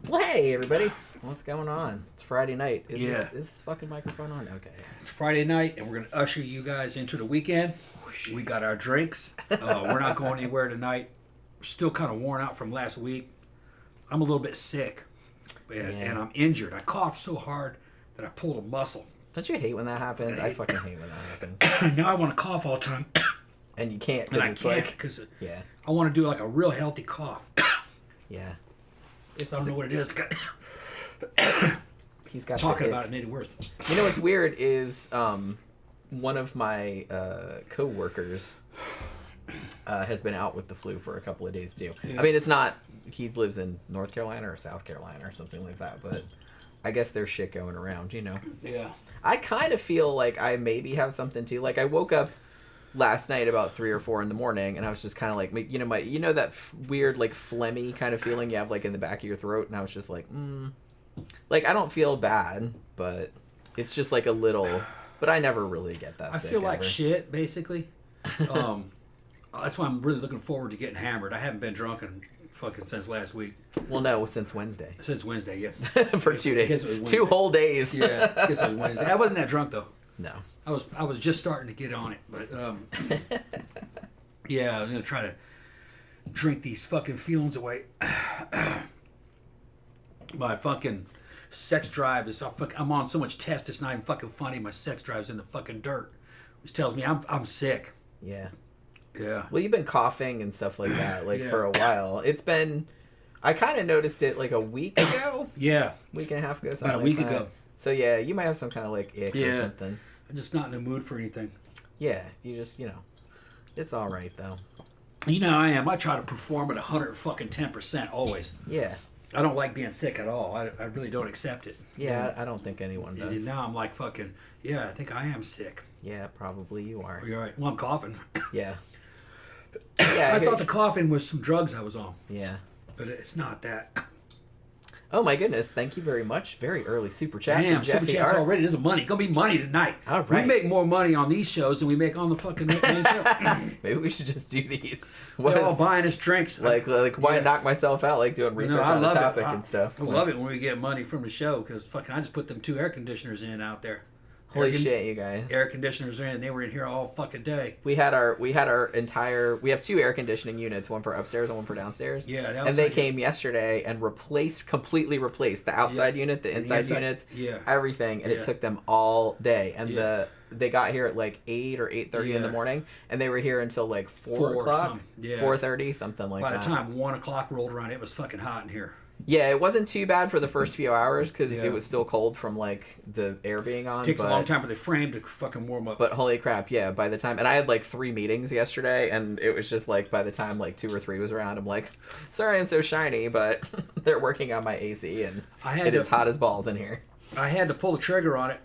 Well, hey, everybody. What's going on? It's Friday night. Is this fucking microphone on? Okay. It's Friday night, and we're going to usher you guys into the weekend. We got our drinks. We're not going anywhere tonight. We're still kind of worn out from last week. I'm a little bit sick, and I'm injured. I coughed so hard that I pulled a muscle. Don't you hate when that happens? I fucking hate when that happens. Now I want to cough all the time. And you can't. And I can't because I want to do like a real healthy cough. Yeah. I don't know what it is. He's got talking about it made it worse. You know what's weird is one of my co-workers has been out with the flu for a couple of days too. Yeah. I mean, it's not. He lives in North Carolina or South Carolina or something like that, but I guess there's shit going around, you know. Yeah. I kind of feel like I maybe have something too. Like I woke up last night about 3 or 4 in the morning, and I was just kind of like, you know that weird like phlegmy kind of feeling you have like in the back of your throat, and I was just like, like I don't feel bad, but it's just like a little. But I never really get that. I feel like shit, basically. That's why I'm really looking forward to getting hammered. I haven't been drunk in fucking since last week. Well, no, since Wednesday. Since Wednesday, yeah. For 2 days. 2 whole days. Yeah, I guess it was Wednesday. I wasn't that drunk though. No. I was just starting to get on it, but yeah, I'm gonna try to drink these fucking feelings away. My fucking sex drive is I'm on so much test. It's not even fucking funny. My sex drive's in the fucking dirt, which tells me I'm sick. Yeah. Yeah. Well, you've been coughing and stuff like that for a while. It's been. I kind of noticed it like a week ago. Yeah. Week and a half ago. About a week ago. So yeah, you might have some kind of like ick or something. I'm just not in the mood for anything. Yeah, you just, it's all right though. You know I am. I try to perform at 110% always. Yeah. I don't like being sick at all. I really don't accept it. Yeah, I don't think anyone does. And now I'm like fucking, I think I am sick. Yeah, probably you are. You're right. Well, I'm coughing. Yeah. I thought the coughing was some drugs I was on. Yeah. But it's not that. Oh my goodness! Thank you very much. Very early super chat. Damn, super chats already. This is money. It's gonna be money tonight. All right. We make more money on these shows than we make on the fucking main show. Maybe we should just do these. They're all buying us drinks. Like why knock myself out? Like doing research on the topic and stuff. I love it when we get money from the show because fucking I just put them 2 air conditioners in out there. Holy shit, you guys! Air conditioners are in. They were in here all fucking day. We have 2 air conditioning units, one for upstairs and one for downstairs. Yeah, and they came yesterday and completely replaced the outside unit, the inside units, everything, and it took them all day. And they got here at like 8 or 8:30 in the morning, and they were here until like 4 o'clock, 4:30, something like that. By the time 1 o'clock rolled around, it was fucking hot in here. Yeah, it wasn't too bad for the first few hours because it was still cold from like the air being on. It takes a long time for the frame to fucking warm up. But holy crap, yeah, by the time... And I had like 3 meetings yesterday, and it was just like by the time like 2 or 3 was around, I'm like, sorry I'm so shiny, but they're working on my AC, and it is hot as balls in here. I had to pull the trigger on it.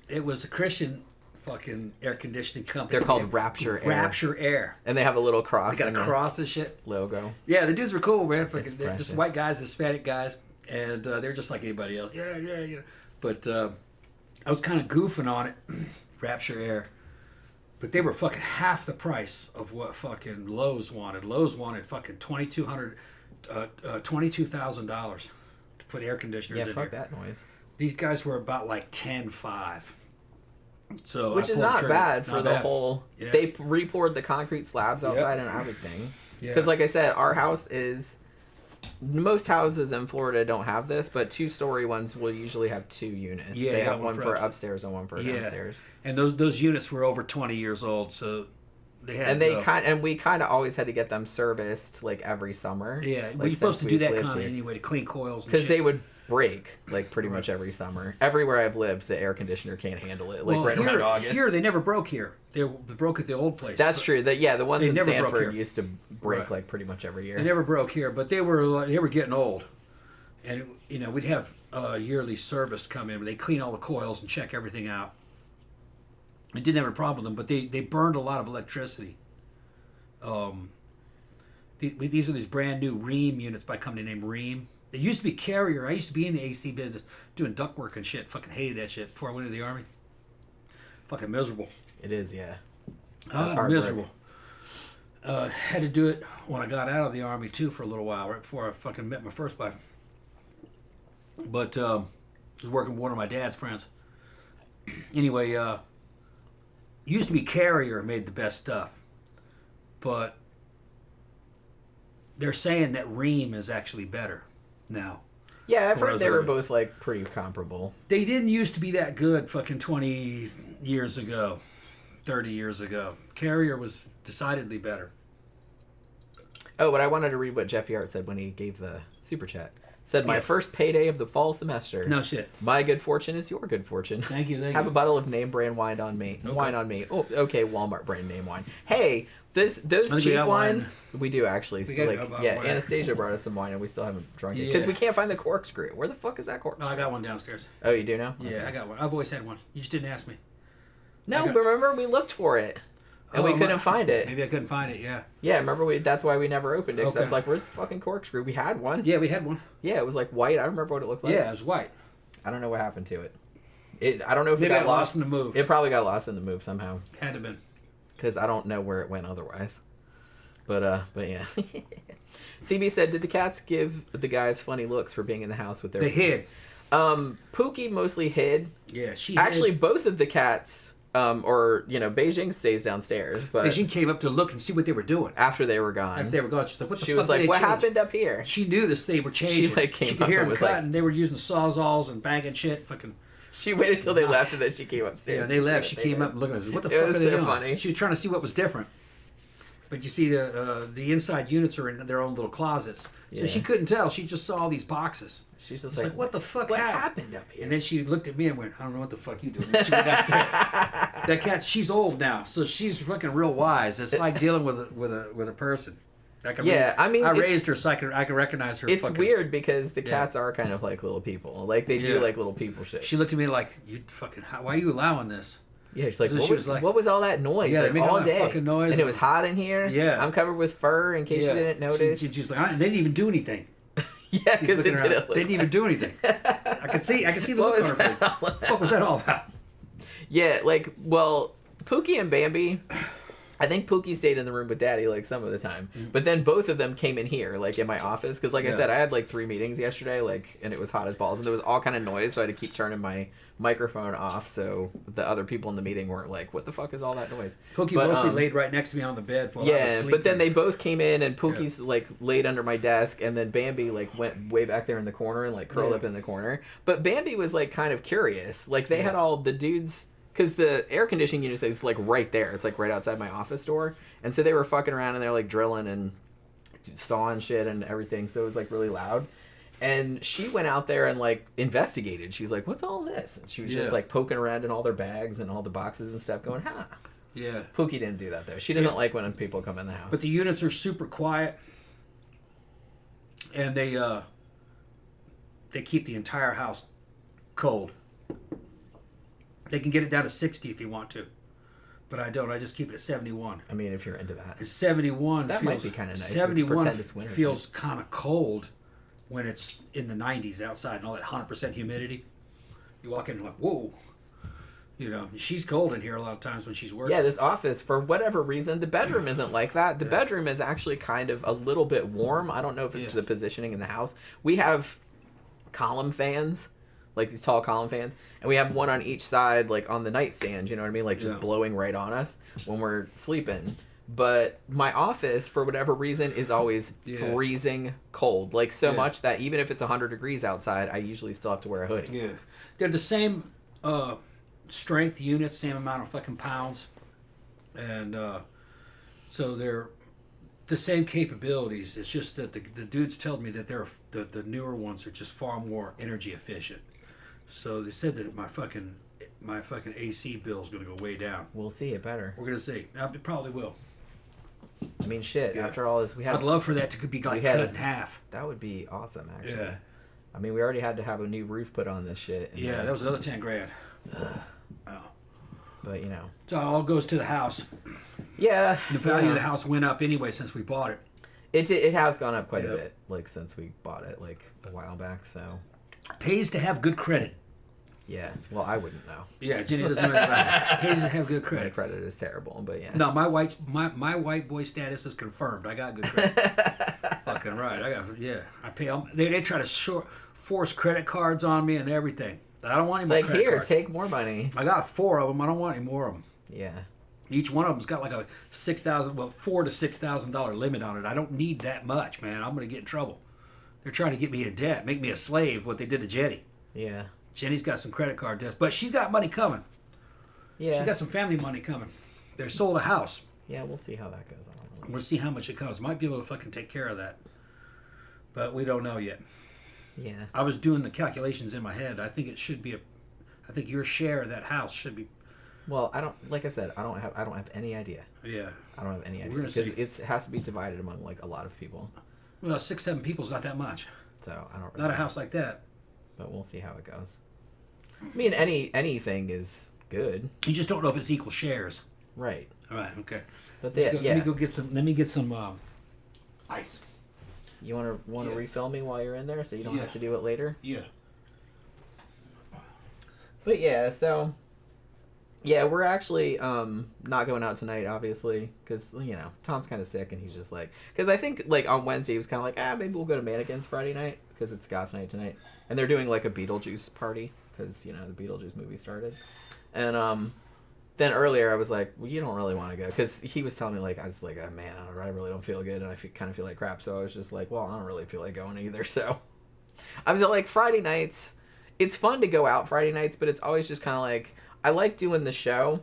It was a Christian fucking air conditioning company. They're called Rapture Air. Rapture Air. And they have a little cross. They got a cross and shit. Logo. Yeah, the dudes were cool, man. Fucking, they're just white guys, Hispanic guys, and they're just like anybody else. Yeah. But I was kind of goofing on it, Rapture Air. But they were fucking half the price of what fucking Lowe's wanted. Lowe's wanted fucking $22,000 to put air conditioners in. Yeah, fuck that noise. These guys were about like 10.5. So which is not bad for the whole. Yeah. They re-poured the concrete slabs outside and everything. Because, like I said, our house is. Most houses in Florida don't have this, but 2-story ones will usually have 2 units. Yeah, they have one for upstairs and one for downstairs. And those units were over 20 years old, so they had. And we kind of always had to get them serviced like every summer. Yeah, like, you're supposed to do that kind of anyway to clean coils. Because they would break like pretty much every summer. Everywhere I've lived, the air conditioner can't handle it. Like around August. Here they never broke here. They broke at the old place. That's true. The ones in Sanford used to break like pretty much every year. They never broke here, but they were getting old, and we'd have a yearly service come in where they clean all the coils and check everything out. I didn't have a problem with them, but they burned a lot of electricity. These are these brand new Ream units by a company named Ream. It used to be Carrier. I used to be in the AC business doing duct work and shit. Fucking hated that shit before I went into the Army. Fucking miserable. It is, yeah. Miserable. Had to do it when I got out of the Army too for a little while, right before I fucking met my first wife. But I was working with one of my dad's friends. Anyway, used to be Carrier made the best stuff, but they're saying that Ream is actually better now. Yeah, I've heard they were both like pretty comparable. They didn't used to be that good fucking 20 years ago, 30 years ago. Carrier was decidedly better. Oh, but I wanted to read what Jeff Yart said when he gave the super chat. Said, my first payday of the fall semester. No shit. My good fortune is your good fortune. Thank you, Have a bottle of name brand wine on me. Okay. Wine on me. Oh, okay, Walmart brand name wine. Hey, those cheap wines, we do actually. So wine. Anastasia brought us some wine and we still haven't drunk it. Because we can't find the corkscrew. Where the fuck is that corkscrew? Oh, I got one downstairs. Oh, you do now? Yeah, okay. I got one. I've always had one. You just didn't ask me. No, but remember we looked for it. And we couldn't find it. Maybe I couldn't find it, yeah. Yeah, remember that's why we never opened it. Because I was like, where's the fucking corkscrew? We had one. Yeah, we had one. Yeah, it was like white. I don't remember what it looked like. Yeah, it was white. I don't know what happened to it. I don't know if maybe it got lost in the move. It probably got lost in the move somehow. Had to have been. Because I don't know where it went otherwise. But yeah. CB said, did the cats give the guys funny looks for being in the house with their... They hid. Pookie mostly hid. Yeah, she Actually, hid. both of the cats... Beijing stays downstairs, but Beijing came up to look and see what they were doing after they were gone. After they were gone, she's like, "What the fuck?" She was like, "What happened up here?" She knew this. They were changing. She could hear them cutting. They were using sawzalls and banging shit. Fucking. She waited till they left and then she came upstairs. Yeah, they left. She came up and looked at us. What the fuck are they doing? Funny. She was trying to see what was different. But you see, the inside units are in their own little closets, so she couldn't tell. She just saw all these boxes. She's just like, "What the fuck? What happened up here?" And then she looked at me and went, "I don't know what the fuck you doing." That cat, she's old now, so she's fucking real wise. It's like dealing with a person. I raised her so I can recognize her. It's weird because the cats are kind of like little people. Like they do like little people shit. She looked at me like, "You fucking, why are you allowing this?" Yeah, she's like, what was all that noise? Yeah, like, all day, fucking noise, and it was hot in here. Yeah, I'm covered with fur in case you didn't notice. She's like, they didn't even do anything. Yeah, because they didn't even do anything. I can see the look on her face. What the fuck was that all about? Yeah, Pookie and Bambi. I think Pookie stayed in the room with Daddy some of the time, but then both of them came in here, in my office, because I said, I had 3 meetings yesterday, and it was hot as balls, and there was all kind of noise, so I had to keep turning my microphone off, so the other people in the meeting weren't like, "What the fuck is all that noise?" Pookie mostly laid right next to me on the bed while I was sleeping. But then they both came in, and Pookie's laid under my desk, and then Bambi went way back there in the corner and curled up in the corner. But Bambi was kind of curious, they had all the dudes. Because the air conditioning unit is right there. It's right outside my office door. And so they were fucking around and they're drilling and sawing shit and everything. So it was really loud. And she went out there and investigated. She was like, "What's all this?" And she was just poking around in all their bags and all the boxes and stuff going, "Huh." Yeah. Pookie didn't do that though. She doesn't like when people come in the house. But the units are super quiet. And they keep the entire house cold. They can get it down to 60 if you want to. But I don't. I just keep it at 71. I mean, if you're into that. And 71 that might be kind of nice. 71 feels kind of cold when it's in the 90s outside and all that 100% humidity. You walk in and whoa. She's cold in here a lot of times when she's working. Yeah, this office, for whatever reason, the bedroom isn't like that. The bedroom is actually kind of a little bit warm. I don't know if it's the positioning in the house. We have column fans. These tall column fans, and we have one on each side, on the nightstand, you know what I mean? Just blowing right on us when we're sleeping. But my office, for whatever reason, is always freezing cold. So much that even if it's 100 degrees outside, I usually still have to wear a hoodie. Yeah. They're the same strength units, same amount of fucking pounds. And so they're the same capabilities. It's just that the dudes tell me that the newer ones are just far more energy efficient. So they said that my fucking AC bill is going to go way down. We'll see. It better. We're going to see. It probably will. I mean, shit. Yeah. After all this, I'd love for that to be cut in half. That would be awesome, actually. Yeah. I mean, we already had to have a new roof put on this shit. Yeah, that was another $10,000. But so it all goes to the house. Yeah. The value of the house went up anyway since we bought it. It has gone up quite a bit, like, since we bought it, like, a while back, so. Pays to have good credit. Yeah, well, I wouldn't know. Yeah, Jenny doesn't know anything about it. Pays to have good credit. My credit is terrible, but yeah. No, my white boy status is confirmed. I got good credit. Fucking right. I pay them. They try to force credit cards on me and everything. I don't want any more credit cards. Take more money. I got 4 of them. I don't want any more of them. Yeah. Each one of them's got like a $4,000 to $6,000 limit on it. I don't need that much, man. I'm gonna get in trouble. They're trying to get me in debt, make me a slave. What they did to Jenny. Yeah. Jenny's got some credit card debts, but she's got money coming. Yeah. She's got some family money coming. They sold a house. Yeah, we'll see how that goes. We'll see how much it comes. Might be able to fucking take care of that, but we don't know yet. Yeah. I was doing the calculations in my head. I think it should be I think your share of that house should be. Well, I don't. Like I said, I don't have any idea. Yeah. I don't have any idea because it has to be divided among like a lot of people. Well, 6-7 people's not that much. So I don't. Really not a house like that. But we'll see how it goes. I mean, anything is good. You just don't know if it's equal shares. Right. All right. Okay. But let me go get some. Let me get some ice. You want to refill me while you're in there, so you don't have to do it later. Yeah. But yeah, so yeah, we're actually not going out tonight, obviously, because Tom's kind of sick, and he's just like, because I think like on Wednesday he was kind of like, maybe we'll go to Mannequins Friday night because it's goth night tonight, and they're doing like a Beetlejuice party because the Beetlejuice movie started, and then earlier I was like, well, you don't really want to go, because he was telling me like, I was like, oh, man, I really don't feel good, and I kind of feel like crap, so I was just like, well, I don't really feel like going either, so I was like, Friday nights. It's fun to go out Friday nights, but it's always just kind of like, I like doing the show,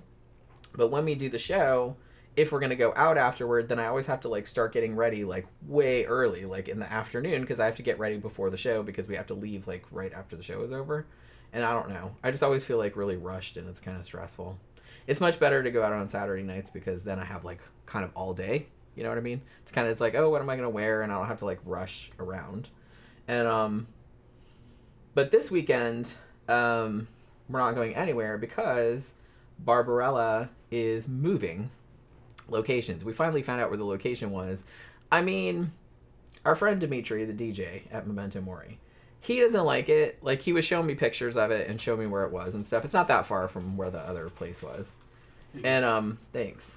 but when we do the show, if we're going to go out afterward, then I always have to like start getting ready like way early, like in the afternoon, because I have to get ready before the show because we have to leave like right after the show is over. And I don't know. I just always feel like really rushed, and it's kind of stressful. It's much better to go out on Saturday nights because then I have like kind of all day. You know what I mean? It's like, oh, what am I going to wear? And I don't have to like rush around. And, but this weekend, we're not going anywhere because Barbarella is moving locations. We finally found out where the location was. I mean, our friend Dimitri, the DJ at Memento Mori, he doesn't like it. Like, he was showing me pictures of it and showing me where it was and stuff. It's not that far from where the other place was. And, thanks.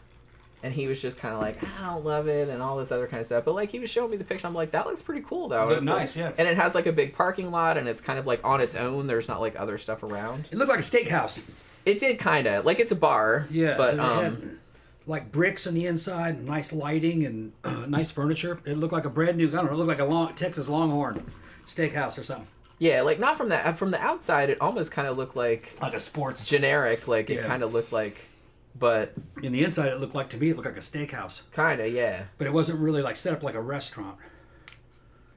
And he was just kind of like, I don't love it and all this other kind of stuff. But, like, he was showing me the picture. I'm like, that looks pretty cool, though. It looked nice, yeah. And it has, like, a big parking lot, and it's kind of, like, on its own. There's not, like, other stuff around. It looked like a steakhouse. It did, kind of. Like, it's a bar. Yeah. But, it had, like, bricks on the inside, and nice lighting, and nice furniture. It looked like a brand new, I don't know, it looked like a Texas Longhorn steakhouse or something. Yeah, like, not from the outside, it almost kind of looked like a sports. Generic. Like, it kind of looked like... But in the inside, it looked like a steakhouse. Kind of, yeah. But it wasn't really like set up like a restaurant.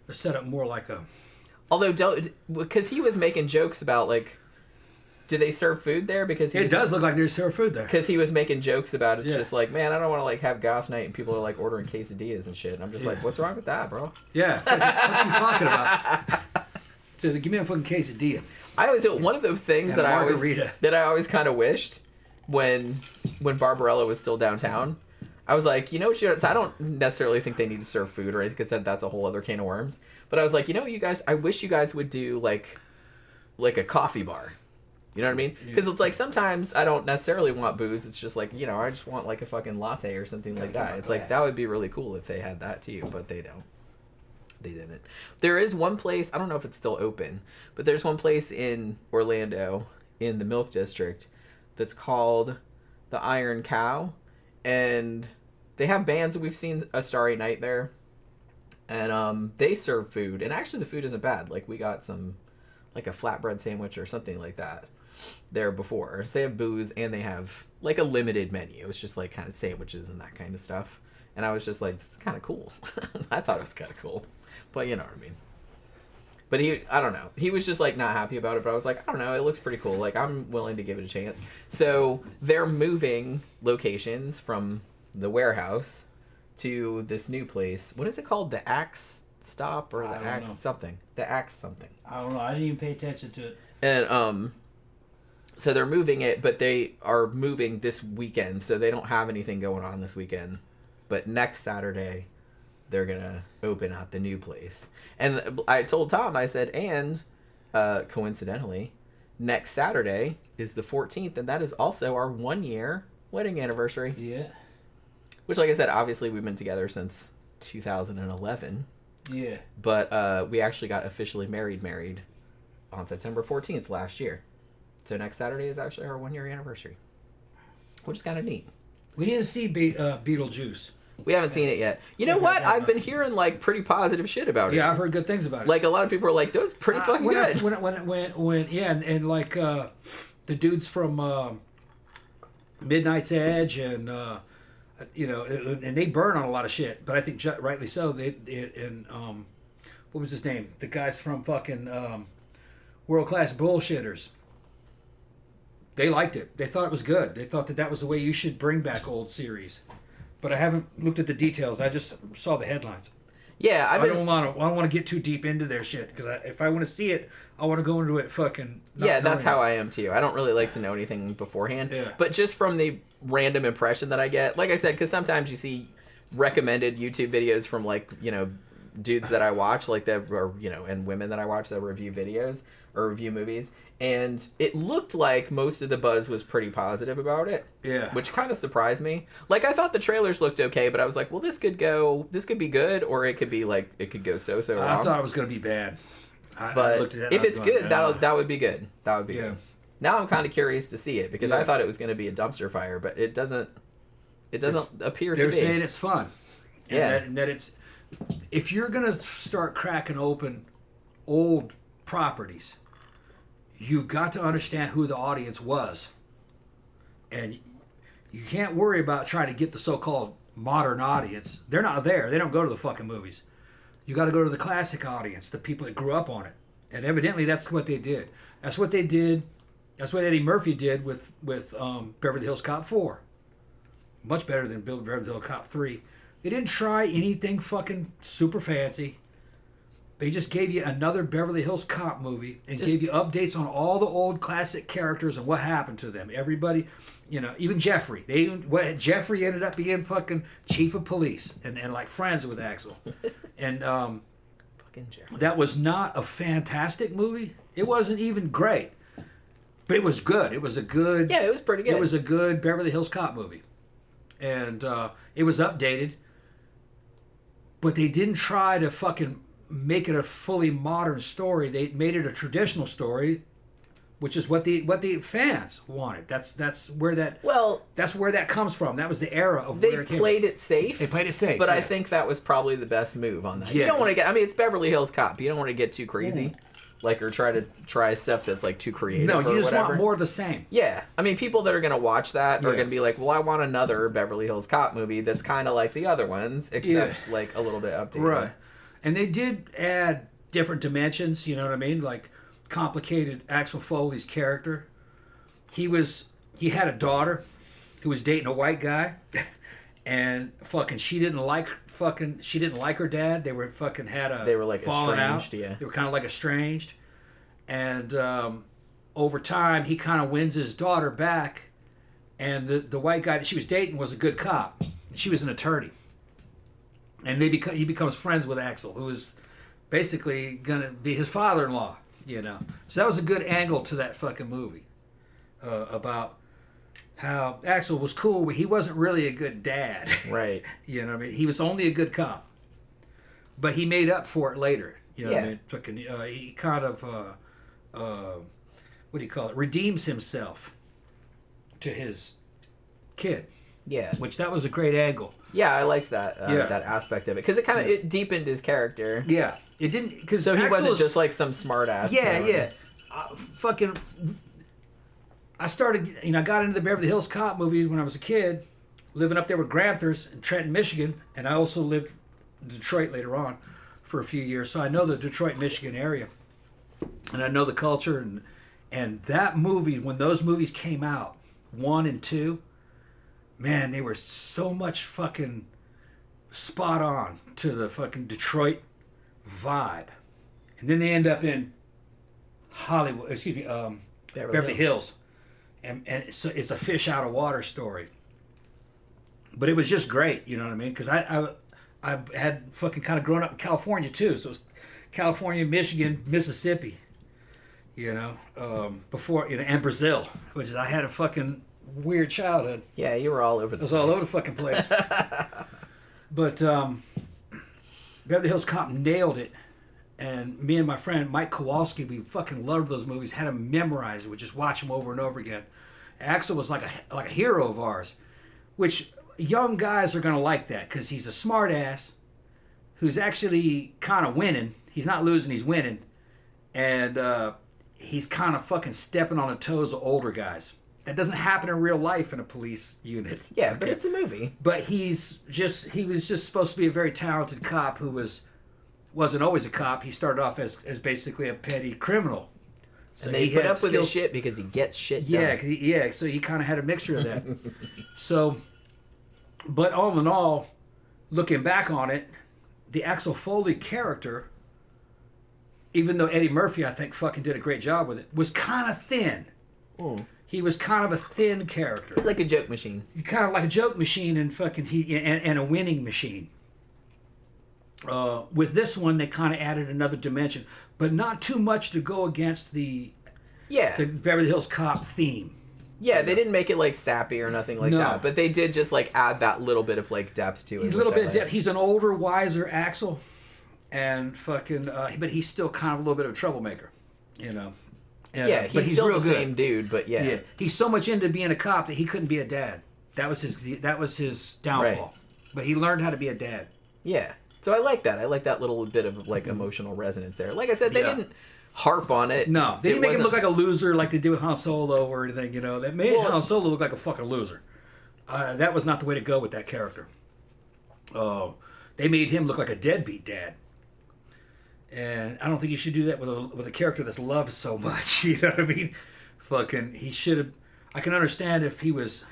It set up more like a. Although, because he was making jokes about like, do they serve food there? Because it does look like they serve food there. Because he was making jokes about it's just like, man, I don't want to like have goth night and people are like ordering quesadillas and shit. And I'm just like, what's wrong with that, bro? Yeah, what are you talking about? So give me a fucking quesadilla. One of the things that I always kind of wished. When Barbarella was still downtown, I was like, you know what, I don't necessarily think they need to serve food or anything, because that's a whole other can of worms. But I was like, you guys, I wish you guys would do like a coffee bar. You know what I mean? Because it's like sometimes I don't necessarily want booze. It's just like, I just want like a fucking latte or something like that. It's like, that would be really cool if they had that too, but they don't. They didn't. There is one place, I don't know if it's still open, but there's one place in Orlando in the Milk District that's called the Iron Cow, and they have bands that we've seen a Starry Night there, and they serve food, and actually the food isn't bad. Like, we got some like a flatbread sandwich or something like that there before. So they have booze and they have like a limited menu. It's just like kind of sandwiches and that kind of stuff, and I was just like, this is kind of cool. I thought it was kind of cool, but you know what I mean. But I don't know. He was just, like, not happy about it. But I was like, I don't know. It looks pretty cool. Like, I'm willing to give it a chance. So they're moving locations from the warehouse to this new place. What is it called? The Axe Stop or the Axe something? The Axe something. I don't know. I didn't even pay attention to it. And, so they're moving it, but they are moving this weekend. So they don't have anything going on this weekend. But next Saturday, they're gonna open at the new place. And I told Tom, I said, and coincidentally, next Saturday is the 14th, and that is also our 1-year wedding anniversary. Yeah. Which, like I said, obviously we've been together since 2011. Yeah. But we actually got officially married on September 14th last year. So next Saturday is actually our 1-year anniversary, which is kind of neat. We didn't see Beetlejuice. We haven't seen it yet. You know what? I've been hearing like pretty positive shit about it. Yeah, I've heard good things about it. Like a lot of people are like, "That was pretty fucking good." And like the dudes from Midnight's Edge and and they burn on a lot of shit, but I think rightly so. What was his name? The guys from fucking World Class Bullshitters. They liked it. They thought it was good. They thought that was the way you should bring back old series. But I haven't looked at the details. I just saw the headlines. Yeah, I don't want to get too deep into their shit because if I want to see it, I want to go into it fucking. Yeah, that's how I am too. I don't really like to know anything beforehand. Yeah. But just from the random impression that I get, like I said, because sometimes you see recommended YouTube videos from dudes that I watch, like that, or and women that I watch that review videos or review movies, and it looked like most of the buzz was pretty positive about it. Yeah. Which kind of surprised me. Like I thought the trailers looked okay, but I was like, well, this could be good, or it could be like it could go so wrong. I thought it was going to be bad. But if it's good, that would be good. That would be good. Now I'm kind of curious to see it because I thought it was going to be a dumpster fire, but it doesn't. It doesn't appear to be. They're saying it's fun. And that it's. If you're going to start cracking open old properties, you got to understand who the audience was. And you can't worry about trying to get the so-called modern audience. They're not there. They don't go to the fucking movies. You got to go to the classic audience, the people that grew up on it. And evidently that's what they did. That's what they did. That's what Eddie Murphy did with Beverly Hills Cop 4. Much better than Beverly Hills Cop 3. They didn't try anything fucking super fancy. They just gave you another Beverly Hills Cop movie and gave you updates on all the old classic characters and what happened to them. Everybody, even Jeffrey. Jeffrey ended up being fucking chief of police and like friends with Axel. And fucking Jeffrey. That was not a fantastic movie. It wasn't even great. But it was good. It was a good... Yeah, it was pretty good. It was a good Beverly Hills Cop movie. And it was updated. But they didn't try to fucking make it a fully modern story. They made it a traditional story, which is what the fans wanted. That's where that comes from. That was the era of where it came. They played it safe. They played it safe. But I think that was probably the best move on that. Yeah. You don't want to get... it's Beverly Hills Cop. You don't want to get too crazy. Or try stuff that's like too creative. No, you just whatever. want more of the same. Yeah. People that are going to watch that are going to be like, well, I want another Beverly Hills Cop movie that's kind of like the other ones, except like a little bit updated. Right. And they did add different dimensions, you know what I mean? Like complicated Axel Foley's character. He had a daughter who was dating a white guy and fucking she didn't like her dad. They were fucking they were like falling out. Yeah. They were kind of like estranged. And over time he kind of wins his daughter back, and the white guy that she was dating was a good cop. She was an attorney. And he becomes friends with Axel, who is basically going to be his father-in-law, So that was a good angle to that fucking movie about how Axel was cool, but he wasn't really a good dad. Right. You know what I mean? He was only a good cop. But he made up for it later. You know what I mean? Fucking, he kind of, what do you call it? Redeems himself to his kid. Yeah. Which that was a great angle. Yeah, I liked that that aspect of it because it kind of it deepened his character. Yeah, it didn't because so he wasn't just like some smart ass. Yeah. I started, I got into the Beverly Hills Cop movies when I was a kid, living up there with Gramthars in Trenton, Michigan, and I also lived in Detroit later on for a few years, so I know the Detroit, Michigan area, and I know the culture and that movie when those movies came out, 1 and 2. Man, they were so much fucking spot on to the fucking Detroit vibe. And then they end up in Beverly Hills. And so it's a fish out of water story. But it was just great, you know what I mean? Because I had fucking kind of grown up in California too, so it was California, Michigan, Mississippi, before, and Brazil, which is, I had a fucking weird childhood. Yeah, you were all over the place. I was all over the fucking place. But Beverly Hills Cop nailed it. And me and my friend Mike Kowalski, we fucking loved those movies, had them memorized. We'd just watch them over and over again. Axel was like a hero of ours, which young guys are going to like that because he's a smart ass who's actually kind of winning. He's not losing, he's winning. And he's kind of fucking stepping on the toes of older guys. That doesn't happen in real life in a police unit. Yeah, okay? But it's a movie. But he was just supposed to be a very talented cop who wasn't always a cop. He started off as basically a petty criminal. So and they put up with his shit because he gets shit done. Yeah, so he kind of had a mixture of that. So, but all in all, looking back on it, the Axel Foley character, even though Eddie Murphy, I think, fucking did a great job with it, was kind of thin. Mm. He was kind of a thin character. He's like a joke machine. Kind of like a joke machine and a winning machine. With this one, they kind of added another dimension, but not too much to go against the Beverly Hills Cop theme. Yeah, they didn't make it like sappy or nothing like that, but they did just like add that little bit of like depth to it. A little bit of depth. He's an older, wiser Axel, and fucking, but he's still kind of a little bit of a troublemaker, Yeah, he's still the same dude, but yeah, he's so much into being a cop that he couldn't be a dad. That was his downfall. Right. But he learned how to be a dad. Yeah. So I like that. I like that little bit of like emotional resonance there. Like I said, they didn't harp on it. No, they didn't make him look like a loser like they did with Han Solo or anything. That made Han Solo look like a fucking loser. That was not the way to go with that character. They made him look like a deadbeat dad, and I don't think you should do that with a character that's loved so much. You know what I mean? Fucking, he should have. I can understand if he was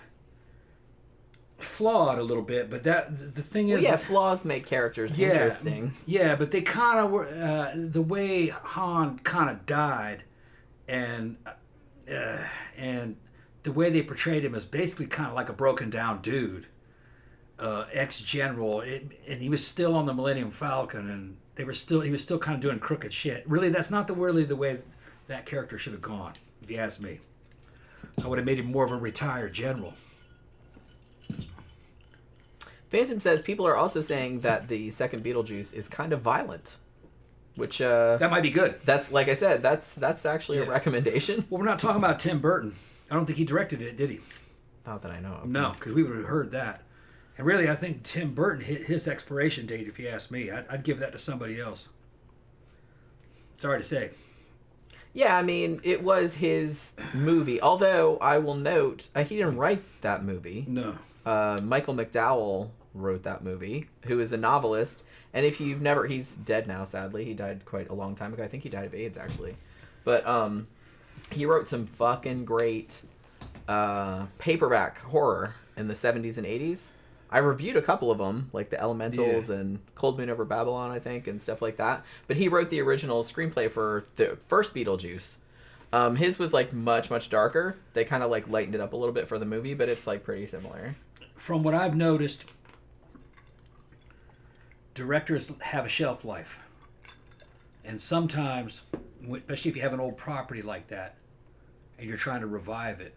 flawed a little bit, but the thing is, flaws make characters interesting. Yeah, but they kind of were the way Han kind of died, and the way they portrayed him as basically kind of like a broken down dude, ex-general, and he was still on the Millennium Falcon, and he was still kind of doing crooked shit. Really, that's not the way that character should have gone, if you ask me. I would have made him more of a retired general. Phantom says people are also saying that the second Beetlejuice is kind of violent, which that might be good. That's, like I said, that's actually a recommendation. Well, we're not talking about Tim Burton. I don't think he directed it, did he? Not that I know of. No, because we would have heard that. And really, I think Tim Burton hit his expiration date, if you ask me. I'd give that to somebody else. Sorry to say. Yeah, I mean, it was his movie. Although, I will note, he didn't write that movie. No. Michael McDowell wrote that movie, who is a novelist. And if you've never... He's dead now, sadly. He died quite a long time ago. I think he died of AIDS, actually. But he wrote some fucking great paperback horror in the 70s and 80s. I reviewed a couple of them, like The Elementals and Cold Moon Over Babylon, I think, and stuff like that. But he wrote the original screenplay for the first Beetlejuice. His was like much, much darker. They kind of like lightened it up a little bit for the movie, but it's like pretty similar. From what I've noticed, directors have a shelf life. And sometimes, especially if you have an old property like that, and you're trying to revive it,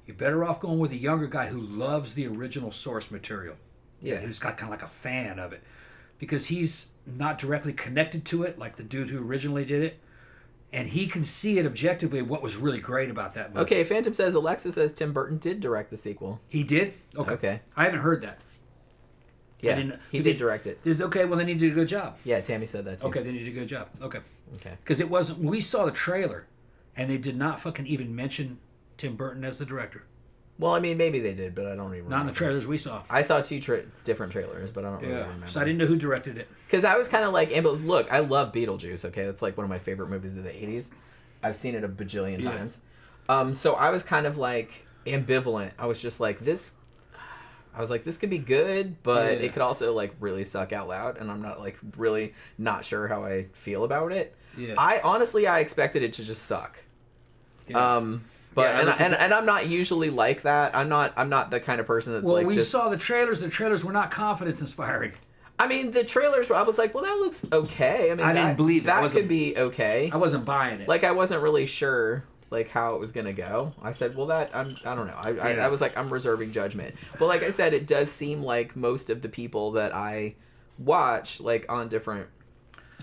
you're better off going with a younger guy who loves the original source material. Yeah. Who's got kind of like a fan of it. Because he's not directly connected to it, like the dude who originally did it. And he can see it objectively what was really great about that movie. Okay, Phantom says, Alexa says Tim Burton did direct the sequel. He did? Okay. I haven't heard that. Yeah, he did direct it. Okay, well, then he did a good job. Yeah, Tammy said that too. Okay, then he did a good job. Okay. Okay. Because it wasn't... We saw the trailer, and they did not fucking even mention Tim Burton as the director. Well, I mean, maybe they did, but I don't even remember. Not in the trailers we saw. I saw two different trailers, but I don't really remember. So I didn't know who directed it. Because I was kind of like... But look, I love Beetlejuice, okay? That's like one of my favorite movies of the 80s. I've seen it a bajillion times. So I was kind of like ambivalent. I was just like, this could be good, but it could also like really suck out loud, and I'm not like really not sure how I feel about it. Yeah. I expected it to just suck. Yeah. But and I'm not usually like that. I'm not the kind of person that's we saw the trailers. The trailers were not confidence inspiring. I mean, the trailers, I was like, well, that looks okay. I mean, I didn't believe that could be okay. I wasn't buying it. Like, I wasn't really sure, like, how it was going to go. I said, well, I don't know. I was like, I'm reserving judgment. But like I said, it does seem like most of the people that I watch, like, on different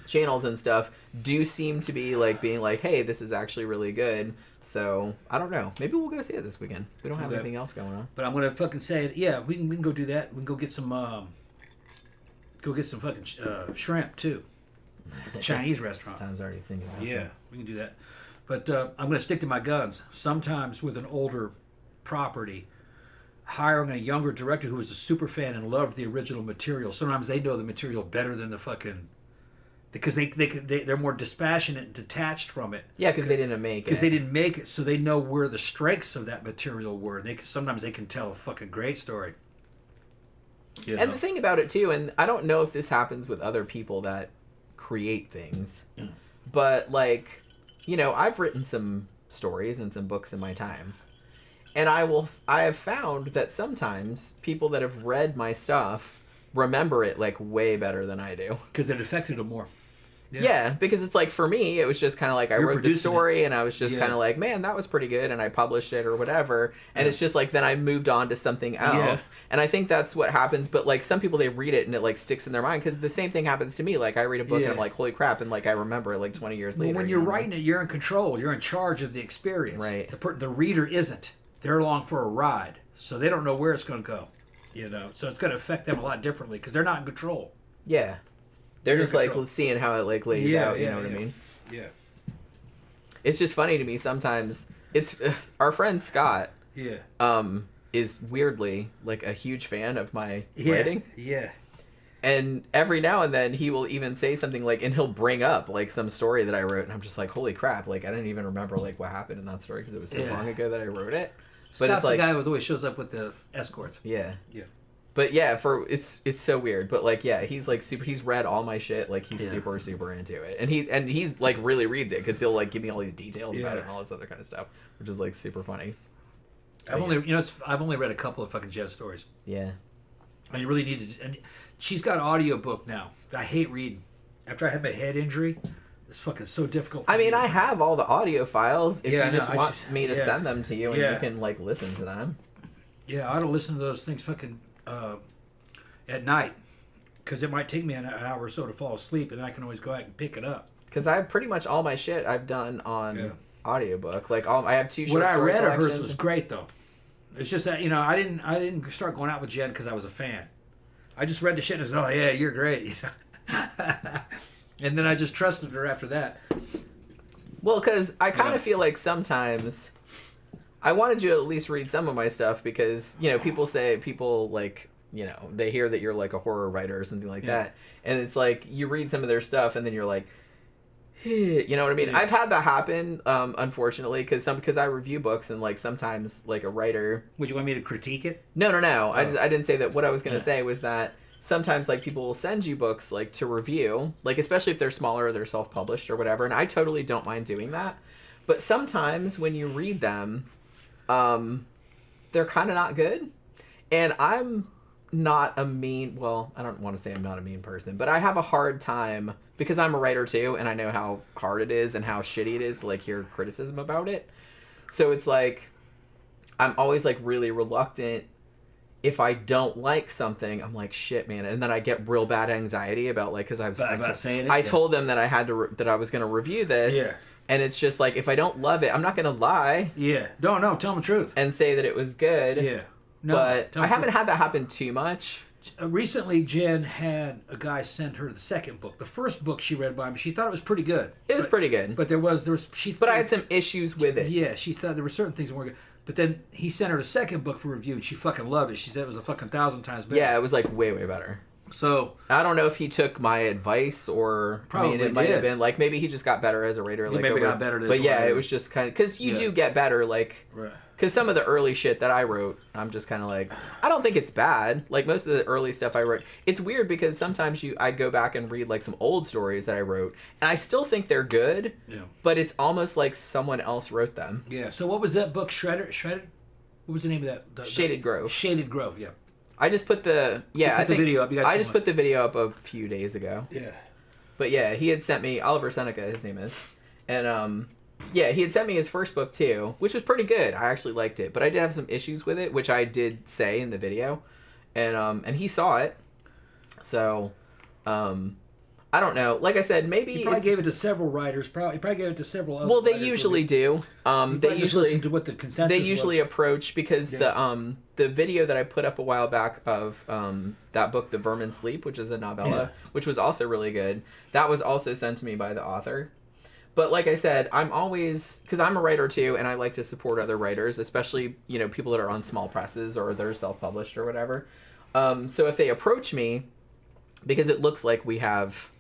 channels and stuff, do seem to be, like, being like, hey, this is actually really good. So, I don't know. Maybe we'll go see it this weekend. We don't have anything else going on. But I'm going to fucking say, yeah, we can go do that. We can go get some fucking shrimp, too. At the Chinese restaurant. Tom's already thinking about shrimp. We can do that. But I'm going to stick to my guns. Sometimes with an older property, hiring a younger director who was a super fan and loved the original material. Sometimes they know the material better than the fucking... Because they're more dispassionate and detached from it. Yeah, because they didn't make it. Because they didn't make it, so they know where the strengths of that material were. Sometimes they can tell a fucking great story. You know? And the thing about it, too, and I don't know if this happens with other people that create things, but, like, you know, I've written some stories and some books in my time. And I have found that sometimes people that have read my stuff remember it, like, way better than I do. Because it affected them more. Yeah, because it's like, for me, it was just kind of like, I wrote the story and I was just kind of like, man, that was pretty good, and I published it or whatever, and it's just like, then I moved on to something else, and I think that's what happens. But like, some people, they read it and it like sticks in their mind, because the same thing happens to me. Like, I read a book and I'm like, holy crap, and like, I remember it like 20 years later. Well, when you're writing it, you're in control, you're in charge of the experience. Right. The reader isn't. They're along for a ride, so they don't know where it's going to go. You know, so it's going to affect them a lot differently because they're not in control. Yeah. They're just like seeing how it like lays out, you know what I mean? Yeah. It's just funny to me sometimes. It's our friend Scott. Yeah. Is weirdly like a huge fan of my writing. Yeah. And every now and then he will even say something like, and he'll bring up like some story that I wrote, and I'm just like, holy crap! Like, I didn't even remember like what happened in that story because it was so long ago that I wrote it. But Scott's it's like the guy who always shows up with the escorts. Yeah. Yeah. But yeah, it's so weird. But like, yeah, he's like super. He's read all my shit. Like, he's super into it, and he's like really reads it because he'll like give me all these details about it and all this other kind of stuff, which is like super funny. I've only read a couple of fucking Jet stories. Yeah. And you really need to. And she's got an audiobook now. I hate reading. After I had my head injury, it's fucking so difficult. I mean, I have all the audio files. If you just want me to send them to you, and you can like listen to them. Yeah, I don't listen to those things fucking at night because it might take me an hour or so to fall asleep, and I can always go out and pick it up. Because I have pretty much all my shit I've done on audiobook. Like, I have 2 short story collections. What I read of hers was great, though. It's just that, you know, I didn't start going out with Jen because I was a fan. I just read the shit and was, oh yeah, you're great. You know? And then I just trusted her after that. Well, because I kind of feel like sometimes I wanted you to at least read some of my stuff because, you know, people like, you know, they hear that you're like a horror writer or something like that. And it's like, you read some of their stuff and then you're like, you know what I mean? Yeah. I've had that happen, unfortunately, because I review books and like sometimes like a writer. Would you want me to critique it? No. Oh. I didn't say that. What I was going to say was that sometimes like people will send you books like to review, like especially if they're smaller or they're self-published or whatever, and I totally don't mind doing that. But sometimes when you read them, they're kind of not good, and I'm not a mean. Well, I don't want to say I'm not a mean person, but I have a hard time because I'm a writer too, and I know how hard it is and how shitty it is to like hear criticism about it. So it's like I'm always like really reluctant. If I don't like something, I'm like, shit, man, and then I get real bad anxiety about like because I told them that I had to that I was going to review this, and it's just like if I don't love it, I'm not going to lie. Yeah, no, tell them the truth and say that it was good. Yeah, no, but I haven't had that happen too much. Recently, Jen had a guy send her the second book. The first book she read by me, she thought it was pretty good. It was pretty good, but there was But I had some issues with it. Yeah, she thought there were certain things that weren't good. But then he sent her the second book for review, and she fucking loved it. She said it was a fucking 1,000 times better. Yeah, it was like way better. So I don't know if he took my advice or probably it might have been like maybe he just got better as a writer. Like maybe got better. But yeah, it was just kind of because you do get better. Like because some of the early shit that I wrote, I'm just kind of like I don't think it's bad. Like most of the early stuff I wrote, it's weird because sometimes I go back and read like some old stories that I wrote, and I still think they're good. Yeah. But it's almost like someone else wrote them. Yeah. So what was that book? Shredded. What was the name of that? Shaded Grove. Shaded Grove, yeah. I just put the video up. I just put the video up a few days ago. Yeah. But yeah, he had sent me Oliver Seneca, his name is, and yeah, he had sent me his first book too, which was pretty good. I actually liked it, but I did have some issues with it, which I did say in the video, and he saw it, so I don't know. Like I said, maybe he probably gave it to several writers. He probably gave it to several other. Well, they usually do. They usually listen to what the consensus. They usually approach because the video that I put up a while back of that book, The Vermin Sleep, which is a novella, which was also really good. That was also sent to me by the author. But like I said, I'm always, because I'm a writer too, and I like to support other writers, especially, you know, people that are on small presses or they're self-published or whatever. So if they approach me, because it looks like we have,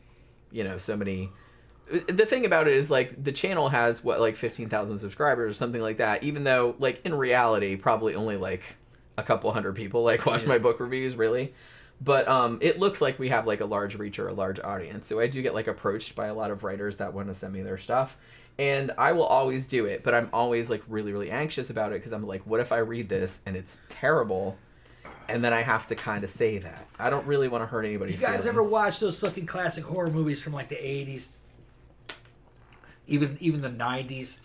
you know, so many. The thing about it is, like, the channel has, what, like 15,000 subscribers or something like that, even though, like, in reality, probably only, like, a couple hundred people, like, watch my book reviews, really. But it looks like we have, like, a large reach or a large audience. So I do get, like, approached by a lot of writers that want to send me their stuff. And I will always do it, but I'm always, like, really, really anxious about it because I'm like, what if I read this and it's terrible? And then I have to kind of say that. I don't really want to hurt anybody's feelings. You guys ever watch those fucking classic horror movies from, like, the 80s? Even the 90s,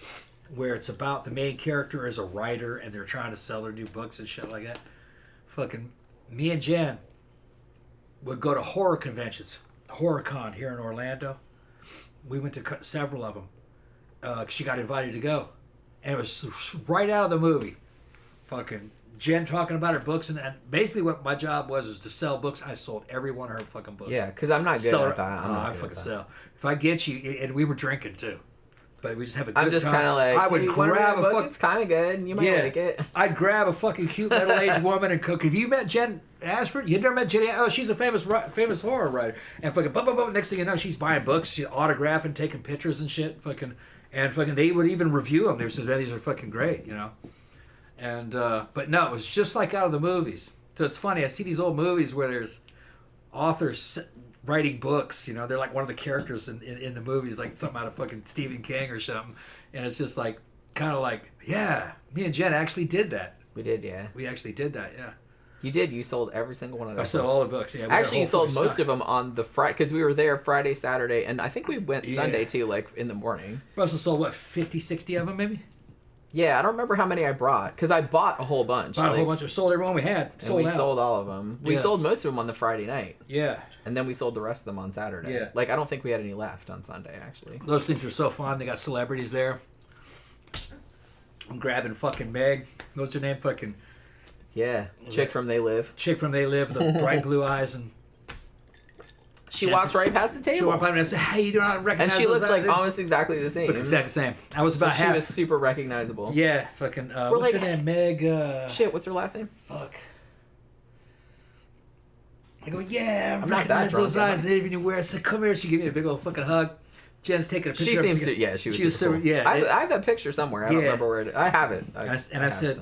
where it's about the main character is a writer and they're trying to sell their new books and shit like that. Fucking me and Jen would go to horror conventions, HorrorCon here in Orlando. We went to several of them. She got invited to go. And it was right out of the movie. Fucking Jen talking about her books. And basically what my job was to sell books. I sold every one of her fucking books. Yeah, because I'm not good at that. I fucking sell. If I get you, and we were drinking too. But we just have a good time. I'm just kind of like, I would grab a fucking. It's kind of good, and you might like it. I'd grab a fucking cute middle-aged woman and cook. Have you met Jen Ashford? You never met Jen? Oh, she's a famous horror writer. And fucking, next thing you know, she's buying books, she's autographing, taking pictures and shit. And they would even review them. They said, "Man, these are fucking great," you know. And but no, it was just like out of the movies. So it's funny. I see these old movies where there's authors writing books, you know, they're like one of the characters in the movies, like something out of fucking Stephen King or something. And it's just like, kind of like, yeah, me and Jen actually did that. We did, yeah. We actually did that, yeah. You did. You sold every single one of those. I sold all the books, yeah. Actually, you sold most of them on the Friday, because we were there Friday, Saturday, and I think we went Sunday too, like in the morning. Russell sold, what, 50, 60 of them maybe? Yeah, I don't remember how many I brought, because I bought a whole bunch. Bought a whole bunch. We sold everyone we had. Sold all of them. We sold most of them on the Friday night. Yeah. And then we sold the rest of them on Saturday. Yeah. Like, I don't think we had any left on Sunday, actually. Those things are so fun. They got celebrities there. I'm grabbing fucking Meg. What's her name? Fucking... Yeah. Chick from They Live. Chick from They Live, the bright blue eyes and... She walks right past the table. She walked by me and I said, "Hey, you don't recognize?" And she looks like almost exactly the same. Look exactly the same. I was about half. She was super recognizable. Yeah, fucking. What's her name? Meg. Shit, what's her last name? Fuck. I go, yeah, I I'm not that recognize those eyes. They even wear. I said, "Come here." She gave me a big old fucking hug. Jen's taking a picture. She seems to. Yeah, she was super cool. Yeah, I have that picture somewhere. I don't remember where it. I have it. I said,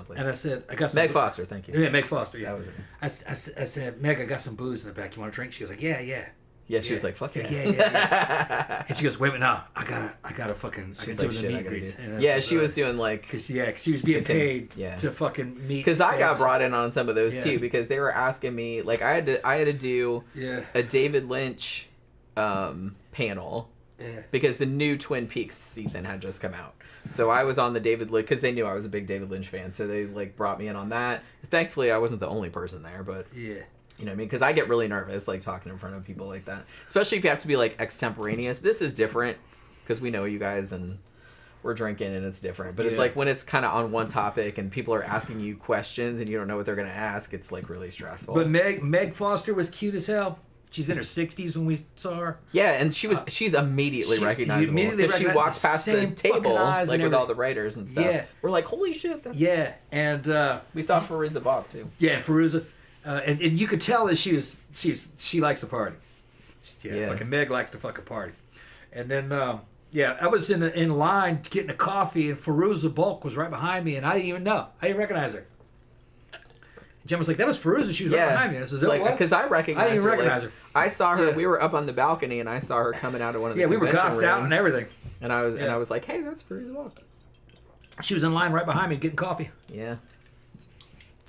I got some. Meg Foster, thank you. Yeah, Meg Foster. Yeah. That was it. I said, Meg, I got some booze in the back. You want a drink? She was like, yeah. Yeah, she was like, fuck yeah. Yeah. And she goes, wait a minute, no, I gotta fucking, I gotta do the meet greets. Yeah, she was doing like... Cause she was being paid to fucking meet. Because I got brought in on some of those too, because they were asking me, like, I had to do a David Lynch panel. Yeah. Because the new Twin Peaks season had just come out. So I was on the David Lynch, because they knew I was a big David Lynch fan, so they like brought me in on that. Thankfully, I wasn't the only person there, but... Yeah. You know what I mean? Because I get really nervous, like, talking in front of people like that. Especially if you have to be, like, extemporaneous. This is different, because we know you guys, and we're drinking, and it's different. But it's, like, when it's kind of on one topic, and people are asking you questions, and you don't know what they're going to ask, it's, like, really stressful. But Meg Foster was cute as hell. She's in her 60s when we saw her. Yeah, and she's immediately recognizable. Because she walks past the table, like, with all the writers and stuff. Yeah. We're like, holy shit. Yeah, and... we saw Fairuza Balk, too. Yeah, Fairuza... and you could tell that she likes to party. Yeah, fucking Meg likes to fucking party. And then I was in line getting a coffee, and Fairuza Balk was right behind me, and I didn't even know. I didn't recognize her. Jen was like, "That was Fairuza." She was right behind me. I said, like, because I recognized her. I didn't recognize her. I saw her. Yeah. We were up on the balcony, and I saw her coming out of one of the we were gossed out and everything. And I was like, "Hey, that's Fairuza Balk." She was in line right behind me getting coffee. Yeah.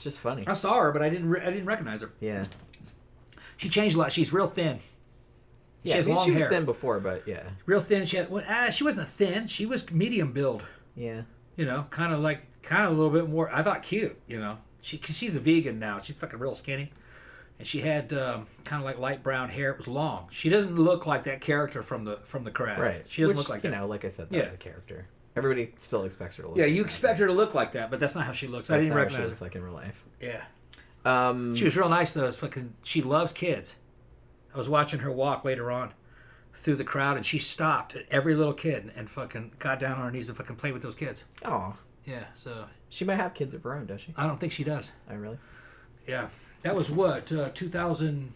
just funny. I saw her, but I didn't recognize her. Yeah. She changed a lot. She's real thin. Yeah, she has long she was hair. thin before, but yeah. Real thin. She wasn't thin. She was medium build. Yeah. You know, kind of a little bit more. I thought cute. You know, cause she's a vegan now. She's fucking real skinny, and she had kind of like light brown hair. It was long. She doesn't look like that character from the Craft. Right. She doesn't look like you that. know, like I said, that was a character. Everybody still expects her to look. Yeah, like you that. expect her to look like that, but that's not how she looks. That's I didn't not recognize how she her. looks like in real life. Yeah. She was real nice though. She loves kids. I was watching her walk later on through the crowd, and she stopped at every little kid and fucking got down on her knees and fucking played with those kids. Oh. Yeah, so... She might have kids of her own, does she? I don't think she does. Oh, really? Yeah. That was what, 2000...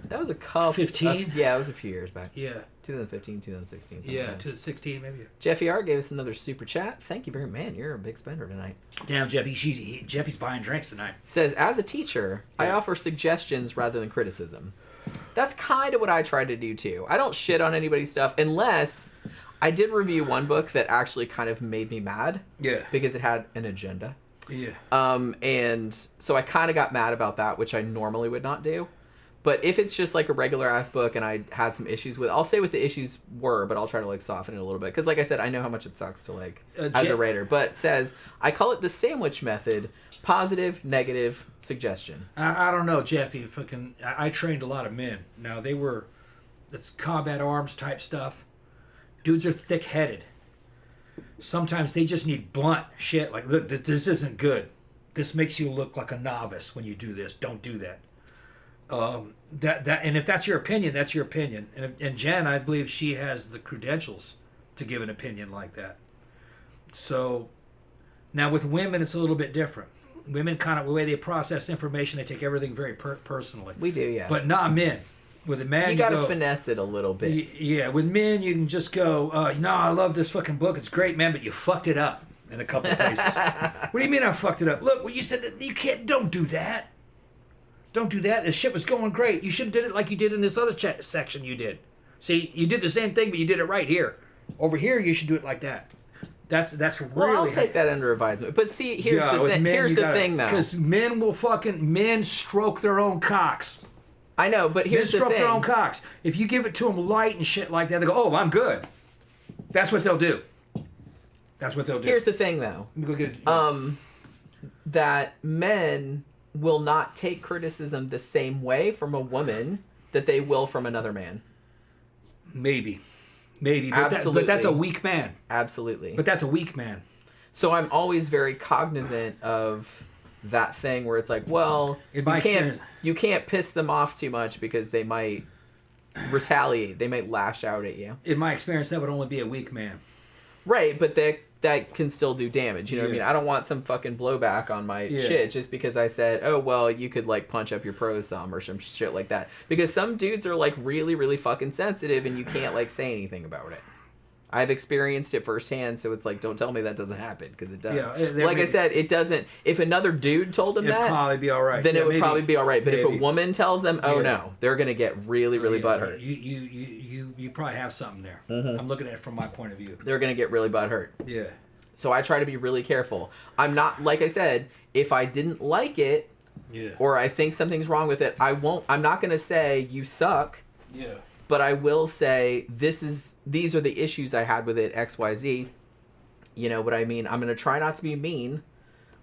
That was a couple... 15? Yeah, it was a few years back. Yeah. 2015, 2016. Yeah, 2016 maybe. Jeffy R gave us another super chat. Thank you very much. Man, you're a big spender tonight. Damn, Jeffy. Jeffy's buying drinks tonight. Says, as a teacher, I offer suggestions rather than criticism. That's kind of what I try to do, too. I don't shit on anybody's stuff unless... I did review one book that actually kind of made me mad. Yeah. Because it had an agenda. Yeah. And so I kind of got mad about that, which I normally would not do. But if it's just like a regular ass book and I had some issues with, I'll say what the issues were, but I'll try to like soften it a little bit. Because like I said, I know how much it sucks to like, as a rater. But says, I call it the sandwich method, positive, negative, suggestion. I don't know, Jeffy. I trained a lot of men. Now it's combat arms type stuff. Dudes are thick-headed. Sometimes they just need blunt shit. Like, look, this isn't good. This makes you look like a novice when you do this. Don't do that. And if that's your opinion, that's your opinion. And Jen, I believe she has the credentials to give an opinion like that. So, now with women, it's a little bit different. Women kind of, the way they process information, they take everything very personally. We do, yeah. But not men. With a man, you gotta finesse it a little bit. Yeah, with men, you can just go, I love this fucking book. It's great, man, but you fucked it up in a couple of places. What do you mean I fucked it up? Look, well, you said that you can't, don't do that. Don't do that. This shit was going great. You should have did it like you did in this other section you did. See, you did the same thing, but you did it right here. Over here, you should do it like that. That's really... Well, I'll take that under advisement. But see, here's the thing, though. Because men stroke their own cocks. I know, but here's the thing. Men stroke their own cocks. If you give it to them light and shit like that, they go, oh, I'm good. That's what they'll do. Here's the thing, though. Let me go get it. That men will not take criticism the same way from a woman that they will from another man. Maybe. Absolutely. But that's a weak man. Absolutely. But that's a weak man. So I'm always very cognizant of that thing where it's like, well, you can't piss them off too much because they might retaliate. They might lash out at you. In my experience, that would only be a weak man. Right, but that can still do damage. You know what I mean? I don't want some fucking blowback on my shit just because I said, oh, well, you could like punch up your pros some or some shit like that. Because some dudes are like really, really fucking sensitive and you can't like say anything about it. I've experienced it firsthand, so it's like, don't tell me that doesn't happen, because it does. Yeah, I said, it doesn't. If another dude told them it'd probably be all right. Then it would probably be all right. But if a woman tells them, oh no, they're going to get really, really butthurt. You probably have something there. Mm-hmm. I'm looking at it from my point of view. They're going to get really butthurt. Yeah. So I try to be really careful. I'm not, like I said, if I didn't like it, or I think something's wrong with it, I'm not going to say, you suck. Yeah. But I will say, these are the issues I had with it, XYZ. You know what I mean? I'm going to try not to be mean,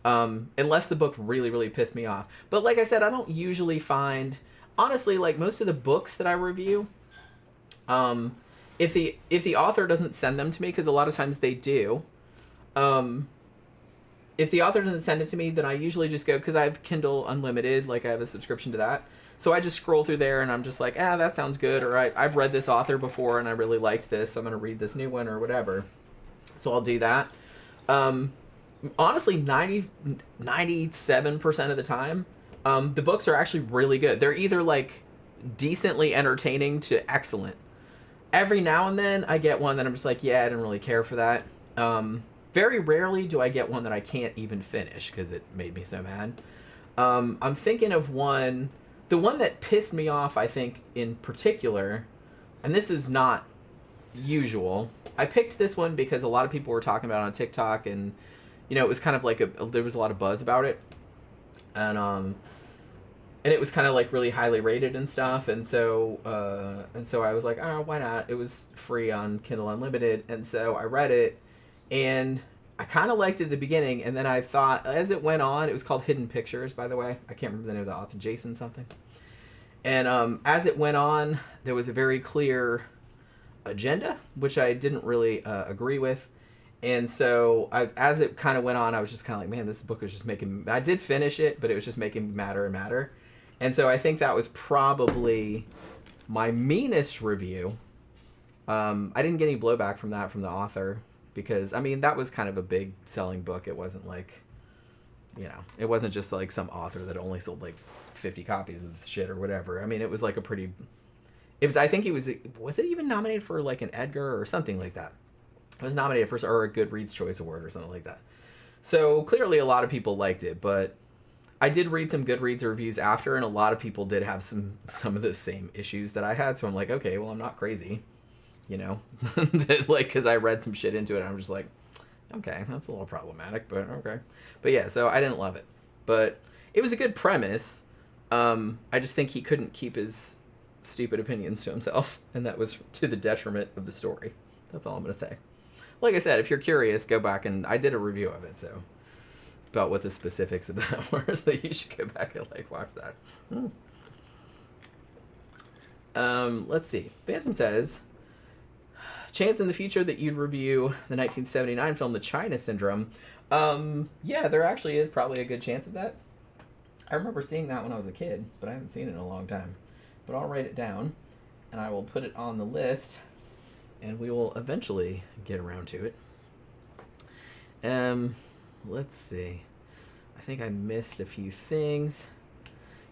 unless the book really, really pissed me off. But like I said, I don't usually find... Honestly, like most of the books that I review, if the author doesn't send them to me, because a lot of times they do, if the author doesn't send it to me, then I usually just go... Because I have Kindle Unlimited, like I have a subscription to that. So I just scroll through there and I'm just like, that sounds good. Or I've read this author before and I really liked this, so I'm going to read this new one or whatever. So I'll do that. Honestly, 97% of the time, the books are actually really good. They're either like decently entertaining to excellent. Every now and then I get one that I'm just like, I didn't really care for that. Very rarely do I get one that I can't even finish because it made me so mad. I'm thinking of one... The one that pissed me off, I think, in particular, and this is not usual, I picked this one because a lot of people were talking about it on TikTok, and, you know, it was kind of like there was a lot of buzz about it. And it was kind of like really highly rated and stuff, and so I was like, oh, why not? It was free on Kindle Unlimited, and so I read it, and I kind of liked it at the beginning, and then I thought, as it went on, it was called Hidden Pictures, by the way. I can't remember the name of the author, Jason something. And as it went on, there was a very clear agenda, which I didn't really agree with. And so as it kind of went on, I was just kind of like, man, this book was just making... I did finish it, but it was just making madder and madder. And so I think that was probably my meanest review. I didn't get any blowback from that from the author because, I mean, that was kind of a big selling book. It wasn't like, you know, it wasn't just like some author that only sold like 50 copies of shit or whatever. I mean, it was like a pretty... I think it was it even nominated for like an Edgar or something like that? It was nominated for or a Goodreads Choice Award or something like that. So clearly a lot of people liked it, but I did read some Goodreads reviews after, and a lot of people did have some of the same issues that I had. So I'm like, okay, well, I'm not crazy, you know, like, because I read some shit into it. And I'm just like, okay, that's a little problematic, but okay. But yeah, so I didn't love it, but it was a good premise. I just think he couldn't keep his stupid opinions to himself, and that was to the detriment of the story. That's all I'm going to say. Like I said, if you're curious, go back, and I did a review of it, so about what the specifics of that were, so you should go back and like watch that. Let's see. Bantam says, chance in the future that you'd review the 1979 film The China Syndrome. Yeah, there actually is probably a good chance of that. I remember seeing that when I was a kid, but I haven't seen it in a long time. But I'll write it down, and I will put it on the list, and we will eventually get around to it. Let's see. I think I missed a few things.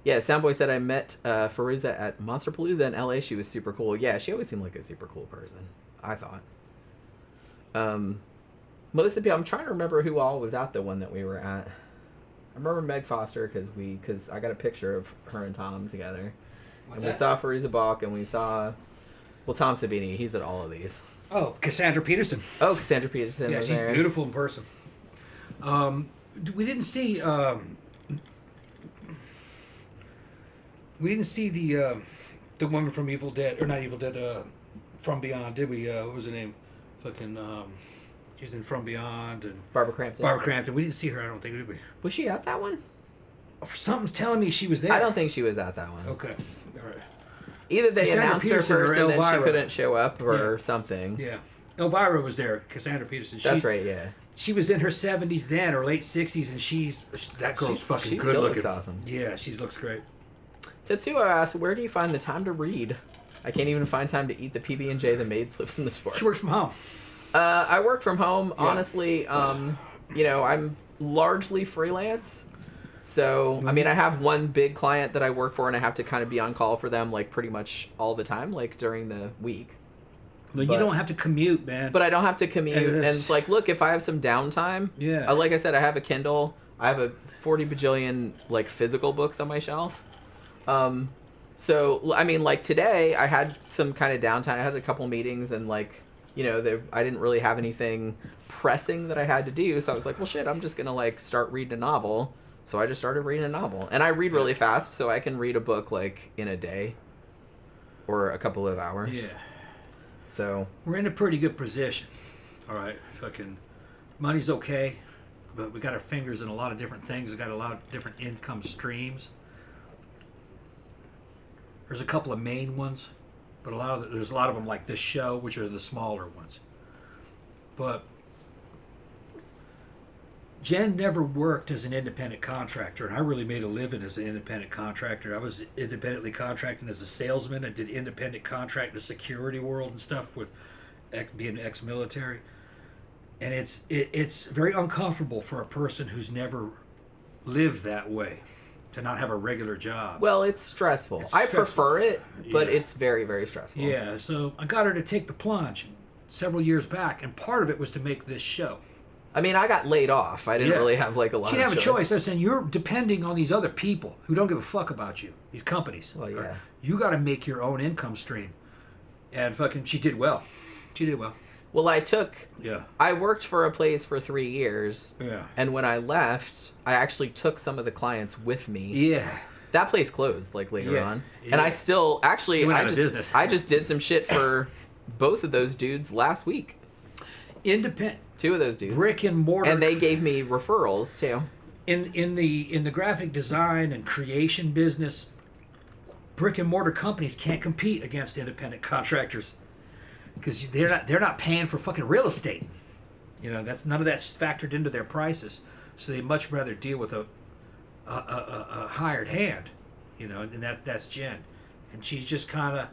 Yeah, Soundboy said I met Faruza at Monsterpalooza in LA. She was super cool. Yeah, she always seemed like a super cool person, I thought. Most of the people, I'm trying to remember who all was at the one that we were at. I remember Meg Foster because I got a picture of her and Tom together. We saw Faruza Balk, and we saw, well, Tom Savini. He's at all of these. Oh, Cassandra Peterson. Oh, Cassandra Peterson. Yeah, she's there. Beautiful in person. We didn't see. We didn't see the woman from Evil Dead, or not Evil Dead, From Beyond, did we? What was her name? Fucking. She's in From Beyond and Barbara Crampton. Barbara Crampton. We didn't see her. I don't think, did we? Was she at that one? Something's telling me she was there. I don't think she was at that one. Okay. All right. Either they Cassandra announced Peterson her first or and then Elvira. she couldn't show up or something. Yeah. Elvira was there. Cassandra Peterson. That's right, yeah. She was in her 70s then, or late 60s, and that girl's fucking good still looking. Looks awesome. Yeah, she looks great. Tetsuo asked, where do you find the time to read? I can't even find time to eat the PB&J the maid slips in the store. She works from home. I work from home. Yeah. Honestly, you know, I'm largely freelance. So, I mean, I have one big client that I work for, and I have to kind of be on call for them, like, pretty much all the time, like, during the week. Well, you don't have to commute, man. But I don't have to commute. And it's like, look, if I have some downtime, yeah. Like I said, I have a Kindle. I have a 40 bajillion, like, physical books on my shelf. So, I mean, like, today, I had some kind of downtime. I had a couple meetings, and, like, you know, I didn't really have anything pressing that I had to do. So I was like, well, shit, I'm just going to, like, start reading a novel. So I just started reading a novel. And I read really fast, so I can read a book, like, in a day or a couple of hours. Yeah. So we're in a pretty good position. All right. Fucking money's okay, but we got our fingers in a lot of different things. We got a lot of different income streams. There's a couple of main ones, but there's a lot of them like this show, which are the smaller ones. But Jen never worked as an independent contractor, and I really made a living as an independent contractor. I was independently contracting as a salesman. I did independent contract in the security world and stuff with being ex-military. And it's very uncomfortable for a person who's never lived that way to not have a regular job. Well, it's stressful. I prefer it, but it's very, very stressful. Yeah, so I got her to take the plunge several years back, and part of it was to make this show. I mean, I got laid off. I didn't really have, like, a lot of choice. She didn't have a choice. I was saying, you're depending on these other people who don't give a fuck about you, these companies. Well, yeah. You got to make your own income stream. And fucking, she did well. She did well. Well, Yeah. I worked for a place for 3 years. Yeah. And when I left, I actually took some of the clients with me. Yeah. That place closed, like, later on. Yeah. And I still, actually, business. I just did some shit for both of those dudes last week. Independent. 2 of those dudes. Brick and mortar. And they gave me referrals, too. In the graphic design and creation business, brick and mortar companies can't compete against independent contractors because they're not paying for fucking real estate. You know, that's none of that's factored into their prices. So they much rather deal with a hired hand. You know, and that's Jen, and she's just kind of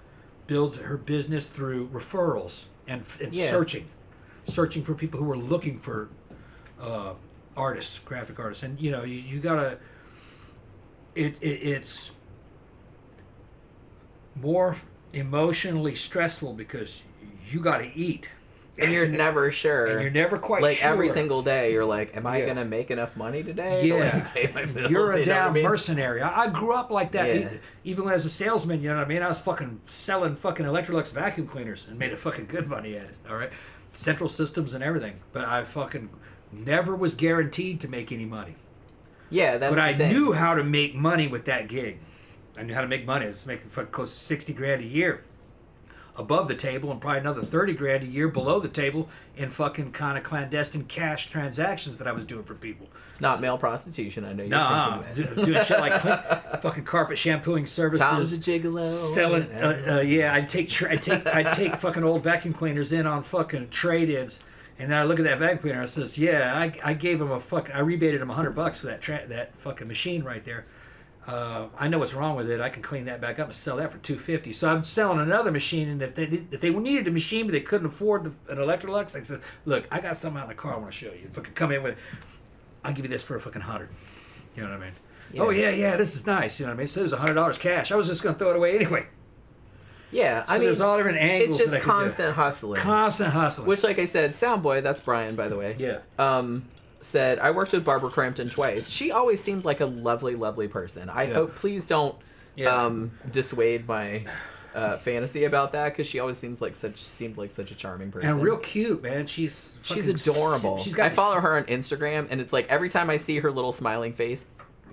builds her business through referrals and searching for people who are looking for artists, graphic artists, and you know you gotta. It's more emotionally stressful because you got to eat, and you're never sure. And you're never quite like sure. Every single day, you're like, "Am I gonna make enough money today?" Yeah, to, like, pay my bills? You're a damn what I mean? mercenary. I grew up like that. Yeah. Even when I was a salesman, you know what I mean. I was fucking selling fucking Electrolux vacuum cleaners and made a fucking good money at it. All right, Central Systems and everything. But I fucking never was guaranteed to make any money. Yeah, that's. But I thing. knew how to make money with that gig. I knew how to make money. I was making close to 60 grand a year above the table, and probably another 30 grand a year below the table in fucking kind of clandestine cash transactions that I was doing for people. It's not male prostitution. I know you're thinking that. Doing shit like fucking carpet shampooing services. Tom's a gigolo. Selling. Yeah, I'd take fucking old vacuum cleaners in on fucking trade-ins. And then I look at that vacuum cleaner and I says, yeah, I gave him I rebated him $100 for that fucking machine right there. I know what's wrong with it. I can clean that back up and sell that for $250. So I'm selling another machine, and if they needed a machine but they couldn't afford an Electrolux, I said, look, I got something out in the car I want to show you. Fucking come in with, I'll give you this for a fucking $100. You know what I mean? Yeah. Oh yeah, this is nice. You know what I mean? So it was $100 cash. I was just going to throw it away anyway. Yeah, so I mean, there's all different angles. It's just constant hustling. Constant hustling. Which, like I said, Soundboy, that's Brian, by the way. Yeah. Said, I worked with Barbara Crampton twice. She always seemed like a lovely, lovely person. I hope, please don't dissuade my fantasy about that, because she always seemed like such a charming person. And real cute, man. She's adorable. I follow her on Instagram, and it's like every time I see her little smiling face,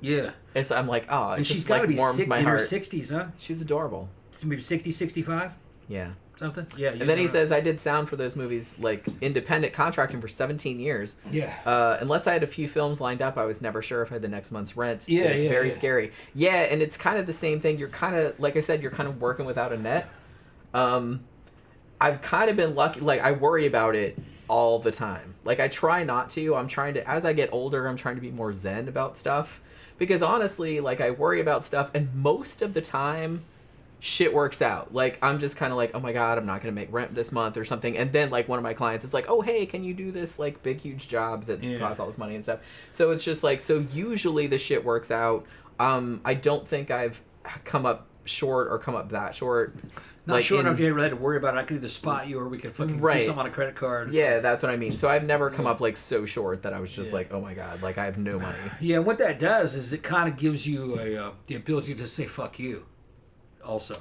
I'm like, oh, it just like warms my heart. She's in her 60s, huh? She's adorable. Maybe 60, 65? Yeah. Something? Yeah. And then he says, I did sound for those movies, like, independent contracting for 17 years. Yeah. Unless I had a few films lined up, I was never sure if I had the next month's rent. Yeah, it's very scary. Yeah, and it's kind of the same thing. You're kind of, like I said, you're kind of working without a net. I've kind of been lucky. Like, I worry about it all the time. Like, I try not to. I'm trying to, as I get older, I'm trying to be more zen about stuff. Because honestly, like, I worry about stuff, and most of the time, shit works out. Like, I'm just kind of like, oh my god, I'm not gonna make rent this month or something, and then like one of my clients is like, oh hey, can you do this like big huge job that costs all this money and stuff. So it's just like, so usually the shit works out. I don't think I've come up short or come up that short. Not like short enough you had to worry about it. I could either spot you or we could fucking do something on a credit card. Yeah, that's what I mean. So I've never come up like so short that I was just like, oh my god, like I have no money. Yeah, what that does is it kind of gives you the ability to say fuck you. Also,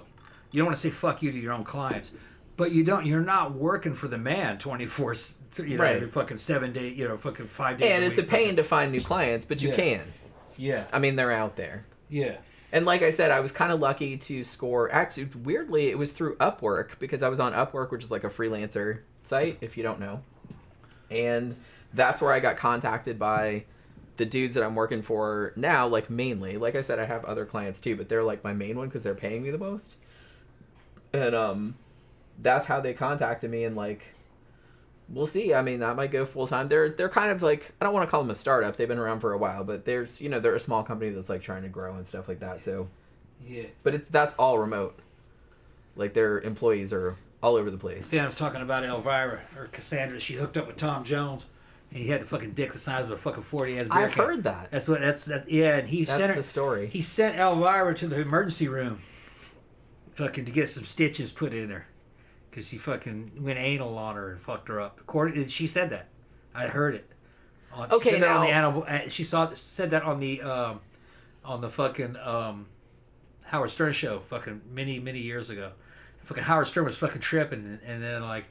you don't want to say fuck you to your own clients, but you're not working for the man 24, fucking 7 days, fucking 5 days. And it's a pain to find new clients, but you can. Yeah. I mean, they're out there. Yeah. And like I said, I was kind of lucky to score. Actually, weirdly, it was through Upwork, because I was on Upwork, which is like a freelancer site, if you don't know. And that's where I got contacted by the dudes that I'm working for now, like mainly. Like I said, I have other clients too, but they're like my main one because they're paying me the most. And that's how they contacted me, and like, we'll see. I mean, that might go full time. They're kind of like, I don't want to call them a startup. They've been around for a while, but they're a small company that's like trying to grow and stuff like that. So yeah, but that's all remote. Like, their employees are all over the place. Yeah, I was talking about Elvira or Cassandra. She hooked up with Tom Jones. He had a fucking dick the size of a fucking 40-ounce beer I've heard that. Yeah, and that's sent her, the story. He sent Elvira to the emergency room, fucking to get some stitches put in her, because he fucking went anal on her and fucked her up. She said that. I heard it. Okay, said now that on the animal. She said that on the fucking Howard Stern show, fucking many years ago. Fucking Howard Stern was fucking tripping, and then like.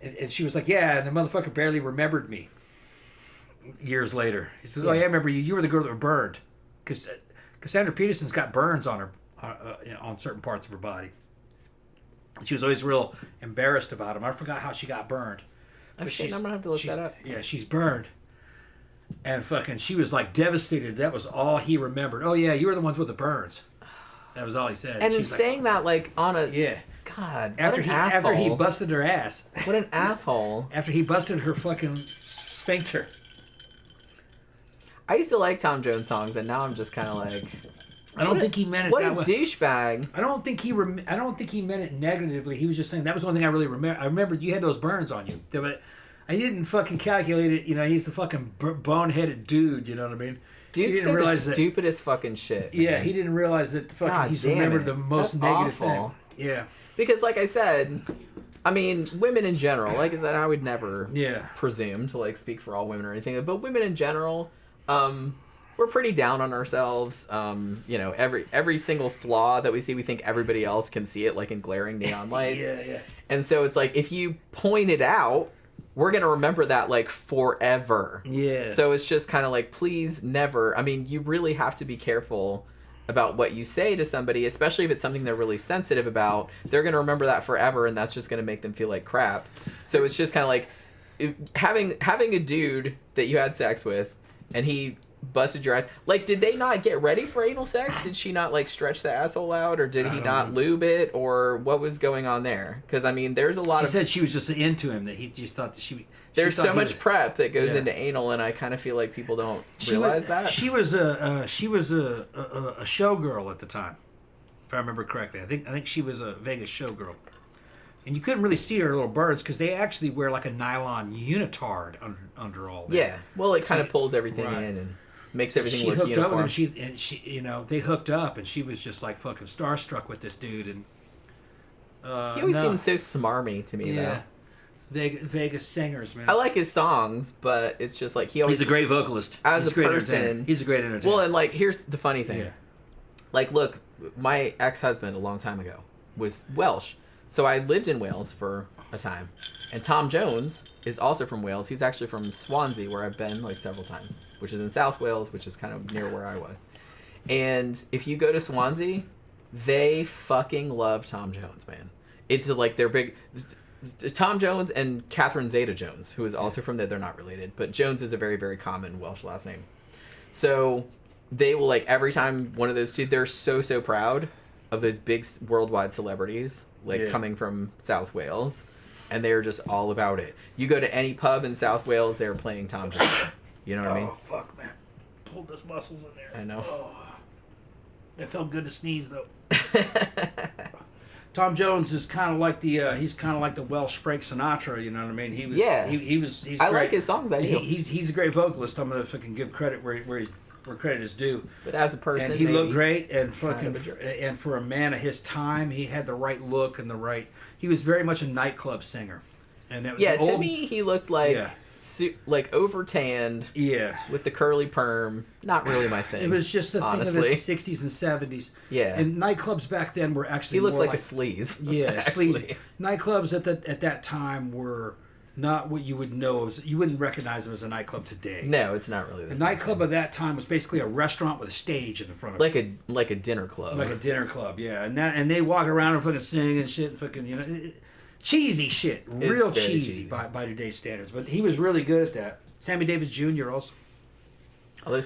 And she was like, yeah, and the motherfucker barely remembered me. Years later. He said, oh, yeah, I remember you. You were the girl that were burned. Because Cassandra Peterson's got burns on her, on certain parts of her body. She was always real embarrassed about them. I forgot how she got burned. Oh, shit, I'm going to have to look that up. Yeah, she's burned. And fucking, she was like devastated. That was all he remembered. Oh, yeah, you were the ones with the burns. That was all he said. And in saying that, like, on a... Yeah. God, after he busted her ass. What an asshole. After he busted her fucking sphincter. I used to like Tom Jones songs, and now I'm just kind of like... I don't think he meant it that way. What a douchebag. I don't think he meant it negatively. He was just saying, that was one thing I really remember. I remember you had those burns on you. But I didn't fucking calculate it. You know, he's the fucking boneheaded dude, you know what I mean? Dude said the stupidest fucking shit. Man. Yeah, he didn't realize that he's remembered the most negative thing. Yeah. Because, like I said, I mean, women in general, like I said, I would never presume to, like, speak for all women or anything, but women in general, we're pretty down on ourselves. You know, every single flaw that we see, we think everybody else can see it, like, in glaring neon lights. Yeah. And so it's like, if you point it out, we're going to remember that, like, forever. Yeah. So it's just kind of like, please never. I mean, you really have to be careful about what you say to somebody, especially if it's something they're really sensitive about. They're going to remember that forever, and that's just going to make them feel like crap. So it's just kind of like having a dude that you had sex with, and he busted your ass. Like, did they not get ready for anal sex? Did she not, like, stretch the asshole out, or did he not lube it, or what was going on there? Because, I mean, there's a lot of... She said she was just into him, that he just thought that she there's so much prep that goes into anal, and I kind of feel like people don't realize that. She was a showgirl at the time, if I remember correctly. I think she was a Vegas showgirl. And you couldn't really see her little birds because they actually wear like a nylon unitard under all that. Yeah, well, it kind of pulls everything in and makes everything look uniform. She hooked up with him, and she, you know, they hooked up, and she was just like fucking starstruck with this dude. And he always seemed so smarmy to me, though. Vegas singers, man. I like his songs, but it's just like he's a great vocalist. As a person, he's a great entertainer. Well, and like here's the funny thing. Yeah. Like, look, my ex-husband a long time ago was Welsh, so I lived in Wales for a time, and Tom Jones is also from Wales. He's actually from Swansea, where I've been like several times, which is in South Wales, which is kind of near where I was. And if you go to Swansea, they fucking love Tom Jones, man. It's like they're big. Tom Jones and Catherine Zeta-Jones, who is also from there. They're not related, but Jones is a very, very common Welsh last name. So they will, like, every time one of those two, they're so proud of those big worldwide celebrities, like, coming from South Wales, and they're just all about it. You go to any pub in South Wales, they're playing Tom Jones. You know what I mean? Oh, fuck, man. Pulled those muscles in there. I know. Oh. It felt good to sneeze, though. Tom Jones is kind of like the Welsh Frank Sinatra, you know what I mean? He's great. I like his songs. He's a great vocalist. I'm gonna fucking give credit where credit is due. But as a person, and he looked great, and fucking and for a man of his time, he had the right look and the right. He was very much a nightclub singer, and that was to me, he looked like. Like over tanned, with the curly perm. Not really my thing. It was just the thing of the 60s and 70s. Yeah, and nightclubs back then were actually. He looked like a sleaze. Yeah, sleaze. Nightclubs at that time were not what you would know as. You wouldn't recognize them as a nightclub today. No, it's not really. A nightclub of that time was basically a restaurant with a stage in the front of it. Like a dinner club. Like a dinner club, yeah, and they walk around and fucking sing and shit, and fucking cheesy shit, real cheesy by today's standards. But he was really good at that. Sammy Davis Jr. also. Although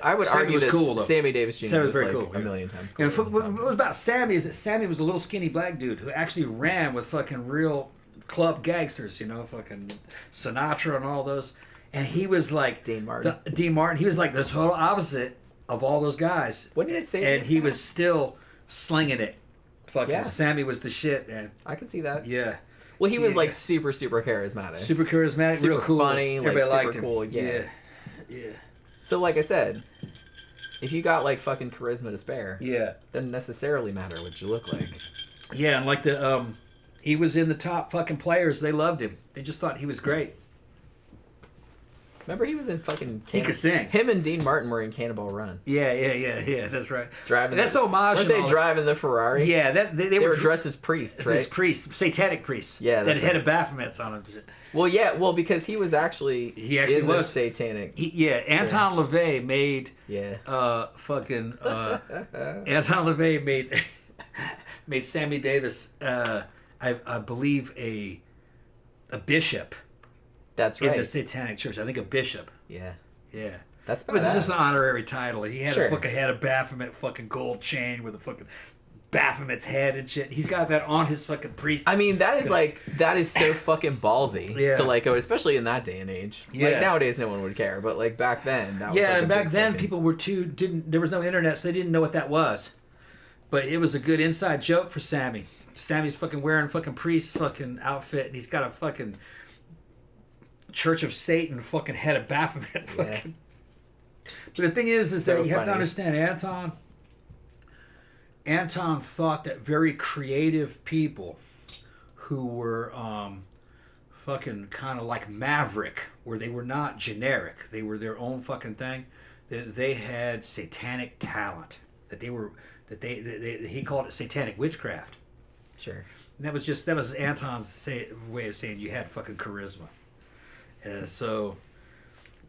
I would argue that cool, Sammy Davis Jr. was very like cool, a million times cool. cooler. And what was about Sammy is that Sammy was a little skinny black dude who actually ran with fucking real club gangsters, you know, fucking Sinatra and all those. And he was like Dean Martin. He was like the total opposite of all those guys. What did it say? And he was still slinging it. Fucking Sammy was the shit, man. I can see that. Yeah. Well, he was like super charismatic. Super charismatic, super real cool. Funny, everybody like liked super him. Cool. Yeah. So, like I said, if you got like fucking charisma to spare, doesn't necessarily matter what you look like. Yeah, and like he was in the top fucking players. They loved him. They just thought he was great. Remember he was in fucking... He could sing. Him and Dean Martin were in Cannonball Run. Yeah, that's right. That's homage. Weren't they driving the Ferrari? Yeah, they were dressed as priests, right? As priests, satanic priests. Yeah, that had a Baphomets on them. Well, because he was actually in was the satanic. Anton LaVey made. Anton LaVey made Sammy Davis, I believe a bishop. That's right. In the Satanic Church, I think a bishop. Yeah. That's badass. It was just an honorary title. He had had a Baphomet fucking gold chain with a fucking Baphomet's head and shit. He's got that on his fucking priest. I mean, that is so fucking ballsy to like go, especially in that day and age. Yeah. Like nowadays, no one would care, but like back then, that was and back then people were there was no internet, so they didn't know what that was. But it was a good inside joke for Sammy. Sammy's fucking wearing fucking priest fucking outfit, and he's got a fucking Church of Satan fucking head of Baphomet fucking. But the thing is that you have to understand, Anton thought that very creative people who were fucking kind of like Maverick, where they were not generic, they were their own fucking thing, that they had satanic talent, that he called it satanic witchcraft. Sure. And that was Anton's way of saying you had fucking charisma. So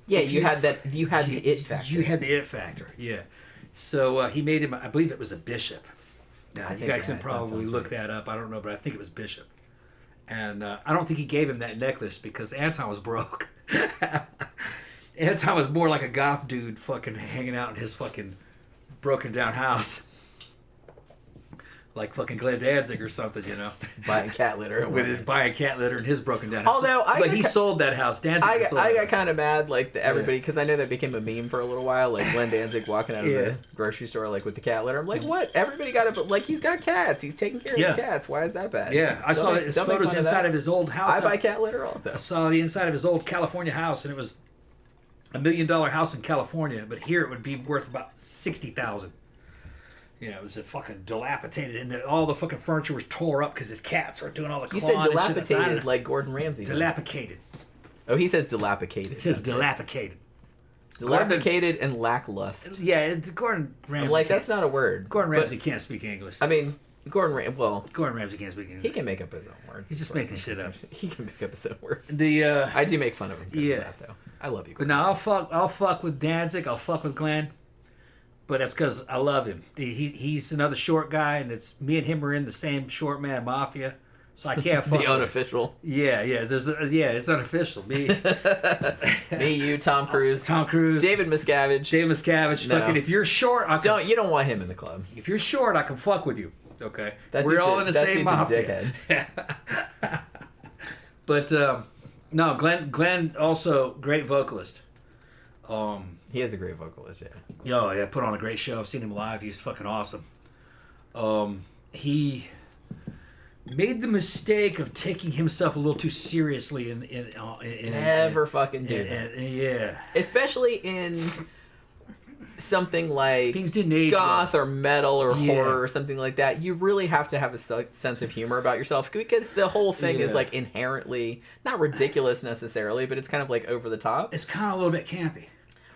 you had the it factor. You had the it factor, yeah. So he made him, I believe it was a bishop. Now, you guys can probably look that up. I don't know, but I think it was bishop. And I don't think he gave him that necklace because Anton was broke. Anton was more like a goth dude fucking hanging out in his fucking broken down house. Like fucking Glenn Danzig or something, you know. Buying cat litter. Buying cat litter in his broken down house. Although he sold that house. Danzig I got kind of mad, like, everybody, because I know that became a meme for a little while, like Glenn Danzig walking out of the grocery store, like, with the cat litter. I'm like, what? Everybody got it, but, like, he's got cats. He's taking care of his cats. Why is that bad? Yeah, I saw his photos inside of his old house. I buy cat litter also. I saw the inside of his old California house, and it was $1 million house in California, but here it would be worth about $60,000. You know, it was a fucking dilapidated, and all the fucking furniture was tore up because his cats were doing all the clawing. You said dilapidated like Gordon Ramsay. Dilapidated. Oh, he says dilapidated. It says dilapidated. Dilapidated and lacklust. Yeah, Gordon Ramsay. I'm like, that's not a word. Gordon Ramsay can't speak English. I mean, Gordon Ramsay can't speak English. He can make up his own words. He's just making shit up. He can make up his own words. I do make fun of him. Yeah. That, though. I love you. But now I'll fuck with Danzig. I'll fuck with Glenn. But that's because I love him. He's another short guy, and it's me and him are in the same short man mafia, so I can't fuck. The unofficial. Yeah. It's unofficial. Me, you, Tom Cruise, David Miscavige. No. Fucking, if you're short, you don't want him in the club. If you're short, I can fuck with you. Okay, we're all in the same mafia. But no, Glenn also great vocalist. He is a great vocalist, yeah. Oh, yeah, put on a great show. I've seen him live. He's fucking awesome. He made the mistake of taking himself a little too seriously Never fucking do that. Yeah. Especially in something like things didn't age goth or metal or horror or something like that. You really have to have a sense of humor about yourself because the whole thing is like inherently not ridiculous necessarily, but it's kind of like over the top. It's kind of a little bit campy.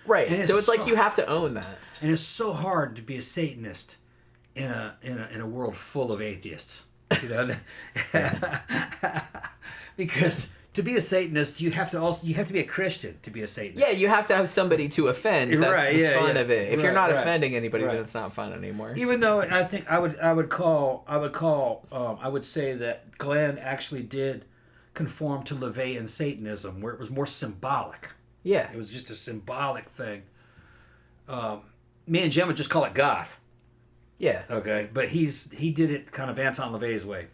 Right, so it's like you have to own that. And it's so hard to be a Satanist in a world full of atheists, you know. Because to be a Satanist, you have to be a Christian to be a Satanist. Yeah, you have to have somebody to offend. That's the fun of it. If you're not offending anybody, then it's not fun anymore. Even though I think I would say that Glenn actually did conform to LaVeyan Satanism, where it was more symbolic. Yeah. It was just a symbolic thing. Me and Jem would just call it goth. Yeah. Okay. But he did it kind of Anton LaVey's way.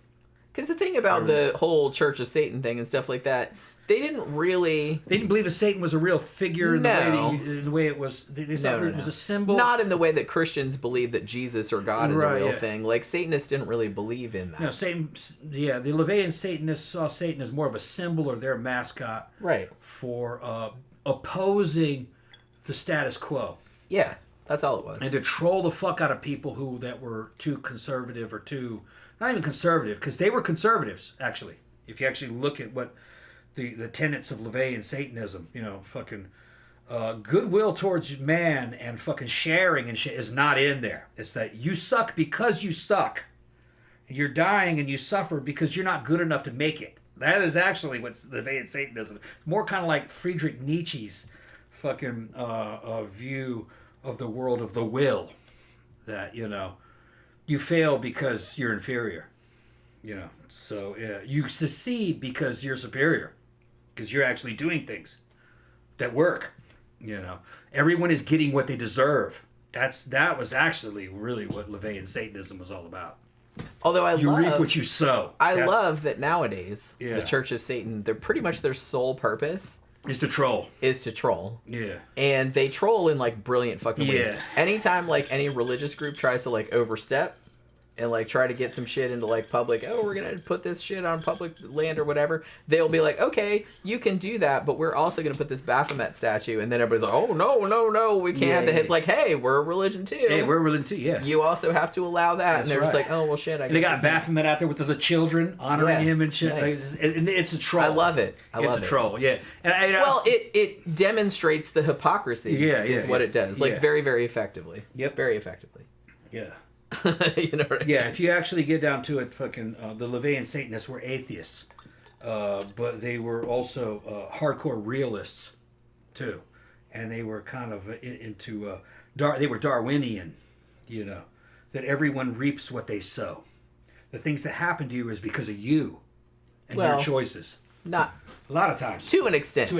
Because the thing about the whole Church of Satan thing and stuff like that, they didn't believe that Satan was a real figure in the way it was. They thought it was a symbol. Not in the way that Christians believe that Jesus or God is a real thing. Like, Satanists didn't really believe in that. No, the LaVeyan Satanists saw Satan as more of a symbol or their mascot. Right. For opposing the status quo. Yeah, that's all it was. And to troll the fuck out of people that were too conservative or not even conservative, because they were conservatives, actually. If you actually look at what the tenets of LaVeyan Satanism. Fucking goodwill towards man and fucking sharing and shit is not in there. It's that you suck because you suck. You're dying and you suffer because you're not good enough to make it. That is actually what's LaVeyan Satanism. More kind of like Friedrich Nietzsche's fucking view of the world of the will. That, you fail because you're inferior. So you succeed because you're superior. Because you're actually doing things that work. Everyone is getting what they deserve. That was actually really what LaVeyan Satanism was all about. Although you reap what you sow. I love that nowadays the Church of Satan, they're pretty much their sole purpose is to troll. Yeah. And they troll in like brilliant fucking ways. Yeah. Anytime like any religious group tries to like overstep and like try to get some shit into like public, we're gonna put this shit on public land or whatever, they'll be like, okay, you can do that, but we're also gonna put this Baphomet statue, and then everybody's like, oh no, we can't have the hits. Like, hey, we're a religion too. Hey, we're a religion too. Yeah. You also have to allow that. That's and they're just like, oh well, shit. They got Baphomet out there with the children honoring him and shit. Nice. Like, it's a troll. I love it. It's a troll. Yeah. And it demonstrates the hypocrisy. Is what it does. Like very, very effectively. Yep. Very effectively. Yeah. You know what I mean? Yeah, if you actually get down to it, fucking the LaVeyan Satanists were atheists, but they were also hardcore realists too, and they were kind of into they were Darwinian, that everyone reaps what they sow. The things that happen to you is because of you and your choices. Not a lot of times. To an extent.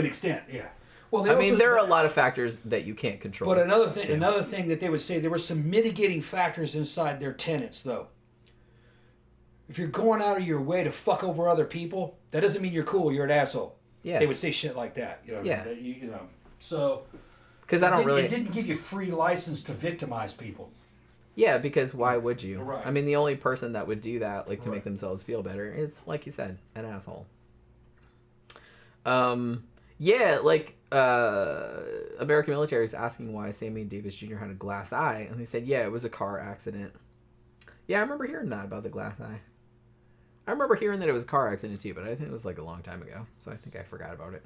Yeah. Well, there are a lot of factors that you can't control. But another thing that they would say, there were some mitigating factors inside their tenets, though. If you're going out of your way to fuck over other people, that doesn't mean you're cool. You're an asshole. Yeah. They would say shit like that. So. Because it didn't give you free license to victimize people. Yeah, because why would you? Right. I mean, the only person that would do that, like to make themselves feel better, is like you said, an asshole. Yeah, like. American military was asking why Sammy Davis Jr. had a glass eye, and they said, yeah, it was a car accident. Yeah, I remember hearing that about the glass eye. I remember hearing that it was a car accident too, but I think it was like a long time ago, so I think I forgot about it.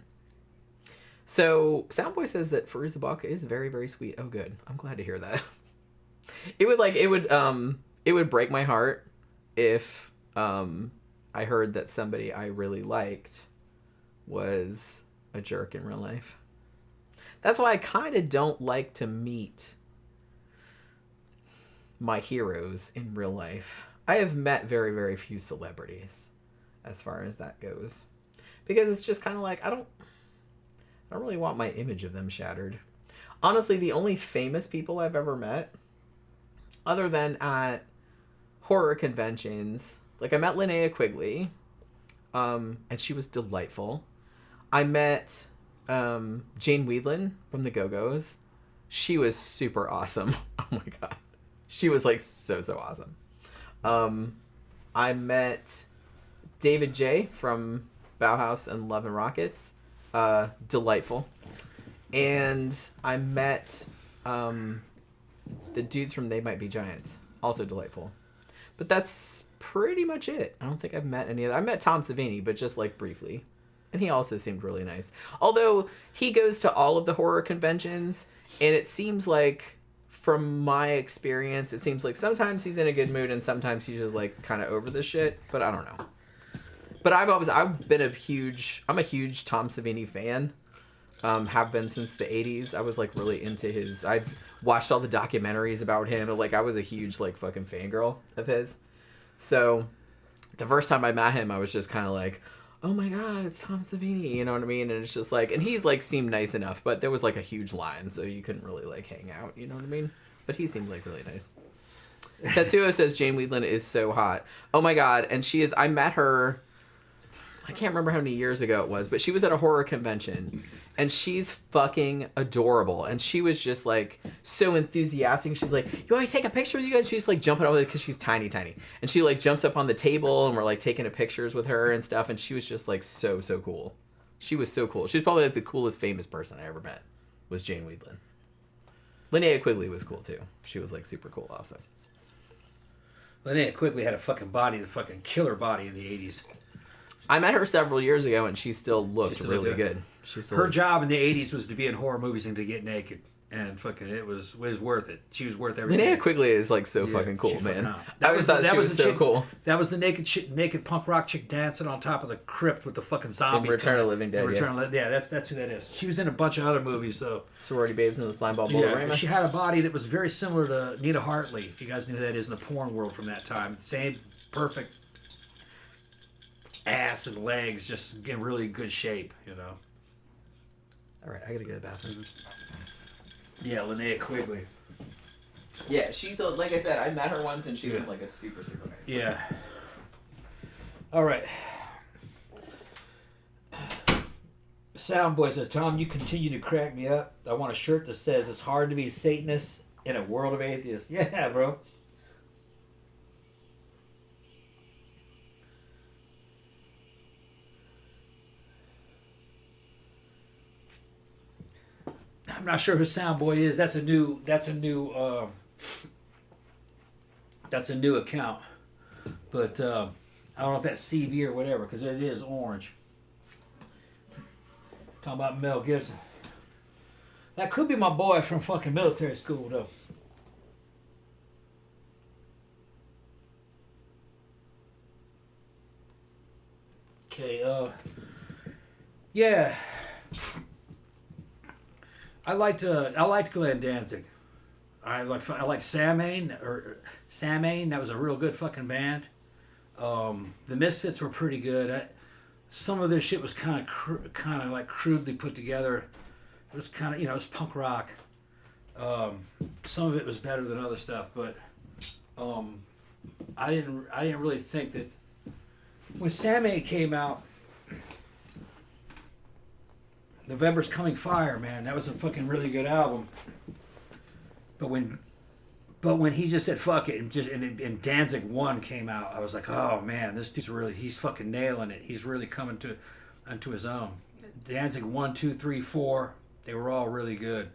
So Soundboy says that Fairuza Balk is very, very sweet. Oh, good. I'm glad to hear that. It would break my heart if I heard that somebody I really liked was a jerk in real life. That's why I kind of don't like to meet my heroes in real life. I have met very, very few celebrities as far as that goes, because it's just kind of like I don't really want my image of them shattered. Honestly, the only famous people I've ever met, other than at horror conventions, like I met Linnea Quigley, and she was delightful. I met Jane Weedland from the Go-Go's. She was super awesome. Oh my god. She was like so awesome. I met David J. from Bauhaus and Love and Rockets. Delightful. And I met the dudes from They Might Be Giants. Also delightful. But that's pretty much it. I don't think I've met any other. I met Tom Savini, but just like briefly. And he also seemed really nice. Although he goes to all of the horror conventions, and it seems like, from my experience, it seems like sometimes he's in a good mood and sometimes he's just like kind of over the shit. But I don't know. But I'm a huge Tom Savini fan. Have been since the 80s. I was like really into his. I've watched all the documentaries about him. And, like I was a huge like fucking fangirl of his. So the first time I met him, I was just kind of like, oh my god, it's Tom Savini, you know what I mean? And it's just like, and he like seemed nice enough, but there was like a huge line, so you couldn't really like hang out, you know what I mean? But he seemed like really nice. Tetsuo says Jane Weedland is so hot. Oh my god, and she is, I met her, I can't remember how many years ago it was, but she was at a horror convention, and she's fucking adorable, and she was just like so enthusiastic. She's like, you want me to take a picture with you guys? She's like jumping over because she's tiny, and she like jumps up on the table, and we're like taking pictures with her and stuff, and she was just like so cool. She was so cool. She was probably like the coolest famous person I ever met, was Jane Weedland. Linnea Quigley was cool too. She was like super cool also. Linnea Quigley had a fucking body, the fucking killer body in the 80s. I met her several years ago, and she still looked really good. Her job in the 80s was to be in horror movies and to get naked. And fucking, it was worth it. She was worth everything. Linnea Quigley is like so fucking cool, man. I always thought she was so cool. That was the naked punk rock chick dancing on top of the crypt with the fucking zombies. Return of the Living Dead. That's who that is. She was in a bunch of other movies though. Sorority Babes in the Slimeball Bolorama. Yeah, she had a body that was very similar to Nita Hartley. If you guys knew who that is in the porn world from that time, same perfect ass and legs, just in really good shape. You know. All right, I gotta go to the bathroom. Yeah, Linnea Quigley. Yeah, she's like I said, I met her once and she's like a super nice. Yeah. All right. Soundboy says, Tom, you continue to crack me up. I want a shirt that says it's hard to be Satanist in a world of atheists. Yeah, bro. I'm not sure who Soundboy is. That's a new account. But I don't know if that's CB or whatever, because it is orange. Talking about Mel Gibson. That could be my boy from fucking military school, though. Okay, yeah. I liked Glenn Danzig. I liked Samhain. That was a real good fucking band. The Misfits were pretty good. Some of their shit was kind of like crudely put together. It was kind of, it was punk rock. Some of it was better than other stuff, but I didn't really think that when Samhain came out. November's Coming Fire, man, that was a fucking really good album. But when he just said fuck it and Danzig 1 came out, I was like, oh man, this dude's he's fucking nailing it. He's really coming into his own. Danzig 1, 2, 3, 4, they were all really good.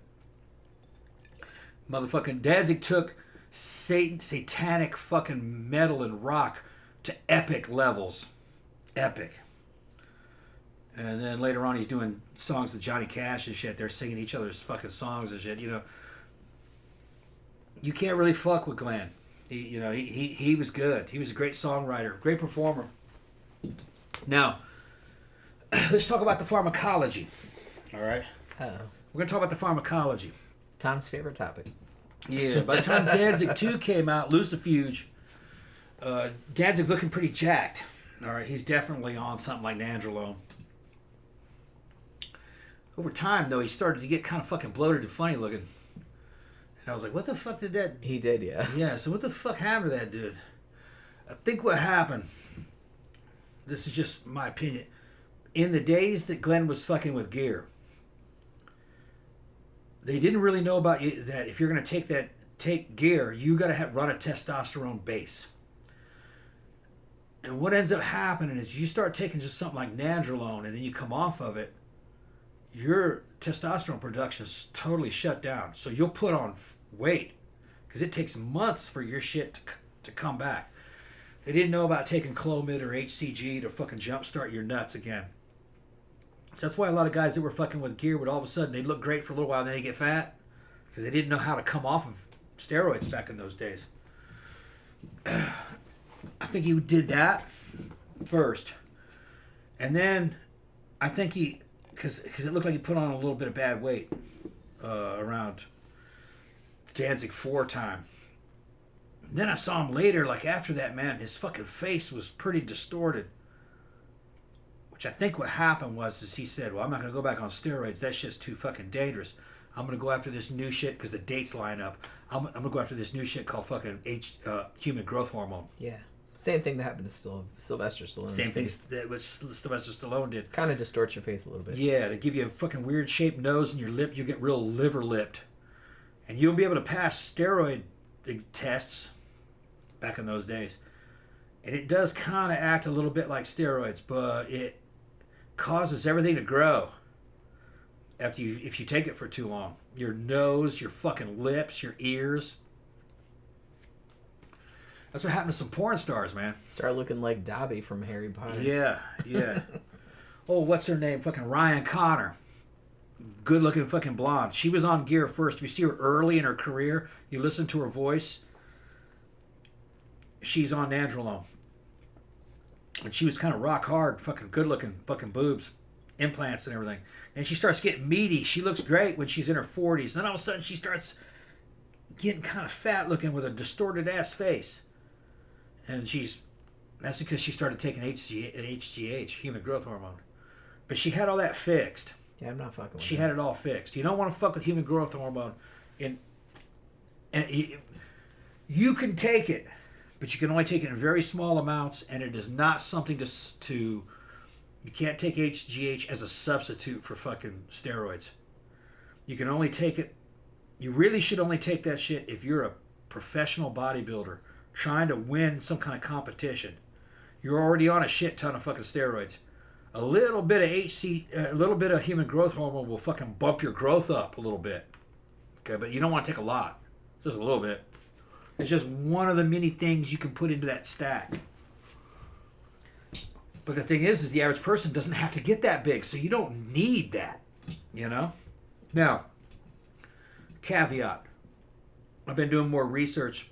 Motherfucking Danzig took satanic fucking metal and rock to epic levels. Epic. And then later on, he's doing songs with Johnny Cash and shit. They're singing each other's fucking songs and shit. You can't really fuck with Glenn. He was good. He was a great songwriter, great performer. Now, let's talk about the pharmacology. All right. Oh. We're gonna talk about the pharmacology. Tom's favorite topic. Yeah. By the time Danzig 2 came out, Lucifuge, Danzig's looking pretty jacked. All right. He's definitely on something like Nandrolone. Over time, though, he started to get kind of fucking bloated and funny looking. And I was like, what the fuck did that... He did, yeah. Yeah, so what the fuck happened to that dude? I think what happened, this is just my opinion, in the days that Glenn was fucking with gear, they didn't really know about you, that if you're going to take gear, you got to run a testosterone base. And what ends up happening is you start taking just something like Nandrolone and then you come off of it, your testosterone production is totally shut down. So you'll put on weight because it takes months for your shit to come back. They didn't know about taking Clomid or HCG to fucking jumpstart your nuts again. So that's why a lot of guys that were fucking with gear would all of a sudden, they'd look great for a little while and then they get fat because they didn't know how to come off of steroids back in those days. I think he did that first. And then I think because it looked like he put on a little bit of bad weight around Danzig 4 time. And then I saw him later, like after that, man, his fucking face was pretty distorted. Which I think what happened was he said, well, I'm not going to go back on steroids. That shit's too fucking dangerous. I'm going to go after this new shit because the dates line up. I'm going to go after this new shit called fucking human growth hormone. Yeah. Same thing that happened to Sylvester Stallone. Same thing that what Sylvester Stallone did. Kind of distorts your face a little bit. Yeah, to give you a fucking weird shaped nose and your lip, you get real liver lipped. And you'll be able to pass steroid tests back in those days. And it does kind of act a little bit like steroids, but it causes everything to grow if you take it for too long. Your nose, your fucking lips, your ears. That's what happened to some porn stars, man. Start looking like Dobby from Harry Potter. Yeah. Oh, what's her name? Fucking Ryan Connor. Good looking fucking blonde. She was on Gear first. If you see her early in her career, you listen to her voice. She's on Nandrolone. And she was kind of rock hard, fucking good looking, fucking boobs, implants and everything. And she starts getting meaty. She looks great when she's in her 40s. Then all of a sudden she starts getting kind of fat looking with a distorted ass face. And that's because she started taking HGH, human growth hormone. But she had all that fixed. Yeah, I'm not fucking with She that. had it all fixed. You don't want to fuck with human growth hormone. And you can take it, but you can only take it in very small amounts, and it is not something to you can't take HGH as a substitute for fucking steroids. You can only take it, you really should only take that shit if you're a professional bodybuilder trying to win some kind of competition. You're already on a shit ton of fucking steroids. A little bit of a little bit of human growth hormone will fucking bump your growth up a little bit. Okay, but you don't want to take a lot. Just a little bit. It's just one of the many things you can put into that stack. But the thing is the average person doesn't have to get that big, so you don't need that. You know? Now, caveat. I've been doing more research.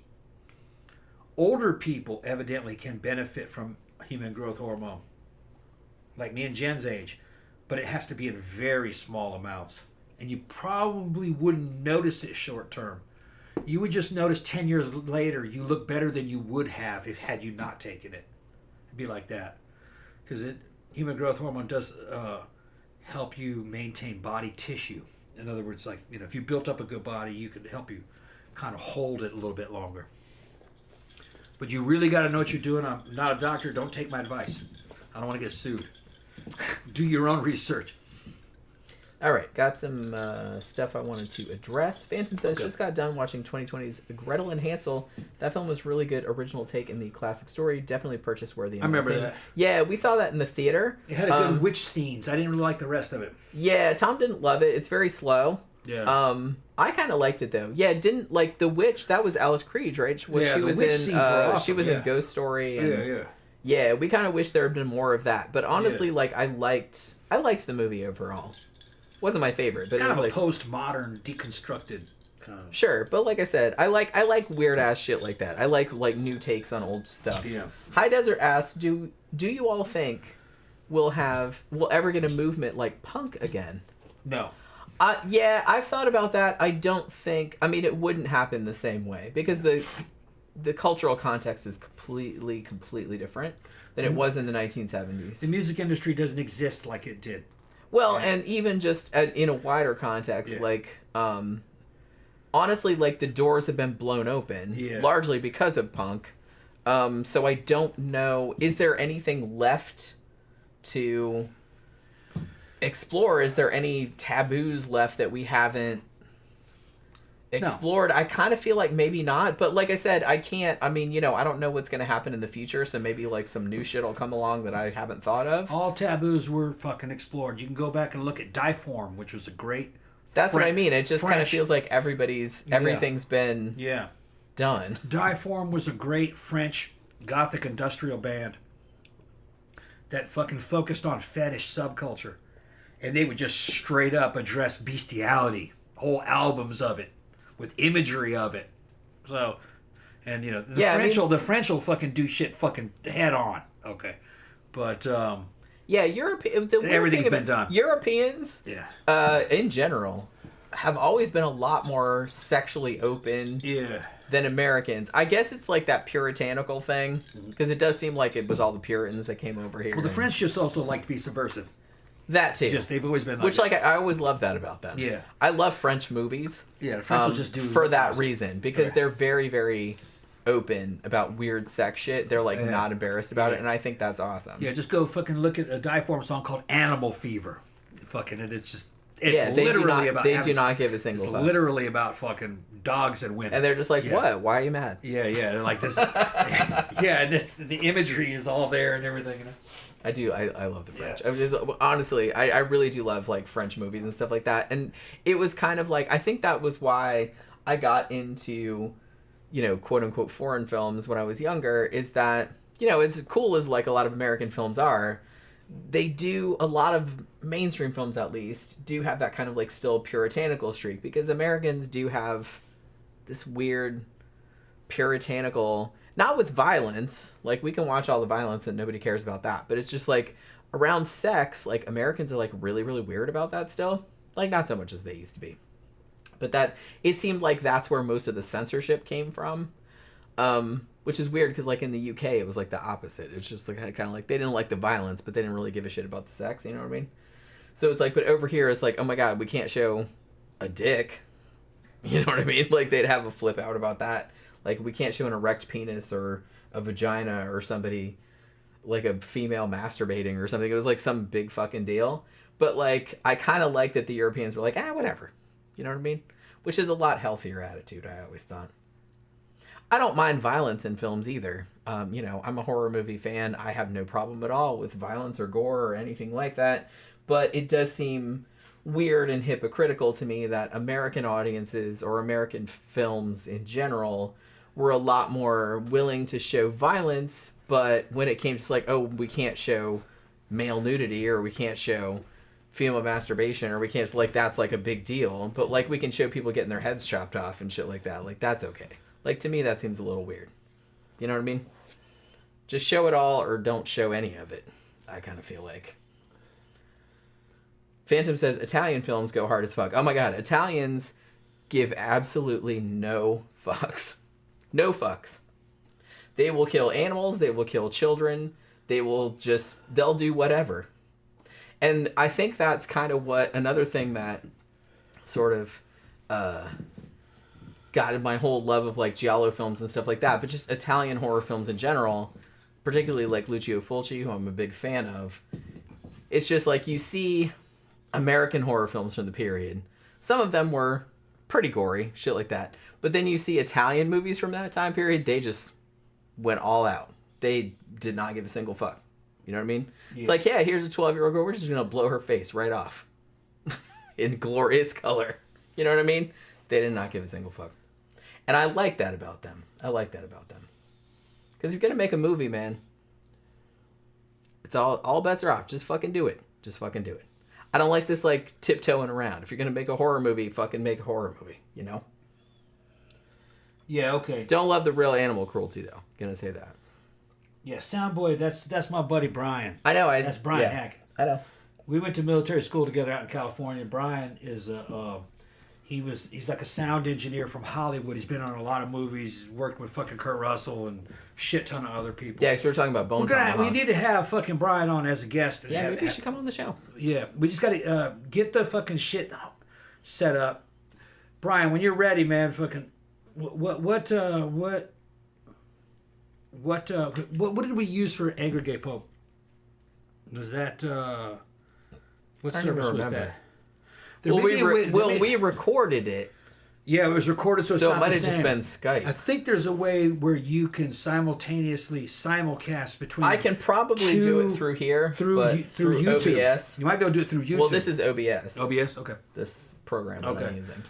Older people evidently can benefit from human growth hormone. Like me and Jen's age. But it has to be in very small amounts. And you probably wouldn't notice it short term. You would just notice 10 years later you look better than you would have had you not taken it. It'd be like that. Because human growth hormone does help you maintain body tissue. In other words, like, if you built up a good body, you could help you kind of hold it a little bit longer. But you really got to know what you're doing. I'm not a doctor. Don't take my advice. I don't want to get sued. Do your own research. All right, got some stuff I wanted to address. Phantom says, just got done watching 2020's Gretel and Hansel. That film was really good, original take in the classic story. Definitely purchase worthy. I remember that. Yeah, we saw that in the theater. It had a good witch scenes. I didn't really like the rest of it. Yeah, Tom didn't love it. It's very slow. Yeah. I kind of liked it though. Yeah, didn't like the witch. That was Alice Creed, right? She was in awesome. She was in Ghost Story. And, yeah. Yeah, we kind of wish there had been more of that. But honestly, I liked the movie overall. Wasn't my favorite, but it's kind it was of a postmodern, deconstructed kind of. Sure, but like I said, I like weird ass shit like that. I like new takes on old stuff. Yeah. High Desert asks, do you all think we'll ever get a movement like punk again? No. Yeah, I've thought about that. I don't think. I mean, it wouldn't happen the same way because the cultural context is completely different than it was in the 1970s. The music industry doesn't exist like it did. Well, and even just in a wider context, honestly, the doors have been blown open, largely because of punk. So I don't know, is there anything left to explore? Is there any taboos left that we haven't explored? No. I kind of feel like maybe not, but like I said, I don't know what's going to happen in the future, so maybe some new shit will come along that I haven't thought of. All taboos were fucking explored. You can go back and look at Dieform, which was a great... That's what I mean. It just kind of feels like everything's been done. Dieform was a great French gothic industrial band that fucking focused on fetish subculture. And they would just straight up address bestiality. Whole albums of it. With imagery of it. So, and the French will fucking do shit fucking head on. Okay. But, everything's been done. Europeans, in general, have always been a lot more sexually open than Americans. I guess it's like that puritanical thing, because it does seem like it was all the Puritans that came over here. Well, the French just also like to be subversive. That too. They've always been I always love that about them. Yeah. I love French movies. Yeah, the French will just do... For that reason, because they're very, very open about weird sex shit. They're not embarrassed about it, and I think that's awesome. Yeah, just go fucking look at a Dieform song called Animal Fever. Fucking, and it's just... They do not give a single fuck. It's literally about fucking dogs and women. And they're just like, what? Why are you mad? Yeah, they're like this... and the imagery is all there and everything, I do. I love the French. Yeah. Honestly, I really do love French movies and stuff like that. And it was kind of I think that was why I got into quote unquote foreign films when I was younger is that, as cool as like a lot of American films are, they do, a lot of mainstream films at least, do have that kind of like still puritanical streak, because Americans do have this weird puritanical, not with violence, like we can watch all the violence and nobody cares about that, but it's just like around sex, like Americans are like really, really weird about that still. Like not so much as they used to be. But that, it seemed like that's where most of the censorship came from. Which is weird because, like, in the UK, it was, like, the opposite. It was just, like, kind of like, they didn't like the violence, but they didn't really give a shit about the sex, you know what I mean? So it's like, but over here, it's like, oh my god, we can't show a dick. You know what I mean? Like, they'd have a flip out about that. Like, we can't show an erect penis or a vagina or somebody, like, a female masturbating or something. It was, like, some big fucking deal. But, like, I kind of like that the Europeans were like, whatever. You know what I mean? Which is a lot healthier attitude, I always thought. I don't mind violence in films either. I'm a horror movie fan. I have no problem at all with violence or gore or anything like that. But it does seem weird and hypocritical to me that American audiences or American films in general were a lot more willing to show violence, but when it came to like, oh, we can't show male nudity or we can't show female masturbation or we can't, like, that's like a big deal. But like we can show people getting their heads chopped off and shit like that. Like, that's okay. Like, to me, that seems a little weird. You know what I mean? Just show it all or don't show any of it, I kind of feel like. Phantom says, Italian films go hard as fuck. Oh my god, Italians give absolutely no fucks. No fucks. They will kill animals, they will kill children, they'll do whatever. And I think that's kind of what, another thing that sort of, got in my whole love of like Giallo films and stuff like that, but just Italian horror films in general, particularly like Lucio Fulci, who I'm a big fan of. It's just like you see American horror films from the period. Some of them were pretty gory, shit like that. But then you see Italian movies from that time period, they just went all out. They did not give a single fuck. You know what I mean? Yeah. It's like, yeah, here's a 12-year-old girl, we're just going to blow her face right off. In glorious color. You know what I mean? They did not give a single fuck. And I like that about them. Because if you're going to make a movie, man, it's all bets are off. Just fucking do it. I don't like this, like, tiptoeing around. If you're going to make a horror movie, fucking make a horror movie, you know? Yeah, okay. Don't love the real animal cruelty, though. Gonna say that. Yeah, Soundboy, that's my buddy Brian. I know. That's Brian Hackett. I know. We went to military school together out in California. Brian is he's like a sound engineer from Hollywood. He's been on a lot of movies. Worked with fucking Kurt Russell and shit ton of other people. Yeah, because we were talking about Bones. We need to have fucking Brian on as a guest. Yeah, maybe he should come on the show. Yeah, we just got to get the fucking shit set up. Brian, when you're ready, man, fucking what did we use for Aggregate Pope? Was that what service was that? We recorded it. Yeah, it was recorded, so it's not it might the have same. just been Skype. I think there's a way where you can simultaneously simulcast between. I can probably do it through here, through YouTube. OBS. You might be able to do it through YouTube. Well, this is OBS. OBS, okay. This program that I'm using.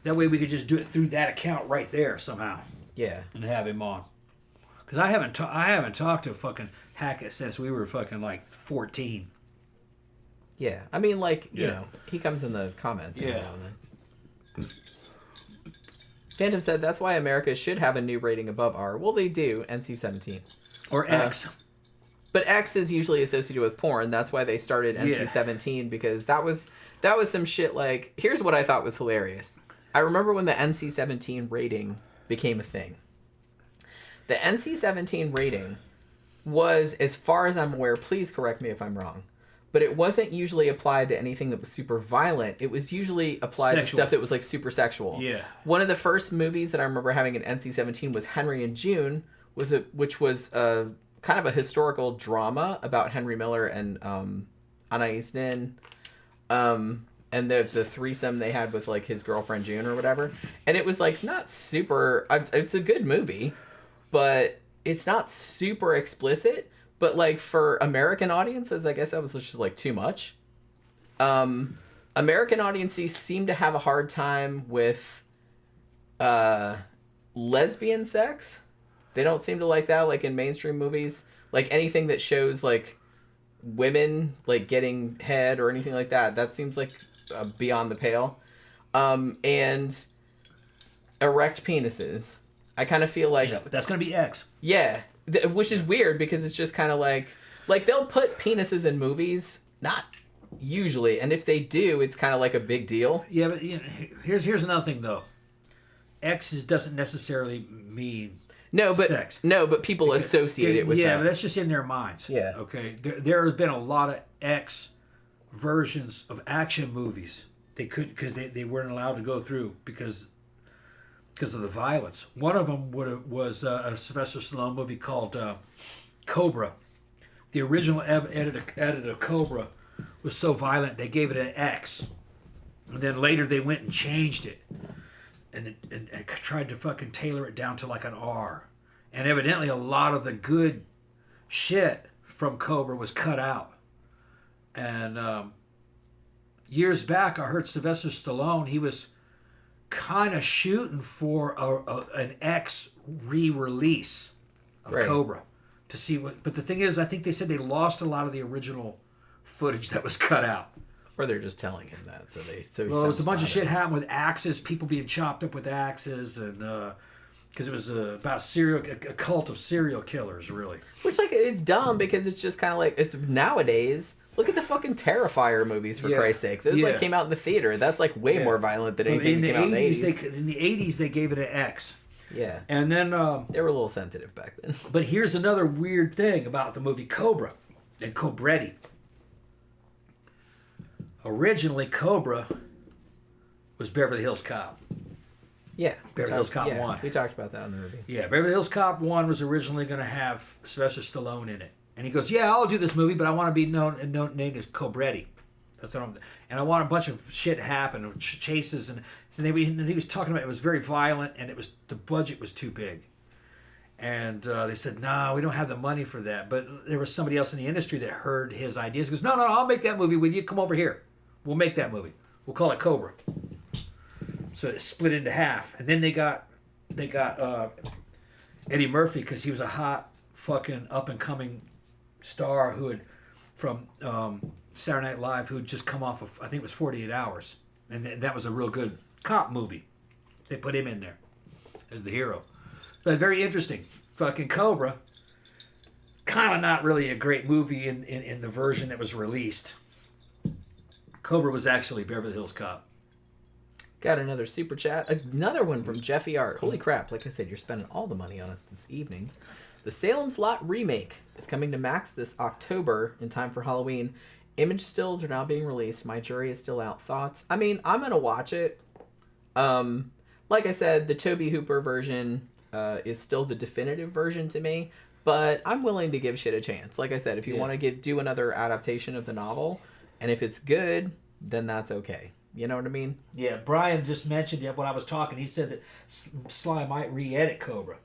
That way we could just do it through that account right there somehow. Yeah. And have him on. Because I haven't talked to fucking Hackett since we were fucking like 14. Yeah, I mean, like, you know, he comes in the comments. Yeah. Now and then. Phantom said that's why America should have a new rating above R. Well, they do, NC-17. Or X. But X is usually associated with porn. That's why they started NC-17, because that was some shit like... Here's what I thought was hilarious. I remember when the NC-17 rating became a thing. The NC-17 rating was, as far as I'm aware, please correct me if I'm wrong, but it wasn't usually applied to anything that was super violent. It was usually applied to stuff that was like super sexual. Yeah. One of the first movies that I remember having an NC-17 was Henry and June, which was a kind of a historical drama about Henry Miller and Anais Nin, and the threesome they had with like his girlfriend June or whatever. And it was like not super. It's a good movie, but it's not super explicit. But, like, for American audiences, I guess that was just, like, too much. American audiences seem to have a hard time with lesbian sex. They don't seem to like that, like in mainstream movies. Like anything that shows like women like getting head or anything like that. That seems like beyond the pale. And erect penises. I kind of feel like... Yeah, but that's going to be X. Yeah, which is weird because it's just kind of like they'll put penises in movies, not usually, and if they do, it's kind of like a big deal. Yeah, but here's another thing though. X doesn't necessarily mean sex. No, but people associate it with that. Yeah, but that's just in their minds. Yeah. Okay. There have been a lot of X versions of action movies. They could because they weren't allowed to go through because of the violence. One of them was a Sylvester Stallone movie called Cobra. The original edit of Cobra was so violent they gave it an X, and then later they went and changed it, and tried to fucking tailor it down to like an R, and evidently a lot of the good shit from Cobra was cut out. And years back, I heard Sylvester Stallone, he was kind of shooting for an X re-release of Cobra to see what. But the thing is, I think they said they lost a lot of the original footage that was cut out. Or they're just telling him that, well, it was a bunch of shit happened with axes, people being chopped up with axes, and because it was about a cult of serial killers, really. Which like it's dumb because it's just kind of like it's nowadays. Look at the fucking Terrifier movies, for Christ's sake. Those like came out in the theater. That's like way more violent than anything that came out in the 80s. In the 80s, they gave it an X. Yeah. And then... they were a little sensitive back then. But here's another weird thing about the movie Cobra and Cobretti. Originally, Cobra was Beverly Hills Cop. Yeah. Beverly Hills Cop 1. We talked about that in the movie. Yeah, Beverly Hills Cop 1 was originally going to have Sylvester Stallone in it. And he goes, yeah, I'll do this movie, but I want to be named as Cobretti. That's what and I want a bunch of shit happen, chases, and he was talking about it was very violent, and the budget was too big. And they said, no, we don't have the money for that. But there was somebody else in the industry that heard his ideas. He goes, no, I'll make that movie with you. Come over here. We'll make that movie. We'll call it Cobra. So it split into half, and then they got Eddie Murphy because he was a hot fucking up and coming star from Saturday Night Live who had just come off of, I think it was 48 Hours. And that was a real good cop movie. They put him in there as the hero. But very interesting. Fucking Cobra, kind of not really a great movie in the version that was released. Cobra was actually Beverly Hills Cop. Got another super chat. Another one from Jeffy Art. Holy crap. Like I said, you're spending all the money on us this evening. The Salem's Lot remake is coming to Max this October in time for Halloween. Image stills are now being released. My jury is still out. Thoughts? I mean, I'm going to watch it. Like I said, the Tobe Hooper version is still the definitive version to me, but I'm willing to give shit a chance. Like I said, if you want to do another adaptation of the novel, and if it's good, then that's okay. You know what I mean? Yeah, Brian just mentioned when I was talking, he said that Sly might re-edit Cobra.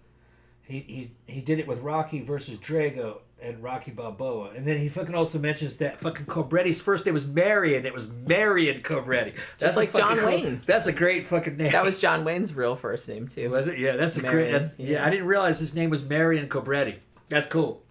He did it with Rocky versus Drago and Rocky Balboa. And then he fucking also mentions that fucking Cobretti's first name was Marion. It was Marion Cobretti. That's like John Wayne. That's a great fucking name. That was John Wayne's real first name, too. Was it? Yeah, that's Marion, a great... I didn't realize his name was Marion Cobretti. That's cool.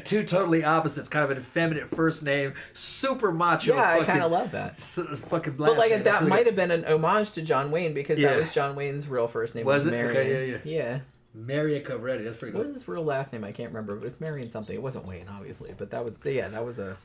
Two totally opposites, kind of an effeminate first name, super macho. Yeah, I kind of love that. Fucking but like that might have been an homage to John Wayne because that was John Wayne's real first name. Was it? Marion. Okay, yeah. Marion Cobretti. That's pretty good. What was his real last name? I can't remember. It was Marion something. It wasn't Wayne, obviously, but that was a.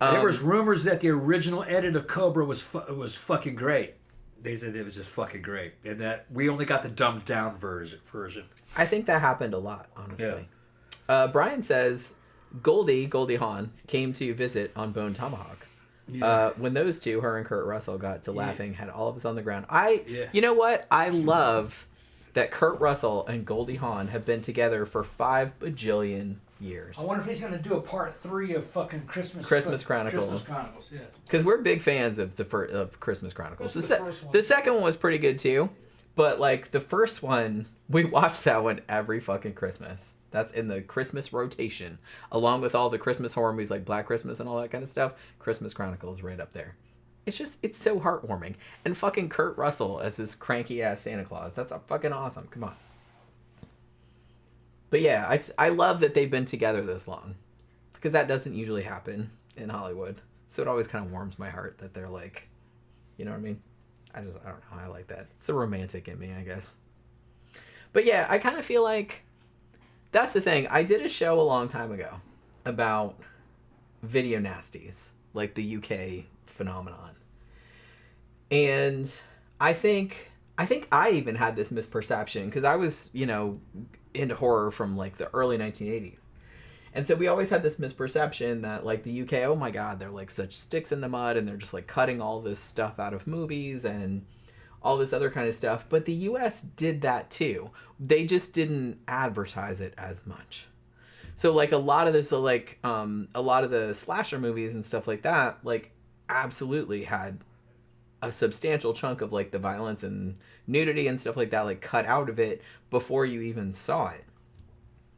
There was rumors that the original edit of Cobra was fucking great. They said it was just fucking great, and that we only got the dumbed down version. I think that happened a lot, honestly. Yeah. Brian says Goldie Hawn came to visit on Bone Tomahawk. Yeah. When those two, her and Kurt Russell, got to laughing, had all of us on the ground. You know what? I love that Kurt Russell and Goldie Hawn have been together for 5 bajillion years. I wonder if he's going to do a part 3 of fucking Christmas Chronicles. Christmas Chronicles, yeah. Because we're big fans of of Christmas Chronicles. The second one was pretty good too, but like the first one, we watched that one every fucking Christmas. That's in the Christmas rotation, along with all the Christmas horror movies like Black Christmas and all that kind of stuff. Christmas Chronicles right up there. it's so heartwarming. And fucking Kurt Russell as this cranky ass Santa Claus. That's fucking awesome. Come on. But yeah, I love that they've been together this long, because that doesn't usually happen in Hollywood. So it always kind of warms my heart that they're like, you know what I mean? I don't know. I like that. It's the romantic in me, I guess. But yeah, I kind of feel like that's the thing. I did a show a long time ago about video nasties, like the UK phenomenon. And I think I even had this misperception, because I was, into horror from like the early 1980s. And so we always had this misperception that like the UK, oh my God, they're like such sticks in the mud, and they're just like cutting all this stuff out of movies and all this other kind of stuff. But the US did that too. They just didn't advertise it as much. So like a lot of this, a lot of the slasher movies and stuff like that, like absolutely had a substantial chunk of like the violence and nudity and stuff like that, like cut out of it before you even saw it,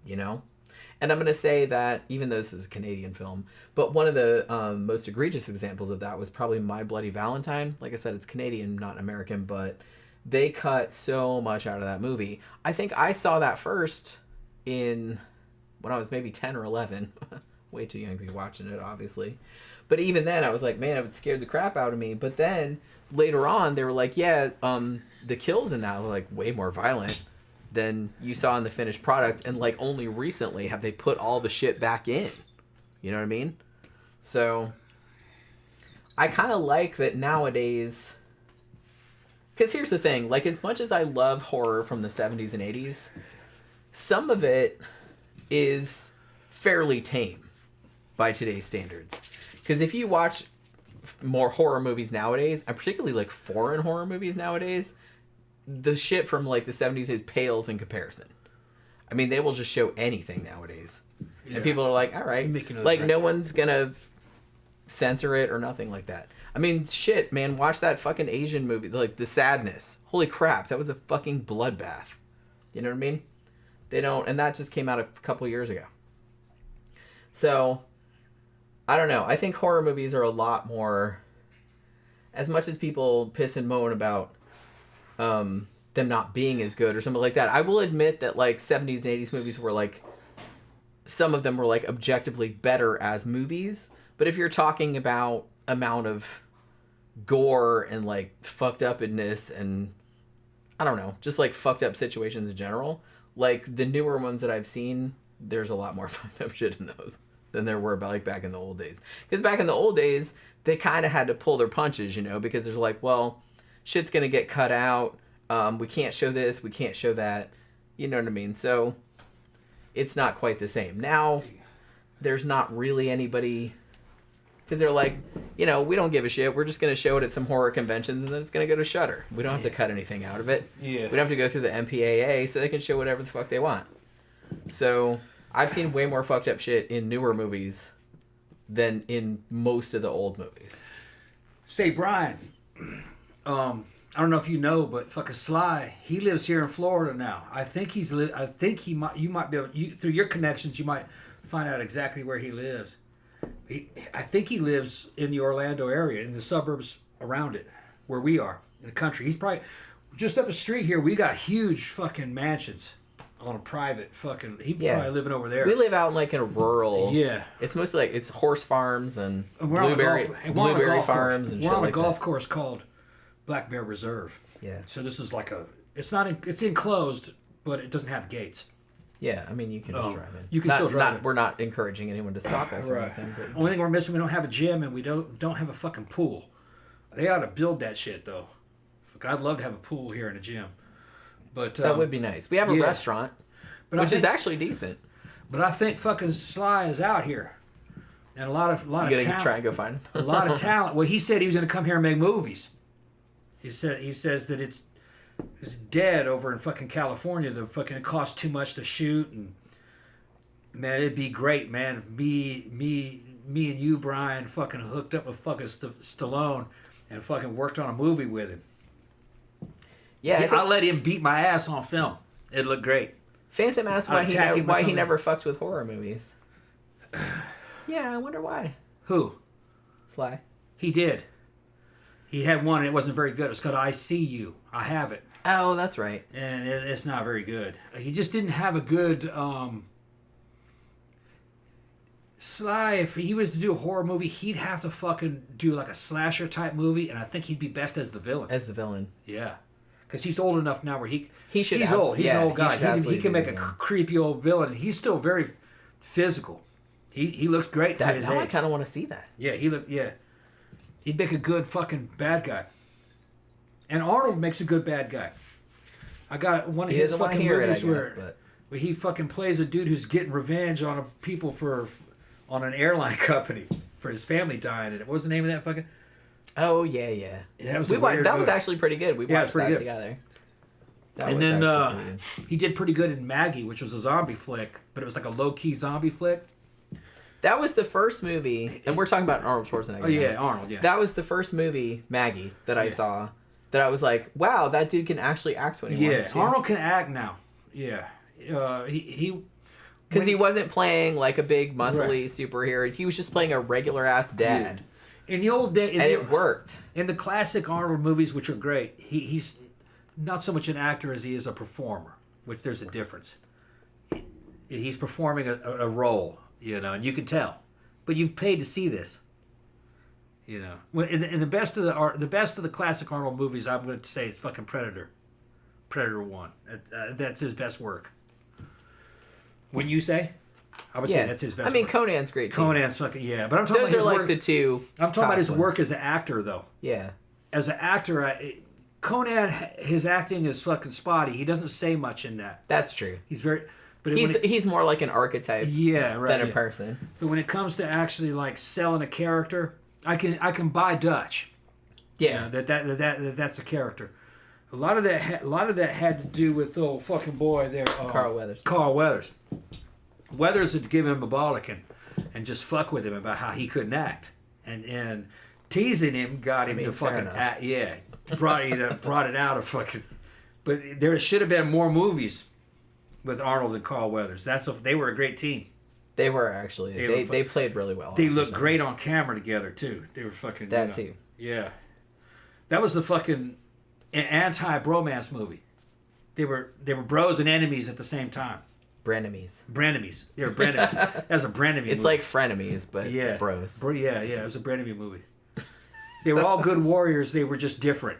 And I'm going to say that, even though this is a Canadian film, but one of the most egregious examples of that was probably My Bloody Valentine. Like I said, it's Canadian, not American, but they cut so much out of that movie. I think I saw that first when I was maybe 10 or 11. Way too young to be watching it, obviously. But even then, I was like, man, it scared the crap out of me. But then, later on, they were like, yeah, the kills in that were like way more violent than you saw in the finished product, and like only recently have they put all the shit back in. You know what I mean? So I kind of like that nowadays, because here's the thing, like as much as I love horror from the 70s and 80s, some of it is fairly tame by today's standards. Because if you watch more horror movies nowadays, and particularly like foreign horror movies nowadays, the shit from like the 70s is pales in comparison. I mean, they will just show anything nowadays. Yeah. And people are like, all right, like no one's gonna censor it or nothing like that. I mean, shit, man, watch that fucking Asian movie, like The Sadness. Holy crap, that was a fucking bloodbath. You know what I mean? They don't, and that just came out a couple years ago. So, I don't know. I think horror movies are a lot more, as much as people piss and moan about them not being as good or something like that, I will admit that like 70s and 80s movies were like, some of them were like objectively better as movies. But if you're talking about amount of gore and like fucked upness and I don't know, just like fucked up situations in general, like the newer ones that I've seen, there's a lot more fucked up shit in those than there were like back in the old days. Because back in the old days, they kind of had to pull their punches, because there's like, well, shit's gonna get cut out. We can't show this, we can't show that. You know what I mean? So it's not quite the same. Now, there's not really anybody, because they're like, we don't give a shit. We're just going to show it at some horror conventions, and then it's going to go to Shudder. We don't have to cut anything out of it. Yeah. We don't have to go through the MPAA, so they can show whatever the fuck they want. So I've seen way more fucked up shit in newer movies than in most of the old movies. Say, Brian, I don't know if you know, but fucking Sly, he lives here in Florida now. I think you might be able, through your connections, you might find out exactly where he lives. I think he lives in the Orlando area, in the suburbs around it, where we are in the country. He's probably just up the street here. We got huge fucking mansions on a private fucking. He's probably living over there. We live out in like in a rural. Yeah. It's mostly like it's horse farms and blueberry farms and shit like that. We're on a golf course called Black Bear Reserve. Yeah. So this is like it's enclosed, but it doesn't have gates. Yeah, I mean, you can just drive in. You can still drive in. We're not encouraging anyone to stalk us or anything. But... Only thing we're missing, we don't have a gym and we don't have a fucking pool. They ought to build that shit, though. I'd love to have a pool here and a gym. But that would be nice. We have a restaurant, which is actually decent. But I think fucking Sly is out here. And a lot of talent. You gotta try and go find him. A lot of talent. Well, he said he was going to come here and make movies. He says that it's dead over in fucking California. It costs too much to shoot, and man, it'd be great, man. Me and you, Brian, fucking hooked up with fucking Stallone and fucking worked on a movie with him. Yeah, I'll let him beat my ass on film. It'd look great. Phantom asked why he never fucked with horror movies. Yeah, I wonder why. Who? Sly. He did. He had one and it wasn't very good. It was called I See You. I Have It. Oh, that's right. And it's not very good. He just didn't have a good... Sly, if he was to do a horror movie, he'd have to fucking do like a slasher type movie, and I think he'd be best as the villain. As the villain. Yeah. Because he's old enough now where he's old. He's an old guy. He can make a creepy old villain, and he's still very physical. He looks great for his age. I kind of want to see that. Yeah, he'd make a good fucking bad guy. And Arnold makes a good bad guy. I got one of his fucking movies where he fucking plays a dude who's getting revenge on people on an airline company for his family dying. And what was the name of that fucking? Oh yeah. That was actually pretty good. We watched that together. And then he did pretty good in Maggie, which was a zombie flick, but it was like a low key zombie flick. That was the first movie, and we're talking about Arnold Schwarzenegger. Oh yeah, Arnold. Yeah. That was the first movie, Maggie, that I saw. That I was like, wow, that dude can actually act when he wants to. Yeah, Arnold can act now. Yeah, because he wasn't playing like a big muscly superhero. He was just playing a regular ass dad. In the old days, and it worked. In the classic Arnold movies, which are great, he's not so much an actor as he is a performer. Which there's a difference. He's performing a role, and you can tell. But you've paid to see this. In the best of the classic Arnold movies, I'm going to say it's fucking Predator 1. That's his best work. Wouldn't you say? I would say that's his best work. I mean, Conan's great too. Conan's fucking, but I'm talking about his work. Those are like the two. I'm talking about his work as an actor, though. Yeah. As an actor, Conan, his acting is fucking spotty. He doesn't say much in that. That's true. He's very... But he's more like an archetype than a person. But when it comes to actually like selling a character, I can buy Dutch. Yeah. That's a character. A lot of that had to do with the old fucking boy there. Carl Weathers. Weathers had given him a bollocking and just fuck with him about how he couldn't act. And teasing him got him to fucking act. Yeah. Brought it out of fucking... But there should have been more movies with Arnold and Carl Weathers. They were a great team. They were actually. They played really well. They looked great on camera together too. They were fucking... too. Yeah. That was the fucking anti-bromance movie. They were bros and enemies at the same time. Brenemies. They were brenemies. That was a brenemy movie. It's like frenemies, but bros. It was a brenemy movie. They were all good warriors. They were just different.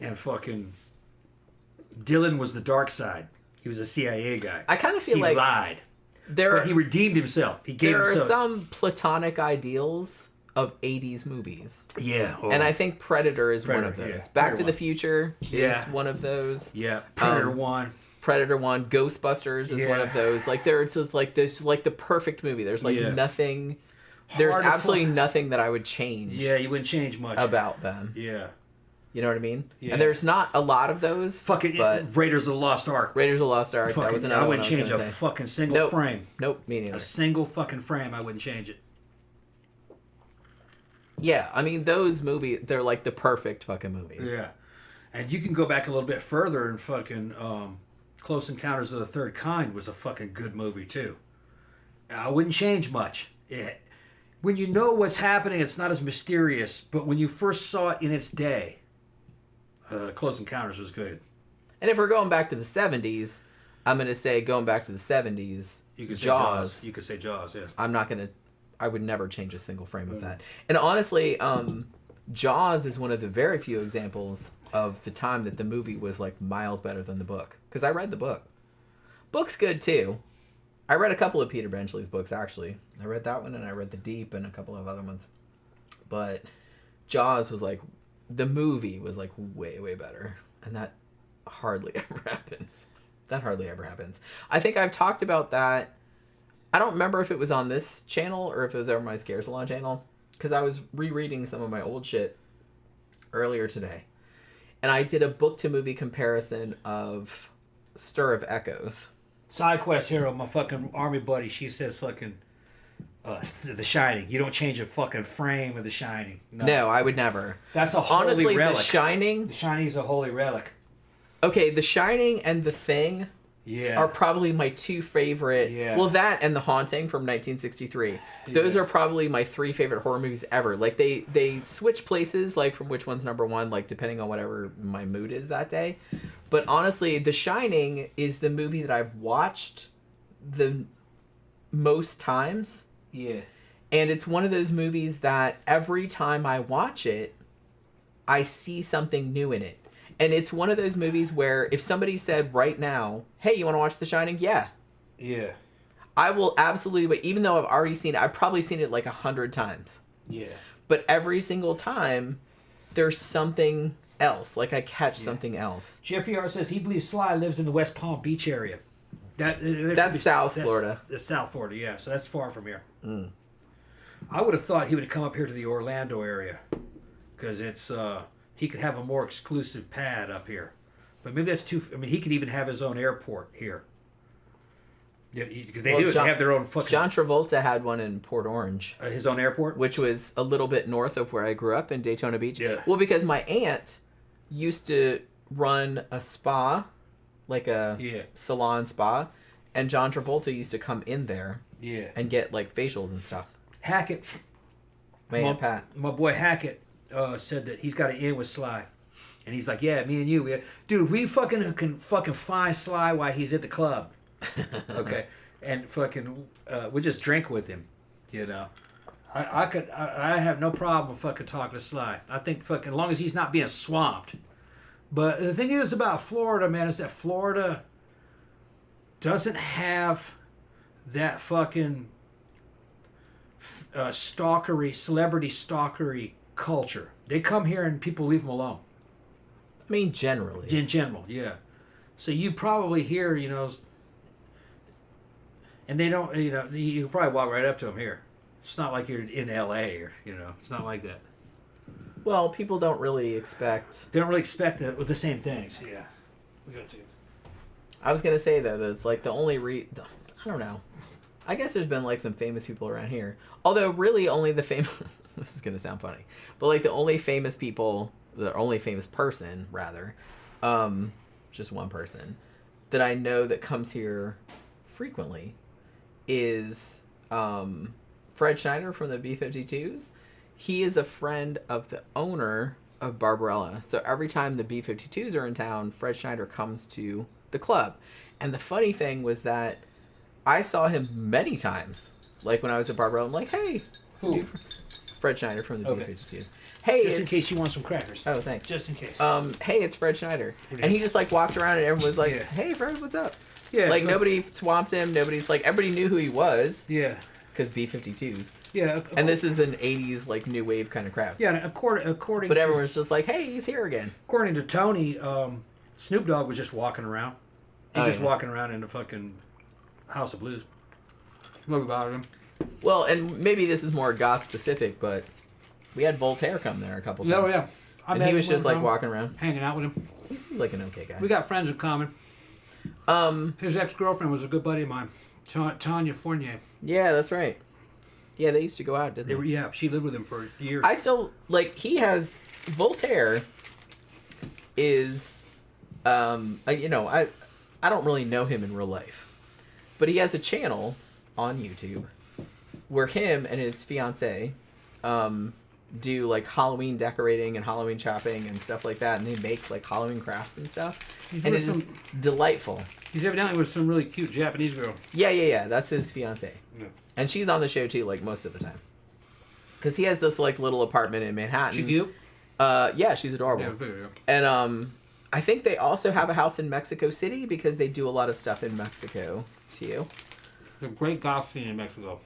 And fucking... Dylan was the dark side. He was a CIA guy. I kind of feel he lied. But he redeemed himself. There are some platonic ideals of 80s movies. Yeah. And I think Predator is one of those. Yeah. Back to the Future is one of those. Yeah. Predator 1. Ghostbusters is one of those. Like there's like the perfect movie. There's like nothing. There's absolutely nothing that I would change. Yeah, you wouldn't change much about them. Yeah. You know what I mean? Yeah. And there's not a lot of those. Fucking Raiders of the Lost Ark. That was another I wouldn't change a fucking single frame. Nope, me neither. A single fucking frame, I wouldn't change it. Yeah, I mean, those movies, they're like the perfect fucking movies. Yeah. And you can go back a little bit further and fucking Close Encounters of the Third Kind was a fucking good movie, too. I wouldn't change much. When you know what's happening, it's not as mysterious. But when you first saw it in its day... Close Encounters was good. And if we're going back to the 70s, I'm going to say going back to the 70s, you could Jaws. Say Jaws. You could say Jaws, yeah. I would never change a single frame of that. And honestly, Jaws is one of the very few examples of the time that the movie was like miles better than the book. Because I read the book. Book's good too. I read a couple of Peter Benchley's books, actually. I read that one and I read The Deep and a couple of other ones. But Jaws was like... The movie was like way, way better. And that hardly ever happens. I think I've talked about that. I don't remember if it was on this channel or if it was over my Scare Salon channel. Because I was rereading some of my old shit earlier today. And I did a book to movie comparison of Stir of Echoes. Side quest hero, my fucking army buddy, she says fucking... The Shining. You don't change a fucking frame of The Shining. No, I would never. That's a holy relic. The Shining... The Shining is a holy relic. Okay, The Shining and The Thing are probably my two favorite. Yeah. Well, that and The Haunting from 1963. Those are probably my three favorite horror movies ever. Like, they switch places, like, from which one's number one, like, depending on whatever my mood is that day. But honestly, The Shining is the movie that I've watched the most times. Yeah. And it's one of those movies that every time I watch it, I see something new in it. And it's one of those movies where if somebody said right now, hey, you want to watch The Shining? Yeah. Yeah. I will absolutely, but even though I've already seen it, I've probably seen it like 100 times. Yeah. But every single time, there's something else. Like I catch something else. Jeffrey R. says he believes Sly lives in the West Palm Beach area. That's South Florida. That's South Florida, yeah. So that's far from here. Mm. I would have thought he would have come up here to the Orlando area. Because it's... he could have a more exclusive pad up here. But maybe that's too... I mean, he could even have his own airport here. Yeah, because they have their own fucking... John Travolta had one in Port Orange. His own airport? Which was a little bit north of where I grew up in Daytona Beach. Yeah. Well, because my aunt used to run a spa, like a salon spa, and John Travolta used to come in there and get, like, facials and stuff. Hackett. My Aunt Pat. My boy Hackett said that he's got an in with Sly. And he's like, yeah, me and you. Dude, we fucking can fucking find Sly while he's at the club. Okay? And fucking, we just drink with him, you know. I have no problem with fucking talking to Sly. I think fucking, as long as he's not being swamped. But the thing is about Florida, man, is that Florida doesn't have that fucking celebrity stalkery culture. They come here and people leave them alone. I mean, generally. In general, yeah. So you probably hear, you know, and they don't, you know, you probably walk right up to them here. It's not like you're in L.A. or, you know, it's not like that. Well, people don't really expect... They don't really expect the same things. Yeah. We got to. I was going to say, though, that it's like the only I don't know. I guess there's been, like, some famous people around here. Although, really, only the famous... This is going to sound funny. But, like, the only famous people... The only famous person, rather. Just one person. That I know that comes here frequently is Fred Schneider from the B-52s. He is a friend of the owner of Barbarella. So every time the B-52s are in town, Fred Schneider comes to the club. And the funny thing was that I saw him many times. Like when I was at Barbarella, I'm like, hey. Who? Fred Schneider from the B-52s. Hey, just in case you want some crackers. Oh, thanks. Just in case. Hey, it's Fred Schneider. And he just like walked around and everyone was like, hey, Fred, what's up? Yeah. Like nobody swamped him. Nobody's like, everybody knew who he was. Yeah. Because B-52s. Yeah. And this is an 80s like new wave kind of crowd. Yeah, according but everyone's just like, hey, he's here again. According to Tony, Snoop Dogg was just walking around. He's just walking around in the fucking House of Blues. What about him? Well, and maybe this is more goth specific, but we had Voltaire come there a couple times. Oh, yeah. And he was just like walking around. Hanging out with him. He seems like an okay guy. We got friends in common. His ex-girlfriend was a good buddy of mine. Tanya Fournier. Yeah, that's right. Yeah, they used to go out, didn't they? Yeah, she lived with him for years. I still, like, he has... Voltaire is... you know, I don't really know him in real life. But he has a channel on YouTube where him and his fiancée do, like, Halloween decorating and Halloween shopping and stuff like that. And they make, like, Halloween crafts and stuff. And it is delightful. He's evidently with some really cute Japanese girl. Yeah. That's his fiancée. Yeah. And she's on the show, too, like, most of the time. Because he has this, like, little apartment in Manhattan. She cute? Yeah, she's adorable. Yeah, there you go. And, I think they also have a house in Mexico City because they do a lot of stuff in Mexico, too. There's a great golf scene in Mexico.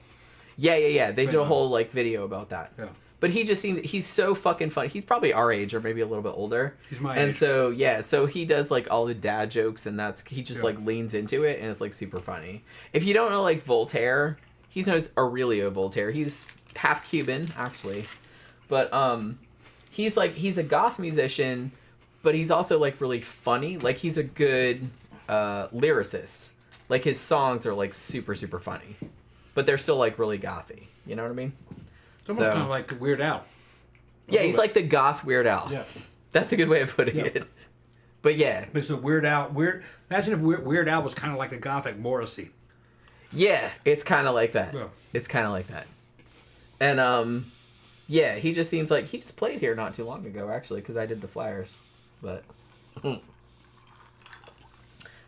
Yeah. They did a whole, like, video about that. Yeah. But he just seems... He's so fucking funny. He's probably our age or maybe a little bit older. He's my age. And so, yeah. So he does, like, all the dad jokes and he just, like, leans into it and it's, like, super funny. If you don't know, like, Voltaire... He's known as Aurelio Voltaire. He's half Cuban, actually. But, he's a goth musician, but he's also, like, really funny. Like, he's a good lyricist. Like, his songs are, like, super, super funny. But they're still, like, really gothy. You know what I mean? It's almost kind of like Weird Al. Yeah, he's like the goth Weird Al. Yeah. That's a good way of putting it. But yeah. It's a Weird Al. Imagine if Weird Al was kind of like the gothic Morrissey. Yeah, it's kind of like that. Yeah. It's kind of like that. And, yeah, he just seems like... He just played here not too long ago, actually, because I did the flyers. But...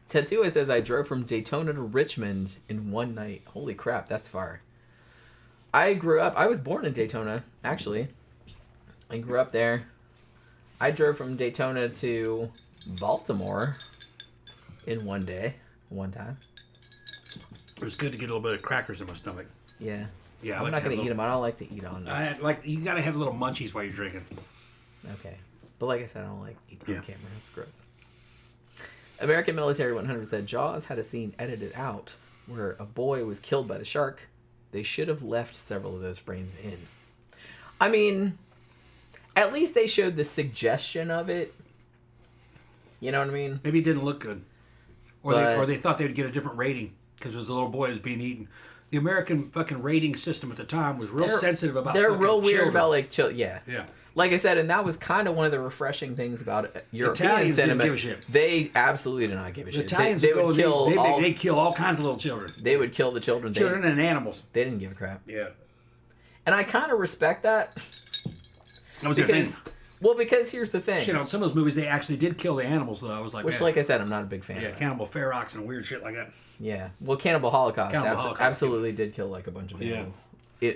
Tetsuya says, I drove from Daytona to Richmond in one night. Holy crap, that's far. I was born in Daytona, actually. I grew up there. I drove from Daytona to Baltimore in one time. It was good to get a little bit of crackers in my stomach. Yeah. Yeah, I'm not going to eat them. I don't like to eat on them. You got to have little munchies while you're drinking. Okay. But like I said, I don't like eating on camera. That's gross. American Military 100 said, Jaws had a scene edited out where a boy was killed by the shark. They should have left several of those frames in. I mean, at least they showed the suggestion of it. You know what I mean? Maybe it didn't look good. Or they thought they would get a different rating because it was a little boy that was being eaten. The American fucking rating system at the time was real sensitive about They're real weird children. about, like, yeah. Like I said, and that was kind of one of the refreshing things about European Italians cinema. didn't give a shit. They absolutely did not give a shit. The Italians they would kill they kill all kinds of little children. They would kill the children. Children and animals. They didn't give a crap. Yeah. And I kind of respect that. That was their thing. Well, because here's the thing. Shit, on some of those movies, they actually did kill the animals, though. I was like, which, like I said, I'm not a big fan of. Yeah, Cannibal Ferox and weird shit like that. Yeah. Well, Cannibal Holocaust absolutely did kill, like, a bunch of animals.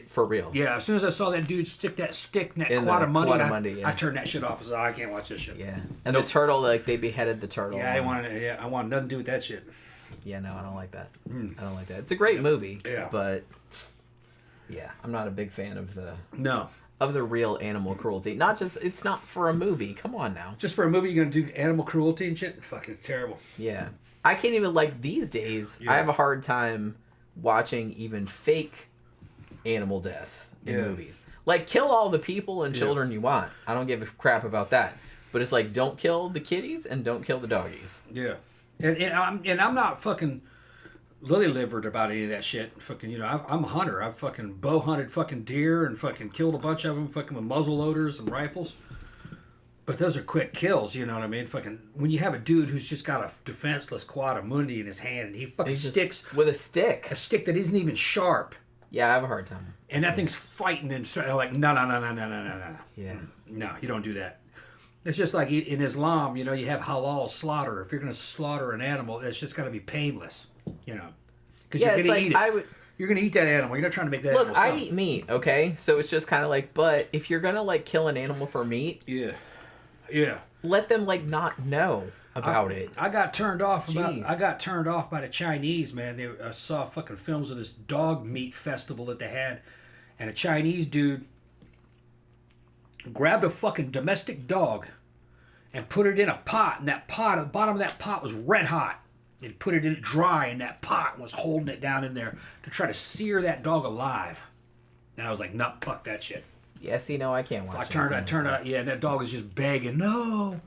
For real. Yeah, as soon as I saw that dude stick that stick in that quad of money, I turned that shit off. I said, I can't watch this shit. Yeah. And the turtle, like, they beheaded the turtle. Yeah, I want nothing to do with that shit. Yeah, no, I don't like that. I don't like that. It's a great movie. Yeah. But, yeah, I'm not a big fan of the... No. Of the real animal cruelty. It's not for a movie. Come on now. Just for a movie, you're going to do animal cruelty and shit? Fucking terrible. Yeah. I can't even, like, these days, I have a hard time watching even fake animal deaths in movies. Like, kill all the people and children you want. I don't give a crap about that. But it's like, don't kill the kitties and don't kill the doggies. Yeah. And I'm not fucking lily-livered about any of that shit. Fucking, I'm a hunter. I've fucking bow hunted fucking deer and fucking killed a bunch of them fucking with muzzle loaders and rifles. But those are quick kills, you know what I mean? Fucking, when you have a dude who's just got a defenseless quad of mundi in his hand and he fucking sticks... With a stick. A stick that isn't even sharp. Yeah, I have a hard time. And that thing's fighting and like, no. Yeah. No, you don't do that. It's just like in Islam, you have halal slaughter. If you're going to slaughter an animal, it's just got to be painless, Because you're going to eat it. You're going to eat that animal. You're not trying to make that animal I eat meat, okay? So it's just kind of like, but if you're going to, like, kill an animal for meat... Yeah. Let them, like, not know about it. I got turned off by the Chinese, man. I saw fucking films of this dog meat festival that they had, and a Chinese dude grabbed a fucking domestic dog and put it in a pot, and that pot, at the bottom of that pot was red hot. He put it in it dry in that pot and was holding it down in there to try to sear that dog alive. And I was like, no, fuck that shit. Yeah, see, no, I can't watch it. I turned out, and that dog is just begging, no.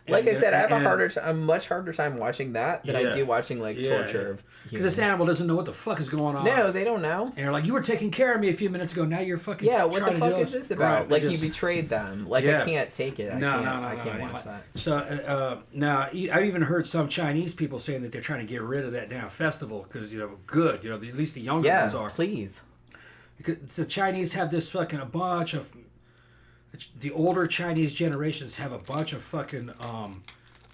Like I said, I have a much harder time watching that than I do watching, like, torture of humans. Because this animal doesn't know what the fuck is going on. No, they don't know. And they're like, you were taking care of me a few minutes ago, now you're fucking what the fuck is this about? Right, like, you betrayed them. Like, I can't take it. I can't watch that. So, now, I've even heard some Chinese people saying that they're trying to get rid of that damn festival because, good, at least the younger ones are. Yeah, please. Because the Chinese have this fucking, a bunch of... The older Chinese generations have a bunch of fucking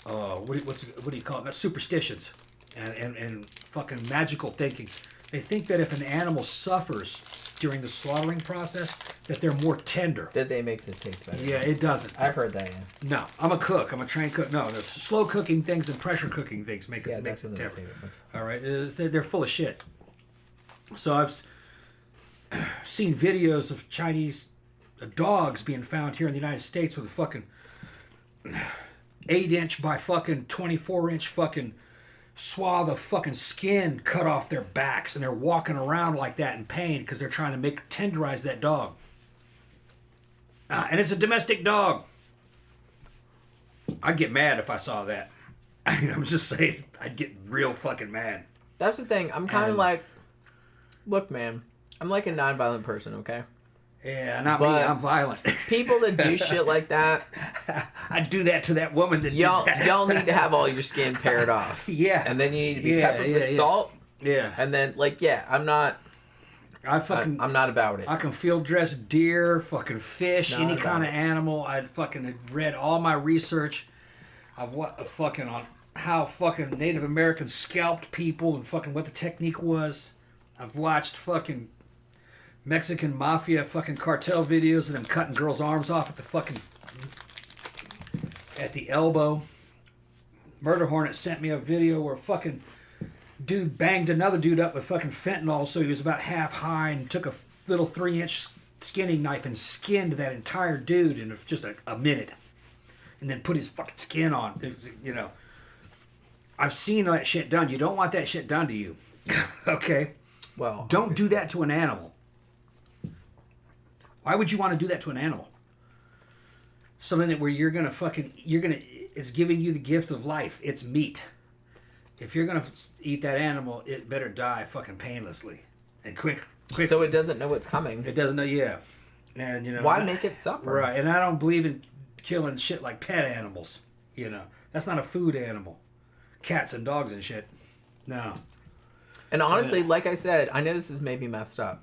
what do you call it? Superstitions and fucking magical thinking. They think that if an animal suffers during the slaughtering process, that they're more tender. That they makes it taste better. Yeah, it doesn't. I've heard that. Yeah. No, I'm a cook. I'm a trained cook. No, the slow cooking things and pressure cooking things makes it different. All right, they're full of shit. So I've seen videos of Chinese dogs being found here in the United States with a fucking 8-inch by fucking 24-inch fucking swath of fucking skin cut off their backs, and they're walking around like that in pain because they're trying to tenderize that dog. And it's a domestic dog. I'd get mad if I saw that. I'm just saying, I'd get real fucking mad. That's the thing. I'm kind of like, look, man, I'm like a non-violent person, okay? Yeah, not me. I'm violent. People that do shit like that, I'd do that to that woman that y'all, did that. Y'all need to have all your skin pared off. Yeah. And then you need to be peppered with salt. Yeah. And then, like, I'm not about it. I can field dress deer, fucking fish, any kind of animal. I'd fucking read all my research of what fucking on how fucking Native Americans scalped people and fucking what the technique was. I've watched fucking Mexican mafia fucking cartel videos of them cutting girls' arms off at the elbow. Murder Hornet sent me a video where fucking dude banged another dude up with fucking fentanyl, so he was about half high, and took a little 3-inch skinning knife and skinned that entire dude in just a minute, and then put his fucking skin on. You know, I've seen that shit done. You don't want that shit done to you. Okay? Well, don't do that to an animal. Why would you want to do that to an animal? Something that where it's giving you the gift of life. It's meat. If you're gonna eat that animal, it better die fucking painlessly and quick. So it doesn't know what's coming. It doesn't know, yeah. And you know, why make it suffer? Right. And I don't believe in killing shit like pet animals. You know, that's not a food animal. Cats and dogs and shit. No. And honestly, like I said, I know this is maybe messed up,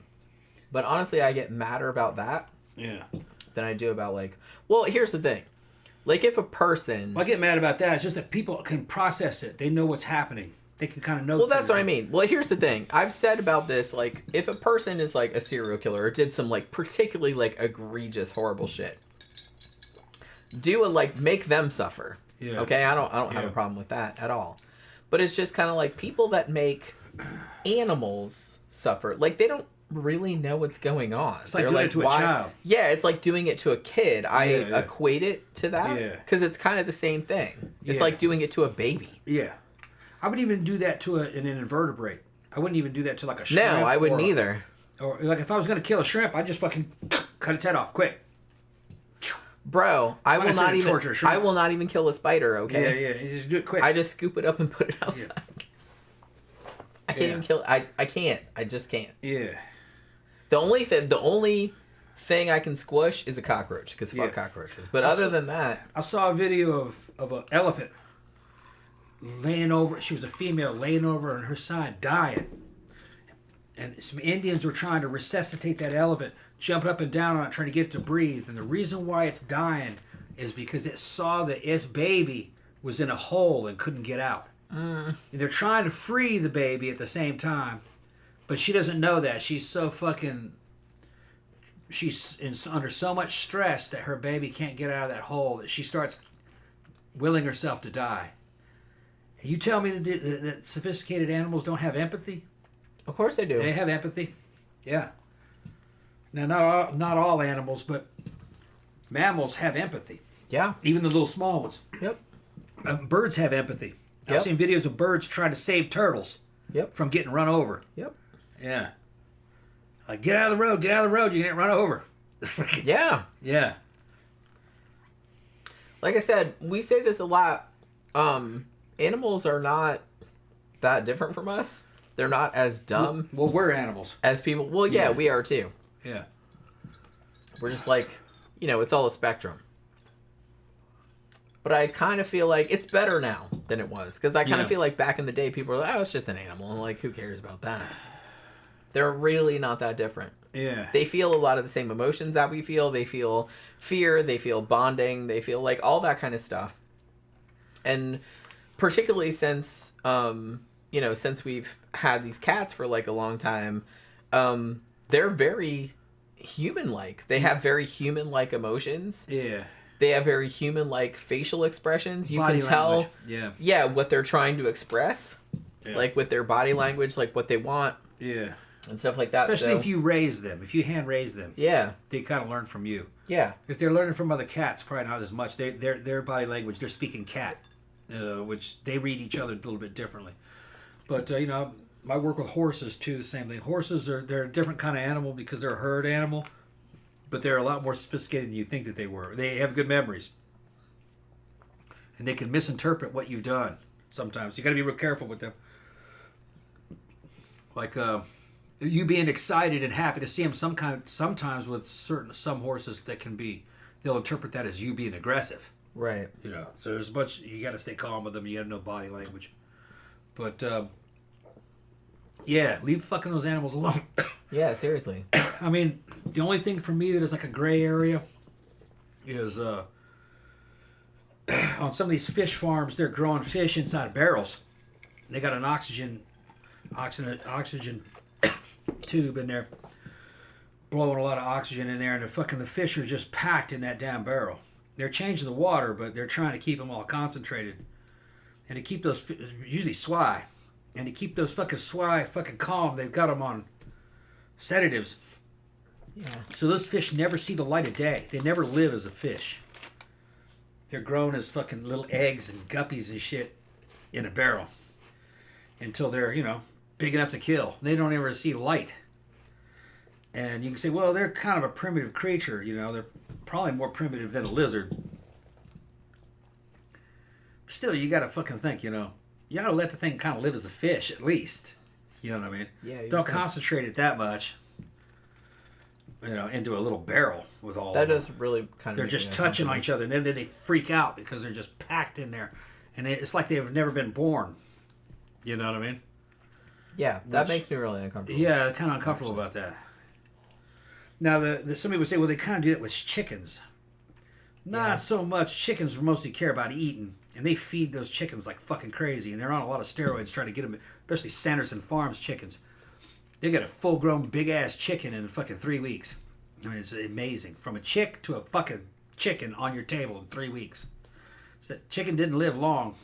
but honestly, I get madder about that. Yeah. Than I do about well, here's the thing. Like, if a person... Well, I get mad about that. It's just that people can process it. They know what's happening. They can kind of know... Well, that's what I mean. Well, here's the thing. I've said about this, if a person is, a serial killer or did some, particularly, egregious, horrible shit, make them suffer. Yeah. Okay? I don't have a problem with that at all. But it's just kind of people that make animals suffer. They don't really know what's going on. It's doing it to a child. Yeah, it's like doing it to a kid. I equate it to that because it's kind of the same thing. It's like doing it to a baby. Yeah. I would even do that to an invertebrate. I wouldn't even do that to a shrimp. No, I wouldn't either. Or if I was going to kill a shrimp, I'd just fucking cut its head off quick. Bro, I will not even kill a spider, okay? Yeah, you just do it quick. I just scoop it up and put it outside. I can't even kill it. I can't. I just can't. Yeah. The only thing I can squish is a cockroach, because fuck cockroaches. But other than that... I saw a video of an elephant laying over... She was a female laying over on her side, dying. And some Indians were trying to resuscitate that elephant, jumping up and down on it, trying to get it to breathe. And the reason why it's dying is because it saw that its baby was in a hole and couldn't get out. And they're trying to free the baby at the same time. But she doesn't know that. She's so fucking... She's under so much stress that her baby can't get out of that hole that she starts willing herself to die. And you tell me that sophisticated animals don't have empathy? Of course they do. They have empathy. Yeah. Now, not all animals, but mammals have empathy. Yeah. Even the little small ones. Yep. Birds have empathy. I've seen videos of birds trying to save turtles from getting run over. Yep. Yeah. Get out of the road, you get run over. Yeah. Yeah. Like I said, we say this a lot. Animals are not that different from us. They're not as dumb. Well, we're animals. As people. Well, yeah, we are too. Yeah. We're just it's all a spectrum. But I kind of feel like it's better now than it was. Because I kind of feel like back in the day, people were like, oh, it's just an animal. And who cares about that? They're really not that different. Yeah. They feel a lot of the same emotions that we feel. They feel fear. They feel bonding. They feel all that kind of stuff. And particularly since, since we've had these cats for a long time, they're very human-like. They have very human-like emotions. Yeah. They have very human-like facial expressions. You Body can tell, language. what they're trying to express, with their body language, what they want, and stuff like that. Especially if you raise them, if you hand raise them, they kind of learn from you. Yeah. If they're learning from other cats, probably not as much. Their body language, they're speaking cat, which they read each other a little bit differently. But my work with horses too, the same thing. Horses they're a different kind of animal because they're a herd animal. But they're a lot more sophisticated than you think that they were. They have good memories. And they can misinterpret what you've done sometimes. You got to be real careful with them. you being excited and happy to see them. Sometimes with some horses that can be, they'll interpret that as you being aggressive. Right. You know, so there's a bunch. You got to stay calm with them. You got to know body language. But yeah, leave fucking those animals alone. Yeah, seriously. I mean, the only thing for me that is like a gray area is on some of these fish farms, they're growing fish inside barrels. They got an oxygen tube in there, blowing a lot of oxygen in there, and the fish are just packed in that damn barrel. They're changing the water, but they're trying to keep them all concentrated, and to keep those usually swai, and to keep those fucking swai fucking calm, they've got them on sedatives. Yeah. So those fish never see the light of day. They never live as a fish. They're grown as fucking little eggs and guppies and shit in a barrel until they're, big enough to kill. They don't ever see light. And you can say, well, they're kind of a primitive creature, they're probably more primitive than a lizard. But still, you gotta fucking think, you gotta let the thing kind of live as a fish at least. You know what I mean? Yeah. Don't concentrate it that much. Into a little barrel with all. That does really kind of. They're just touching on each other, and then they freak out because they're just packed in there, and it's like they've never been born. You know what I mean? Yeah, that makes me really uncomfortable. Yeah, kind of uncomfortable about that. Now, somebody would say, well, they kind of do it with chickens. Not so much. Chickens mostly care about eating, and they feed those chickens like fucking crazy, and they're on a lot of steroids trying to get them, especially Sanderson Farms chickens. They get a full-grown, big-ass chicken in fucking 3 weeks. I mean, it's amazing. From a chick to a fucking chicken on your table in 3 weeks. So that chicken didn't live long,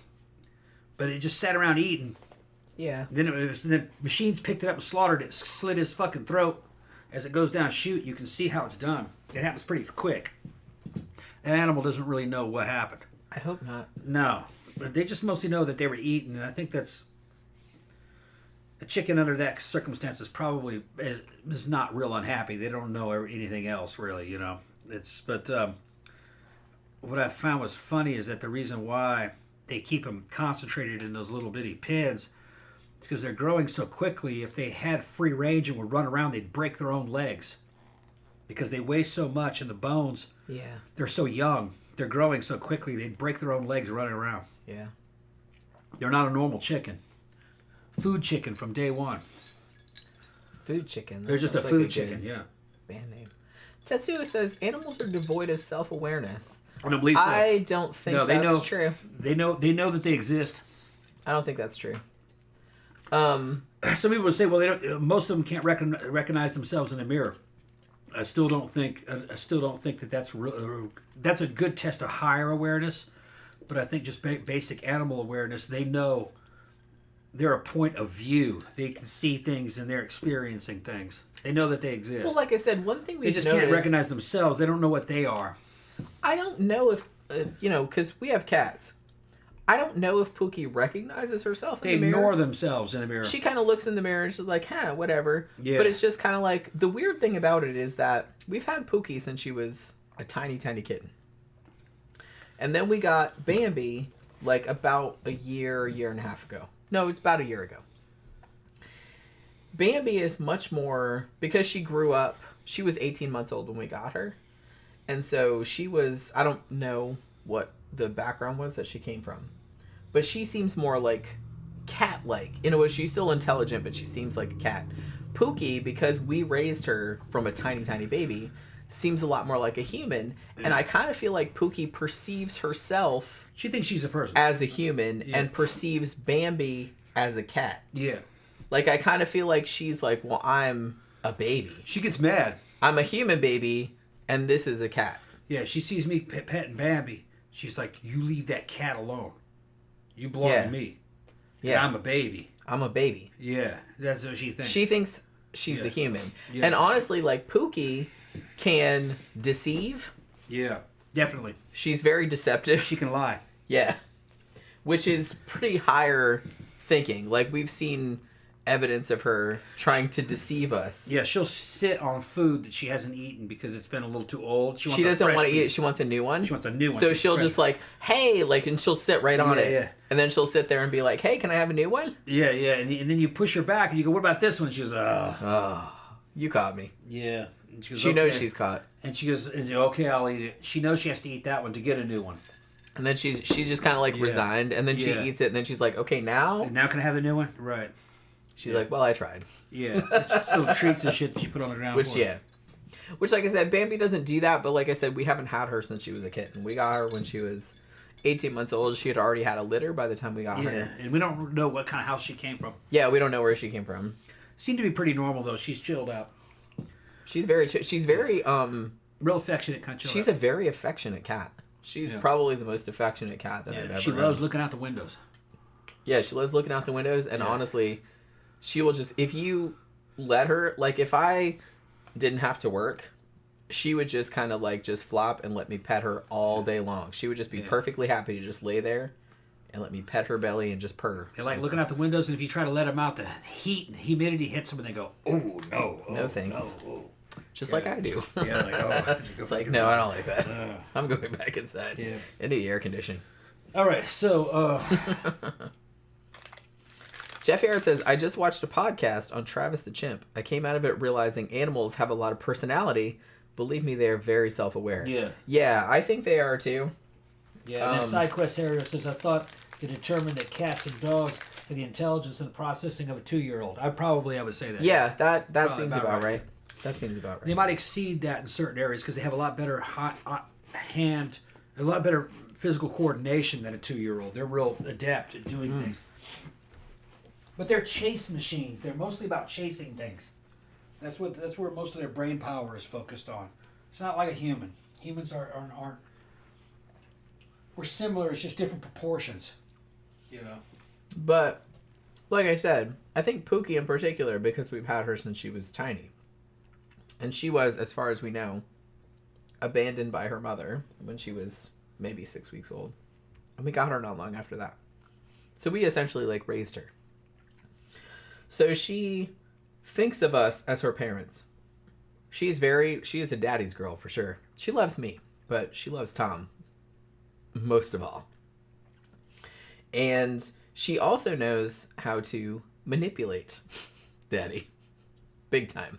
but it just sat around eating. Yeah. Then machines picked it up and slaughtered it, slit his fucking throat. As it goes down a chute, you can see how it's done. It happens pretty quick. That animal doesn't really know what happened. I hope not. No. But they just mostly know that they were eaten, and I think that's... A chicken under that circumstances probably is not real unhappy. They don't know anything else, really, But what I found was funny is that the reason why they keep them concentrated in those little bitty pens is because they're growing so quickly. If they had free range and would run around, they'd break their own legs because they weigh so much in the bones. Yeah. They're so young. They're growing so quickly, they'd break their own legs running around. Yeah. They're not a normal chicken. Food chicken from day one. Food chicken. They're just a food chicken, yeah. Band name. Tetsuo says animals are devoid of self-awareness. I don't believe so. I don't think that's true. They know that they exist. I don't think that's true. Some people would say, well, they don't. Most of them can't recognize themselves in the mirror. I still don't think that that's real. That's a good test of higher awareness, but I think just basic animal awareness. They know. They're a point of view. They can see things and they're experiencing things. They know that they exist. Well, like I said, one thing they just can't recognize themselves. They don't know what they are. I don't know if, because we have cats. I don't know if Pookie recognizes herself in the mirror. They ignore themselves in the mirror. She kind of looks in the mirror and she's like, whatever. Yeah. But it's just kind of like, the weird thing about it is that we've had Pookie since she was a tiny, tiny kitten. And then we got Bambi like about a year and a half ago. No, it's about a year ago. Bambi is much more, because she grew up, she was 18 months old when we got her. And so she was, I don't know what the background was that she came from. But she seems more like cat-like. In a way, she's still intelligent, but she seems like a cat. Pookie, because we raised her from a tiny, tiny baby, seems a lot more like a human. And I kind of feel like Pookie perceives herself... She thinks she's a person. As a human, and perceives Bambi as a cat. Yeah. Like, I kind of feel like she's like, well, I'm a baby. She gets mad. I'm a human baby, and this is a cat. Yeah, she sees me petting Bambi. She's like, you leave that cat alone. You belong to me. Yeah. And I'm a baby. I'm a baby. Yeah, that's what she thinks. She thinks she's a human. Yeah. And honestly, like, Pookie can deceive. Yeah, definitely. She's very deceptive. She can lie. Yeah. Which is pretty higher thinking. Like, we've seen, evidence of her trying to deceive us. Yeah, she'll sit on food that she hasn't eaten because it's been a little too old. She doesn't want to eat it. She wants a new one. She wants a new one. So she'll just like, hey, like, and she'll sit right on it. Yeah. And then she'll sit there and be like, hey, can I have a new one? Yeah. And then you push her back and you go, what about this one? And she goes, oh, you caught me. Yeah. And she knows she's caught. And she goes, okay, I'll eat it. She knows she has to eat that one to get a new one. And then she's just kind of like resigned. And then she eats it. And then she's like, okay, now? And now can I have the new one? Right. She's like, well, I tried. Yeah. It's just little treats and shit that you put on the ground. Which, like I said, Bambi doesn't do that. But like I said, we haven't had her since she was a kitten. We got her when she was 18 months old. She had already had a litter by the time we got her. Yeah. And we don't know what kind of house she came from. Yeah, we don't know where she came from. Seemed to be pretty normal, though. She's chilled out. She's very real affectionate kind of chill. She's a very affectionate cat. She's probably the most affectionate cat that I've ever She loves looking out the windows. Yeah, she loves looking out the windows, and honestly, she will just, if you let her, like, if I didn't have to work, she would just kind of, like, just flop and let me pet her all day long. She would just be perfectly happy to just lay there and let me pet her belly and just purr. They like looking out the windows, and if you try to let them out, the heat and humidity hits them, and they go, oh, no. No thanks. No, oh. Just like I do. Yeah, like, oh. It's like, no, I don't like that. I'm going back inside. Yeah. Into the air condition. All right, so... Jeff Harrod says, I just watched a podcast on Travis the Chimp. I came out of it realizing animals have a lot of personality. Believe me, they're very self-aware. Yeah. Yeah, I think they are too. Yeah, and then SideQuest Harrier says, I thought to determine that cats and dogs have the intelligence and the processing of a 2-year-old. I would say that. Yeah, that seems about right. That seems about right. They might exceed that in certain areas because they have a lot better hand, a lot better physical coordination than a 2-year-old. They're real adept at doing things. But they're chase machines. They're mostly about chasing things. That's where most of their brain power is focused on. It's not like a human. Humans aren't. We're similar. It's just different proportions. You know. But like I said, I think Pookie in particular, because we've had her since she was tiny, and she was, as far as we know, abandoned by her mother when she was maybe 6 weeks old, and we got her not long after that. So we essentially like raised her. So she thinks of us as her parents. She is a daddy's girl for sure. She loves me, but she loves Tom most of all. And she also knows how to manipulate Daddy. Big time.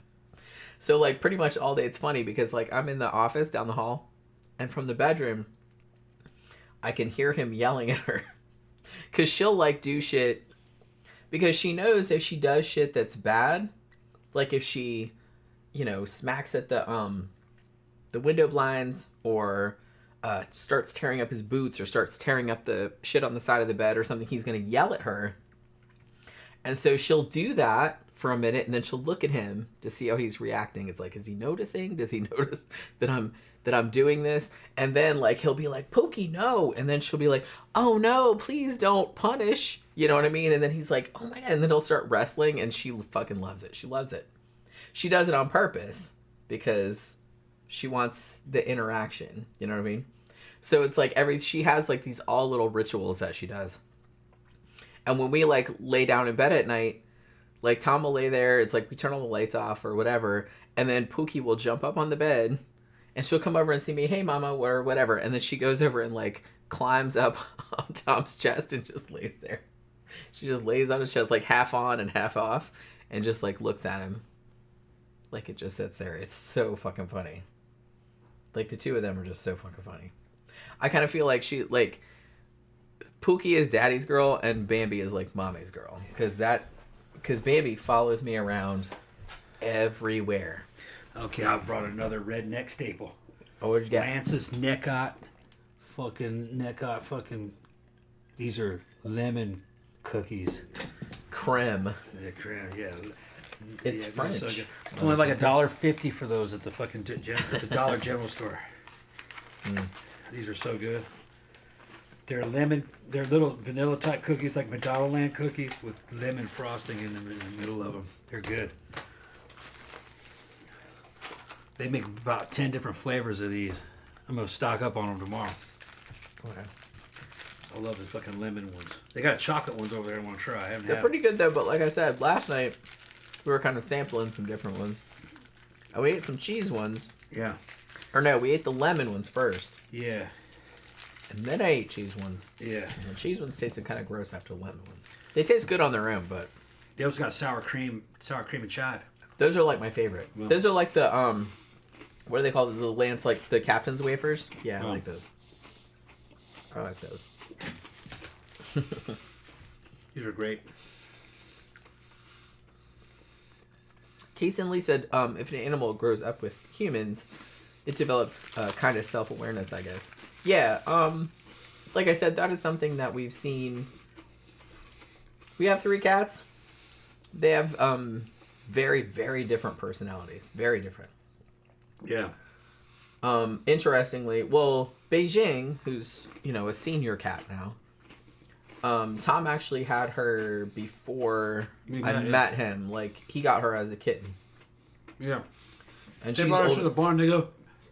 So like pretty much all day, it's funny because like I'm in the office down the hall, and from the bedroom I can hear him yelling at her. Cause she'll like do shit because she knows if she does shit that's bad, like if she, smacks at the window blinds or starts tearing up his boots or starts tearing up the shit on the side of the bed or something, he's going to yell at her. And so she'll do that for a minute, and then she'll look at him to see how he's reacting. It's like, is he noticing? Does he notice that I'm doing this? And then like he'll be like, Pookie, no. And then she'll be like, oh no, please don't punish. You know what I mean? And then he's like, oh my God. And then he'll start wrestling, and she fucking loves it. She loves it. She does it on purpose because she wants the interaction. You know what I mean? So it's like she has like these all little rituals that she does. And when we like lay down in bed at night, like Tom will lay there, it's like we turn all the lights off or whatever, and then Pookie will jump up on the bed and she'll come over and see me, hey mama, or whatever, and then she goes over and like climbs up on Tom's chest and just lays there. She just lays on his chest like half on and half off and just like looks at him like it just sits there. It's so fucking funny. Like the two of them are just so fucking funny. I kind of feel like Pookie is daddy's girl and Bambi is like mommy's girl. Because Bambi follows me around everywhere. Okay, I brought another redneck staple. Oh, what'd you get? Lance's Necot. Fucking. These are lemon cookies. Creme. Yeah, creme, yeah. It's French. So it's only like $1.50 for those at the fucking Dollar General store. These are so good. They're little vanilla type cookies, like Madonna Land cookies with lemon frosting in the middle of them. They're good. They make about 10 different flavors of these. I'm gonna stock up on them tomorrow. Okay. I love the fucking lemon ones. They got chocolate ones over there I want to try. I haven't They're pretty good, though, but like I said, last night, we were kind of sampling some different ones. And we ate some cheese ones. Yeah. Or no, we ate the lemon ones first. Yeah. And then I ate cheese ones. Yeah. And the cheese ones tasted kind of gross after the lemon ones. They taste good on their own, but... They also got sour cream and chive. Those are like my favorite. Well, those are like the, what do they call it? The Lance, like the captain's wafers? Yeah, I like those. I like those. These are great. Casey and Lee said, if an animal grows up with humans, it develops kind of self-awareness, I guess. Yeah, like I said, that is something that we've seen. We have 3 cats. They have very, very different personalities. Very different. Yeah. Interestingly, well, Beijing, who's, a senior cat now, Tom actually had her before I met him. Like, he got her as a kitten. Yeah. And they brought her to the barn. They go,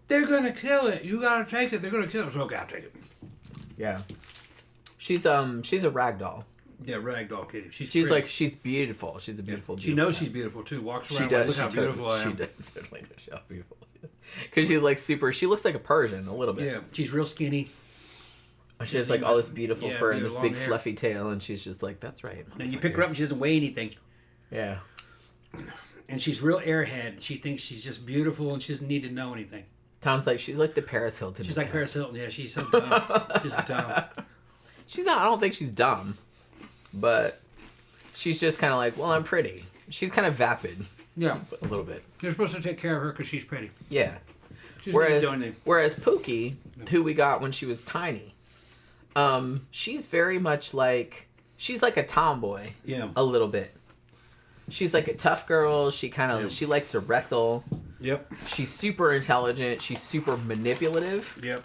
they're going to kill it. You got to take it. They're going to kill it. So, okay, I'll take it. Yeah. She's a rag doll. Yeah, ragdoll kitty. She's like, she's beautiful. She's a beautiful. She knows she's beautiful too. Walks around. Look how beautiful I am. She does certainly know how beautiful. Because she's like super. She looks like a Persian a little bit. Yeah, she's real skinny. She has like all this beautiful fur and this big fluffy tail, and she's just like, that's right. And you pick her up and she doesn't weigh anything. Yeah. And she's real airhead. She thinks she's just beautiful and she doesn't need to know anything. Tom's like, she's like the Paris Hilton. She's like Paris Hilton. Yeah, she's so dumb. Just dumb. She's not. I don't think she's dumb. But she's just kind of like, well, I'm pretty. She's kind of vapid. Yeah. A little bit. You're supposed to take care of her because she's pretty. Yeah. She's whereas Pookie, who we got when she was tiny, she's very much like, she's like a tomboy. Yeah. A little bit. She's like a tough girl. She kind of, she likes to wrestle. Yep. She's super intelligent. She's super manipulative. Yep.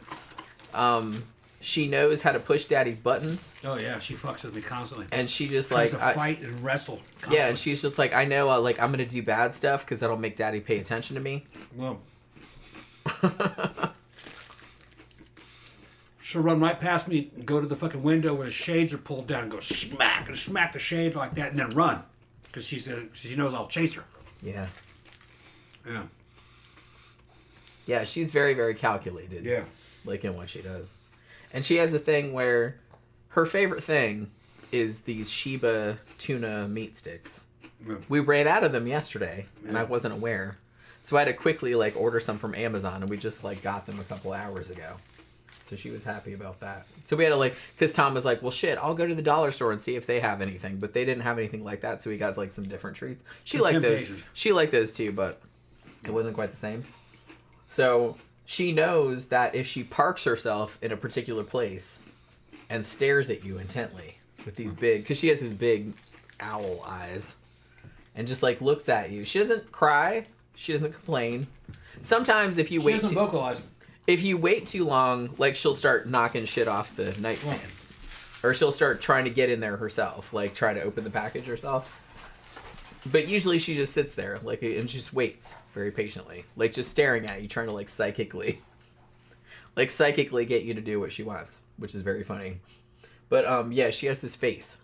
She knows how to push daddy's buttons. Oh, yeah. She fucks with me constantly. And she just like... fight and wrestle constantly. Yeah, and she's just like, I know, like, I'm going to do bad stuff because that'll make daddy pay attention to me. Well. She'll run right past me and go to the fucking window where the shades are pulled down and go smack the shade like that and then run. Because she knows I'll chase her. Yeah. Yeah. Yeah, she's very, very calculated. Yeah. Like, in what she does. And she has a thing where her favorite thing is these Sheba tuna meat sticks. Yeah. We ran out of them yesterday, and I wasn't aware. So I had to quickly, like, order some from Amazon, and we just, like, got them a couple hours ago. So she was happy about that. So we had to, like, because Tom was like, well, shit, I'll go to the dollar store and see if they have anything. But they didn't have anything like that, so we got, like, some different treats. She liked those. She liked those, too, but it wasn't quite the same. So... She knows that if she parks herself in a particular place and stares at you intently with these big, because she has these big owl eyes, and just like looks at you. She doesn't cry. She doesn't complain. Sometimes if you wait, doesn't vocalize. If you wait too long, like she'll start knocking shit off the nightstand, or she'll start trying to get in there herself, like trying to open the package herself. But usually she just sits there, like, and just waits very patiently, like just staring at you, trying to like psychically get you to do what she wants, which is very funny. But yeah, she has this face,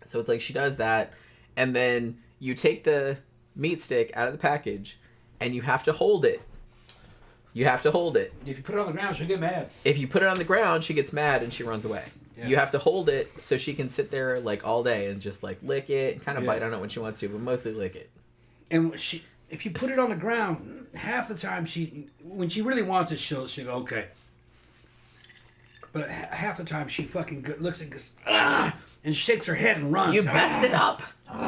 so it's like she does that, and then you take the meat stick out of the package, and you have to hold it. You have to hold it. If you put it on the ground, she'll get mad. If you put it on the ground, she gets mad and she runs away. Yeah. You have to hold it so she can sit there like all day and just like lick it and kind of bite on it when she wants to, but mostly lick it. And if you put it on the ground, half the time when she really wants it, she'll go, okay. But half the time she fucking looks and goes, ah, and shakes her head and runs. You messed it up.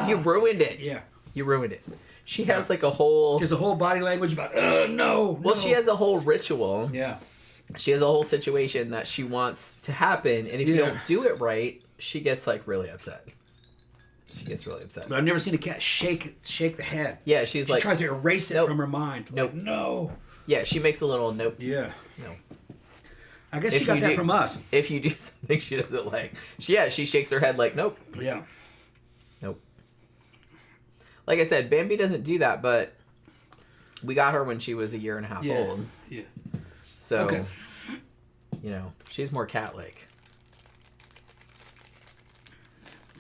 You ruined it. Yeah. You ruined it. She has like a whole... She has a whole body language about, no. Well, she has a whole ritual. Yeah. She has a whole situation that she wants to happen, and if you don't do it right, she gets like really upset. She gets really upset. But I've never seen a cat shake the head. Yeah, she tries to erase it from her mind. Nope. Like, no. Yeah, she makes a little nope. Yeah. No. I guess she got that from us. If you do something she doesn't like. She shakes her head like, nope. Yeah. Nope. Like I said, Bambi doesn't do that, but we got her when she was 1.5 years old. Yeah. So, she's more cat-like.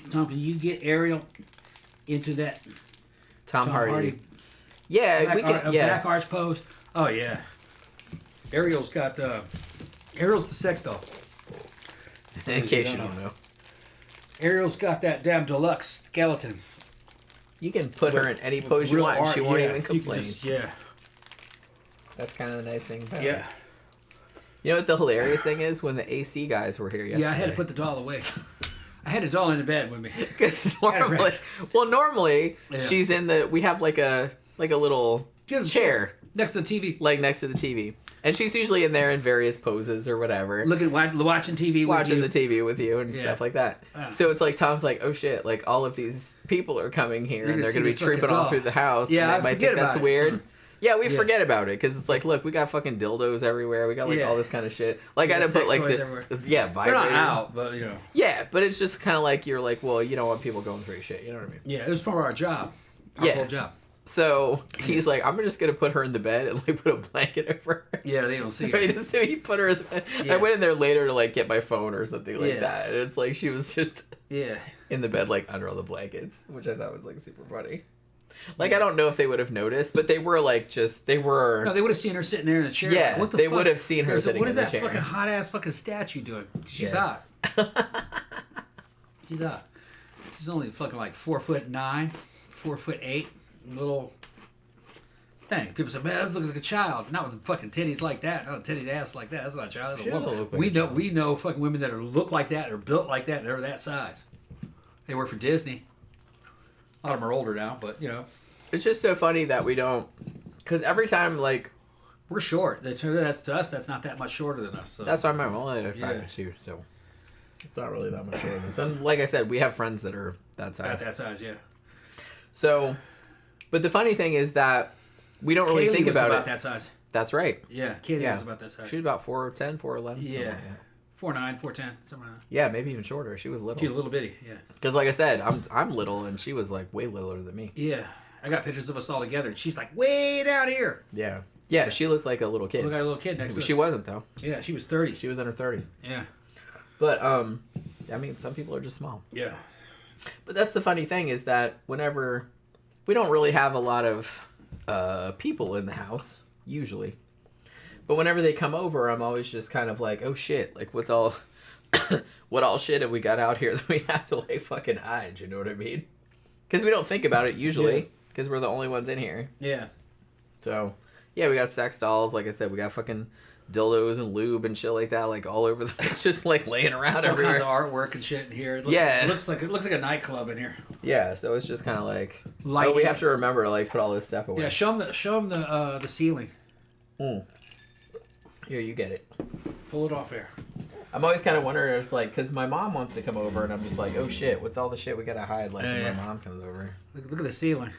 Tom, can you get Ariel into that Tom Hardy? Yeah, we can. Back arch pose. Oh yeah. Ariel's got Ariel's the sex doll. In case you don't know. Ariel's got that damn deluxe skeleton. You can put her in any pose you want, and she won't even complain. Yeah. That's kind of the nice thing about it. Yeah. You know what the hilarious thing is? When the AC guys were here yesterday. Yeah, I had to put the doll away. I had a doll in the bed with me. Because normally, she's in the. We have like a little chair next to the TV, like next to the TV, and she's usually in there in various poses or whatever, watching TV, watching the TV with you and stuff like that. So it's like Tom's like, oh shit, like all of these people are coming here and they're gonna be trooping all through the house. Yeah, and they might think that's weird. Yeah, we forget about it because it's like, look, we got fucking dildos everywhere. We got like all this kind of shit. Like I didn't put like vibrators. They're not out, but you know. Yeah, but it's just kind of like you're like, well, you don't want people going through shit. You know what I mean? Yeah, it was for our job. Our whole job. So he's like, I'm just gonna put her in the bed and like put a blanket over her. Yeah, they don't see her. So he put her in the bed. Yeah. I went in there later to like get my phone or something like that. And it's like she was just in the bed like under all the blankets, which I thought was like super funny. Like I don't know if they would have noticed, but they were like No, they would have seen her sitting there in a chair. Yeah, what they would have seen her sitting in the chair. What is that fucking hot ass fucking statue doing? She's hot. She's hot. She's only fucking like 4'9", 4'8", little thing. People say, man, that looks like a child. Not with fucking titties like that. Not a titties ass like that. That's not a child. That's a woman. We know fucking women that look like that or built like that and they're that size. They work for Disney. A lot of them are older now, but, you know. It's just so funny that we don't... Because every time, like... We're short. That's to us, that's not that much shorter than us. So. That's what I meant. We're only like 5'2", so... It's not really that much shorter. Then, like I said, we have friends that are that size. That size, yeah. So... But the funny thing is that we don't really think about it. That size. That's right. Yeah, Cady was about that size. She was about 4'10", 4'11". Yeah. 4'9", 4'10", something like that. Yeah, maybe even shorter. She was little. She was a little bitty, yeah. Because like I said, I'm little, and she was like way littler than me. Yeah. I got pictures of us all together, and she's like way down here. Yeah. Yeah, she looked like a little kid. Looked like a little kid next to us. She wasn't, though. Yeah, she was 30. She was in her 30s. Yeah. But, I mean, some people are just small. Yeah. But that's the funny thing is that whenever... We don't really have a lot of people in the house, usually. But whenever they come over, I'm always just kind of like, oh shit, like what all shit have we got out here that we have to like fucking hide, you know what I mean? Because we don't think about it usually, because we're the only ones in here. Yeah. So, yeah, we got sex dolls, like I said, we got fucking dildos and lube and shit like that, like all over it's just like laying around everywhere. All kinds of artwork and shit in here. It looks like a nightclub in here. Yeah, so it's just kind of like, oh, we have to remember to like put all this stuff away. Yeah, show them the ceiling. Here, you get it. Pull it off there. I'm always kind of wondering if like, because my mom wants to come over, and I'm just like, oh shit, what's all the shit we gotta hide like when my mom comes over? Look at the ceiling.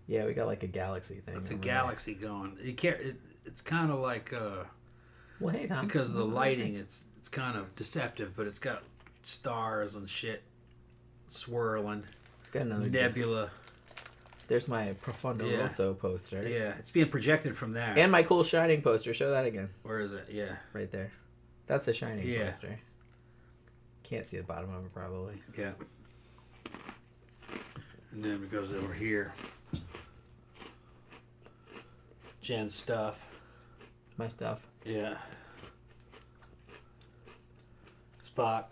Yeah, we got like a galaxy thing. It's a galaxy going. You can't. It's kind of like. Well, hey, Tom. Because of the lighting, it's kind of deceptive, but it's got stars and shit swirling. Got another nebula. There's my Profondo Rosso poster. Yeah, it's being projected from there. And my cool Shining poster. Show that again. Where is it? Yeah. Right there. That's a Shining poster. Can't see the bottom of it, probably. Yeah. And then it goes over here. Jen's stuff. My stuff. Yeah. Spock.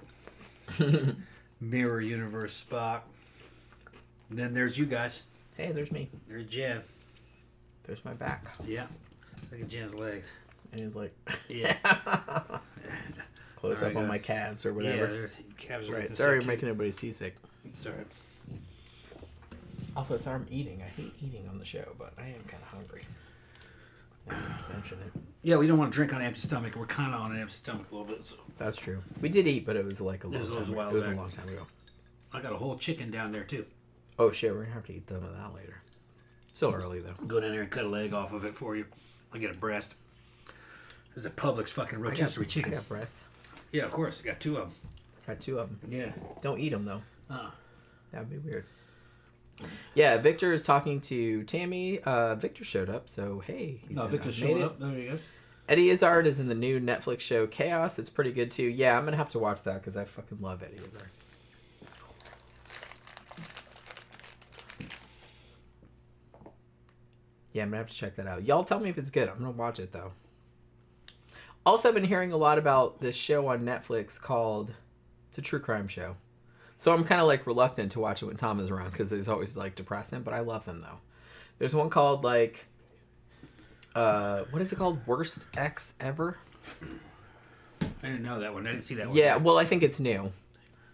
Mirror Universe Spock. And then there's you guys. Hey, there's me. There's Jen. There's my back. Yeah. Look at Jen's legs. And he's like... Yeah. Close up on my calves or whatever. Yeah, calves are right. Sorry for making everybody seasick. It's alright. Also, sorry I'm eating. I hate eating on the show, but I am kind of hungry. Mention it. Yeah, we don't want to drink on an empty stomach. We're kind of on an empty stomach a little bit. So. That's true. We did eat, but it was like a long time ago. It was a long time ago. I got a whole chicken down there, too. Oh, shit. We're going to have to eat some of that later. Still early, though. Go down there and cut a leg off of it for you. I get a breast. There's a Publix fucking rotisserie chicken. I got breasts. Yeah, of course. I got 2 of them. Got 2 of them. Yeah. Don't eat them, though. That would be weird. Yeah, Victor is talking to Tammy. Victor showed up, so hey. Victor showed up. There he goes. Eddie Izzard is in the new Netflix show Chaos. It's pretty good, too. Yeah, I'm going to have to watch that because I fucking love Eddie Izzard. Yeah, I'm gonna have to check that out. Y'all tell me if it's good. I'm gonna watch it though. Also, I've been hearing a lot about this show on Netflix called... It's a true crime show. So I'm kind of like reluctant to watch it when Tom is around because it's always like depressing, but I love them though. There's one called like... what is it called? Worst Ex Ever? I didn't know that one. I didn't see that one. Yeah, well, I think it's new.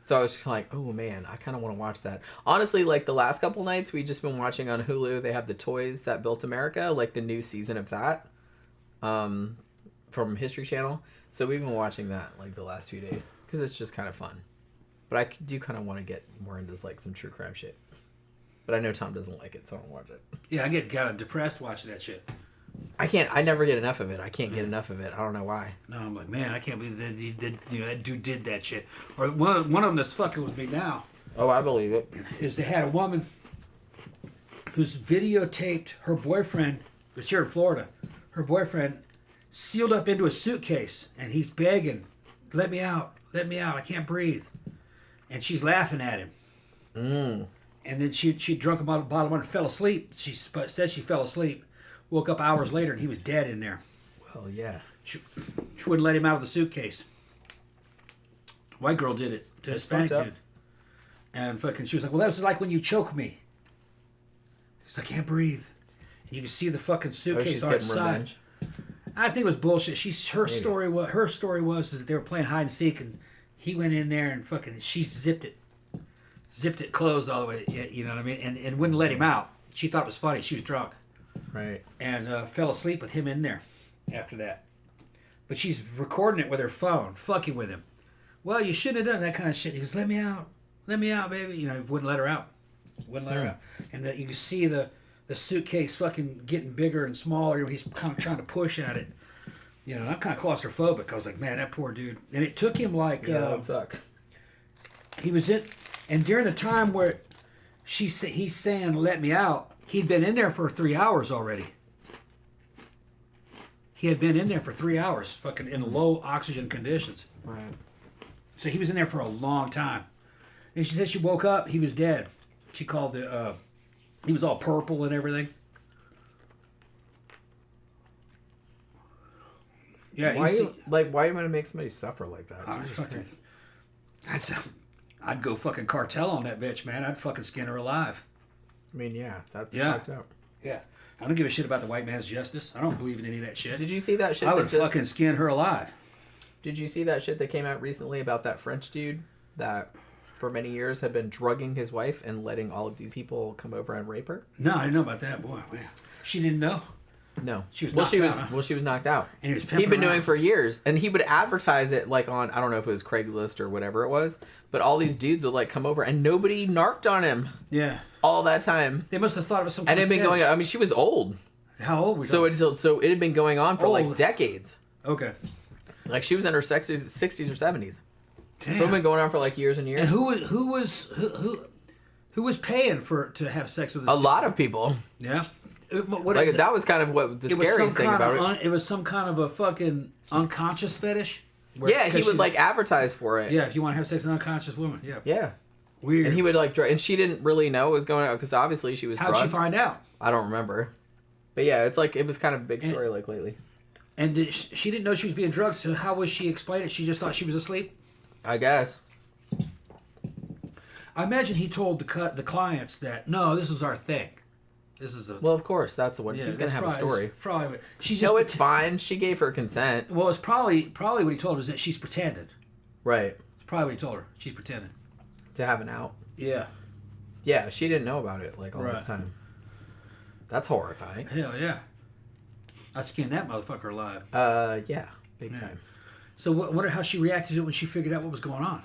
So I was just like, oh man, I kind of want to watch that. Honestly, like the last couple nights, we just been watching on Hulu. They have the Toys That Built America, like the new season of that, from History Channel. So we've been watching that like the last few days because it's just kind of fun. But I do kind of want to get more into like some true crime shit. But I know Tom doesn't like it, so I don't watch it. Yeah, I get kind of depressed watching that shit. I never get enough of it. I can't get enough of it. I don't know why. No, I'm like, man, I can't believe that he did. You know, that dude did that shit. Or one of them that's fucking with me now. Oh, I believe it. Is they had a woman who's videotaped her boyfriend. Was here in Florida. Her boyfriend sealed up into a suitcase, and he's begging, "Let me out, let me out. I can't breathe." And she's laughing at him. And then she drunk a bottle of wine and fell asleep. She said she fell asleep. Woke up hours later and he was dead in there. Well, yeah. She wouldn't let him out of the suitcase. White girl did it to a Hispanic dude. And fucking, she was like, well, that was like when you choke me. He's like, I can't breathe. And you can see the fucking suitcase on its side. Revenge. I think it was bullshit. Her story was that they were playing hide and seek and he went in there and fucking, she zipped it closed all the way, you know what I mean? And wouldn't let him out. She thought it was funny. She was drunk. Right. And fell asleep with him in there after that. But she's recording it with her phone, fucking with him. Well, you shouldn't have done that kind of shit. He goes, let me out, baby. You know, he wouldn't let her out. And you can see the suitcase fucking getting bigger and smaller. He's kind of trying to push at it. You know, I'm kind of claustrophobic. I was like, man, that poor dude. And it took him like... Yeah, that would suck. He was in... And during the time where he's saying, let me out, he'd been in there for 3 hours already. He had been in there for 3 hours, fucking in low oxygen conditions. Right. So he was in there for a long time. And she said she woke up, he was dead. She called he was all purple and everything. Yeah. Why are you gonna make somebody suffer like that? I'd go fucking cartel on that bitch, man. I'd fucking skin her alive. I mean, yeah, that's fucked up. Yeah. I don't give a shit about the white man's justice. I don't believe in any of that shit. Did you see that shit? I would fucking skin her alive. Did you see that shit that came out recently about that French dude that for many years had been drugging his wife and letting all of these people come over and rape her? No, I didn't know about that. Boy, man. She didn't know? No. She was knocked out. Well, she was knocked out. And he'd been doing it for years. And he would advertise it like on, I don't know if it was Craigslist or whatever it was, but all these dudes would like come over and nobody narked on him. Yeah. All that time. They must have thought it was some kind of fetish. And it had been going on. I mean, she was old. How old were you? So it had been going on for like decades. Okay. Like she was in her 60s or 70s. Damn. It had been going on for like years and years. And who was paying to have sex with this? A lot of people. Yeah. That was kind of what the scariest thing about it. It was some kind of a fucking unconscious fetish. Yeah, he would like advertise for it. Yeah, if you want to have sex with an unconscious woman. Yeah. Yeah. Weird. And he would like, and she didn't really know what was going on because obviously she was drugged. How'd she find out? I don't remember. But yeah, it's like, it was kind of a big story like lately. And she didn't know she was being drugged, so how was she explaining it? She just thought she was asleep? I guess. I imagine he told the clients that, no, this is our thing. This is well, of course, that's what he's going to have a story. Probably. It's fine. She gave her consent. Well, it's probably what he told her is that she's pretended. Right. It's probably what he told her. She's pretending. To have an out. Yeah. Yeah, she didn't know about it like all this time. That's horrifying. Hell yeah. I skinned that motherfucker alive. Yeah, big time. So I wonder how she reacted to it when she figured out what was going on.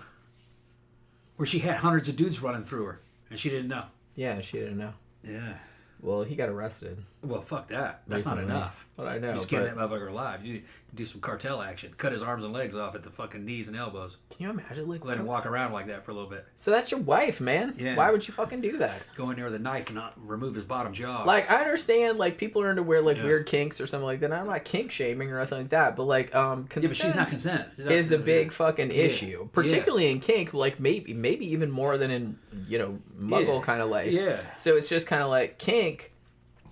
Where she had hundreds of dudes running through her, and she didn't know. Yeah, she didn't know. Yeah. Well, he got arrested. Well, fuck that. That's not enough. But I know. You skin that motherfucker alive. You do some cartel action. Cut his arms and legs off at the fucking knees and elbows. Can you imagine? Like, let him walk around like that for a little bit. So that's your wife, man. Yeah. Why would you fucking do that? Go in there with a knife and not remove his bottom jaw. Like, I understand, like, people are into wear, like, weird kinks or something like that. I'm not kink shaming or something like that. But, like, consent but she's not consent. Is a big fucking issue. Particularly in kink, like, maybe even more than in, Muggle kind of life. Yeah. So it's just kind of like, kink...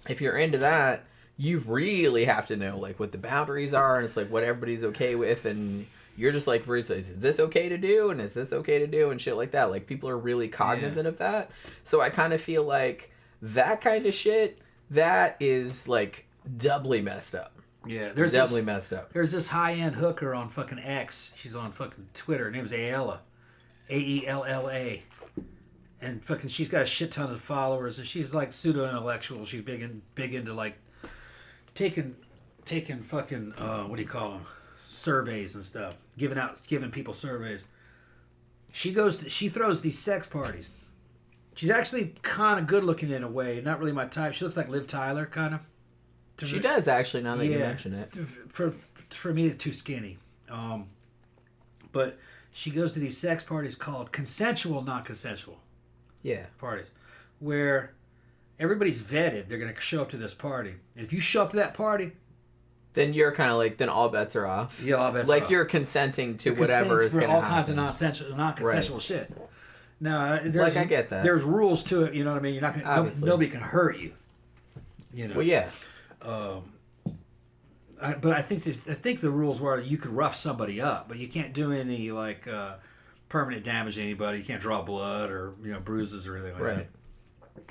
if you're into that, you really have to know like what the boundaries are, and it's like what everybody's okay with, and you're just like, is this okay to do, and is this okay to do, and shit like that. Like people are really cognizant of that. So I kind of feel like that kind of shit, that is like doubly messed up. Yeah, messed up. There's this high-end hooker on fucking X. She's on fucking Twitter. Her name's Aella. Aella. And fucking she's got a shit ton of followers, and she's like pseudo-intellectual. She's big into like taking fucking what do you call them, surveys and stuff, giving people surveys. She throws these sex parties. She's actually kind of good looking in a way, not really my type. She looks like Liv Tyler kind of. She does actually, now that you mention it. For me, too skinny. But she goes to these sex parties called consensual, not consensual. Yeah. Parties. Where everybody's vetted. They're going to show up to this party. And if you show up to that party, then you're kind of like, then all bets are off. Yeah, all bets are off. Like you're consenting to whatever is going to happen. all kinds of non-consensual shit. No, I get that. There's rules to it. You know what I mean? You're not going. Nobody can hurt you. You know. Well, yeah. But I think the rules were you could rough somebody up, but you can't do any like permanent damage to anybody. You can't draw blood or bruises or anything like that.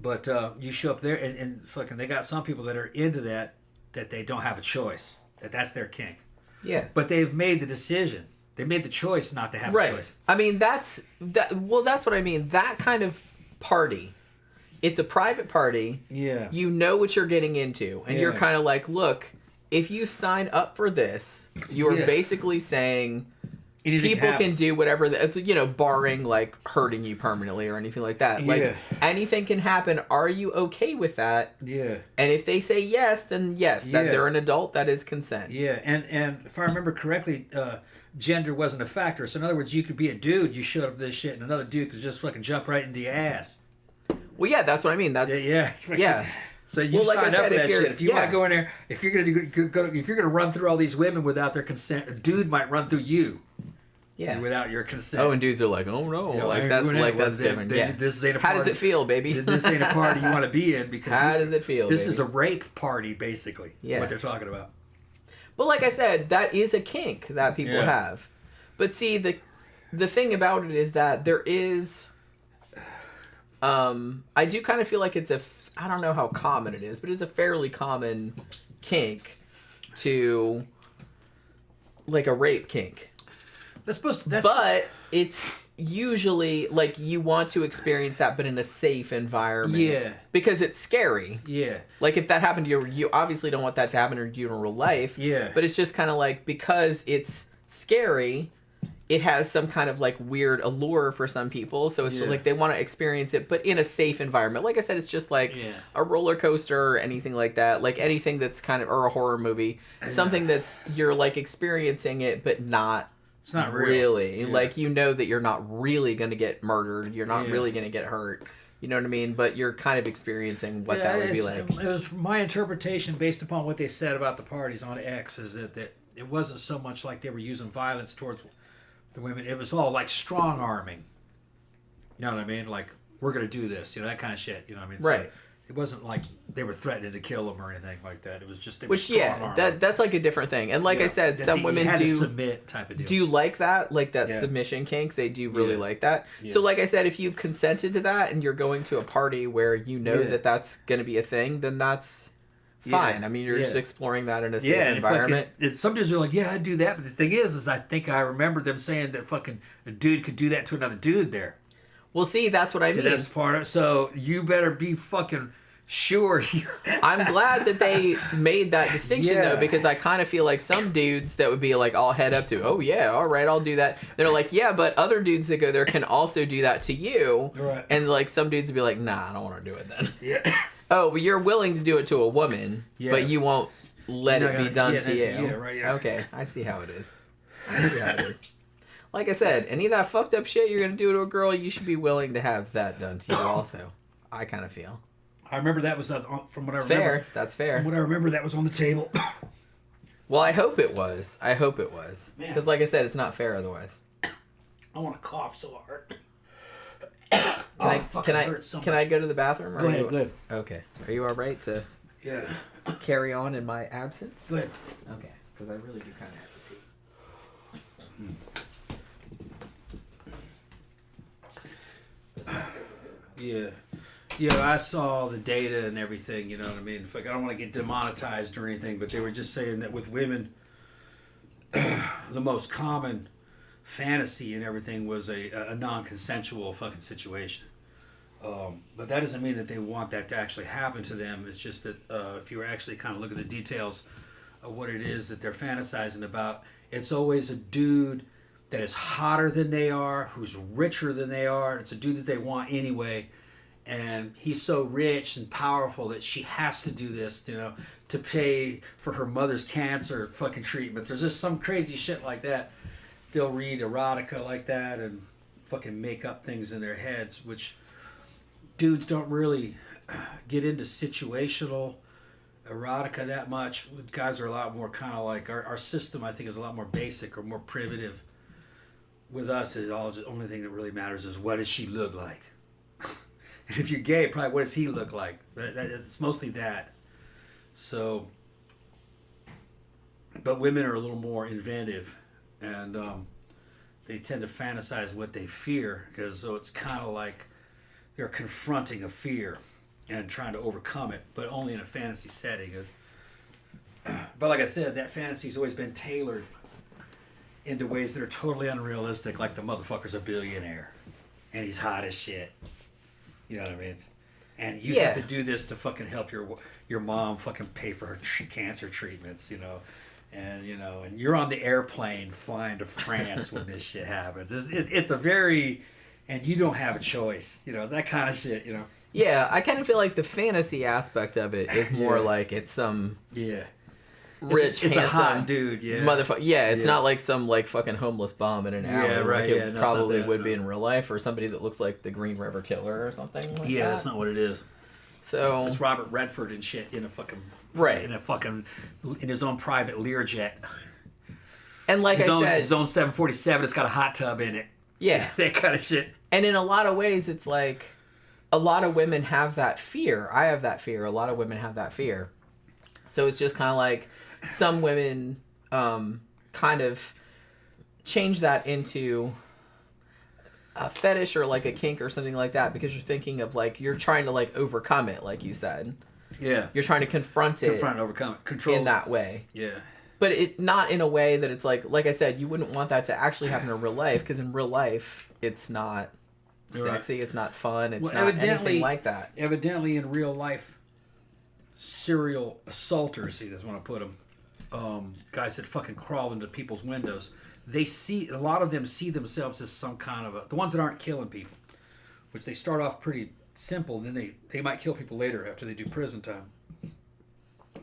But you show up there and fucking they got some people that are into that they don't have a choice. That's their kink. Yeah. But they've made the decision. They made the choice not to have a choice. I mean that's what I mean. That kind of party. It's a private party. Yeah. You know what you're getting into. And you're kind of like, look, if you sign up for this, you're basically saying people can do whatever, barring like hurting you permanently or anything like that. Like anything can happen. Are you okay with that? Yeah. And if they say yes, then yes, that they're an adult, that is consent. Yeah. And if I remember correctly, gender wasn't a factor. So in other words, you could be a dude, you showed up to this shit, and another dude could just fucking jump right into your ass. Well, yeah, that's what I mean. That's yeah. So you sign up for that shit. If you want to go in there, if you're gonna run through all these women without their consent, a dude might run through you. Yeah. Without your consent. Oh, and dudes are like, oh no, that's different. This ain't a party. How does it feel, baby? This ain't a party you want to be in because. How does it feel? This is a rape party, basically. Yeah. Is what they're talking about. But like I said, that is a kink that people have. But see, the thing about it is that there is. I do kind of feel like I don't know how common it is, but it's a fairly common kink to like a rape kink. But it's usually like you want to experience that, but in a safe environment. Yeah. Because it's scary. Yeah. Like if that happened to you obviously don't want that to happen to you in real life. Yeah. But it's just kind of like because it's scary. It has some kind of like weird allure for some people, so it's just like they want to experience it, but in a safe environment. Like I said, it's just like a roller coaster or anything like that, like anything that's kind of or a horror movie, something that's you're like experiencing it, but not. It's not really like that you're not really going to get murdered, you're not really going to get hurt. You know what I mean? But you're kind of experiencing what that would be like. It was my interpretation based upon what they said about the parties on X is that it wasn't so much like they were using violence towards the women. It was all like strong arming. You know what I mean? Like, we're going to do this, that kind of shit. You know what I mean? Right. So it wasn't like they were threatening to kill them or anything like that. It was just that's like a different thing. And like I said, some women do submit type of deal. Do like that submission kink. They do really like that. Yeah. So like I said, if you've consented to that and you're going to a party where that that's going to be a thing, then that's fine. I mean, you're just exploring that in a safe environment. Some dudes are like, I'd do that. But the thing is I think I remember them saying that fucking a dude could do that to another dude there. Well, see, that's what I mean. That's part of. So you better be fucking sure. I'm glad that they made that distinction though, because I kind of feel like some dudes that would be like all head up to, oh yeah, all right, I'll do that. They're like, yeah, but other dudes that go there can also do that to you. Right. And like some dudes would be like, nah, I don't want to do it then. Yeah. Oh, well, you're willing to do it to a woman, but you won't let it be done to you. Yeah, right. Yeah. Okay, I see how it is. Like I said, any of that fucked up shit you're going to do to a girl, you should be willing to have that done to you also. I kind of feel. I remember that was from what I remember. Fair. That's fair. From what I remember, that was on the table. Well, I hope it was. Because like I said, it's not fair otherwise. I want to cough so hard. Can I go to the bathroom? Go ahead. Okay. Are you all right to carry on in my absence? Go ahead. Okay. Because I really do kind of have to pee. Yeah, I saw the data and everything, you know what I mean? I don't want to get demonetized or anything, but they were just saying that with women, the most common fantasy and everything was a non-consensual fucking situation. But that doesn't mean that they want that to actually happen to them. It's just that if you actually kind of look at the details of what it is that they're fantasizing about, it's always a dude that is hotter than they are, who's richer than they are. It's a dude that they want anyway. And he's so rich and powerful that she has to do this, you know, to pay for her mother's cancer fucking treatments. There's just some crazy shit like that. They'll read erotica like that and fucking make up things in their heads, which dudes don't really get into situational erotica that much. Guys are a lot more kind of like, our system, I think, is a lot more basic or more primitive. With us, the only thing that really matters is what does she look like? And if you're gay, probably what does he look like? It's mostly that. So, but women are a little more inventive, and they tend to fantasize what they fear, because so it's kind of like they're confronting a fear and trying to overcome it, but only in a fantasy setting. But like I said, that fantasy's always been tailored into ways that are totally unrealistic, like the motherfucker's a billionaire and he's hot as shit. You know what I mean? And you have to do this to fucking help your mom fucking pay for her cancer treatments, you know. And you're on the airplane flying to France when this shit happens. It's a very, and you don't have a choice, you know, that kind of shit, you know. Yeah, I kind of feel like the fantasy aspect of it is more like it's some rich, it's handsome a hot dude, motherfucker. Yeah, it's not like some like fucking homeless bum in an alley. Yeah, right. Like it probably would be in real life, or somebody that looks like the Green River Killer or something. Like that. That's not what it is. So it's Robert Redford and shit in a fucking in his own private Learjet. And like his own 747, it's got a hot tub in it. Yeah, that kind of shit. And in a lot of ways, it's like a lot of women have that fear. I have that fear. A lot of women have that fear. So it's just kind of like some women kind of change that into a fetish or like a kink or something like that, because you're thinking of like, you're trying to like overcome it, like you said. Yeah. You're trying to confront it, overcome it, control in that way. Yeah. But it not in a way that it's like I said, you wouldn't want that to actually happen in real life, because in real life, it's not sexy, it's not fun, it's not anything like that. Evidently, in real life, serial assaulters, see, that's when I put them, guys that fucking crawl into people's windows, a lot of them see themselves as some kind of the ones that aren't killing people, which they start off pretty simple, then they might kill people later after they do prison time.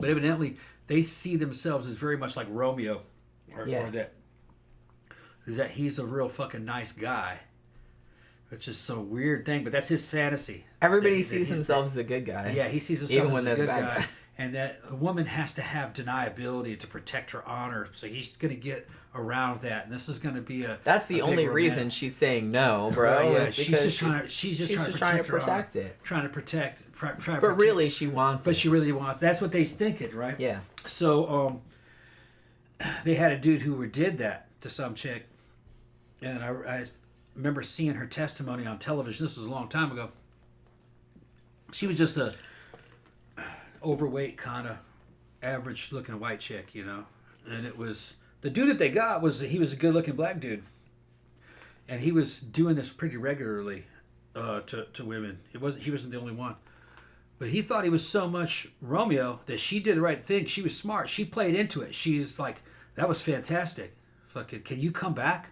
But evidently, they see themselves as very much like Romeo, or that he's a real fucking nice guy. It's just some weird thing, but that's his fantasy. Everybody sees themselves as a good guy. Yeah, he sees himself as a good guy. And that a woman has to have deniability to protect her honor, so he's going to get around that. And this is going to be That's the only reason she's saying no, bro. Yeah, she's just trying to protect it. Trying to protect. But really, she wants it. But she really wants. That's what they're thinking, right? Yeah. So, they had a dude who did that to some chick, and I remember seeing her testimony on television. This was a long time ago. She was just a overweight, kind of average-looking white chick, you know. And it was the dude that they got he was a good-looking black dude, and he was doing this pretty regularly to women. He wasn't the only one, but he thought he was so much Romeo that she did the right thing. She was smart. She played into it. She's like, that was fantastic. Fucking, can you come back?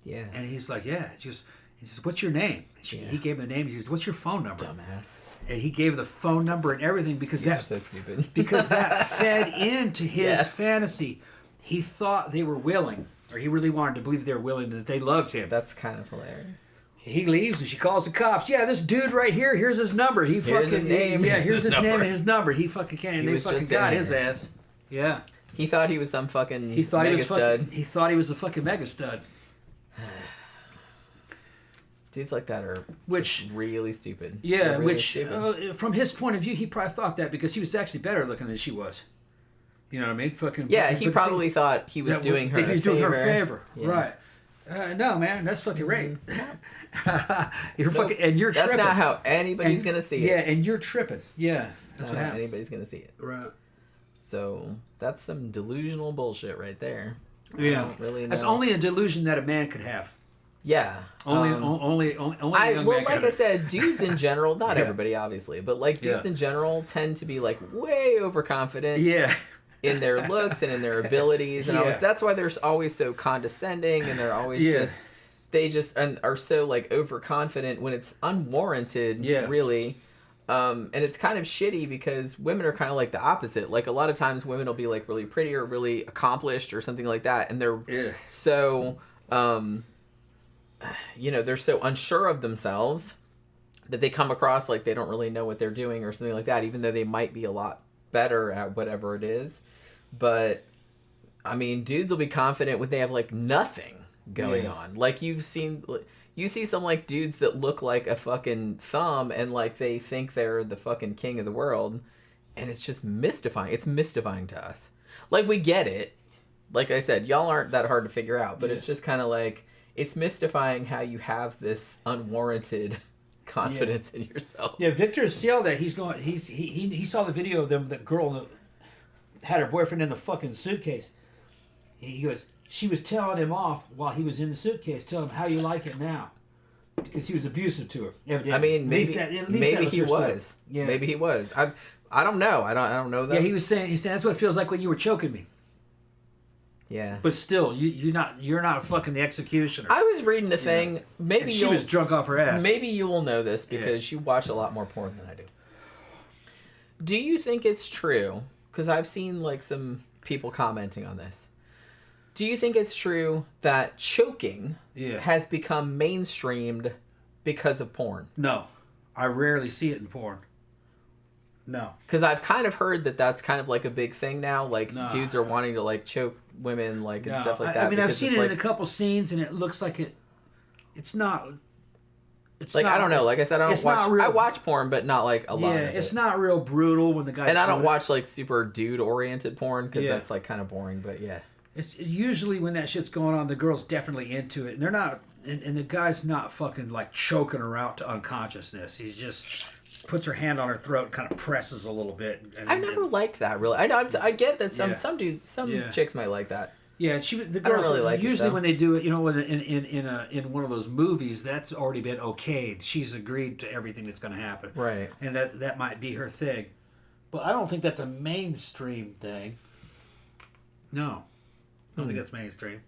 Yeah. And he's like, yeah. He says, what's your name? He gave him the name. He says, what's your phone number? Dumbass. And he gave the phone number and everything because These are so stupid. because that fed into his fantasy. He thought they were willing, or he really wanted to believe they were willing and that they loved him. That's kind of hilarious. He leaves and she calls the cops. Yeah, this dude right here. Here's his number. Here's his name. Yeah, here's his name and his number. He fucking can't. They fucking got his ass. Yeah. He thought he was some fucking He thought he was stud. He thought he was a fucking mega stud. Dudes like that are really stupid. Yeah, really stupid. From his point of view, he probably thought that because he was actually better looking than she was. You know what I mean? He probably thought he was doing her a favor. He was doing her a favor, right? No, man, that's fucking rape. You're fucking, and you're tripping. That's not how anybody's gonna see it. Yeah, and you're tripping. Yeah, that's not how anybody's gonna see it. Right. So that's some delusional bullshit right there. Yeah, really. That's only a delusion that a man could have. Yeah. Only I said, dudes in general, not everybody obviously, but like dudes in general tend to be like way overconfident. Yeah. In their looks and in their abilities, and that's why they're always so condescending, and they're always and are so like overconfident when it's unwarranted. Really. And it's kind of shitty because women are kind of like the opposite. Like a lot of times women will be like really pretty or really accomplished or something like that, and they're so they're so unsure of themselves that they come across like they don't really know what they're doing or something like that, even though they might be a lot better at whatever it is. But I mean, dudes will be confident when they have like nothing going on. Like you see some like dudes that look like a fucking thumb and like they think they're the fucking king of the world, and it's just mystifying. It's mystifying to us. Like we get it. Like I said, y'all aren't that hard to figure out, but it's just kind of like it's mystifying how you have this unwarranted confidence in yourself. Yeah, Victor's see all that he saw the video of them, that girl that had her boyfriend in the fucking suitcase. He goes, she was telling him off while he was in the suitcase, telling him how you like it now, because he was abusive to her. Evidently. I mean, maybe he was. Yeah. Maybe he was. I don't know. I don't know that. Yeah, he's saying that's what it feels like when you were choking me. Yeah. But still, you're not fucking the executioner. I was reading a thing. Maybe she was drunk off her ass. Maybe you will know this because you watch a lot more porn than I do. Do you think it's true? Because I've seen like some people commenting on this. Do you think it's true that choking has become mainstreamed because of porn? No. I rarely see it in porn. No. Because I've kind of heard that that's kind of like a big thing now. Like dudes are wanting to like choke women like and stuff like that. I mean, I've seen it in a couple scenes and it looks like it's not... It's like, not, I don't know. Like I said, I watch porn, but not like a lot of it. Yeah, it's not real brutal when the guys... And I don't watch like super dude-oriented porn because that's like kind of boring, but yeah. It's usually when that shit's going on, the girl's definitely into it. And they're not... And the guy's not fucking like choking her out to unconsciousness. He's just... puts her hand on her throat and kind of presses a little bit. I've never liked that, really. I get that some dudes, chicks might like that. Yeah, the girls really like usually when they do it, in one of those movies, that's already been okayed. She's agreed to everything that's going to happen, right? And that might be her thing, but I don't think that's a mainstream thing. No, I don't think that's mainstream.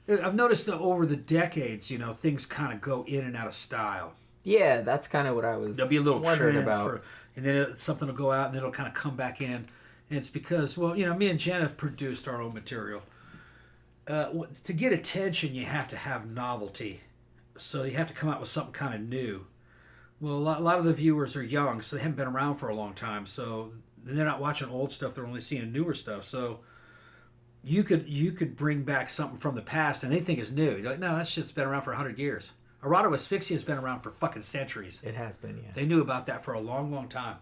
I've noticed that over the decades, things kind of go in and out of style. Yeah, that's kind of what I was. There'll be a little wondering trends about, and then something will go out, and it'll kind of come back in, and it's because, me and Jen have produced our own material. To get attention, you have to have novelty. So you have to come out with something kind of new. Well, a lot of the viewers are young, so they haven't been around for a long time. So they're not watching old stuff; they're only seeing newer stuff. So you could bring back something from the past, and they think it's new. You're like, no, that shit's been around for 100 years. Erotic asphyxia has been around for fucking centuries. It has been, yeah. They knew about that for a long, long time.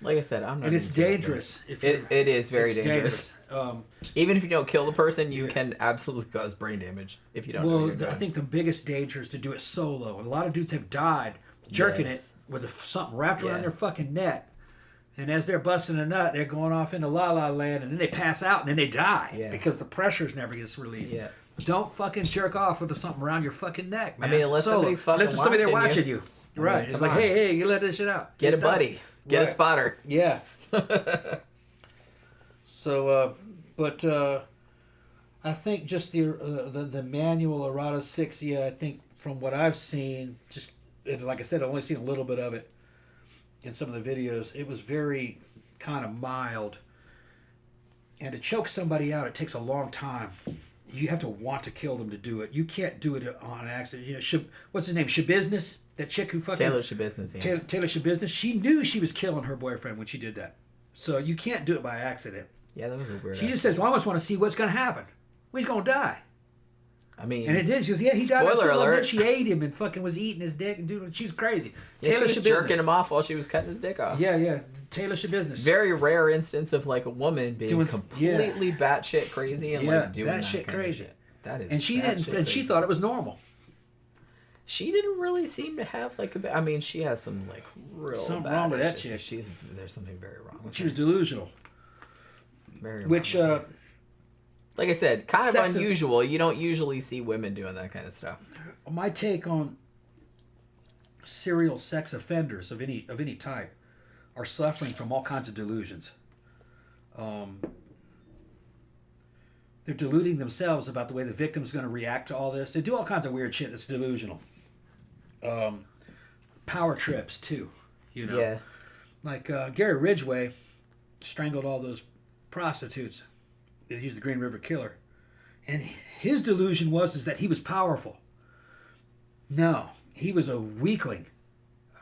Like I said, I'm not. And it's dangerous. It is very dangerous. Even if you don't kill the person, you can absolutely cause brain damage if you don't. Well, I think the biggest danger is to do it solo. And a lot of dudes have died jerking it with something wrapped around their fucking neck. And as they're busting a nut, they're going off into la la land, and then they pass out, and then they die because the pressures never gets released. Yeah. Don't fucking jerk off with something around your fucking neck, man. I mean, unless somebody's somebody there watching you. Right. It's like, hey, you let this shit out. Get a buddy. Get a spotter. Yeah. So, but I think just the manual erotic asphyxia, I think from what I've seen, just and like I said, I've only seen a little bit of it in some of the videos. It was very kind of mild. And to choke somebody out, it takes a long time. You have to want to kill them to do it. You can't do it on accident. What's his name? Shabiznes? That chick who fucking... Taylor Shabiznes, yeah. Taylor Shabiznes. She knew she was killing her boyfriend when she did that. So you can't do it by accident. Yeah, that was a weird... She just says, well, I just want to see what's going to happen. Well, he's going to die. I mean, and it did. She goes, yeah, he died. Spoiler alert. She ate him and fucking was eating his dick and doing. She's crazy. Yeah, Taylor she was jerking him off while she was cutting his dick off. Yeah. Taylor should business. Very rare instance of like a woman being completely batshit crazy and like doing that shit crazy. Shit. That is. And she didn't. And she thought it was normal. She didn't really seem to have like a. I mean, she has some like real something wrong with that chick. There's something very wrong with her. She was delusional. Very. Which. Like I said, kind of unusual. You don't usually see women doing that kind of stuff. My take on serial sex offenders of any type are suffering from all kinds of delusions. They're deluding themselves about the way the victim's going to react to all this. They do all kinds of weird shit that's delusional. Power trips too, you know. Yeah. Like Gary Ridgway strangled all those prostitutes. They used the Green River Killer, and his delusion was that he was powerful. No, he was a weakling.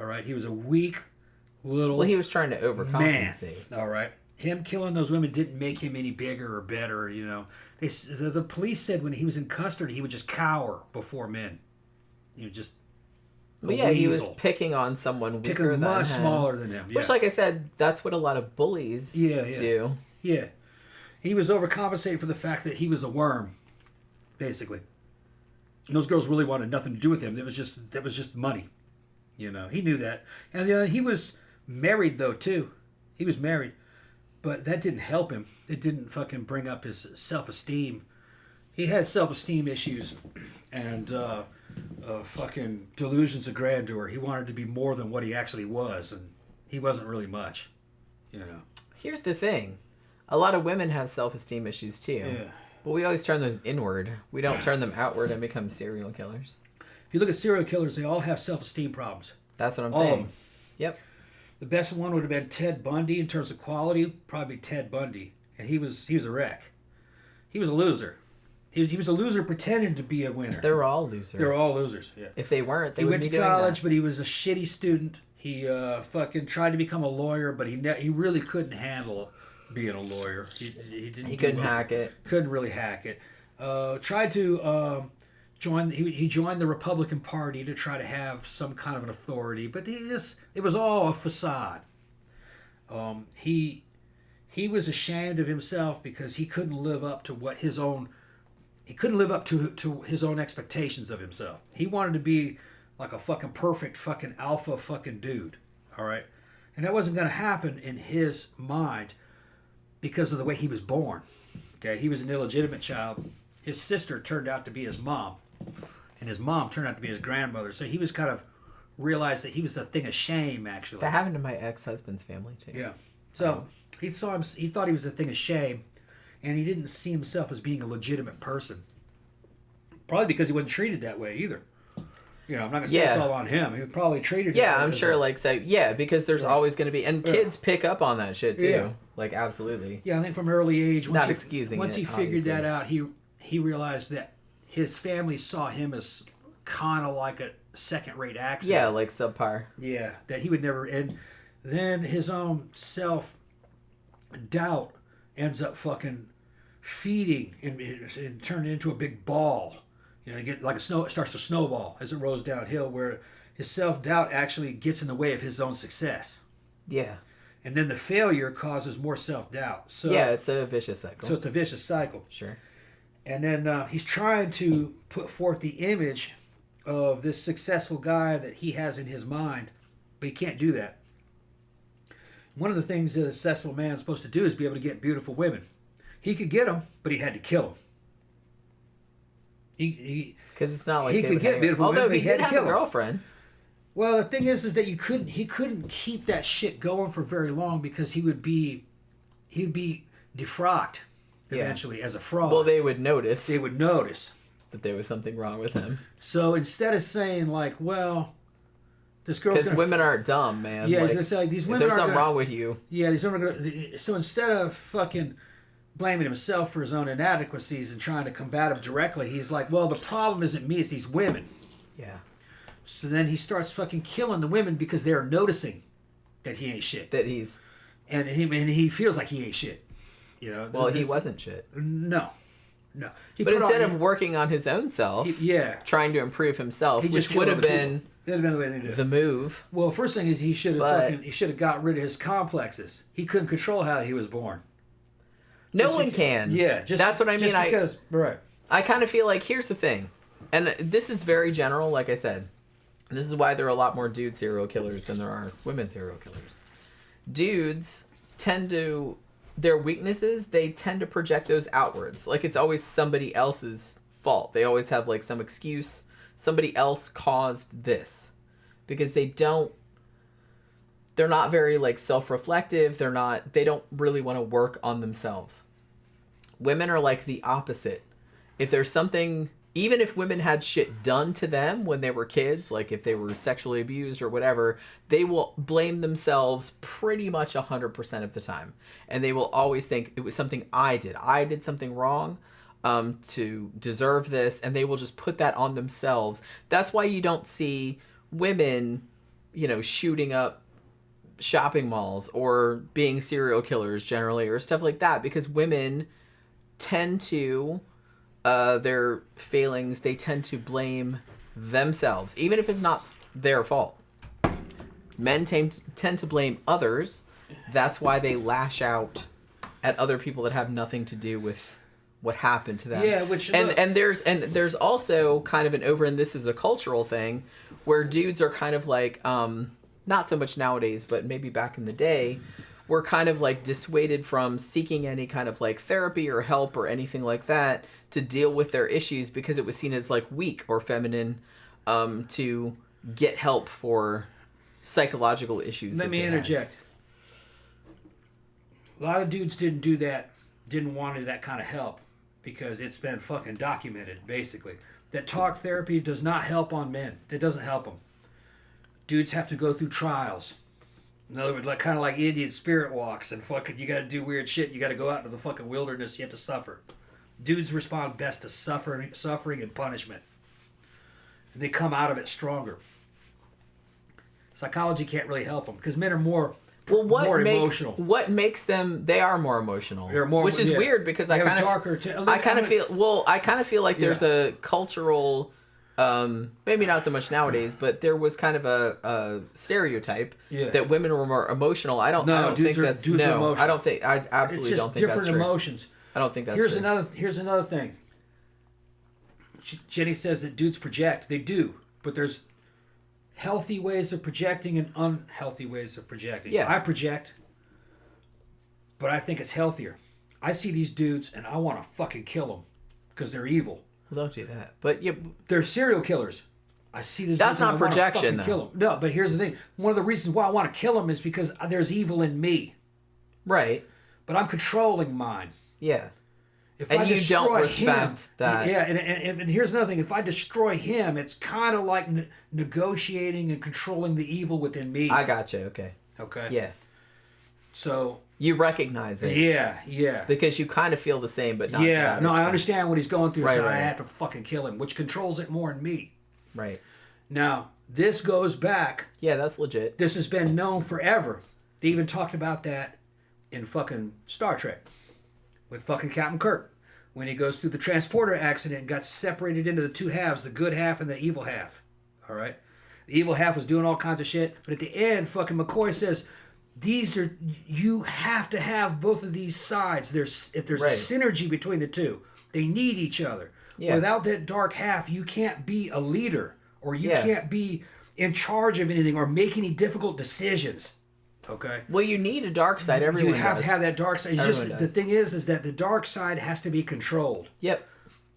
All right, he was a weak little. Well, he was trying to overcompensate. Man. All right, him killing those women didn't make him any bigger or better. You know, the police said when he was in custody, he would just cower before men. He would just. Well, yeah, he was picking on someone weaker than much him. Smaller than him. Yeah. Which, like I said, that's what a lot of bullies do. Yeah. He was overcompensating for the fact that he was a worm, basically. And those girls really wanted nothing to do with him. That was just money, you know. He knew that, and he was married though too. He was married, but that didn't help him. It didn't fucking bring up his self-esteem. He had self-esteem issues, and fucking delusions of grandeur. He wanted to be more than what he actually was, and he wasn't really much, you know. Here's the thing. A lot of women have self-esteem issues too. Yeah. But we always turn those inward. We don't turn them outward and become serial killers. If you look at serial killers, they all have self-esteem problems. That's what I'm saying. All of them. Yep. The best one would have been Ted Bundy in terms of quality. Probably Ted Bundy, and he was a wreck. He was a loser. He was a loser pretending to be a winner. They're all losers. They're all losers. Yeah. If they weren't, he went to college, but he was a shitty student. He fucking tried to become a lawyer, but he really couldn't handle being a lawyer. He couldn't hack it. Couldn't really hack it. Tried to join. He joined the Republican Party to try to have some kind of an authority, but it was all a facade. He was ashamed of himself because he couldn't live up to what his own. He couldn't live up to his own expectations of himself. He wanted to be like a fucking perfect fucking alpha fucking dude. All right, and that wasn't going to happen in his mind. Because of the way he was born. Okay, he was an illegitimate child. His sister turned out to be his mom. And his mom turned out to be his grandmother. So he was kind of realized that he was a thing of shame, actually. That happened to my ex-husband's family, too. Yeah. So he thought he was a thing of shame. And he didn't see himself as being a legitimate person. Probably because he wasn't treated that way either. You know, I'm not going to say it's all on him. He was probably treated. Yeah, I'm sure. Because there's always going to be, and kids pick up on that shit too. Yeah. Like absolutely. Yeah, I think from early age. Not excusing it. Once he figured that out, he realized that his family saw him as kind of like a second-rate accident. Yeah, like subpar. Yeah, that he would never. And then his own self-doubt ends up fucking feeding and turning into a big ball. You know, you get like it starts to snowball as it rolls downhill, where his self-doubt actually gets in the way of his own success. Yeah. And then the failure causes more self-doubt. So yeah, it's a vicious cycle. So it's a vicious cycle. Sure. And then he's trying to put forth the image of this successful guy that he has in his mind, but he can't do that. One of the things that a successful man is supposed to do is be able to get beautiful women. He could get them, but he had to kill them. Because it's not like he could get beautiful women, although he did have a girlfriend. Well, the thing is that he couldn't keep that shit going for very long because he would be defrocked eventually as a fraud. Well, they would notice. That there was something wrong with him. So instead of saying like, well, this girl's because women aren't dumb, man. Yeah, like, say, like these women. If there's something wrong with you. Yeah, these women are gonna, so instead of fucking blaming himself for his own inadequacies and trying to combat them directly, he's like, well, the problem isn't me, it's these women. Yeah. So then he starts fucking killing the women because they're noticing that he ain't shit. That he's... And he feels like he ain't shit. You know. Well, he wasn't shit. No. No. But instead of working on his own self, trying to improve himself, which would have been the move. Well, first thing is he should have got rid of his complexes. He couldn't control how he was born. No one can. Yeah, that's what I mean. Right. I kind of feel like here's the thing, and this is very general. Like I said, this is why there are a lot more dude serial killers than there are women serial killers. Dudes tend to, their weaknesses, they tend to project those outwards. Like it's always somebody else's fault. They always have like some excuse. Somebody else caused this, because they're not very like self-reflective. They don't really want to work on themselves. Women are like the opposite. If there's something, even if women had shit done to them when they were kids, like if they were sexually abused or whatever, they will blame themselves pretty much 100% of the time. And they will always think it was something I did. I did something wrong to deserve this, and they will just put that on themselves. That's why you don't see women, shooting up shopping malls or being serial killers generally or stuff like that, because women tend to their failings, they tend to blame themselves, even if it's not their fault. Men tend to blame others. That's why they lash out at other people that have nothing to do with what happened to them. Yeah, and there's also kind of and this is a cultural thing, where dudes are kind of like not so much nowadays, but maybe back in the day, were kind of like dissuaded from seeking any kind of like therapy or help or anything like that to deal with their issues, because it was seen as like weak or feminine to get help for psychological issues. Let me interject. A lot of dudes didn't do that, didn't want that kind of help, because it's been fucking documented, basically, that talk therapy does not help on men. It doesn't help them. Dudes have to go through trials. In other words, kind of like Indian spirit walks, and fucking you got to do weird shit. You got to go out into the fucking wilderness. You have to suffer. Dudes respond best to suffering and punishment, and they come out of it stronger. Psychology can't really help them, because men are more emotional. What makes them? They are more emotional. They're more, which is weird, because I kind of feel like there's a cultural. Maybe not so much nowadays, but there was kind of a stereotype that women were more emotional. I don't think that's emotional. I absolutely don't think that's true. It's just different emotions. I don't think that's true. Here's another thing. Jenny says that dudes project. They do, but there's healthy ways of projecting and unhealthy ways of projecting. Yeah. I project, but I think it's healthier. I see these dudes and I want to fucking kill them because they're evil. Well, don't do that. But they're serial killers. I see this. That's not projection, though. Kill them. No, but here's the thing. One of the reasons why I want to kill them is because there's evil in me. Right. But I'm controlling mine. Yeah. If and you don't respect that. Yeah, and here's another thing. If I destroy him, it's kind of like negotiating and controlling the evil within me. I gotcha. Okay. Yeah. So you recognize it. Yeah. Because you kind of feel the same, but not. Yeah. No, I understand what he's going through. Right, so I have to fucking kill him, which controls it more than me. Right. Now, this goes back. Yeah, that's legit. This has been known forever. They even talked about that in fucking Star Trek with fucking Captain Kirk, when he goes through the transporter accident and got separated into the two halves, the good half and the evil half. All right? The evil half was doing all kinds of shit, but at the end, fucking McCoy says, you have to have both of these sides. If there's a synergy between the two, they need each other. Yeah. Without that dark half, you can't be a leader, or you can't be in charge of anything or make any difficult decisions. Okay. Well, you need a dark side. Everyone You have to have that dark side. The thing is that the dark side has to be controlled. Yep.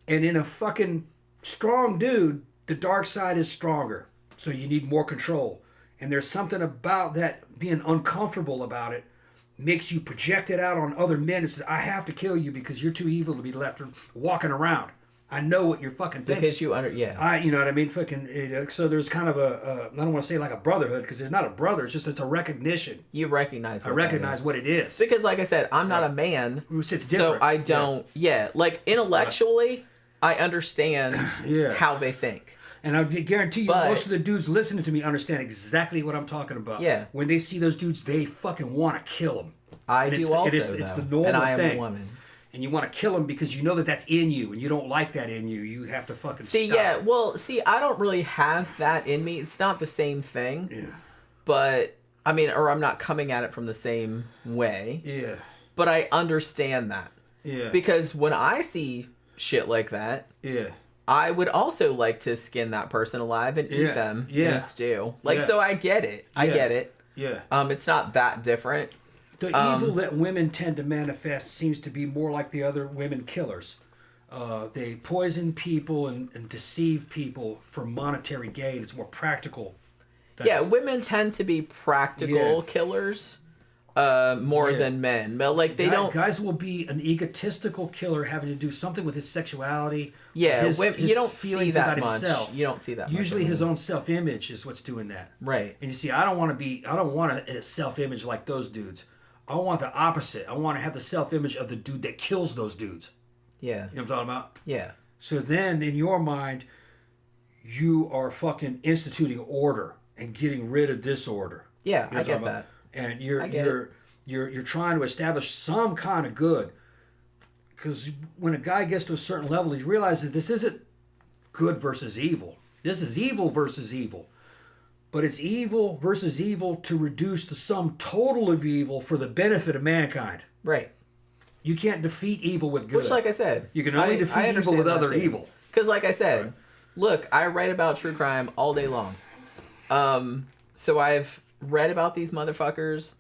And in a fucking strong dude, the dark side is stronger. So you need more control. And there's something about that being uncomfortable about it makes you project it out on other men and says, I have to kill you because you're too evil to be left walking around. I know what you're fucking thinking. Because you you know what I mean? Fucking, so there's kind of I don't want to say like a brotherhood, because it's not a brother, it's a recognition. You recognize what I recognize what it is. Because like I said, I'm not a man. It's different. So I don't, like intellectually, I understand how they think. And I guarantee you, most of the dudes listening to me understand exactly what I'm talking about. Yeah. When they see those dudes, they fucking want to kill them. I do also, it's the normal thing. And I am a woman. and you want to kill them because you know that that's in you, and you don't like that in you. You have to fucking see. stop. Yeah, well, see, I don't really have that in me. It's not the same thing. Yeah. But I mean, or I'm not coming at it from the same way. Yeah. But I understand that. Yeah. Because when I see shit like that, yeah, I would also like to skin that person alive and eat them in a stew. Like, so I get it. I get it. Yeah. It's not that different. The evil that women tend to manifest seems to be more like the other women killers. They poison people and deceive people for monetary gain. It's more practical. Women tend to be practical killers more than men. But like they don't. Guys will be an egotistical killer having to do something with his sexuality. Yeah, his you don't see that about much. Himself. You don't see that. Usually, much his own self-image is what's doing that. Right. And you see, I don't want a self-image like those dudes. I want the opposite. I want to have the self-image of the dude that kills those dudes. Yeah. You know what I'm talking about? Yeah. So then, in your mind, you are fucking instituting order and getting rid of disorder. Yeah, you know I get that. And you're trying to establish some kind of good. Because when a guy gets to a certain level, he realizes this isn't good versus evil. This is evil versus evil. But it's evil versus evil to reduce the sum total of evil for the benefit of mankind. Right. You can't defeat evil with good. Which, like I said, you can only defeat evil with other evil. Because, like I said, look, I write about true crime all day long. So I've read about these motherfuckers.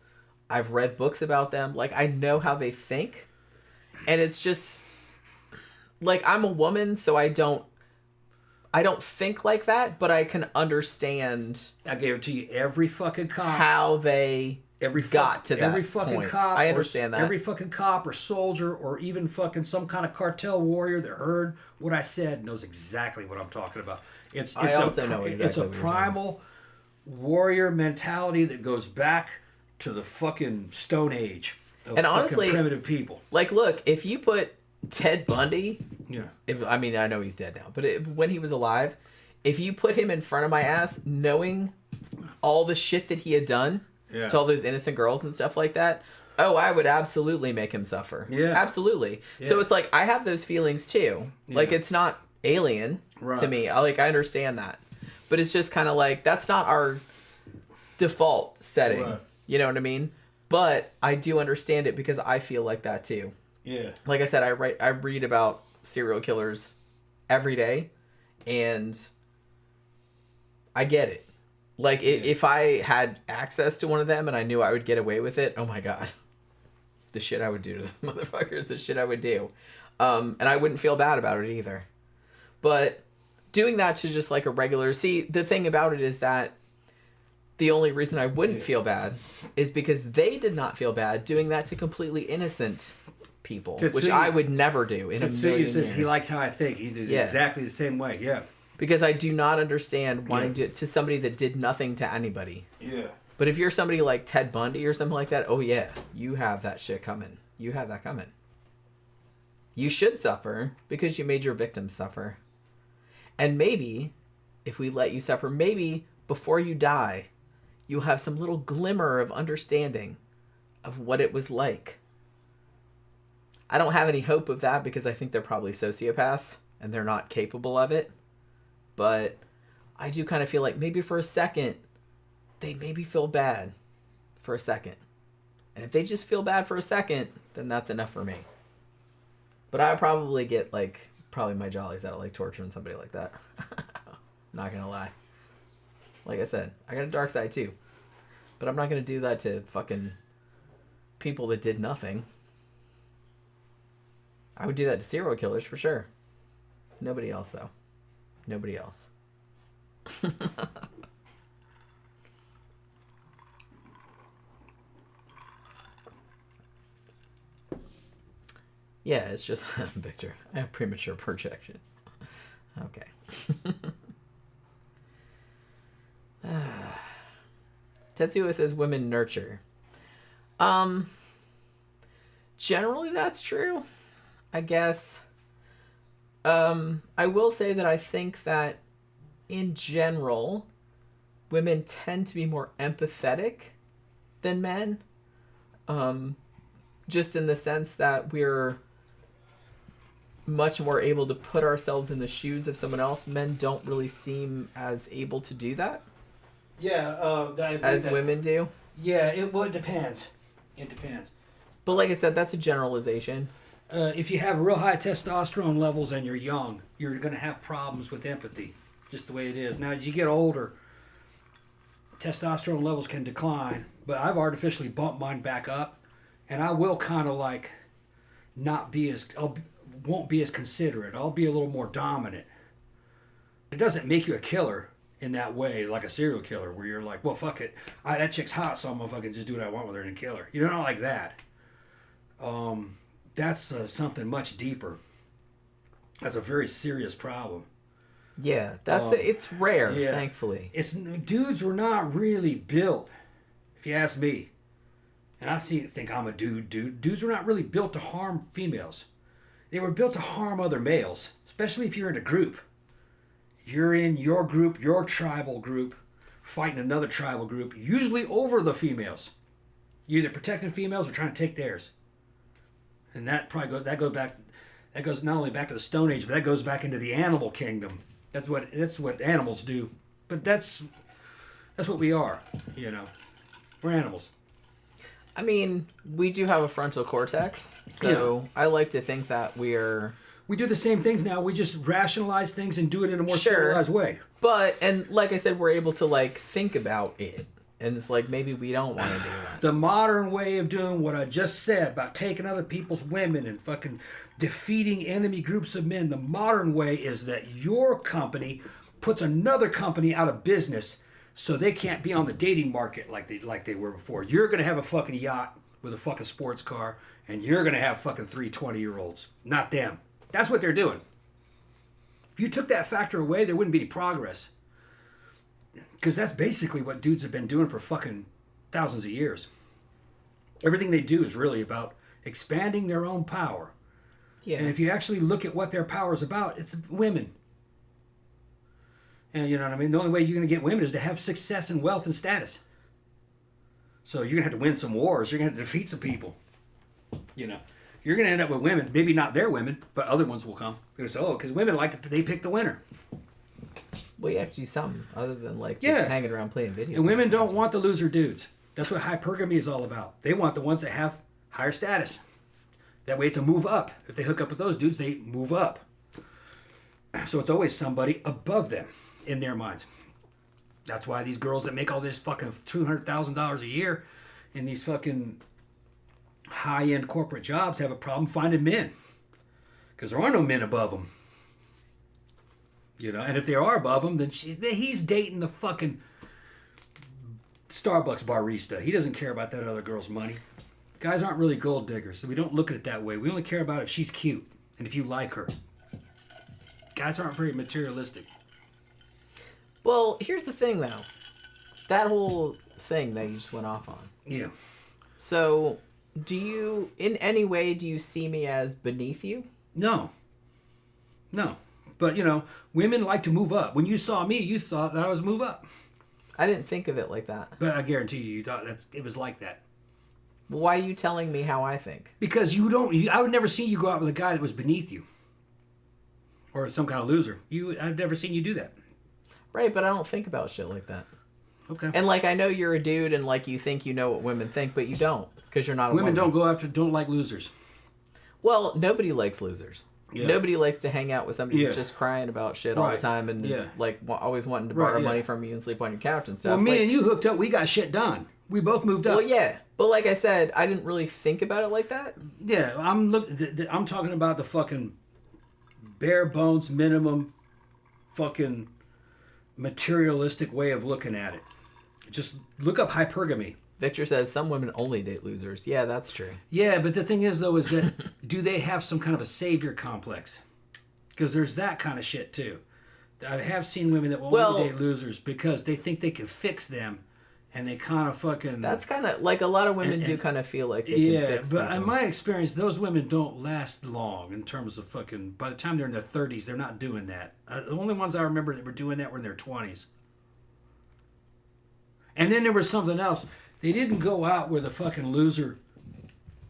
I've read books about them. Like, I know how they think. And it's just, like, I'm a woman, so I don't think like that, but I can understand. I guarantee you, every fucking cop, how they got to that every fucking point. cop, I understand that. Every fucking cop or soldier or even fucking some kind of cartel warrior that heard what I said knows exactly what I'm talking about. It's a primal warrior mentality that goes back to the fucking Stone Age of and honestly, primitive people. Like, look, if you put Ted Bundy, I mean, I know he's dead now, but when he was alive, if you put him in front of my ass, knowing all the shit that he had done to all those innocent girls and stuff like that, I would absolutely make him suffer. Yeah, absolutely. Yeah. So it's like I have those feelings too. Yeah. Like, it's not alien to me. I understand that, but it's just kind of like that's not our default setting. Right. You know what I mean? But I do understand it because I feel like that too. Yeah. Like I said, I read about serial killers every day, and I get it. Like, if I had access to one of them and I knew I would get away with it, oh my god. The shit I would do to those motherfuckers, the shit I would do. And I wouldn't feel bad about it either. But doing that to just like a regular... See, the thing about it is that the only reason I wouldn't feel bad is because they did not feel bad doing that to completely innocent people, which I would never do in a million years. Says he likes how I think. He does exactly the same way. Yeah. Because I do not understand wanting to somebody that did nothing to anybody. Yeah. But if you're somebody like Ted Bundy or something like that, oh yeah, you have that shit coming. You have that coming. You should suffer because you made your victims suffer. And maybe, if we let you suffer, maybe before you die, you'll have some little glimmer of understanding of what it was like. I don't have any hope of that because I think they're probably sociopaths and they're not capable of it. But I do kind of feel like maybe for a second, they maybe feel bad for a second. And if they just feel bad for a second, then that's enough for me. But I probably get probably my jollies out of torturing somebody like that. Not gonna lie. Like I said, I got a dark side too. But I'm not gonna do that to fucking people that did nothing. I would do that to serial killers for sure. Nobody else though. Nobody else. Yeah, it's just Victor. I have premature projection. Okay. Tetsuo says women nurture. Generally that's true, I guess. I will say that I think that in general, women tend to be more empathetic than men. Just in the sense that we're much more able to put ourselves in the shoes of someone else. Men don't really seem as able to do that. Yeah, as women do. Yeah, it depends. It depends. But like I said, that's a generalization. If you have real high testosterone levels and you're young, you're going to have problems with empathy. Just the way it is. Now, as you get older, testosterone levels can decline, but I've artificially bumped mine back up, and I will kind of like won't be as considerate. I'll be a little more dominant. It doesn't make you a killer in that way, like a serial killer, where you're like, well, fuck it. That chick's hot, so I'm going to fucking just do what I want with her and kill her. Not like that. That's something much deeper. That's a very serious problem. Yeah, it's rare, thankfully. Dudes were not really built, if you ask me. And I think I'm a dude. Dudes were not really built to harm females. They were built to harm other males, especially if you're in a group. You're in your group, your tribal group, fighting another tribal group, usually over the females. You're either protecting females or trying to take theirs. And that goes not only back to the Stone Age, but that goes back into the animal kingdom. That's what animals do. But that's what we are, We're animals. I mean, we do have a frontal cortex, so I like to think that we do the same things now. We just rationalize things and do it in a more civilized way. And like I said, we're able to like think about it. And it's like, maybe we don't want to do that. The modern way of doing what I just said about taking other people's women and fucking defeating enemy groups of men, the modern way is that your company puts another company out of business so they can't be on the dating market like they were before. You're going to have a fucking yacht with a fucking sports car, and you're going to have fucking 3 20-year-olds. Not them. That's what they're doing. If you took that factor away, there wouldn't be any progress. Because that's basically what dudes have been doing for fucking thousands of years. Everything they do is really about expanding their own power. Yeah. And if you actually look at what their power is about, it's women. And you know what I mean? The only way you're going to get women is to have success and wealth and status. So you're going to have to win some wars. You're going to have to defeat some people. You're going to end up with women. Maybe not their women, but other ones will come. They're going to say, because women they pick the winner. Well, you have to do something other than like just hanging around playing video games. And women don't want the loser dudes. That's what hypergamy is all about. They want the ones that have higher status. That way it's a move up. If they hook up with those dudes, they move up. So it's always somebody above them in their minds. That's why these girls that make all this fucking $200,000 a year in these fucking high-end corporate jobs have a problem finding men. Because there are no men above them. And if they are above him, then he's dating the fucking Starbucks barista. He doesn't care about that other girl's money. Guys aren't really gold diggers, so we don't look at it that way. We only care about if she's cute and if you like her. Guys aren't very materialistic. Well, here's the thing, though. That whole thing that you just went off on. Yeah. So, in any way, do you see me as beneath you? No. But, women like to move up. When you saw me, you thought that I was move up. I didn't think of it like that. But I guarantee you thought it was like that. Well, why are you telling me how I think? Because I would never see you go out with a guy that was beneath you. Or some kind of loser. I've never seen you do that. Right, but I don't think about shit like that. Okay. And I know you're a dude and you think you know what women think, but you don't. Because you're not a woman. Women don't like losers. Well, nobody likes losers. Yeah. Nobody likes to hang out with somebody who's just crying about shit all the time and is always wanting to borrow money from you and sleep on your couch and stuff. Well, me and you hooked up. We got shit done. We both moved up. Well, yeah. But like I said, I didn't really think about it like that. Yeah, I'm talking about the fucking bare bones minimum fucking materialistic way of looking at it. Just look up hypergamy. Victor says some women only date losers. Yeah, that's true. Yeah, but the thing is, though, is that do they have some kind of a savior complex? Because there's that kind of shit, too. I have seen women that will only date losers because they think they can fix them, and they kind of fucking... That's kind of... a lot of women do kind of feel like they can fix people. Yeah, but in my experience, those women don't last long in terms of fucking... By the time they're in their 30s, they're not doing that. The only ones I remember that were doing that were in their 20s. And then there was something else. They didn't go out with a fucking loser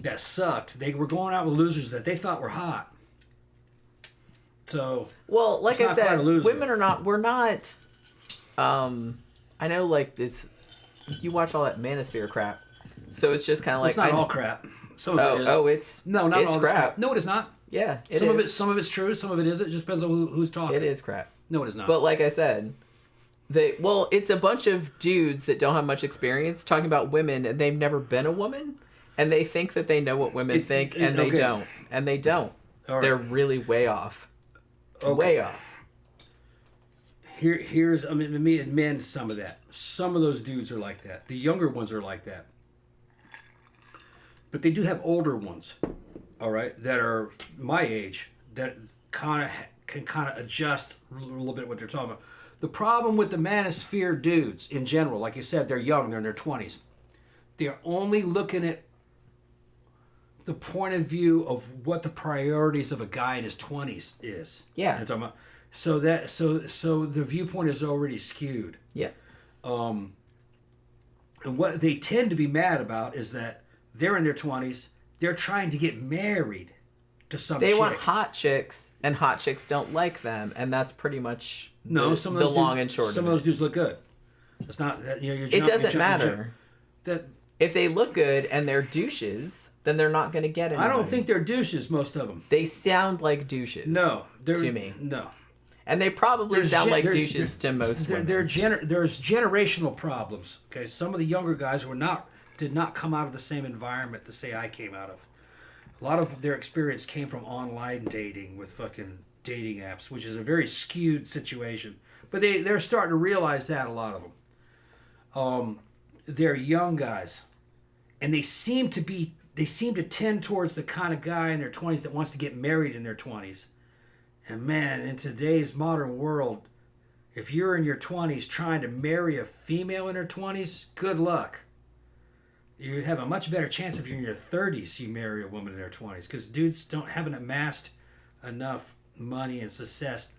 that sucked. They were going out with losers that they thought were hot. So well, like I said, women are not. We're not. I know, like this. You watch all that manosphere crap, so it's just kind of like it's not all crap. Some of it is. Oh, it's not it's all crap. No, it is not. Yeah, Some of it's true. Some of it isn't. It just depends on who's talking. It is crap. No, it is not. But like I said, it's a bunch of dudes that don't have much experience talking about women, and they've never been a woman, and they think that they know what women think, and they don't. And they don't. Right. They're really way off. Okay. Way off. Here's let me amend some of that. Some of those dudes are like that. The younger ones are like that. But they do have older ones, all right, that are my age that can adjust a little bit what they're talking about. The problem with the manosphere dudes in general, like you said, they're young, they're in their 20s. They're only looking at the point of view of what the priorities of a guy in his 20s is. Yeah. You know talking about? So the viewpoint is already skewed. Yeah. And what they tend to be mad about is that they're in their 20s, they're trying to get married to some chick. They want hot chicks, and hot chicks don't like them, and that's pretty much the long and short of it. Some of those dudes look good. It's not that it doesn't matter. That if they look good and they're douches, then they're not going to get anybody. I don't think they're douches, most of them. They sound like douches. No, to me. No. And they probably sound like douches to most women. There's generational problems. Okay, some of the younger guys did not come out of the same environment that say I came out of. A lot of their experience came from online dating with fucking dating apps, which is a very skewed situation. But they're starting to realize that, a lot of them. They're young guys, and they seem to tend towards the kind of guy in their 20s that wants to get married in their 20s. And man, in today's modern world, if you're in your 20s trying to marry a female in her 20s, good luck. You have a much better chance if you're in your 30s you marry a woman in her 20s, because dudes haven't amassed enough money and success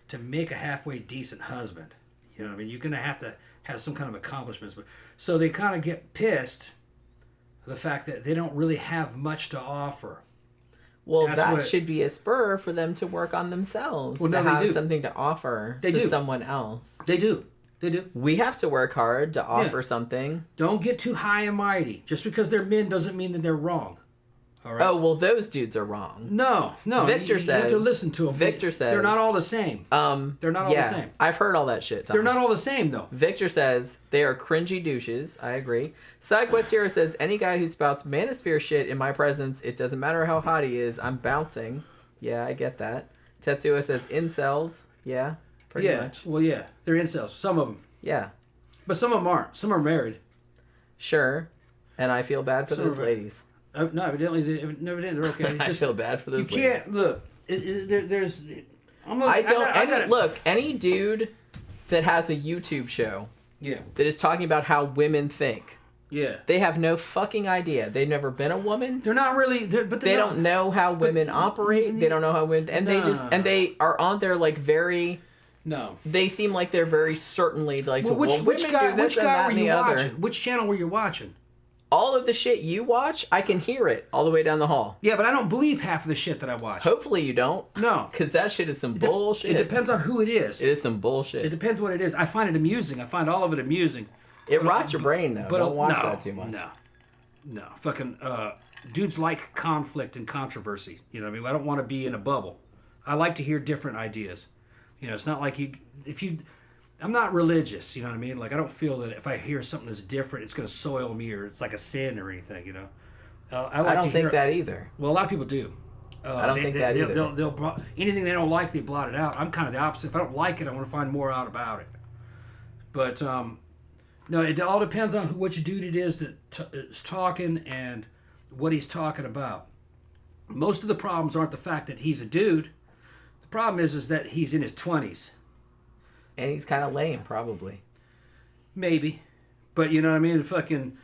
to make a halfway decent husband. You know what I mean? You're going to have some kind of accomplishments. So they kind of get pissed at the fact that they don't really have much to offer. Well, that should be a spur for them to work on themselves, to have something to offer to someone else. They do. We have to work hard to offer something. Don't get too high and mighty. Just because they're men doesn't mean that they're wrong. All right? Oh, well, those dudes are wrong. No. Victor says... You have to listen to them. Victor says... They're not all the same. They're not all the same. I've heard all that shit, Tom. They're not all the same, though. Victor says they are cringy douches. I agree. SideQuest Ciarra says, any guy who spouts manosphere shit in my presence, it doesn't matter how hot he is, I'm bouncing. Yeah, I get that. Tetsuo says, incels. Yeah, pretty much. Well, yeah. They're incels. Some of them. Yeah. But some of them aren't. Some are married. Sure. And I feel bad for those ladies. No, evidently they're okay. I feel bad for those ladies. You can't, look, there's... Look, any dude that has a YouTube show that is talking about how women think, they have no fucking idea. They've never been a woman. They're not really... They don't know how women operate. They don't know how women... And they are on there like very... No. They seem like they're very certainly like... Which guy were you watching? Which channel were you watching? All of the shit you watch, I can hear it all the way down the hall. Yeah, but I don't believe half of the shit that I watch. Hopefully you don't. No. Because that shit is some bullshit. It depends on who it is. It is some bullshit. It depends what it is. I find it amusing. I find all of it amusing. It rots your brain, though. But don't watch that too much. No. Fucking dudes like conflict and controversy. You know what I mean? I don't want to be in a bubble. I like to hear different ideas. You know, it's not like I'm not religious, you know what I mean? Like, I don't feel that if I hear something that's different, it's going to soil me or it's like a sin or anything, you know? I don't think that either. Well, a lot of people do. I don't think that either. They'll anything they don't like, they blot it out. I'm kind of the opposite. If I don't like it, I want to find more out about it. But, no, it all depends on which dude it is that is talking and what he's talking about. Most of the problems aren't the fact that he's a dude. The problem is that he's in his 20s. And he's kind of lame, probably. Maybe. But you know what I mean? Fucking,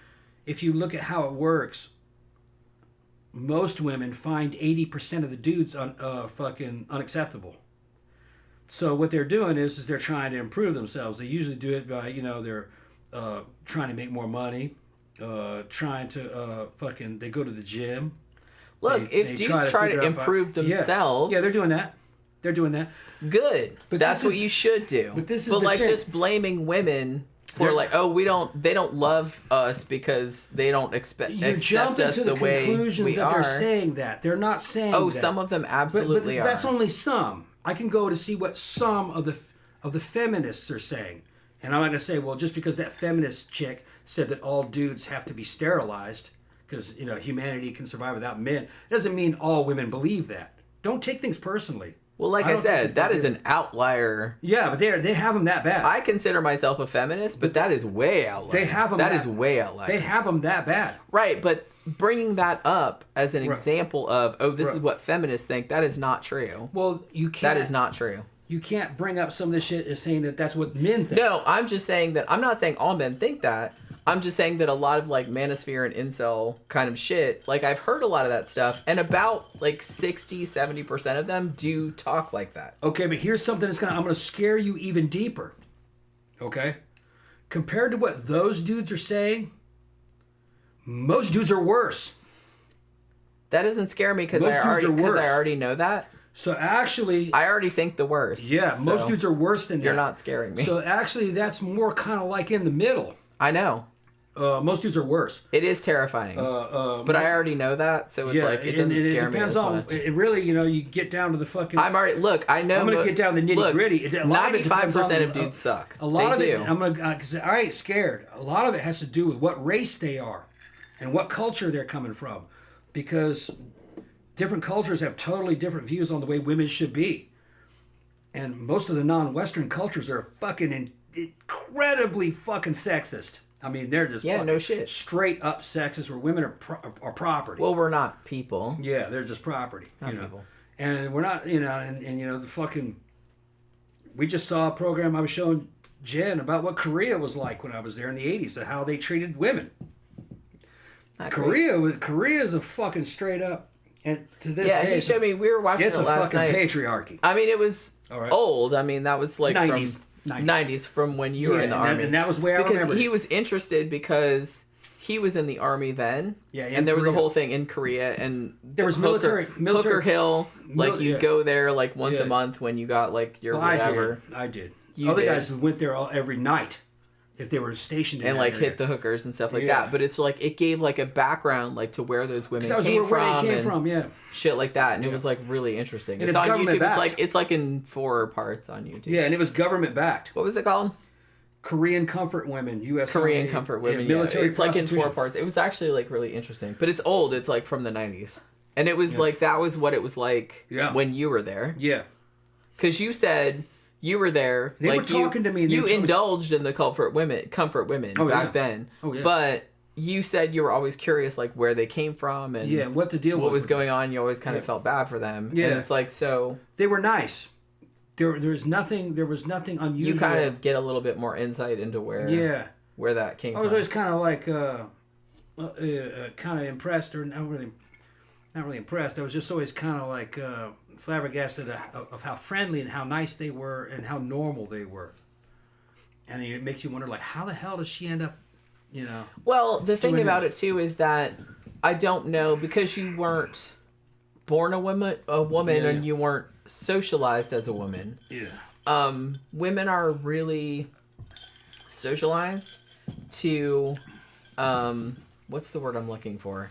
if you look at how it works, most women find 80% of the dudes fucking unacceptable. So what they're doing is they're trying to improve themselves. They usually do it by, they're trying to make more money, trying to they go to the gym. Look, if dudes try to improve themselves... Yeah, they're doing that. They're doing that. Good. But that's what you should do. But this is like, just blaming women for, like, they don't love us because they don't accept us the way we are. You jumped into the conclusion that they're saying that. They're not saying that. Oh, some of them absolutely but that's only some. I can go to see what some of the feminists are saying. And I'm not going to say, well, just because that feminist chick said that all dudes have to be sterilized because, humanity can survive without men, it doesn't mean all women believe that. Don't take things personally. Well, like I said, that is an outlier. Yeah, but they have them that bad. I consider myself a feminist, but that is way outlier. They have them that is way outlier. They have them that bad. Right, but bringing that up as an example of, this is what feminists think, that is not true. Well, you can't. That is not true. You can't bring up some of this shit as saying that that's what men think. No, I'm just saying that, I'm not saying all men think that. I'm just saying that a lot of, like, manosphere and incel kind of shit, like, I've heard a lot of that stuff, and about, like, 60-70% of them do talk like that. Okay, but here's something I'm going to scare you even deeper. Okay? Compared to what those dudes are saying, most dudes are worse. That doesn't scare me because I already know that. So actually... I already think the worst. Yeah, most dudes are worse than that. You're not scaring me. So actually, that's more kind of like in the middle. I know. Most dudes are worse. It is terrifying. But I already know that, so it's it doesn't scare me as much. It really, you get down to the fucking... I know... I'm going to get down to the nitty-gritty. 95% of dudes suck. A lot of it, because I ain't scared. A lot of it has to do with what race they are and what culture they're coming from. Because different cultures have totally different views on the way women should be. And most of the non-Western cultures are fucking incredibly fucking sexist. I mean, they're just no shit. Straight up sexist, where women are property. Well, we're not people. Yeah, they're just property. Not people. And we're not, and the fucking. We just saw a program I was showing Jen about what Korea was like when I was there in the '80s, and how they treated women. Korea is a fucking straight up, and to this day. Yeah, he showed me. We were watching it last night. It's a fucking patriarchy. I mean, it was old. I mean, that was like 90s. from 90s from when you were in the army. And that was where I remember. Because he was interested because he was in the army then. Yeah, and there was a whole thing in Korea. And there was military Hooker Hill, like you'd go there like once a month when you got like your whatever. I did. Other guys went there every night if they were stationed in and like hit the hookers and stuff like that. But it's like it gave like a background like to where those women came from. Shit like that, and it was like really interesting. It's on YouTube. It's like in 4 parts on YouTube. Yeah, and it was government backed. What was it called? Korean Comfort Women, U.S. Korean Comfort Women. Military. It's like in 4 parts. It was actually like really interesting, but it's old. It's like from the 90s, and it was like that was what it was like when you were there. Yeah, because you said. You were there. They were talking to me. You indulged in the comfort women back then. Oh yeah. But you said you were always curious, like where they came from and what the deal was. What was going on? You always kind of felt bad for them. Yeah. And it's like so. They were nice. There was nothing unusual. You kind of get a little bit more insight into where that came from. I was always kind of like kind of impressed, or not really impressed. I was just always kind of like. Flabbergasted of how friendly and how nice they were and how normal they were, and it makes you wonder like how the hell does she end up, Well, the thing about it too is that I don't know because you weren't born a woman, and you weren't socialized as a woman. Yeah. Women are really socialized to, what's the word I'm looking for?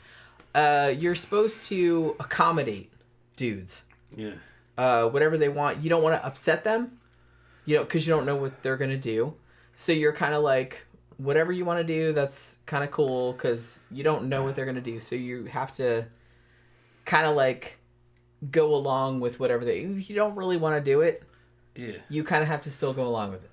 You're supposed to accommodate dudes. Yeah. Whatever they want. You don't want to upset them, because you don't know what they're going to do. So you're kind of like, whatever you want to do, that's kind of cool, because you don't know what they're going to do. So you have to kind of like go along with whatever if you don't really want to do it, you kind of have to still go along with it.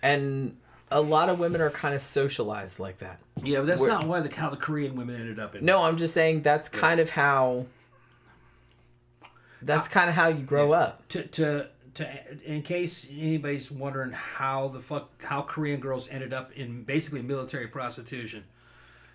And a lot of women are kind of socialized like that. Yeah, but that's not how the Korean women ended up in. No, I'm just saying that's kind of how... That's kind of how you grow up. To in case anybody's wondering how Korean girls ended up in basically military prostitution,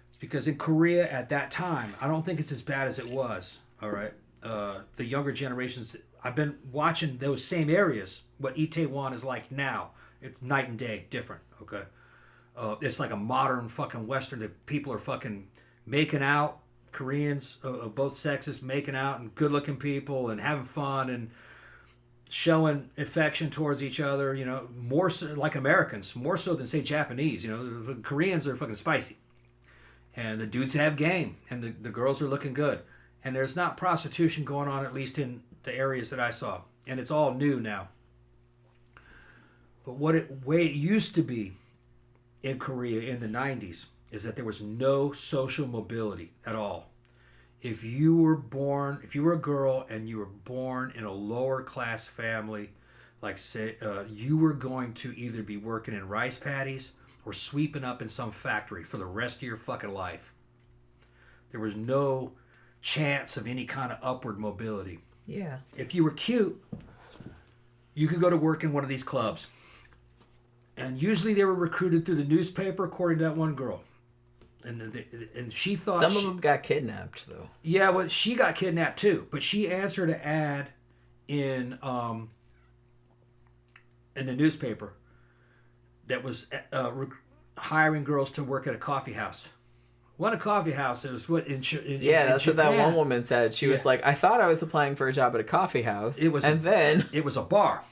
it's because in Korea at that time, I don't think it's as bad as it was. All right, the younger generations. I've been watching those same areas. What Itaewon is like now, it's night and day different. Okay, it's like a modern fucking Western that people are fucking making out, Koreans of both sexes making out and good-looking people and having fun and showing affection towards each other, you know, more so like Americans, more so than say Japanese. You know, the Koreans are fucking spicy, and the dudes have game, and the girls are looking good, and there's not prostitution going on, at least in the areas that I saw, and it's all new now. But way it used to be in Korea in the 90s is that there was no social mobility at all. If you were a girl and you were born in a lower class family, like say you were going to either be working in rice paddies or sweeping up in some factory for the rest of your fucking life. There was no chance of any kind of upward mobility. Yeah. If you were cute, you could go to work in one of these clubs. And usually they were recruited through the newspaper, according to that one girl. And she thought... Some of them got kidnapped, though. Yeah, well, she got kidnapped, too. But she answered an ad in the newspaper that was hiring girls to work at a coffee house. What a coffee house. It was what in that's Japan. what that one woman said. She was like, I thought I was applying for a job at a coffee house. It was a bar.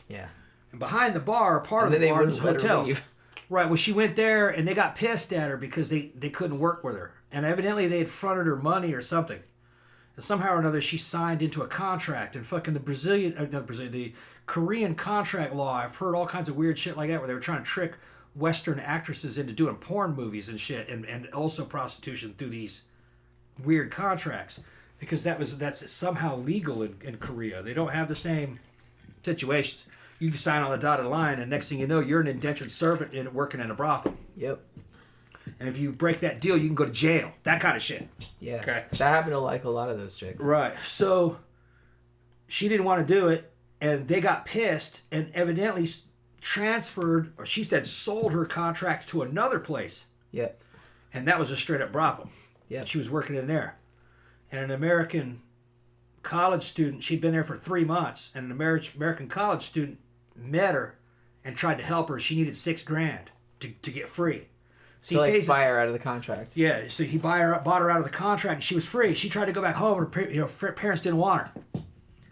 Yeah. And behind the bar, part of the bar was hotels. Right. Well, she went there and they got pissed at her because they couldn't work with her. And evidently they had fronted her money or something. And somehow or another she signed into a contract. And fucking the Korean contract law, I've heard all kinds of weird shit like that where they were trying to trick Western actresses into doing porn movies and shit, and also prostitution through these weird contracts, because that's somehow legal in Korea. They don't have the same situations. You can sign on the dotted line, and next thing you know, you're an indentured servant working in a brothel. Yep. And if you break that deal, you can go to jail. That kind of shit. Yeah. Okay. That happened to like a lot of those chicks. Right. So she didn't want to do it, and they got pissed, and evidently transferred, or she said sold her contract to another place. Yep. And that was a straight up brothel. Yeah. She was working in there. And an American college student, she'd been there for 3 months, and an American college student met her and tried to help her. She needed $6,000 to get free. So he buy her out of the contract. Yeah, so he bought her out of the contract, and she was free. She tried to go back home, her parents didn't want her.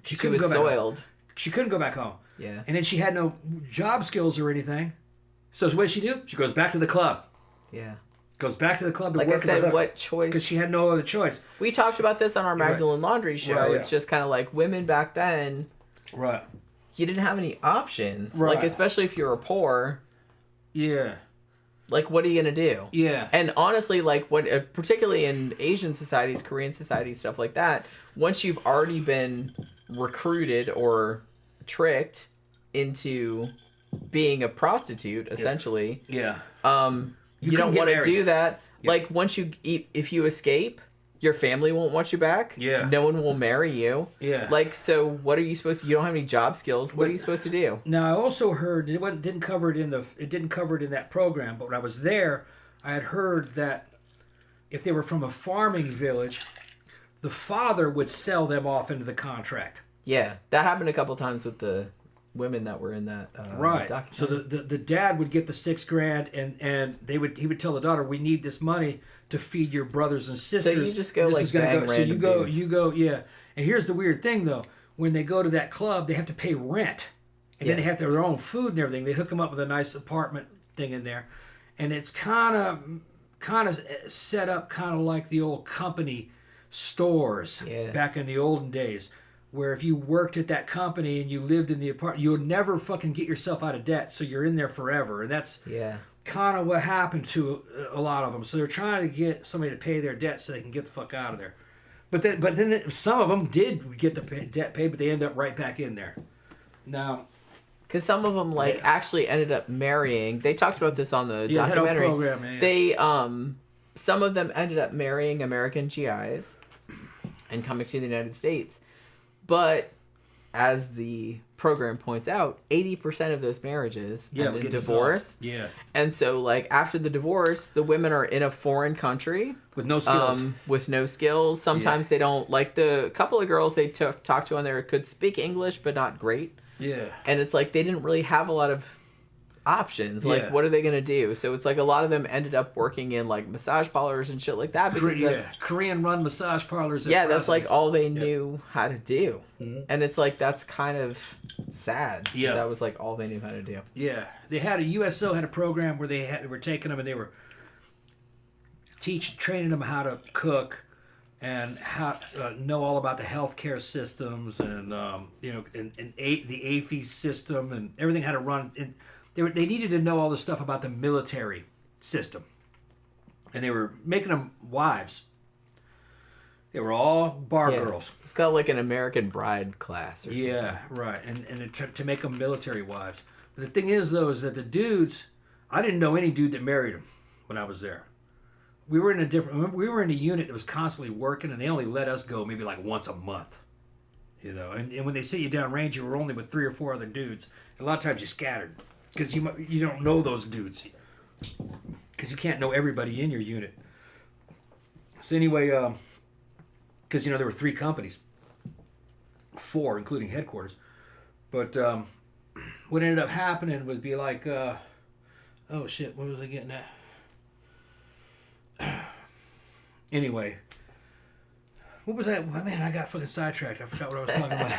She was soiled. She couldn't go back home. Yeah. And then she had no job skills or anything. So what did she do? She goes back to the club. Yeah. Goes back to the club to work. Like I said, what choice? Because she had no other choice. We talked about this on our Magdalene Laundry show. Right, yeah. It's just kind of like women back then. Right. You didn't have any options. Right. Like, especially if you were poor. Yeah. Like, what are you going to do? Yeah. And honestly, like, particularly in Asian societies, Korean societies, stuff like that, once you've already been recruited or tricked into being a prostitute, essentially. Yeah. You don't want to do that. Yeah. Like, if you escape, your family won't want you back. Yeah. No one will marry you. Yeah. Like, so what are you supposed to? You don't have any job skills. What are you supposed to do? Now, I also heard it didn't cover it in that program, but when I was there, I had heard that if they were from a farming village, the father would sell them off into the contract. Yeah, that happened a couple times with the women that were in that right. document. So the dad would get the $6,000, and he would tell the daughter, "We need this money to feed your brothers and sisters." So you just go bang so you go dudes. Yeah. And here's the weird thing though: when they go to that club, they have to pay rent, and then they have to have their own food and everything. They hook them up with a nice apartment thing in there, and it's kind of set up kind of like the old company stores back in the olden days, where if you worked at that company and you lived in the apartment, you would never fucking get yourself out of debt, so you're in there forever. And that's kind of what happened to a lot of them. So they're trying to get somebody to pay their debt so they can get the fuck out of there. But then some of them did get the debt paid, but they end up right back in there. Now, because some of them actually ended up marrying. They talked about this on the documentary. Program, yeah. They some of them ended up marrying American GIs and coming to the United States. But as the program points out, 80% of those marriages end in divorce. Yeah. And so, like, after the divorce, the women are in a foreign country. With no skills. Sometimes they don't, like, the couple of girls they talked to on there could speak English, but not great. Yeah. And it's like they didn't really have a lot of options. Like, what are they gonna do? So it's like a lot of them ended up working in like massage parlors and shit like that. Because Korean run massage parlors. That's like all they knew how to do. Mm-hmm. And it's like that's kind of sad. Yeah, that was like all they knew how to do. Yeah, they had a USO had a program where they were taking them and they were training them how to cook and how know all about the healthcare systems and the AFI system and everything how to run. And they needed to know all the stuff about the military system, and they were making them wives. They were all bar girls. It's got like an American Bride class or something. Yeah, right. And to make them military wives. But the thing is, though, is that the dudes, I didn't know any dude that married them when I was there. We were in a unit that was constantly working, and they only let us go maybe like once a month. And when they sit you down range, you were only with 3 or 4 other dudes. And a lot of times you scattered because you don't know those dudes. Because you can't know everybody in your unit. So anyway, because there were 3 companies, 4 including headquarters, but what ended up happening would be like, oh shit, what was I getting at? Anyway, what was that? Man, I got fucking sidetracked. I forgot what I was talking about.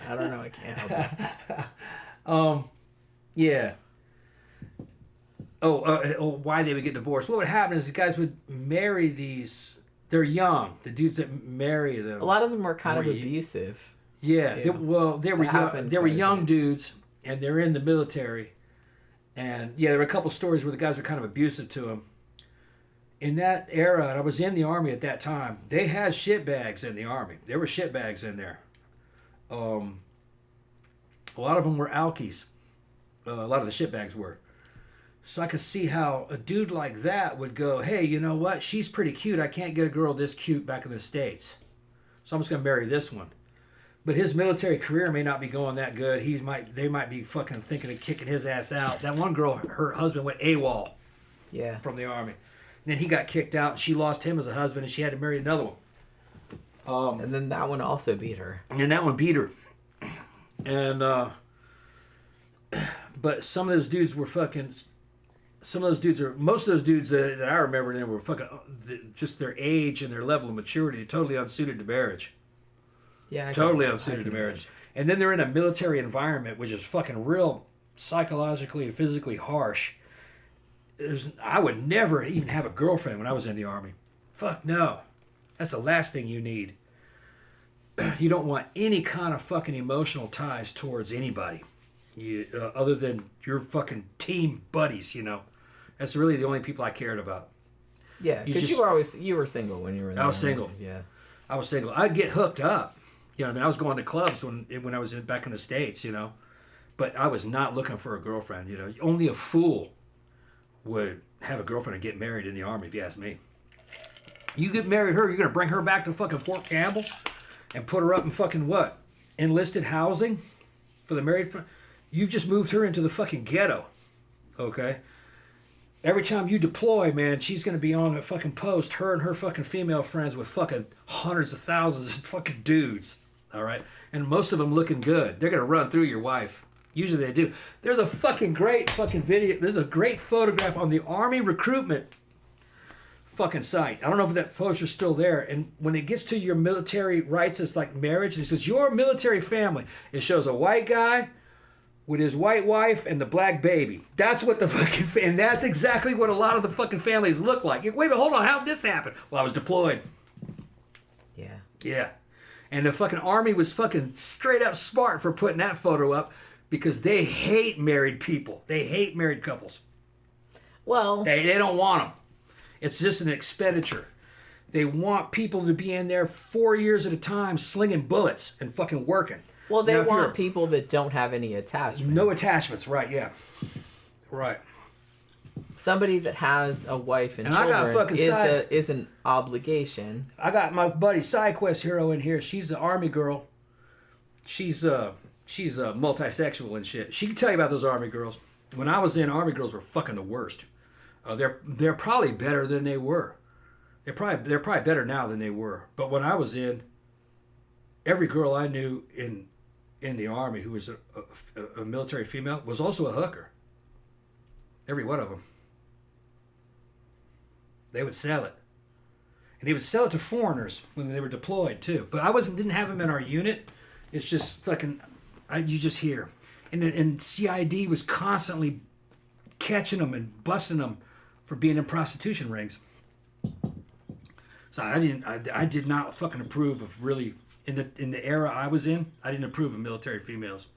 I don't know. I can't help it. Yeah. Why they would get divorced? What would happen is the guys would marry these. They're young. The dudes that marry them. A lot of them were kind of abusive. Yeah. They were young dudes, and they're in the military. And there were a couple stories where the guys were kind of abusive to them. In that era, and I was in the Army at that time, they had shitbags in the Army. There were shitbags in there. A lot of them were alkies. A lot of the shitbags were. So I could see how a dude like that would go, hey, you know what? She's pretty cute. I can't get a girl this cute back in the States. So I'm just going to marry this one. But his military career may not be going that good. They might be fucking thinking of kicking his ass out. That one girl, her husband went AWOL. Yeah. From the Army. And then he got kicked out, and she lost him as a husband, and she had to marry another one. And then that one also beat her. And that one beat her. And, but some of those dudes were fucking, most of those dudes that I remember then were fucking, just their age and their level of maturity, totally unsuited to marriage. Yeah. Totally unsuited to marriage. And then they're in a military environment, which is fucking real psychologically and physically harsh. I would never even have a girlfriend when I was in the Army. Fuck no. That's the last thing you need. You don't want any kind of fucking emotional ties towards anybody. Other than your fucking team buddies, That's really the only people I cared about. Yeah, because you were single when you were in the Army. I was single. Yeah. I was single. I'd get hooked up. I was going to clubs when I was back in the States, But I was not looking for a girlfriend, Only a fool would have a girlfriend and get married in the Army, if you ask me. You get married her, you're going to bring her back to fucking Fort Campbell and put her up in fucking what? Enlisted housing for the married friend? You've just moved her into the fucking ghetto, okay? Every time you deploy, man, she's going to be on a fucking post, her and her fucking female friends with fucking hundreds of thousands of fucking dudes, all right? And most of them looking good. They're going to run through your wife. Usually they do. There's a fucking great fucking video. There's a great photograph on the Army recruitment fucking site. I don't know if that poster's still there. And when it gets to your military rights, it's like marriage. And it says, your military family. It shows a white guy with his white wife and the black baby. That's what the fucking... And that's exactly what a lot of the fucking families look like. Wait a minute, hold on. How did this happen? Well, I was deployed. Yeah. Yeah. And the fucking Army was fucking straight up smart for putting that photo up. Because they hate married people. They hate married couples. Well... They don't want them. It's just an expenditure. They want people to be in there 4 years at a time slinging bullets and fucking working. Well, they want people that don't have any attachments. No attachments, right, yeah. Right. Somebody that has a wife and children is an obligation. I got my buddy SideQuest Hero in here. She's the Army girl. She's multisexual and shit. She can tell you about those Army girls. When I was in, Army girls were fucking the worst. They're probably better than they were. They're probably better now than they were. But when I was in, every girl I knew in the Army who was a military female was also a hooker. Every one of them. They would sell it. And he would sell it to foreigners when they were deployed, too. But I didn't have them in our unit. It's just fucking... you just hear. And CID was constantly catching them and busting them for being in prostitution rings. So I did not fucking approve of really... In the era I was in, I didn't approve of military females.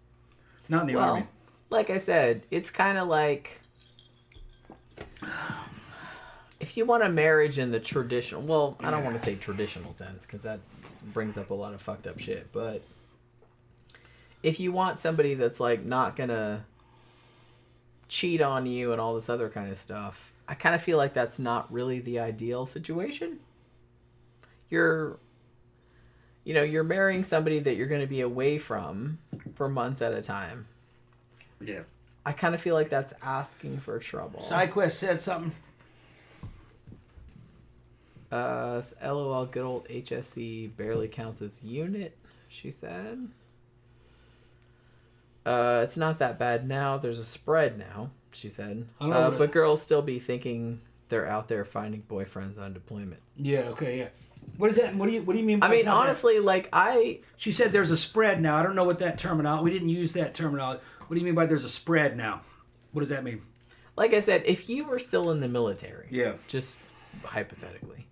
Not in the Army. Like I said, it's kind of like... If you want a marriage in the traditional... Well, I don't want to say traditional sense, because that brings up a lot of fucked up shit. But if you want somebody that's, like, not going to cheat on you and all this other kind of stuff, I kind of feel like that's not really the ideal situation. You're marrying somebody that you're going to be away from for months at a time. Yeah. I kind of feel like that's asking for trouble. SideQuest said something. LOL, good old HSC barely counts as unit, she said. It's not that bad now. There's a spread now, she said. But girls still be thinking they're out there finding boyfriends on deployment. Yeah, okay, yeah. What is that? What do you mean by I mean, honestly, that? She said there's a spread now. I don't know what that terminology... We didn't use that terminology. What do you mean by there's a spread now? What does that mean? Like I said, if you were still in the military... Yeah. Just hypothetically...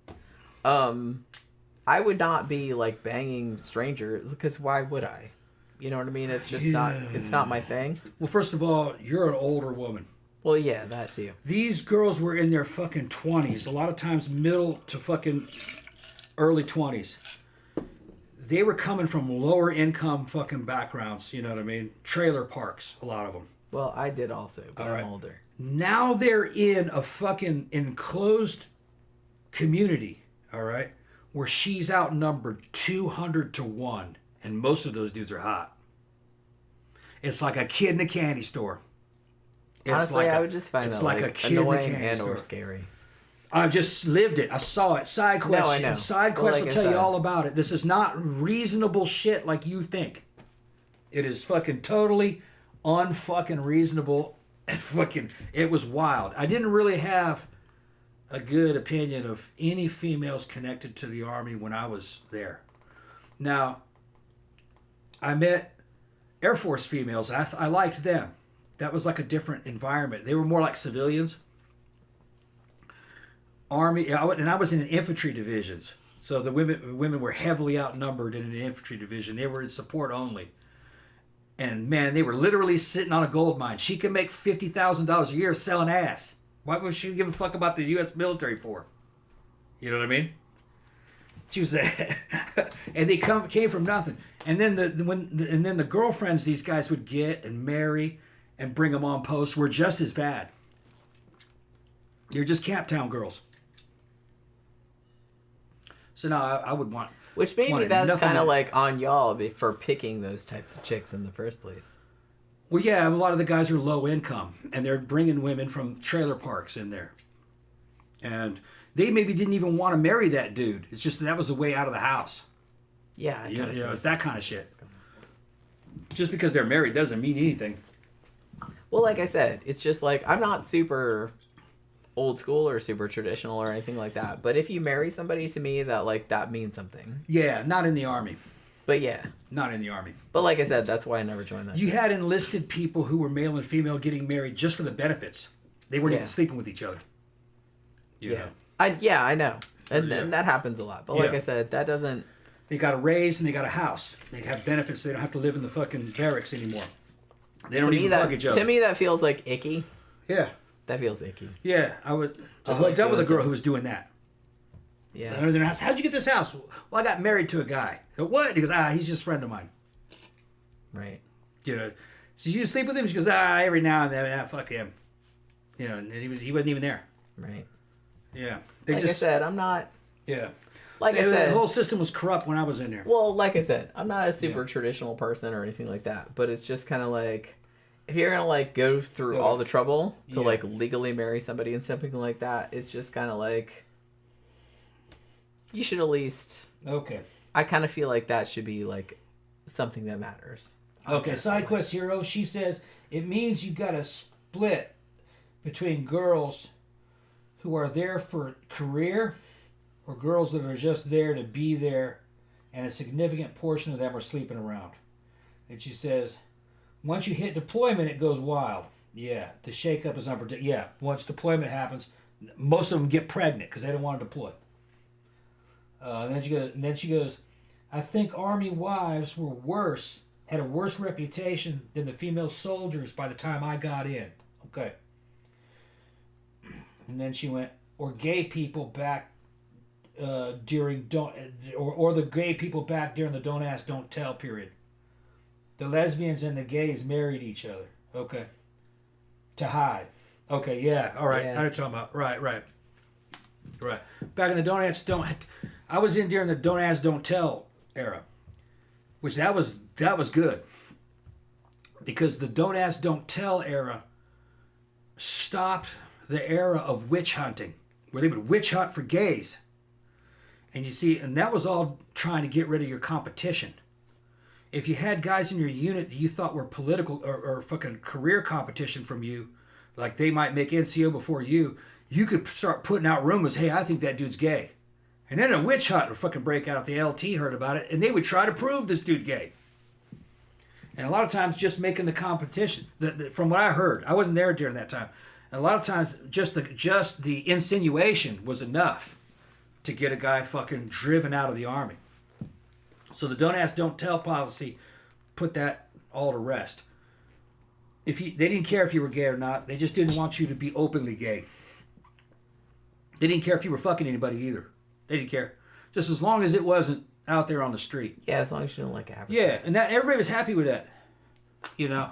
I would not be, like, banging strangers, because why would I? You know what I mean? It's just it's not my thing. Well, first of all, you're an older woman. Well, yeah, that's you. These girls were in their fucking 20s, a lot of times middle to fucking early 20s. They were coming from lower income fucking backgrounds, you know what I mean? Trailer parks, a lot of them. Well, I did also, but I'm older. Now they're in a fucking enclosed community, all right, where she's outnumbered 200 to 1, and most of those dudes are hot. It's like a kid in a candy store. Honestly, I would just find that like a kid annoying and or scary. I just lived it. I saw it. SideQuest. No, I know. SideQuest will tell you all about it. This is not reasonable shit like you think. It is fucking totally unfucking reasonable. It was wild. I didn't really have a good opinion of any females connected to the Army when I was there. Now, I met Air Force females. I liked them. That was like a different environment. They were more like civilians. Army, and I was in infantry divisions. So the women were heavily outnumbered in an infantry division. They were in support only. And man, they were literally sitting on a gold mine. She could make $50,000 a year selling ass. Why would she give a fuck about the U.S. military for? You know what I mean? She was, and they came from nothing. And then the girlfriends these guys would get and marry and bring them on post were just as bad. They're just Camp Town girls. So now I would want. Which maybe that's kind of like on y'all for picking those types of chicks in the first place. Well, yeah, a lot of the guys are low income, and they're bringing women from trailer parks in there. And they maybe didn't even want to marry that dude. It's just that was a way out of the house. Yeah. You know, it's that kind of shit. Just because they're married doesn't mean anything. Well, like I said, it's just like, I'm not super old school or super traditional or anything like that. But if you marry somebody, to me, that means something. Yeah, not in the Army. But yeah. Not in the Army. But like I said, that's why I never joined that. You had enlisted people who were male and female getting married just for the benefits. They weren't even sleeping with each other. You know? I know. And that happens a lot. But like I said, that doesn't... They got a raise and they got a house. They have benefits. They don't have to live in the fucking barracks anymore. They don't even fuck each other. To me, that feels like icky. Yeah. That feels icky. Yeah. I was done with a girl who was doing that. Yeah. I was in her house. How'd you get this house? Well, I got married to a guy. What? He goes, he's just a friend of mine. Right. You know, so you sleep with him? She goes, every now and then, fuck him. You know, and he wasn't even there. Right. Yeah. I said, I'm not... Yeah. I said... The whole system was corrupt when I was in there. Well, like I said, I'm not a super traditional person or anything like that. But it's just kind of like... If you're going to, like, go through all the trouble to, like, legally marry somebody and something like that, it's just kind of like... You should at least... Okay. I kind of feel like that should be, like, something that matters. Okay, SideQuest Hero, she says, it means you got to split between girls who are there for career or girls that are just there to be there, and a significant portion of them are sleeping around. And she says, once you hit deployment, it goes wild. Yeah, the shakeup is unpredictable. Yeah, once deployment happens, most of them get pregnant because they don't want to deploy. And then she goes, I think Army wives had a worse reputation than the female soldiers by the time I got in. Okay. And then she went, or gay people back during the gay people back during the don't ask, don't tell period. The lesbians and the gays married each other. Okay. To hide. Okay, yeah, all right. Yeah. I know what you're talking about. Right. Back in the don't ask, don't... I was in during the don't ask, don't tell era, which that was good. Because the don't ask, don't tell era stopped the era of witch hunting, where they would witch hunt for gays. And you see, and that was all trying to get rid of your competition. If you had guys in your unit that you thought were political or fucking career competition from you, like they might make NCO before you could start putting out rumors, hey, I think that dude's gay. And then a witch hunt would fucking break out if the LT heard about it, and they would try to prove this dude gay. And a lot of times just making the competition, from what I heard, I wasn't there during that time, and a lot of times just the insinuation was enough to get a guy fucking driven out of the Army. So the don't ask, don't tell policy put that all to rest. They didn't care if you were gay or not. They just didn't want you to be openly gay. They didn't care if you were fucking anybody either. They didn't care. Just as long as it wasn't out there on the street. Yeah, as long as you don't like advertising. Yeah, and that everybody was happy with that. You know,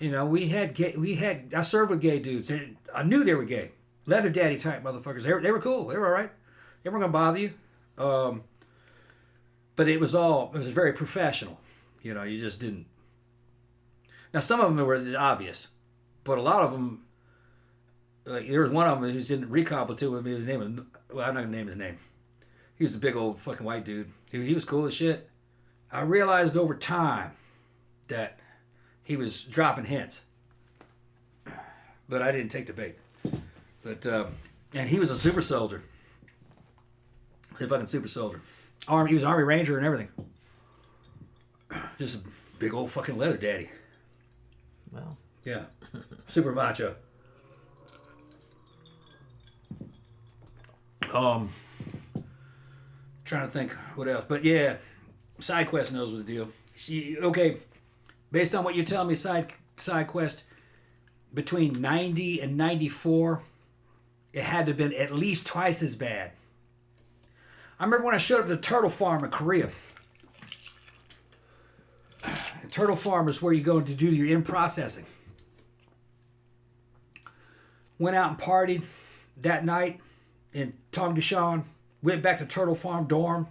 I served with gay dudes. I knew they were gay. Leather daddy type motherfuckers. They were cool. They were all right. They weren't gonna bother you. But it was very professional. You know, you just didn't. Now, some of them were obvious, but a lot of them, like there was one of them who's in recon platoon with me. His name was, well, I'm not gonna name his name. He was a big old fucking white dude. He was cool as shit. I realized over time that he was dropping hints, but I didn't take the bait. But and he was a super soldier. A fucking super soldier. He was an Army Ranger and everything. Just a big old fucking leather daddy. Well. Yeah. Super macho. Trying to think what else. But yeah, Side Quest knows what the deal. Okay, based on what you're telling me, Side Quest, between 90 and 94, it had to have been at least twice as bad. I remember when I showed up at the turtle farm in Korea. The turtle farm is where you go to do your in-processing. Went out and partied that night in Tongdishan. Went back to Turtle Farm dorm.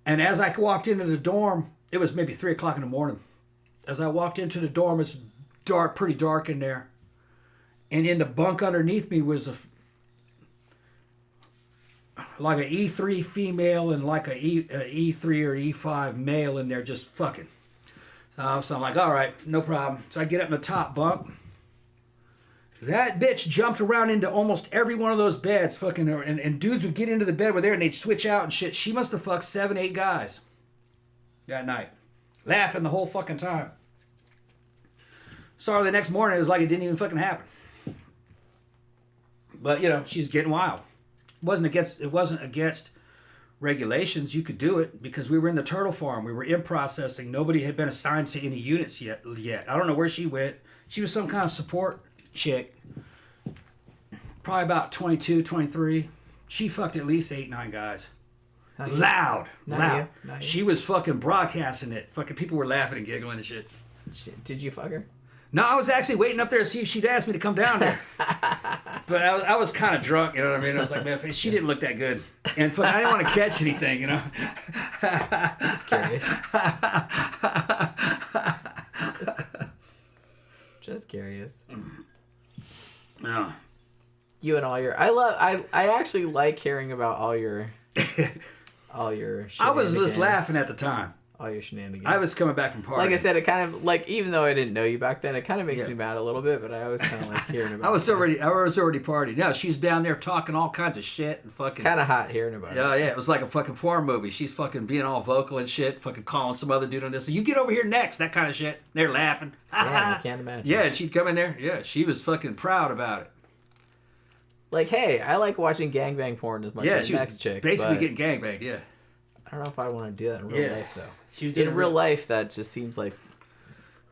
And as I walked into the dorm, it was maybe 3 o'clock in the morning. As I walked into the dorm, it's dark, pretty dark in there. And in the bunk underneath me was like an E3 female and like a E3 or E5 male in there just fucking. So I'm like, all right, no problem. So I get up in the top bunk. That bitch jumped around into almost every one of those beds, fucking, and dudes would get into the bed with her and they'd switch out and shit. She must have fucked 7, 8 guys that night. Laughing the whole fucking time. Sorry, the next morning it was like it didn't even fucking happen. But, you know, she's getting wild. It wasn't against regulations. You could do it because we were in the turtle farm. We were in processing. Nobody had been assigned to any units yet. I don't know where she went. She was some kind of support chick. Probably about 22, 23. She fucked at least 8, 9 guys. Loud. She was fucking broadcasting it. Fucking people were laughing and giggling and shit. Did you fuck her? No, I was actually waiting up there to see if she'd ask me to come down there. But I was kind of drunk, you know what I mean? I was like, man, she didn't look that good. And I didn't want to catch anything, you know? Just curious. Just curious. No. You and all your... I actually like hearing about all your... all your... I was just laughing at the time. all your shenanigans. I was coming back from partying. Like I said, it kind of like even though I didn't know you back then, it kind of makes me mad a little bit. But I was kind of like hearing about. I was already partying. No, she's down there talking all kinds of shit and fucking. Kind of hot hearing about it. Yeah, it was like a fucking porn movie. She's fucking being all vocal and shit, fucking calling some other dude on this. So you get over here next, that kind of shit. They're laughing. Yeah, I can't imagine. Yeah, and she'd come in there. Yeah, she was fucking proud about it. Like, hey, I like watching gangbang porn as much as the next chick. Basically getting gangbanged. Yeah. I don't know if I want to do that in real life though. In real life, that just seems like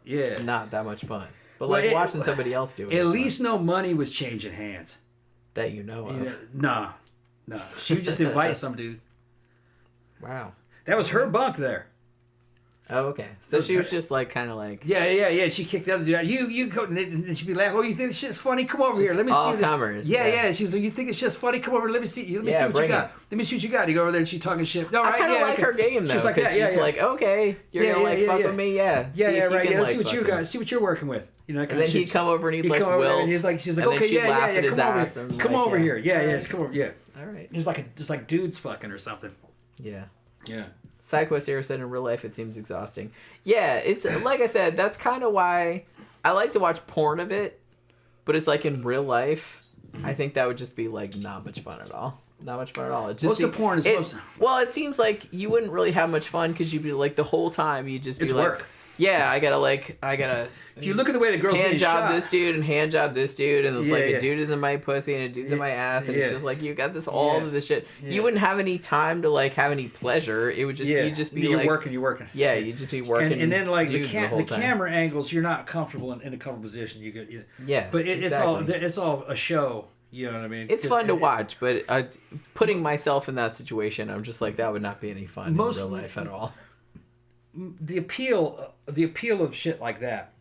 not that much fun. But like watching somebody else do it. At least no money was changing hands. That you know of. Nah. She would just invite some dude. Wow. That was her bunk there. Oh, okay. So she was just like, kind of like... Yeah. She kicked the other dude out. You go, and she'd be laughing. Oh, you think this shit's funny? Come over here. Let me see. All comers. Yeah. She's like, you think it's just funny? Come over. Let me see. Let me see what you got. Let me see what you got. You go over there and she's talking shit. No, right? I kind of like her game though. She's like, she's like, okay, you're gonna like fuck with me, yeah. Right. Let's see what you got. See what you're working with. You know, and then he'd come over and he'd like wilt. She's like, okay, come over here. Yeah, come over. Yeah. All right. It's like dudes fucking or something. Yeah. Yeah. SideQuest here said in real life it seems exhausting. Yeah, it's like I said, that's kind of why I like to watch porn of it, but it's like in real life, I think that would just be like not much fun at all. Not much fun at all. Most of porn is well, it seems like you wouldn't really have much fun because you'd be like the whole time you'd just be like, work. Yeah, I gotta. If you look at the way the girls hand job this dude and hand job this dude, and it's like a dude is in my pussy and a dude's in my ass, and it's just like you got this all of this shit. Yeah. You wouldn't have any time to like have any pleasure. It would just you'd just be you're like working. Yeah, you'd just be working. And then like the camera angles, you're not comfortable in a comfortable position. But it's all a show. You know what I mean? It's fun to watch, but putting myself in that situation, I'm just like that would not be any fun in real life at all. The appeal of shit like that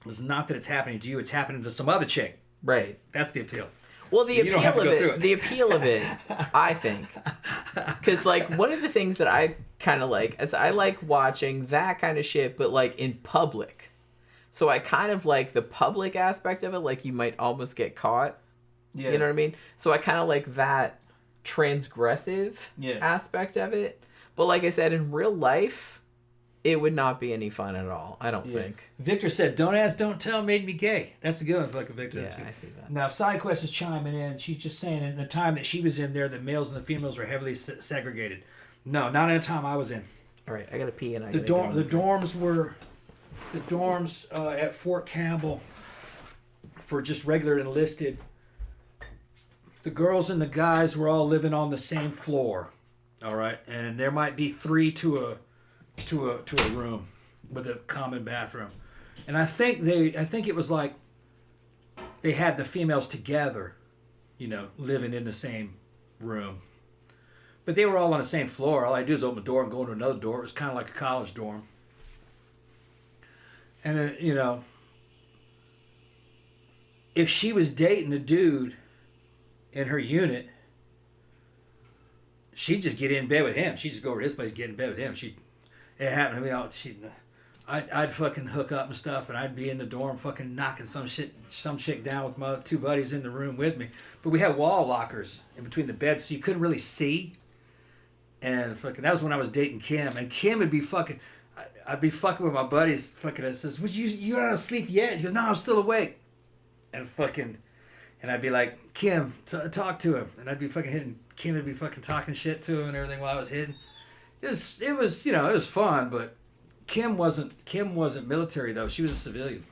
is not that it's happening to you; it's happening to some other chick. Right. That's the appeal. Well, the appeal of it, I think, because like one of the things that I kind of like is I like watching that kind of shit, but like in public. So I kind of like the public aspect of it, like you might almost get caught. Yeah. You know what I mean? So I kind of like that transgressive aspect of it. But like I said, in real life, it would not be any fun at all, I don't think. Victor said, "Don't ask, don't tell made me gay." That's a good one, fucking Victor. Yeah, I see that. Now, SideQuest is chiming in. She's just saying in the time that she was in there, the males and the females were heavily segregated. No, not in the time I was in. All right, I gotta pee and the dorms at Fort Campbell for just regular enlisted. The girls and the guys were all living on the same floor. All right, and there might be 3 to a room with a common bathroom, and I think it was like they had the females together, living in the same room, but they were all on the same floor. All I do is open the door and go into another door. It was kind of like a college dorm, and if she was dating a dude in her unit, she'd just get in bed with him. She'd just go over to his place, get in bed with him. It happened to me. I'd fucking hook up and stuff, and I'd be in the dorm fucking knocking some chick down with my 2 buddies in the room with me. But we had wall lockers in between the beds, so you couldn't really see. And fucking, that was when I was dating Kim, and Kim would be fucking. I'd be fucking with my buddies. Fucking, I says, "Would you not asleep yet?" He goes, "No, I'm still awake." And I'd be like, "Kim, talk to him," and I'd be fucking hitting. Kim would be fucking talking shit to him and everything while I was hitting. It was fun, but Kim wasn't military though. She was a civilian.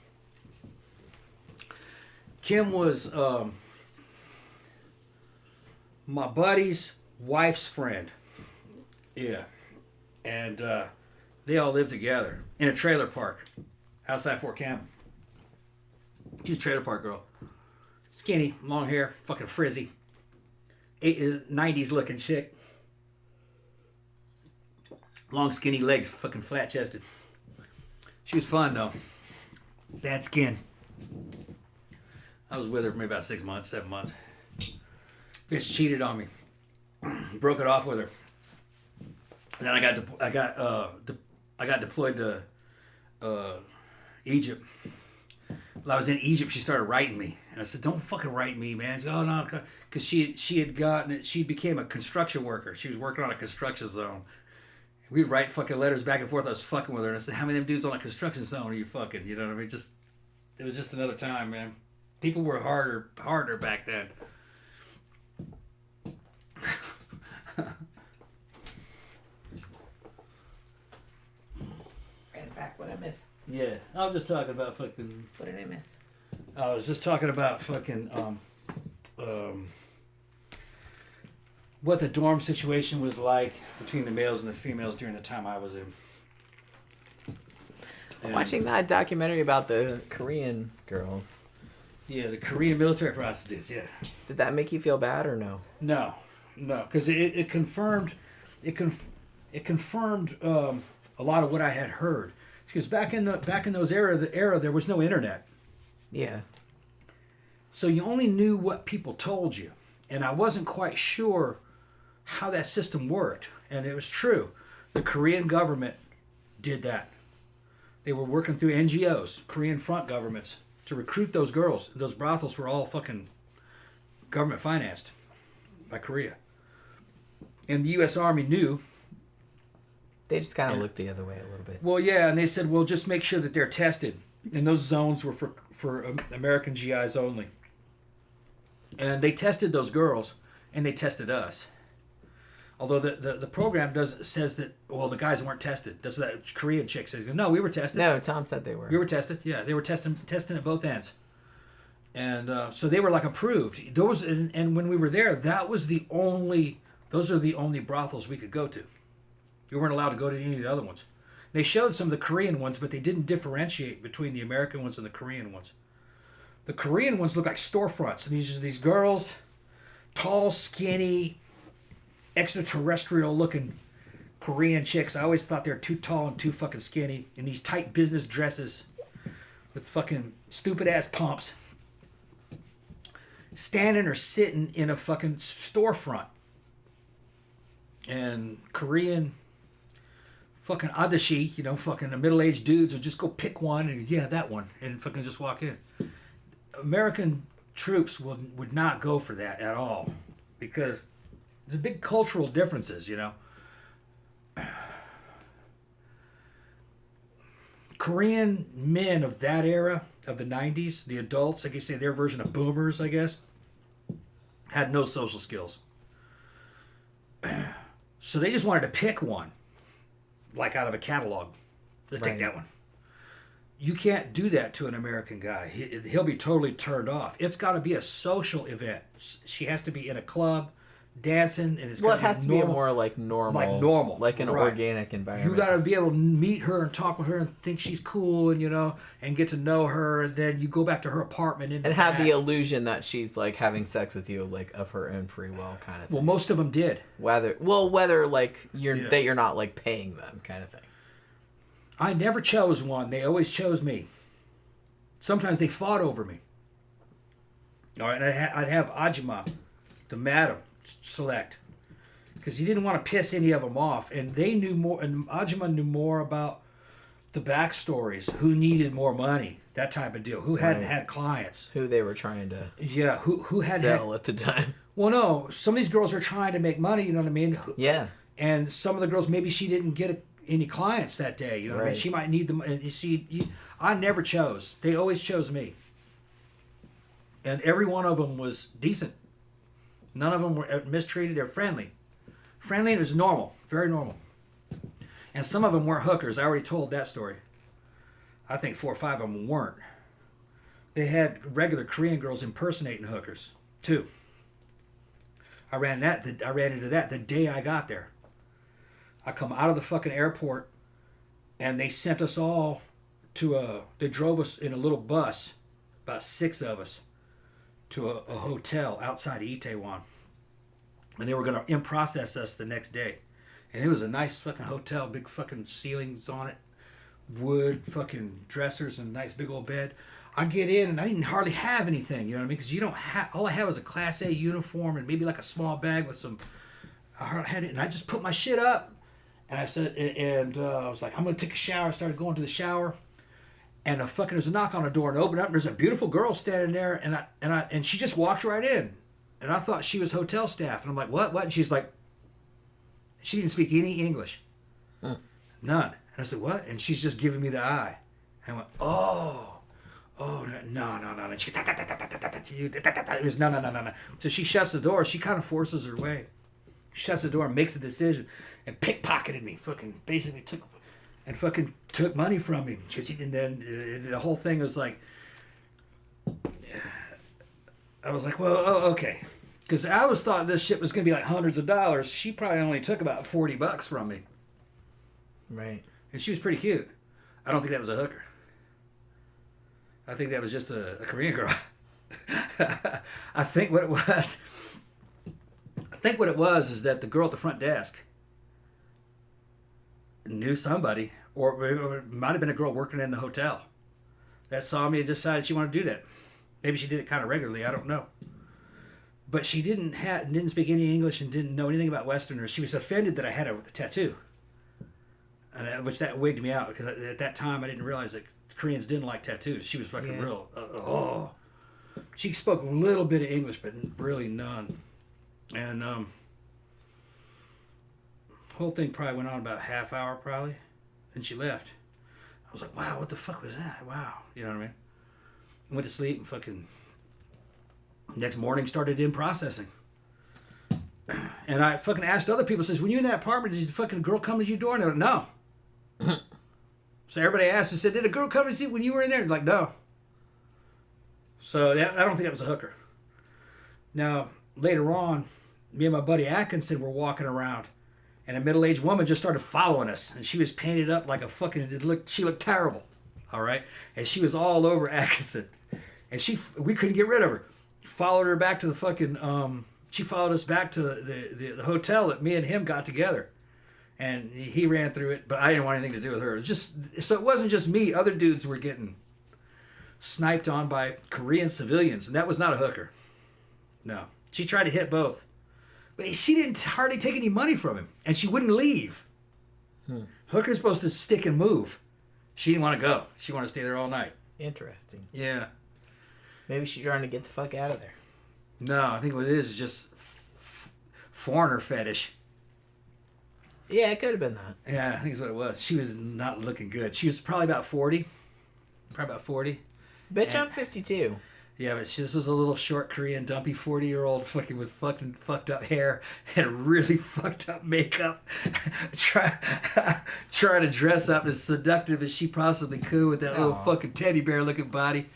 Kim was my buddy's wife's friend. Yeah. And they all lived together in a trailer park outside Fort Campbell. She's a trailer park girl. Skinny, long hair, fucking frizzy. 90s looking chick. Long skinny legs, fucking flat chested. She was fun though. Bad skin. I was with her for maybe about 6 months, 7 months. Bitch cheated on me. Broke it off with her. And then I got deployed to Egypt. While I was in Egypt, she started writing me, and I said, "Don't fucking write me, man." She goes, "Oh no," because she became a construction worker. She was working on a construction zone. We'd write fucking letters back and forth. I was fucking with her, and I said, "How many of them dudes on a construction zone are you fucking?" You know what I mean? It was just another time, man. People were harder back then. Ran back. What I miss? Yeah, I was just talking about fucking. What did I miss? I was just talking about fucking what the dorm situation was like between the males and the females during the time I was in. I'm watching that documentary about the Korean girls. Yeah, the Korean military prostitutes. Yeah. Did that make you feel bad or no? No, because it confirmed a lot of what I had heard. Because back in those era there was no internet. Yeah. So you only knew what people told you, and I wasn't quite sure how that system worked. And it was true. The Korean government did that. They were working through NGOs, Korean front governments, to recruit those girls. Those brothels were all fucking government financed by Korea. And the U.S. Army knew. They just kind of looked the other way a little bit. Well, yeah, and they said, well, just make sure that they're tested. And those zones were for American GIs only. And they tested those girls, and they tested us. Although the program says that, well, the guys weren't tested. That's what that Korean chick says. No, we were tested. No, Tom said they were. We were tested. Yeah, they were testing at both ends. And so they were like approved. Those and when we were there, those are the only brothels we could go to. We weren't allowed to go to any of the other ones. They showed some of the Korean ones, but they didn't differentiate between the American ones and the Korean ones. The Korean ones look like storefronts, and these girls, tall, skinny, extraterrestrial-looking Korean chicks. I always thought they were too tall and too fucking skinny, in these tight business dresses with fucking stupid-ass pumps, standing or sitting in a fucking storefront. And Korean fucking adashi, fucking the middle-aged dudes would just go pick one and, yeah, that one, and fucking just walk in. American troops would not go for that at all, because there's big cultural differences, Korean men of that era, of the 90s, the adults, I guess say their version of boomers, I guess, had no social skills. So they just wanted to pick one, like out of a catalog. Let's take that one. You can't do that to an American guy. He'll be totally turned off. It's got to be a social event. She has to be in a club, dancing, and it has to be more like normal, like an organic environment. You got to be able to meet her and talk with her and think she's cool, and get to know her, and then you go back to her apartment and have the illusion that she's like having sex with you, like of her own free will, kind of thing. Well, most of them did. Whether like you're not like paying them, kind of thing. I never chose one. They always chose me. Sometimes they fought over me. All right, I'd have Ajima, the madam, select, because he didn't want to piss any of them off, and they knew more. And Ajima knew more about the backstories, who needed more money, that type of deal, who hadn't had clients, who they were trying to who had sell at the time. Well, no, some of these girls are trying to make money. You know what I mean? Yeah. And some of the girls, maybe she didn't get any clients that day. You know what I mean? She might need them. And I never chose. They always chose me. And every one of them was decent. None of them were mistreated. They're friendly. Friendly is normal. Very normal. And some of them weren't hookers. I already told that story. I think 4 or 5 of them weren't. They had regular Korean girls impersonating hookers, too. I ran into that the day I got there. I come out of the fucking airport, and they sent us all they drove us in a little bus, about 6 of us, to a hotel outside of Itaewon. And they were going to in-process us the next day. And it was a nice fucking hotel, big fucking ceilings on it, wood fucking dressers, and a nice big old bed. I get in, and I didn't hardly have anything, you know what I mean? Because you don't have, all I had was a Class A uniform and maybe like a small bag with some, and I just put my shit up. And I said, I was like, I'm going to take a shower. I started going to the shower. And there's a knock on the door and open up. And there's a beautiful girl standing there. And she just walked right in. And I thought she was hotel staff. And I'm like, what? And she's like, she didn't speak any English. None. And I said, what? And she's just giving me the eye. And I went, oh, no. And she goes, it was no. So she shuts the door. She kind of forces her way. Shuts the door and makes a decision and pickpocketed me. Fucking basically took money from me. And then the whole thing was like, I was like, well, okay. Because I always thought this shit was going to be like hundreds of dollars. She probably only took about $40 from me. Right. And she was pretty cute. I don't think that was a hooker. I think that was just a Korean girl. I think what it was is that the girl at the front desk knew somebody, or it might have been a girl working in the hotel that saw me and decided she wanted to do that. Maybe she did it kind of regularly. I don't know. But she didn't speak any English and didn't know anything about Westerners. She was offended that I had a tattoo, which that wigged me out because at that time I didn't realize that Koreans didn't like tattoos. She was fucking real. She spoke a little bit of English, but really none. And the whole thing probably went on about a half hour, probably. Then she left. I was like, wow, what the fuck was that? Wow. You know what I mean? Went to sleep and fucking... Next morning started in processing. And I fucking asked other people, says, when you in that apartment, did the fucking girl come to your door? And they were like, no. So everybody asked and said, did a girl come to you when you were in there? And like, no. So I don't think that was a hooker. Now, later on, me and my buddy Atkinson were walking around, and a middle-aged woman just started following us, and she was painted up like a fucking, she looked terrible, all right? And she was all over Atkinson. And we couldn't get rid of her. Followed her back to the fucking, she followed us back to the hotel that me and him got together. And he ran through it, but I didn't want anything to do with her. So it wasn't just me. Other dudes were getting sniped on by Korean civilians, and that was not a hooker. No. She tried to hit both. But she didn't hardly take any money from him, and she wouldn't leave. Hooker's supposed to stick and move. She didn't want to go. She wanted to stay there all night. Interesting. Yeah. Maybe she's trying to get the fuck out of there. No, I think what it is just foreigner fetish. Yeah, it could have been that. Yeah, I think that's what it was. She was not looking good. She was probably about 40. Bitch, I'm 52. Yeah, but this was a little short Korean dumpy 40-year-old fucking with fucking fucked up hair and really fucked up makeup. Trying to dress up as seductive as she possibly could with that little fucking teddy bear looking body.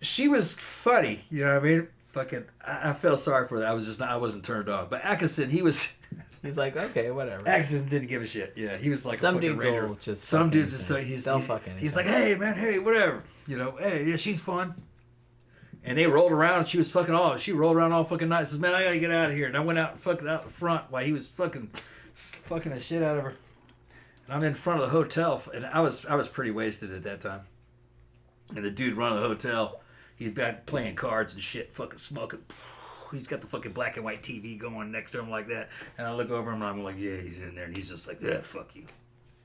She was funny, you know what I mean? Fucking, I felt sorry for that. I wasn't turned on. But Atkinson, he's like, okay, whatever. Atkinson didn't give a shit. Yeah, he was like some a fucking dudes ranger. will just some dudes just he's like, hey man, hey, whatever. You know, hey, yeah, she's fun. And they rolled around and she was fucking off. She rolled around all fucking night. Says, man, I gotta get out of here. And I went out fucking out front while he was fucking the shit out of her. And I'm in front of the hotel, and I was pretty wasted at that time. And the dude running the hotel, he's back playing cards and shit, fucking smoking. He's got the fucking black and white TV going next to him like that. And I look over him and I'm like, yeah, he's in there. And he's just like, yeah, fuck you.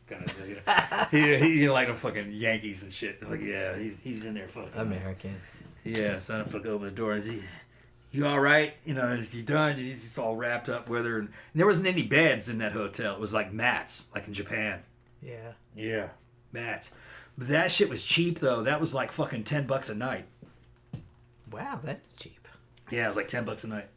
Kind of thing. He like the fucking Yankees and shit. Like, yeah, he's in there fucking. Americans. Yeah, so I fucking open the door and he's, you all right? You know, is you done? He's all wrapped up with her. And there wasn't any beds in that hotel. It was like mats, like in Japan. Yeah. Yeah, mats. But that shit was cheap, though. That was like fucking $10 a night. Wow, that's cheap. Yeah, it was like $10 a night.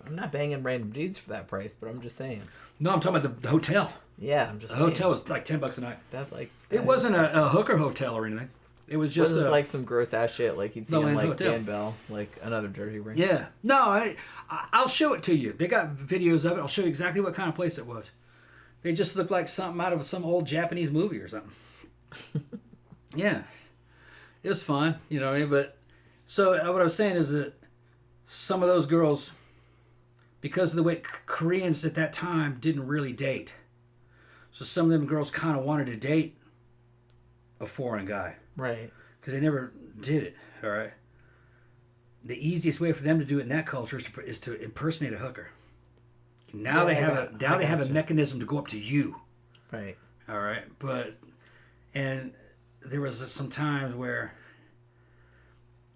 I'm not banging random dudes for that price, but I'm just saying. No, I'm talking about the hotel. Yeah, I'm just the saying. hotel was like $10 a night. That's like... It wasn't a hooker hotel or anything. It was just like some gross ass shit like you'd see on like hotel. Dan Bell, like another dirty ring. Yeah. No, I'll show it to you. They got videos of it. I'll show you exactly what kind of place it was. They just looked like something out of some old Japanese movie or something. Yeah. It was fun, you know what I mean? But, so what I was saying is that some of those girls, because of the way Koreans at that time didn't really date, so some of them girls kind of wanted to date a foreign guy. Right. Because they never did it, all right? The easiest way for them to do it in that culture is to impersonate a hooker. Now they have a mechanism to go up to you. Right. All right. And there was some times where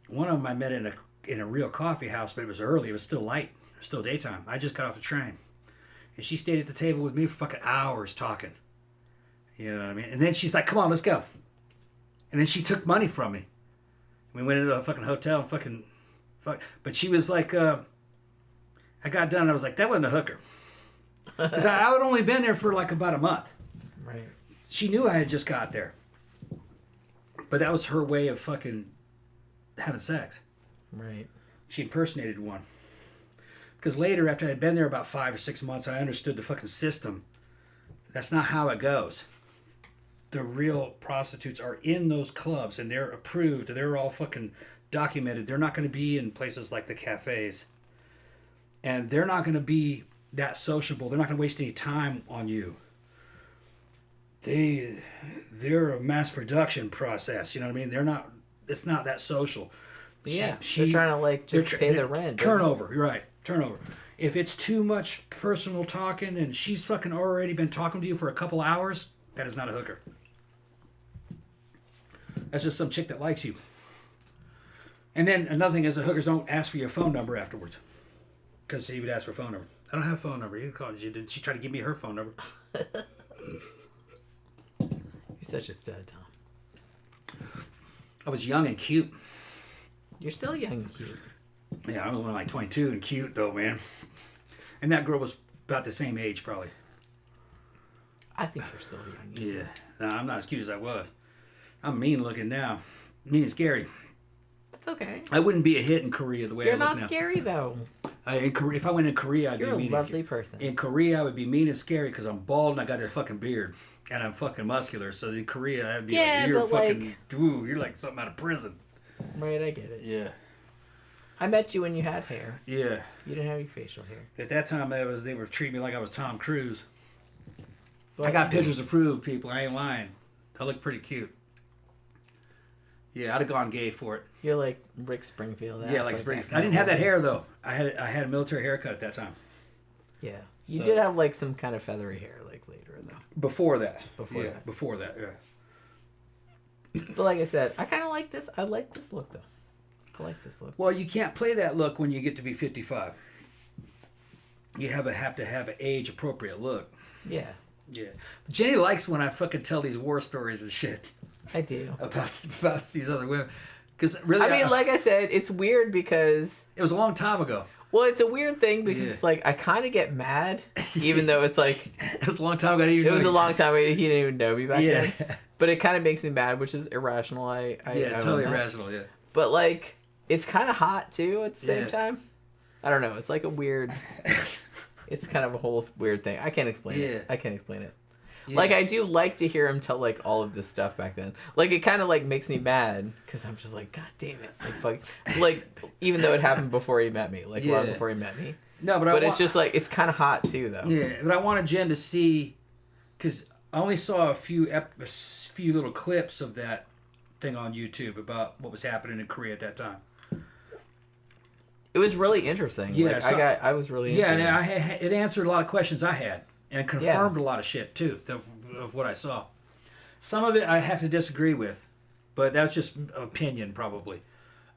one of them I met in a real coffee house, but it was early. It was still light. It was still daytime. I just got off the train. And she stayed at the table with me for fucking hours talking. You know what I mean? And then she's like, come on, let's go. And then she took money from me. We went into a fucking hotel and but she was like, I got done and I was like, that wasn't a hooker. Because I had only been there for like about a month. Right. She knew I had just got there. But that was her way of fucking having sex. Right. She impersonated one. Because later, after I had been there about 5 or 6 months, I understood the fucking system. That's not how it goes. The real prostitutes are in those clubs and they're approved. They're all fucking documented. They're not going to be in places like the cafes. And they're not going to be that sociable. They're not going to waste any time on you. They're a mass production process. You know what I mean? It's not that social. Yeah. They're trying to like just pay the rent. Turnover. You're right. Turnover. If it's too much personal talking and she's fucking already been talking to you for a couple hours, that is not a hooker. That's just some chick that likes you. And then another thing is the hookers don't ask for your phone number afterwards. Because he would ask for a phone number. I don't have a phone number. You called. Did she try to give me her phone number? You're such a stud, Tom. I was young and cute. You're still young and cute. Yeah, I was only like 22 and cute though, man. And that girl was about the same age, probably. I think you're still young. Yeah. No, I'm not as cute as I was. I'm mean looking now. Mean and scary. That's okay. I wouldn't be a hit in Korea the way You're I look now. not scary though. In Korea, if I went in Korea, I'd You're be mean. You're a lovely person. In Korea, I would be mean and scary because I'm bald and I got a fucking beard. And I'm fucking muscular. So in Korea, I'd be like, you're fucking, ooh, you're like something out of prison. Right, I get it. Yeah. I met you when you had hair. Yeah. You didn't have your facial hair. At that time, they were treating me like I was Tom Cruise. But I got pictures to prove, people. I ain't lying. I look pretty cute. Yeah, I'd have gone gay for it. You're like Rick Springfield. Yeah, like Springfield. I didn't have that hair, though. I had a military haircut at that time. Yeah. You did have like some kind of feathery hair like later, though. Before that. Before that, yeah. But like I said, I kind of like this. I like this look, though. I like this look. Well, you can't play that look when you get to be 55. You have to have an age-appropriate look. Yeah. Yeah. Jenny likes when I fucking tell these war stories and shit. I do. About these other women. Because really, I mean, like I said, it's weird because... It was a long time ago. Well, it's a weird thing because it's like, I kind of get mad, even though it's like... It was a long time ago. It was a long time ago. He didn't even know me back then. But it kind of makes me mad, which is irrational. I totally irrational, yeah. But like, it's kind of hot, too, at the same time. I don't know. It's like a weird... It's kind of a whole weird thing. I can't explain it. I can't explain it. Yeah. Like, I do like to hear him tell, like, all of this stuff back then. Like, it kind of, like, makes me mad. Because I'm just like, God damn it. Like, fuck. Like, even though it happened before he met me. Like, long before he met me. No, but it's just, like, it's kind of hot, too, though. Yeah, but I wanted Jen to see... Because I only saw a few little clips of that thing on YouTube about what was happening in Korea at that time. It was really interesting. Yeah, like, so, I was really into it. Yeah, and it answered a lot of questions I had. And it confirmed a lot of shit, too, of what I saw. Some of it I have to disagree with, but that's just opinion, probably.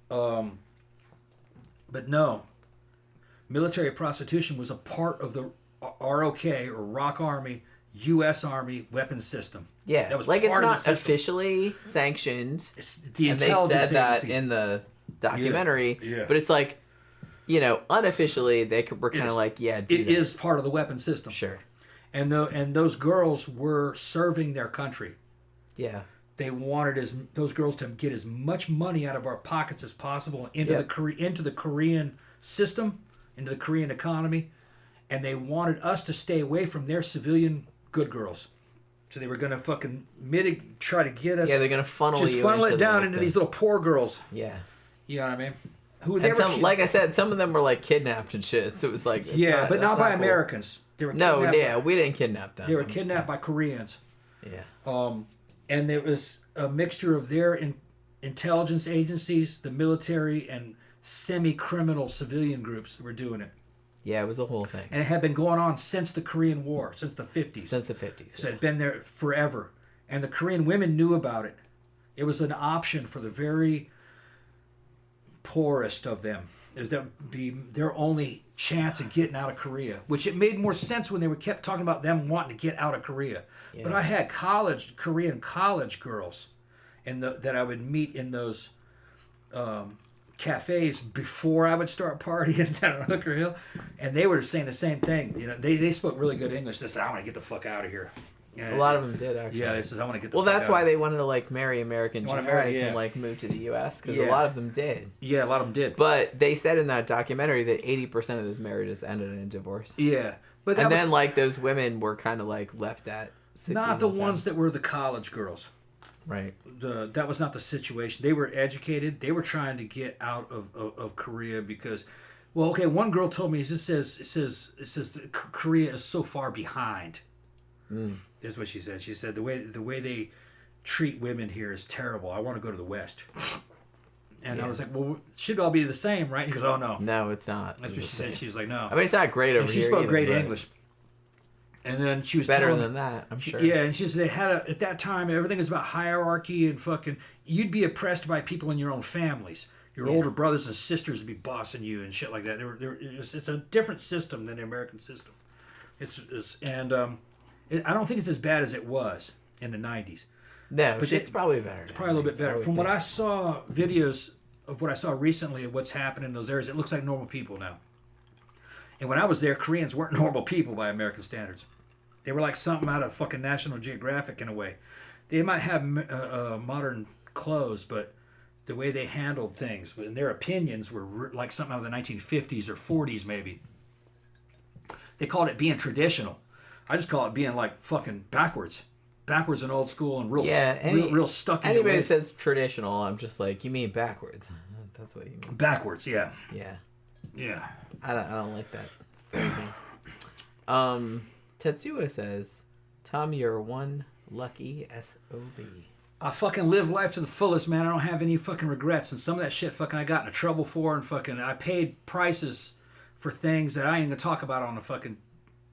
But no. Military prostitution was a part of the ROK, or Rock Army, U.S. Army weapons system. Yeah, that was like part it's not of the officially sanctioned. It's the intelligence and they said that agencies. in the documentary. Yeah. But it's like, you know, unofficially they were kind of like, yeah, do it that. is part of the weapon system. Sure. And those girls were serving their country. Yeah. They wanted those girls to get as much money out of our pockets as possible into the Korean system, into the Korean economy, and they wanted us to stay away from their civilian good girls. So they were going to fucking try to get us. Yeah, they're going to funnel it down into these little poor girls. Yeah. You know what I mean? Like I said, some of them were like kidnapped and shit. So it was like but not by Americans. They were we didn't kidnap them. They were kidnapped by Koreans. Yeah. And it was a mixture of their intelligence agencies, the military, and semi-criminal civilian groups that were doing it. Yeah, it was a whole thing. And it had been going on since the Korean War, since the 50s. Since the 50s. So it had been there forever. And the Korean women knew about it. It was an option for the very poorest of them. That would be their only chance of getting out of Korea, which it made more sense when they kept talking about them wanting to get out of Korea. Yeah. But I had Korean college girls that I would meet in those cafes before I would start partying down on Hooker Hill, and they were saying the same thing. You know, they spoke really good English. They said, "I want to get the fuck out of here." A lot of them did, actually. Yeah, they said, "I want to get the fuck fuck out." Well, that's why they wanted to like marry American guys and like move to the U.S. because a lot of them did. Yeah, a lot of them did. But they said in that documentary that 80% of those marriages ended in divorce. Yeah, but then like those women were kind of like left at. Not the ones that were the college girls. Right. That was not the situation. They were educated. They were trying to get out of Korea because, well, okay. One girl told me it says that Korea is so far behind. That's what she said. She said the way they treat women here is terrible. I want to go to the West. And I was like, well, it should all be the same, right? He goes, oh no, no, it's not. That's what she said. She was like, no. I mean, it's not great over here. She spoke great English. And then she was better than that, I'm sure. Yeah, and she said they had at that time everything was about hierarchy and fucking. You'd be oppressed by people in your own families. Your older brothers and sisters would be bossing you and shit like that. It's a different system than the American system. I don't think it's as bad as it was in the 90s. No, but it's probably better. It's probably a little bit better. From what I saw, videos of what I saw recently of what's happening in those areas, it looks like normal people now. And when I was there, Koreans weren't normal people by American standards. They were like something out of fucking National Geographic in a way. They might have modern clothes, but the way they handled things and their opinions were like something out of the 1950s or 40s maybe. They called it being traditional. I just call it being like fucking backwards and old school and real stuck in anybody that says traditional, I'm just like, you mean backwards. That's what you mean. Backwards, yeah. Yeah. I don't like that. Tetsuya says, Tom, you're one lucky SOB. I fucking live life to the fullest, man. I don't have any fucking regrets. And some of that shit fucking I got into trouble for, and fucking I paid prices for things that I ain't gonna talk about on the fucking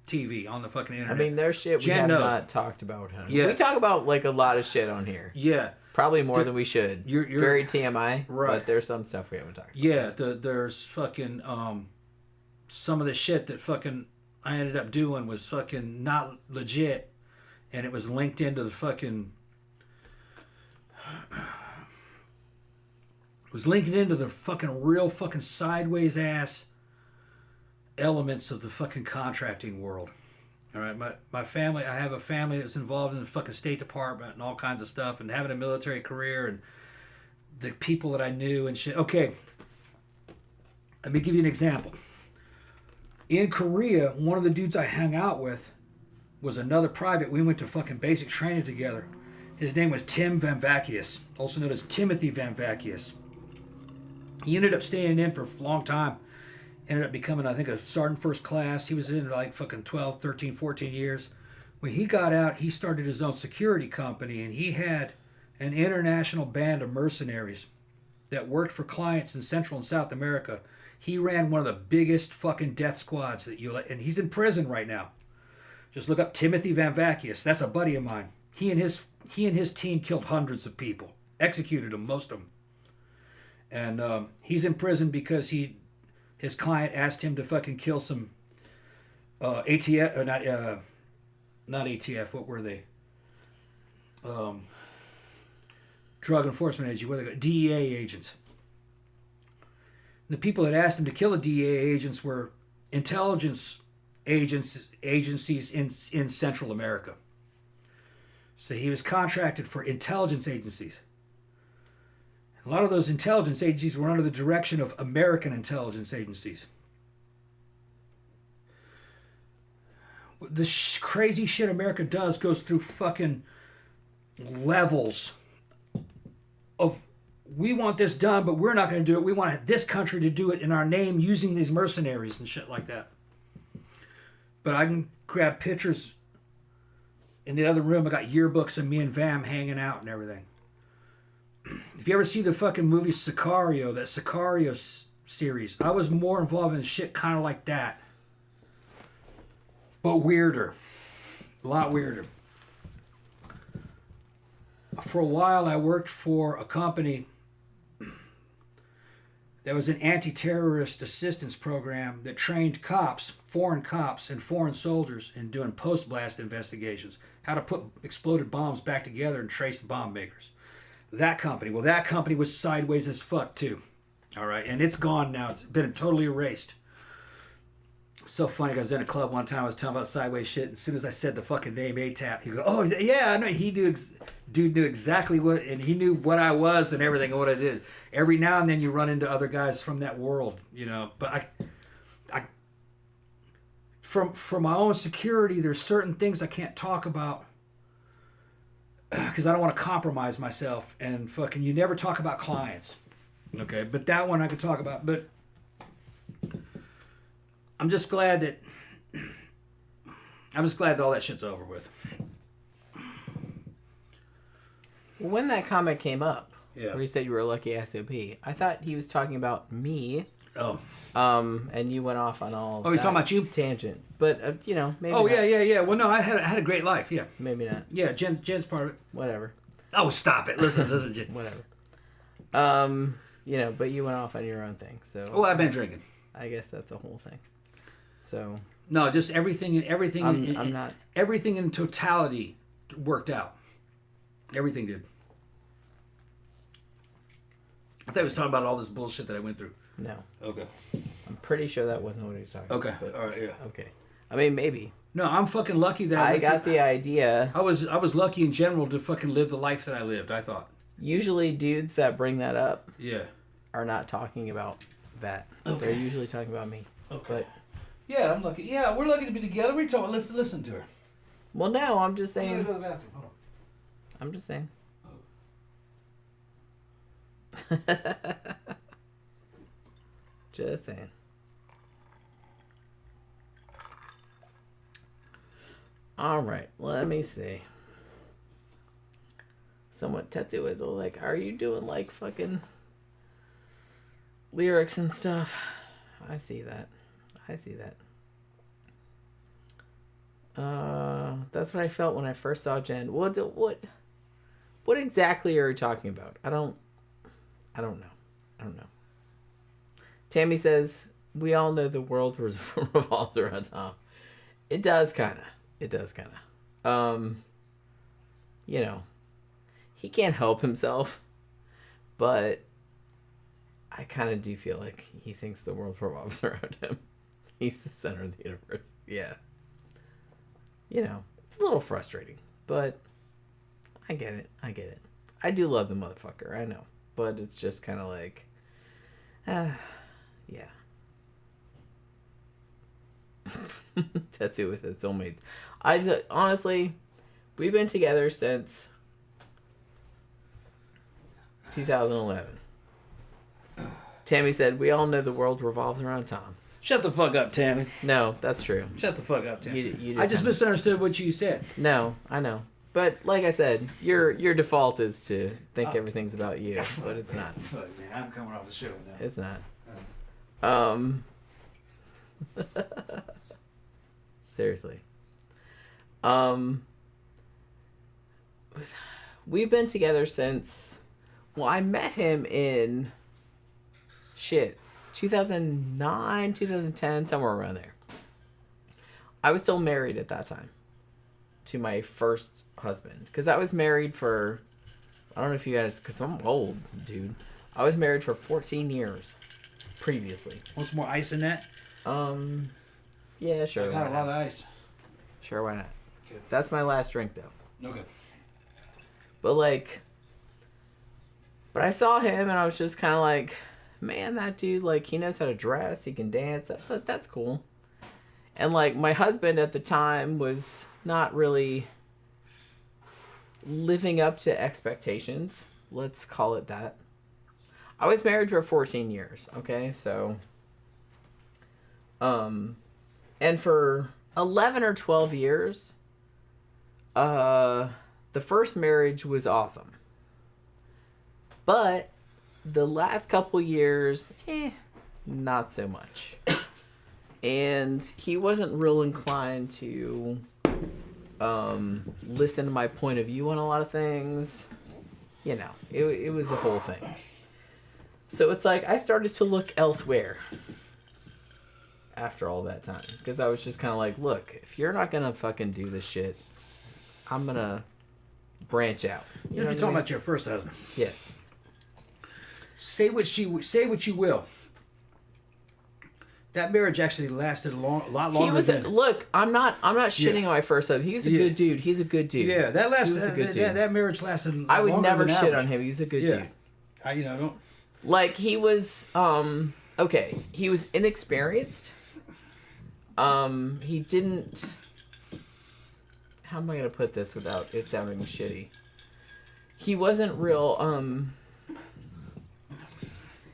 TV, on the fucking internet. I mean, there's shit we have not talked about. Yeah. We talk about like a lot of shit on here. Yeah. Probably more than we should. You're very TMI, right? But there's some stuff we haven't talked about. Yeah, there's fucking some of the shit that fucking I ended up doing was fucking not legit, and it was linked into the fucking. It was linked into the fucking real fucking sideways ass elements of the fucking contracting world. All right, my family, I have a family that's involved in the fucking State Department and all kinds of stuff, and having a military career, and the people that I knew and shit. Okay, let me give you an example. In Korea, one of the dudes I hung out with was another private. We went to fucking basic training together. His name was Tim Van Vakius, also known as Timothy Van Vakius. He ended up staying in for a long time. Ended up becoming, I think, a sergeant first class. He was in like fucking 12, 13, 14 years. When he got out, he started his own security company, and he had an international band of mercenaries that worked for clients in Central and South America. He ran one of the biggest fucking death squads that and he's in prison right now. Just look up Timothy Van Vakius. That's a buddy of mine. He and his team killed hundreds of people, executed them, most of them. And he's in prison because his client asked him to fucking kill some ATF, or not ATF. What were they? Drug enforcement agents. What are they called? DEA agents. And the people that asked him to kill the DEA agents were intelligence agencies in Central America. So he was contracted for intelligence agencies. A lot of those intelligence agencies were under the direction of American intelligence agencies. The crazy shit America does goes through fucking levels of, we want this done, but we're not going to do it. We want this country to do it in our name using these mercenaries and shit like that. But I can grab pictures. In the other room, I got yearbooks of me and Vam hanging out and everything. If you ever see the fucking movie Sicario, that Sicario series, I was more involved in shit kind of like that. But weirder. A lot weirder. For a while, I worked for a company There was an anti-terrorist assistance program that trained cops, foreign cops, and foreign soldiers in doing post-blast investigations, how to put exploded bombs back together and trace the bomb makers. That company was sideways as fuck too. All right, and it's gone now. It's been totally erased. So funny. I was in a club one time. I was talking about sideways shit. And as soon as I said the fucking name ATAP, he goes, "Oh yeah, I know." He knew. Dude knew exactly what, and he knew what I was and everything and what I did. Every now and then you run into other guys from that world, you know. But for my own security, there's certain things I can't talk about because I don't want to compromise myself. And fucking, you never talk about clients, okay? But that one I could talk about. But I'm just glad that all that shit's over with. When that comment came up, yeah, where he said you were a lucky SOB, I thought he was talking about me. Oh. And you went off on all. Oh, he's talking about you? Tangent, but you know, maybe. Oh not. yeah. Well, no, I had a great life. Yeah. Maybe not. Yeah, Jen's part of it. Whatever. Oh, stop it! Listen, Jen. Whatever. You know, but you went off on your own thing, so. Oh, I've been drinking. I guess that's a whole thing. So. No, just everything. I'm not. Everything in totality worked out. Everything did. I thought he was talking about all this bullshit that I went through. No. Okay. I'm pretty sure that wasn't what he was talking about. Okay. All right, yeah. Okay. I mean, maybe. No, I'm fucking lucky that I got the idea. I was lucky in general to fucking live the life that I lived, I thought. Usually dudes that bring that up are not talking about that. Okay. They're usually talking about me. Okay. But yeah, I'm lucky. Yeah, we're lucky to be together. We're talking. Listen to her. Well, no, I'm just saying. I'm gonna go to the bathroom. Hold on. I'm just saying. Just saying. All right, let me see. Someone Tetsu is like, are you doing like fucking lyrics and stuff? I see that. That's what I felt when I first saw Jen. What exactly are you talking about? I don't know. Tammy says, we all know the world revolves around Tom. It does kind of. You know, he can't help himself, but I kind of do feel like he thinks the world revolves around him. He's the center of the universe. Yeah. You know, it's a little frustrating, but I get it. I do love the motherfucker, I know. But it's just kind of like, yeah. Tetsu with his soulmates. Honestly, we've been together since 2011. Tammy said, we all know the world revolves around Tom. Shut the fuck up, Tammy. No, that's true. Shut the fuck up, Tammy. You I just misunderstood what you said. No, I know. But like I said, your default is to think everything's about you, but it's not. Fuck, man, I'm coming off the show now. It's not. Seriously. We've been together since, well, I met him in 2009, 2010, somewhere around there. I was still married at that time to my first husband, because I was married for, I don't know if you guys, because I'm old, dude. I was married for 14 years previously. Want some more ice in that? Yeah, sure. I got a lot of ice. Sure, why not? Okay. That's my last drink, though. Okay. But I saw him and I was just kind of like, man, that dude, like, he knows how to dress, he can dance, that's cool. And, like, my husband at the time was not really living up to expectations. Let's call it that. I was married for 14 years, okay? So, and for 11 or 12 years, the first marriage was awesome. But the last couple years, not so much. And he wasn't real inclined to listen to my point of view on a lot of things. You know, it was a whole thing. So it's like I started to look elsewhere after all that time. Because I was just kind of like, look, if you're not going to fucking do this shit, I'm going to branch out. You know, you're talking about your first husband. Yes. Say what you will. That marriage actually lasted a lot longer than... Look, I'm not shitting on my first husband. He's a good dude. He's a good dude. Yeah, that marriage lasted longer I would never than shit average. on him. He's a good dude. I don't... Like, he was, okay, he was inexperienced. He didn't... How am I going to put this without it sounding shitty? He wasn't real,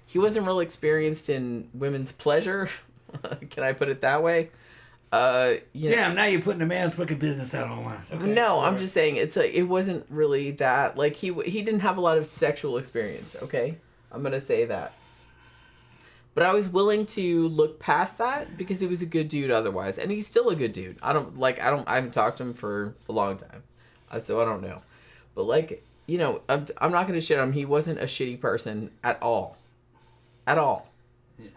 he wasn't real experienced in women's pleasure. Can I put it that way? Damn, now you're putting a man's fucking business out online. Okay. No, I'm just saying it's like it wasn't really that. Like he didn't have a lot of sexual experience. Okay, I'm gonna say that. But I was willing to look past that because he was a good dude otherwise, and he's still a good dude. I haven't talked to him for a long time, so I don't know. But like, you know, I'm not gonna shit on him. He wasn't a shitty person at all. At all. Yeah.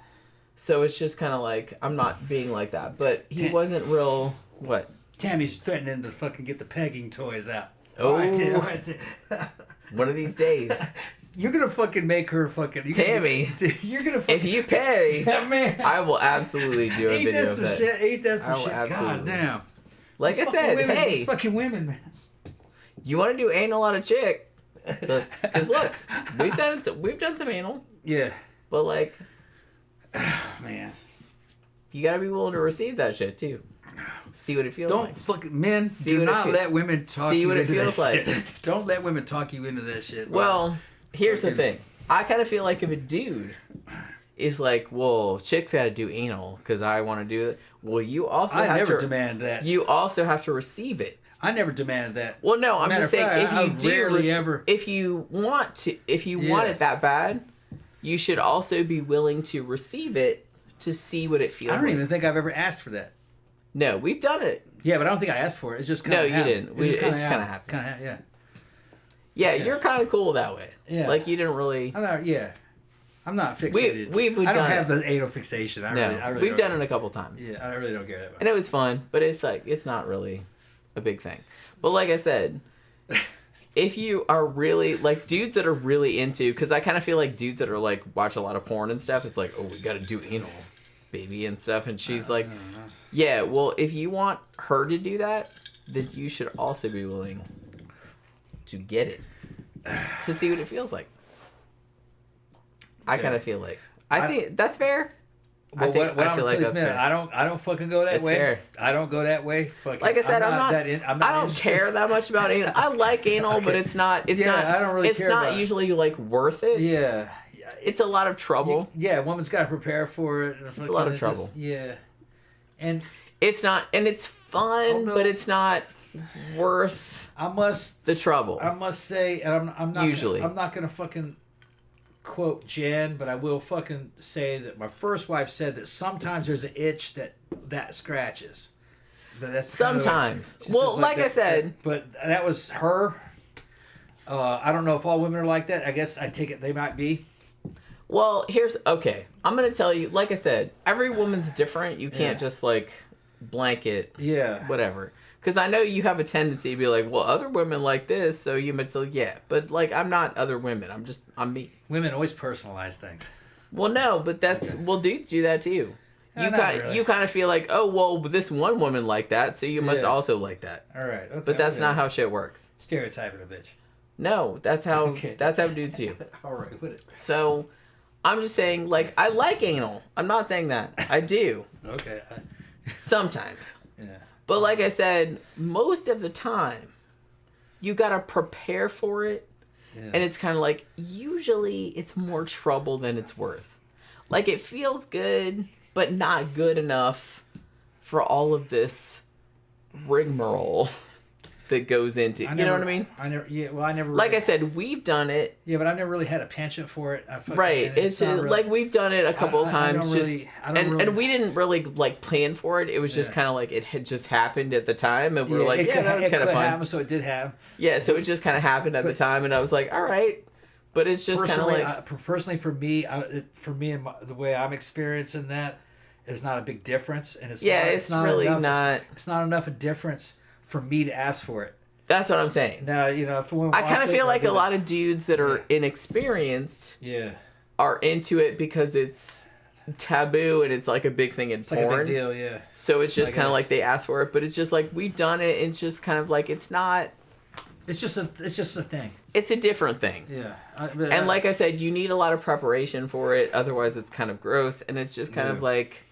So it's just kind of like, I'm not being like that. But he wasn't real... What? Tammy's threatening to fucking get the pegging toys out. Oh. One of these days. You're going to fucking make her fucking... Tammy. You're going to fucking... If you pay, man. I will absolutely do a video of that. Ain't that some shit? Absolutely. God damn. Like these I said, women, hey. these fucking women, man. You want to do anal on a chick? Because look, we've done some anal. Yeah. But like, man, you gotta be willing to receive that shit too. See what it feels like. Don't fucking men. Do not let women talk you into that shit. Don't let women talk you into that shit. Well, here's the thing. I kind of feel like if a dude is like, well, chicks gotta do anal because I want to do it. Well, you also I have never to demand that. You also have to receive it. I never demanded that. Well, no, I'm just saying if you want it that bad, you should also be willing to receive it to see what it feels like. I don't even think I've ever asked for that. No, we've done it. Yeah, but I don't think I asked for it. It's just kind of happened. No, you didn't. It just kind of happened. Yeah. Yeah, you're kind of cool that way. Yeah. Like, you didn't really... I'm not fixated. We've I don't done have the anal fixation. I really we've done it a couple times. Yeah, I really don't care that much. And it was fun, but it's like, it's not really a big thing. But like I said... If you are really, like, dudes that are really into, because I kind of feel like dudes that are, like, watch a lot of porn and stuff, it's like, oh, we got to do anal, baby, and stuff. And she's like, yeah, well, if you want her to do that, then you should also be willing to get it, to see what it feels like. I kind of feel like. I think that's fair. Well, I feel like that's fair. I don't fucking go that way. Fair. I don't go that way. Fucking, like I said, I don't care that much about anal. I like anal, okay. But it's not. I don't really care. It's not usually like worth it. Yeah. It's a lot of trouble. A woman's got to prepare for it. It's a lot of trouble. And it's not, and it's fun, but it's not worth the trouble. I must say, and I'm not usually. I'm not gonna fucking quote Jen, but I will fucking say that my first wife said that sometimes there's an itch that scratches. That's sometimes. Well, like I said. But that was her. I don't know if all women are like that. I guess I take it they might be. Well, okay. I'm going to tell you, like I said, every woman's different. You can't just like blanket whatever. Because I know you have a tendency to be like, well, other women like this, so you might say, but like, I'm not other women. I'm me. Women always personalize things. Well, no, but well, dudes do that too. You kind of feel like, oh, well, this one woman like that, so you must also like that. All right. Okay. But that's not how shit works. Stereotyping a bitch. No, that's how dudes do. All right. So, I'm just saying, like, I like anal. I'm not saying that. I do. Okay. Sometimes. Yeah. But like I said, most of the time, you gotta prepare for it. Yeah. And it's kind of like, usually it's more trouble than it's worth. Like, it feels good, but not good enough for all of this rigmarole that goes into, you know what I mean? I never really, like I said, we've done it. Yeah, but I've never really had a penchant for it. Right. It's just, really, like, we've done it a couple of times. And we didn't really, like, plan for it. It was just kind of like, it had just happened at the time. And we were like, that was kind of fun. Happen, so it did happen. Yeah, so it just kind of happened at the time. And I was like, all right. But it's just kind of like... personally, for me and the way I'm experiencing that is not a big difference. And it's it's not really not... It's not enough a difference for me to ask for it. That's what I'm saying. Now, you know, if I kind of feel like a lot of dudes that are inexperienced are into it because it's taboo and it's like a big thing in porn. Like a big deal, yeah. So it's just kind of like they ask for it, but it's just like we've done it. And it's just kind of like it's not. It's just a thing. It's a different thing. Yeah. And like I said, you need a lot of preparation for it. Otherwise, it's kind of gross, and it's just kind of like.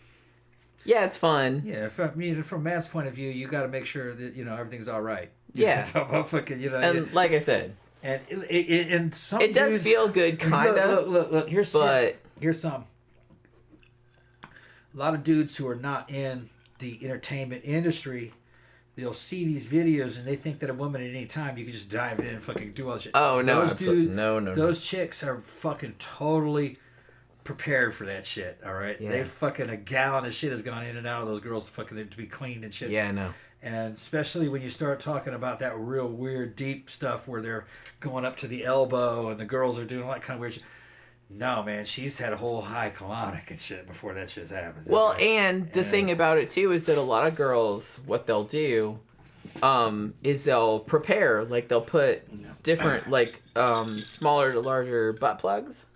Yeah, it's fun. Yeah, from a man's point of view, you got to make sure that everything's all right. Yeah. And like I said, and some it does feel good, kind of. Look. Here's some. A lot of dudes who are not in the entertainment industry, they'll see these videos and they think that a woman at any time you can just dive in and fucking do all that shit. Oh no, no. Those chicks are fucking totally prepared for that shit. All right, they fucking a gallon of shit has gone in and out of those girls fucking to be cleaned and shit. Yeah, I know. And especially when you start talking about that real weird deep stuff where they're going up to the elbow and the girls are doing all that kind of weird shit. No, man, she's had a whole high colonic and shit before that shit's happened. Well, and the thing about it too is that a lot of girls, what they'll do, is they'll prepare, like they'll put different, like smaller to larger butt plugs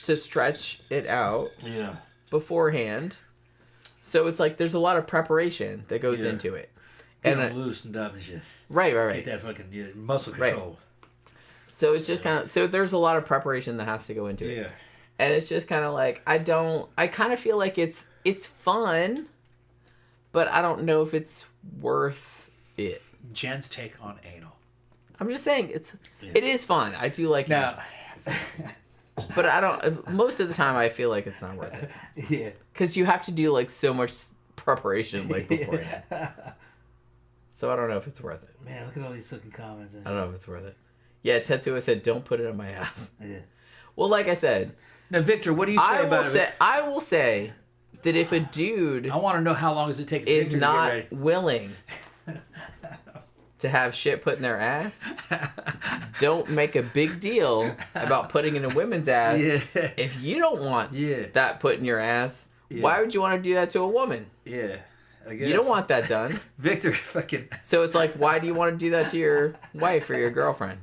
to stretch it out beforehand. So it's like there's a lot of preparation that goes into it. And loosened up and shit. Right. Get that fucking muscle control. Right. So it's just kind of... So there's a lot of preparation that has to go into it. Yeah. And it's just kind of like... I kind of feel like it's fun, but I don't know if it's worth it. Jen's take on anal. I'm just saying, it is fun. I do like it. But I don't... Most of the time, I feel like it's not worth it. Yeah. Because you have to do, like, so much preparation, like, beforehand. So I don't know if it's worth it. Man, look at all these fucking comments. I don't know if it's worth it. Yeah, Tetsuo said, don't put it on my ass. Yeah. Well, like I said... Now, Victor, what do you say about it? I will say that if a dude... I want to know how long does it take is Victor not to get ready. willing to have shit put in their ass, don't make a big deal about putting it in a women's ass. Yeah. If you don't want that put in your ass, why would you want to do that to a woman? Yeah. I guess. You don't want that done. Victor fucking... So it's like, why do you want to do that to your wife or your girlfriend?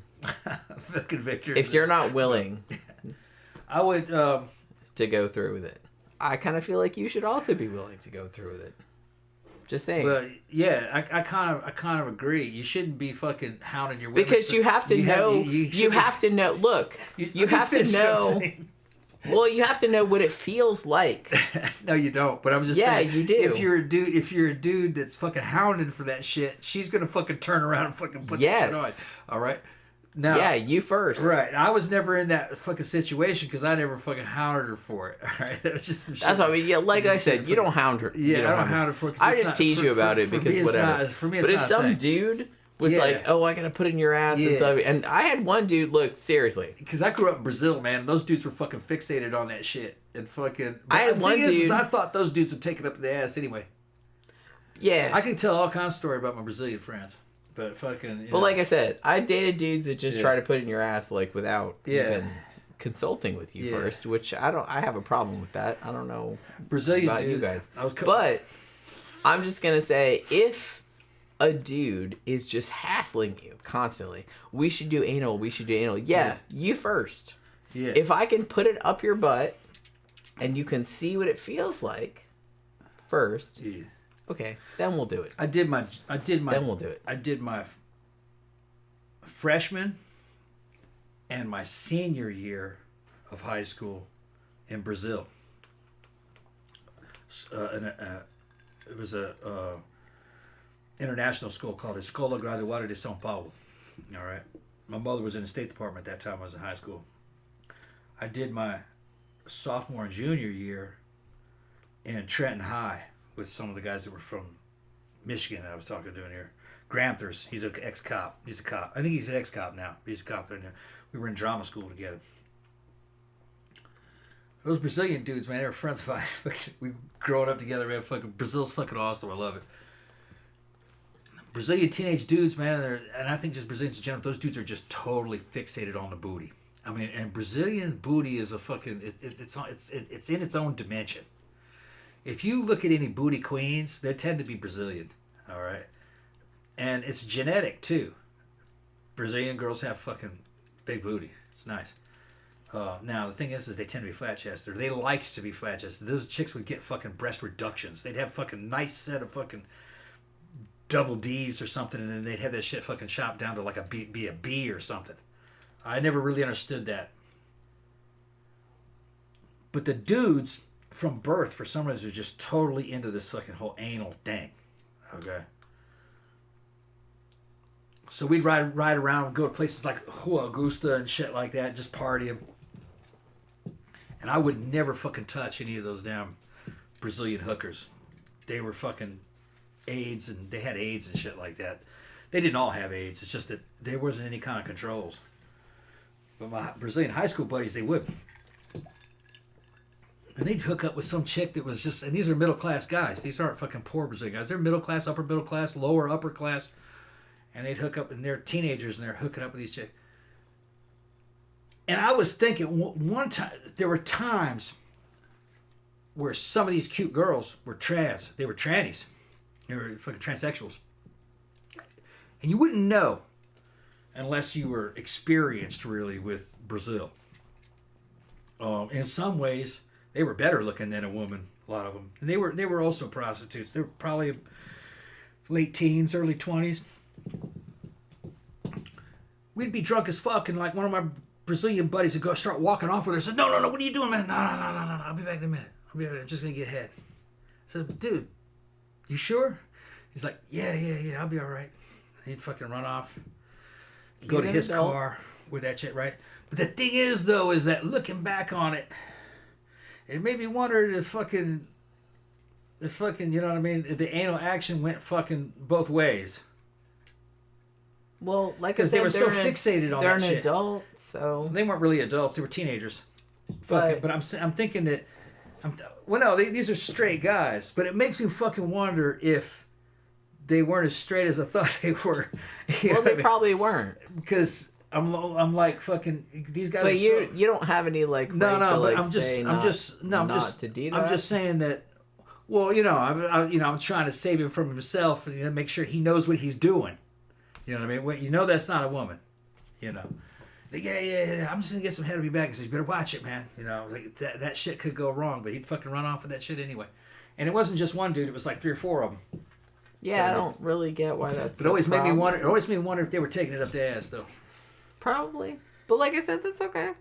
Fucking Victor. If you're not willing I would to go through with it. I kind of feel like you should also be willing to go through with it. Just saying. But yeah, I kind of agree. You shouldn't be fucking hounding your women. Because you have to know. You have to know. Look, you have to know. Well, you have to know what it feels like. No, you don't. But I'm just saying. Yeah, you do. If you're a dude that's fucking hounding for that shit, she's gonna fucking turn around and fucking put that shit on. All right. Now, yeah, you first. Right. I was never in that fucking situation because I never fucking hounded her for it. All right. That was just some shit. That's what I mean. Yeah, like I said, you don't hound her. Yeah, I don't hound her for it. I just tease you about it because whatever. For me, it's but not if some dude was like, "Oh, I gotta put it in your ass," and stuff, and I had one dude look seriously because I grew up in Brazil, man. Those dudes were fucking fixated on that shit and fucking. I had one dude. I thought those dudes would take it up the ass anyway. Yeah, I can tell all kinds of story about my Brazilian friends. But fucking. But like I said, I dated dudes that just try to put it in your ass like without even consulting with you first, which I have a problem with that. I don't know Brazilian about dude, you guys, but I'm just gonna say if a dude is just hassling you constantly, we should do anal. We should do anal. Yeah, you first. Yeah. If I can put it up your butt, and you can see what it feels like, first. Yeah. Okay, then we'll do it. Then we'll do it. I did my freshman and my senior year of high school in Brazil. It was a international school called Escola Graduada de São Paulo. All right. My mother was in the State Department at that time. I was in high school. I did my sophomore and junior year in Trenton High with some of the guys that were from Michigan that I was talking to in here. Gramthars, he's an ex-cop. He's a cop. I think he's an ex-cop now. He's a cop there now. We were in drama school together. Those Brazilian dudes, man, they were friends of mine. We growing up together, man. Fucking Brazil's fucking awesome. I love it. Brazilian teenage dudes, man, and I think just Brazilians in general, those dudes are just totally fixated on the booty. I mean, and Brazilian booty is a fucking it's in its own dimension. If you look at any booty queens, they tend to be Brazilian, all right, and it's genetic too. Brazilian girls have fucking big booty. It's nice. Now the thing is they tend to be flat chested. They like to be flat chested. Those chicks would get fucking breast reductions. They'd have fucking nice set of fucking double D's or something, and then they'd have that shit fucking chopped down to like a B or something. I never really understood that. But the dudes from birth, for some reason, are just totally into this fucking whole anal thing. Okay. So we'd ride around, go to places like Rua Augusta and shit like that, just partying. And I would never fucking touch any of those damn Brazilian hookers. They were fucking AIDS, and they had AIDS and shit like that. They didn't all have AIDS. It's just that there wasn't any kind of controls. But my Brazilian high school buddies, they would. And they'd hook up with some chick that was just, and these are middle class guys. These aren't fucking poor Brazilian guys. They're middle class, upper middle class, lower upper class. And they'd hook up, and they're teenagers, and they're hooking up with these chicks. And I was thinking, one time, there were times where some of these cute girls were trans. They were trannies. They were fucking transsexuals. And you wouldn't know unless you were experienced really with Brazil. In some ways, they were better looking than a woman, a lot of them. And they were also prostitutes. They were probably late teens, early 20s. We'd be drunk as fuck, and like one of my Brazilian buddies would go start walking off with her. I said, no, what are you doing, man? No, I'll be back in a minute. I'm just going to get ahead. I said, dude, you sure? He's like, yeah, I'll be all right. He'd fucking run off, go to his car with that shit, right? But the thing is, though, is that looking back on it, it made me wonder if fucking, you know what I mean? If the anal action went fucking both ways. Well, like I said, they were so fixated on that shit. They're an adult, so they weren't really adults; they were teenagers. But I'm thinking that, these are straight guys. But it makes me fucking wonder if they weren't as straight as I thought they were. Well, they probably weren't, because I'm like fucking these guys. But you don't have any like no. To, I'm just to do that. I'm just saying that. Well, I'm trying to save him from himself and make sure he knows what he's doing. You know what I mean? That's not a woman. Yeah. I'm just gonna get some head of you back. He says, you better watch it, man. Like that shit could go wrong, but he'd fucking run off with that shit anyway. And it wasn't just one dude; it was like 3 or 4 of them. Yeah, I don't really get wwhy that's. But it always made me wonder. It always made me wonder if they were taking it up the ass, though. Probably, but like I said, that's okay.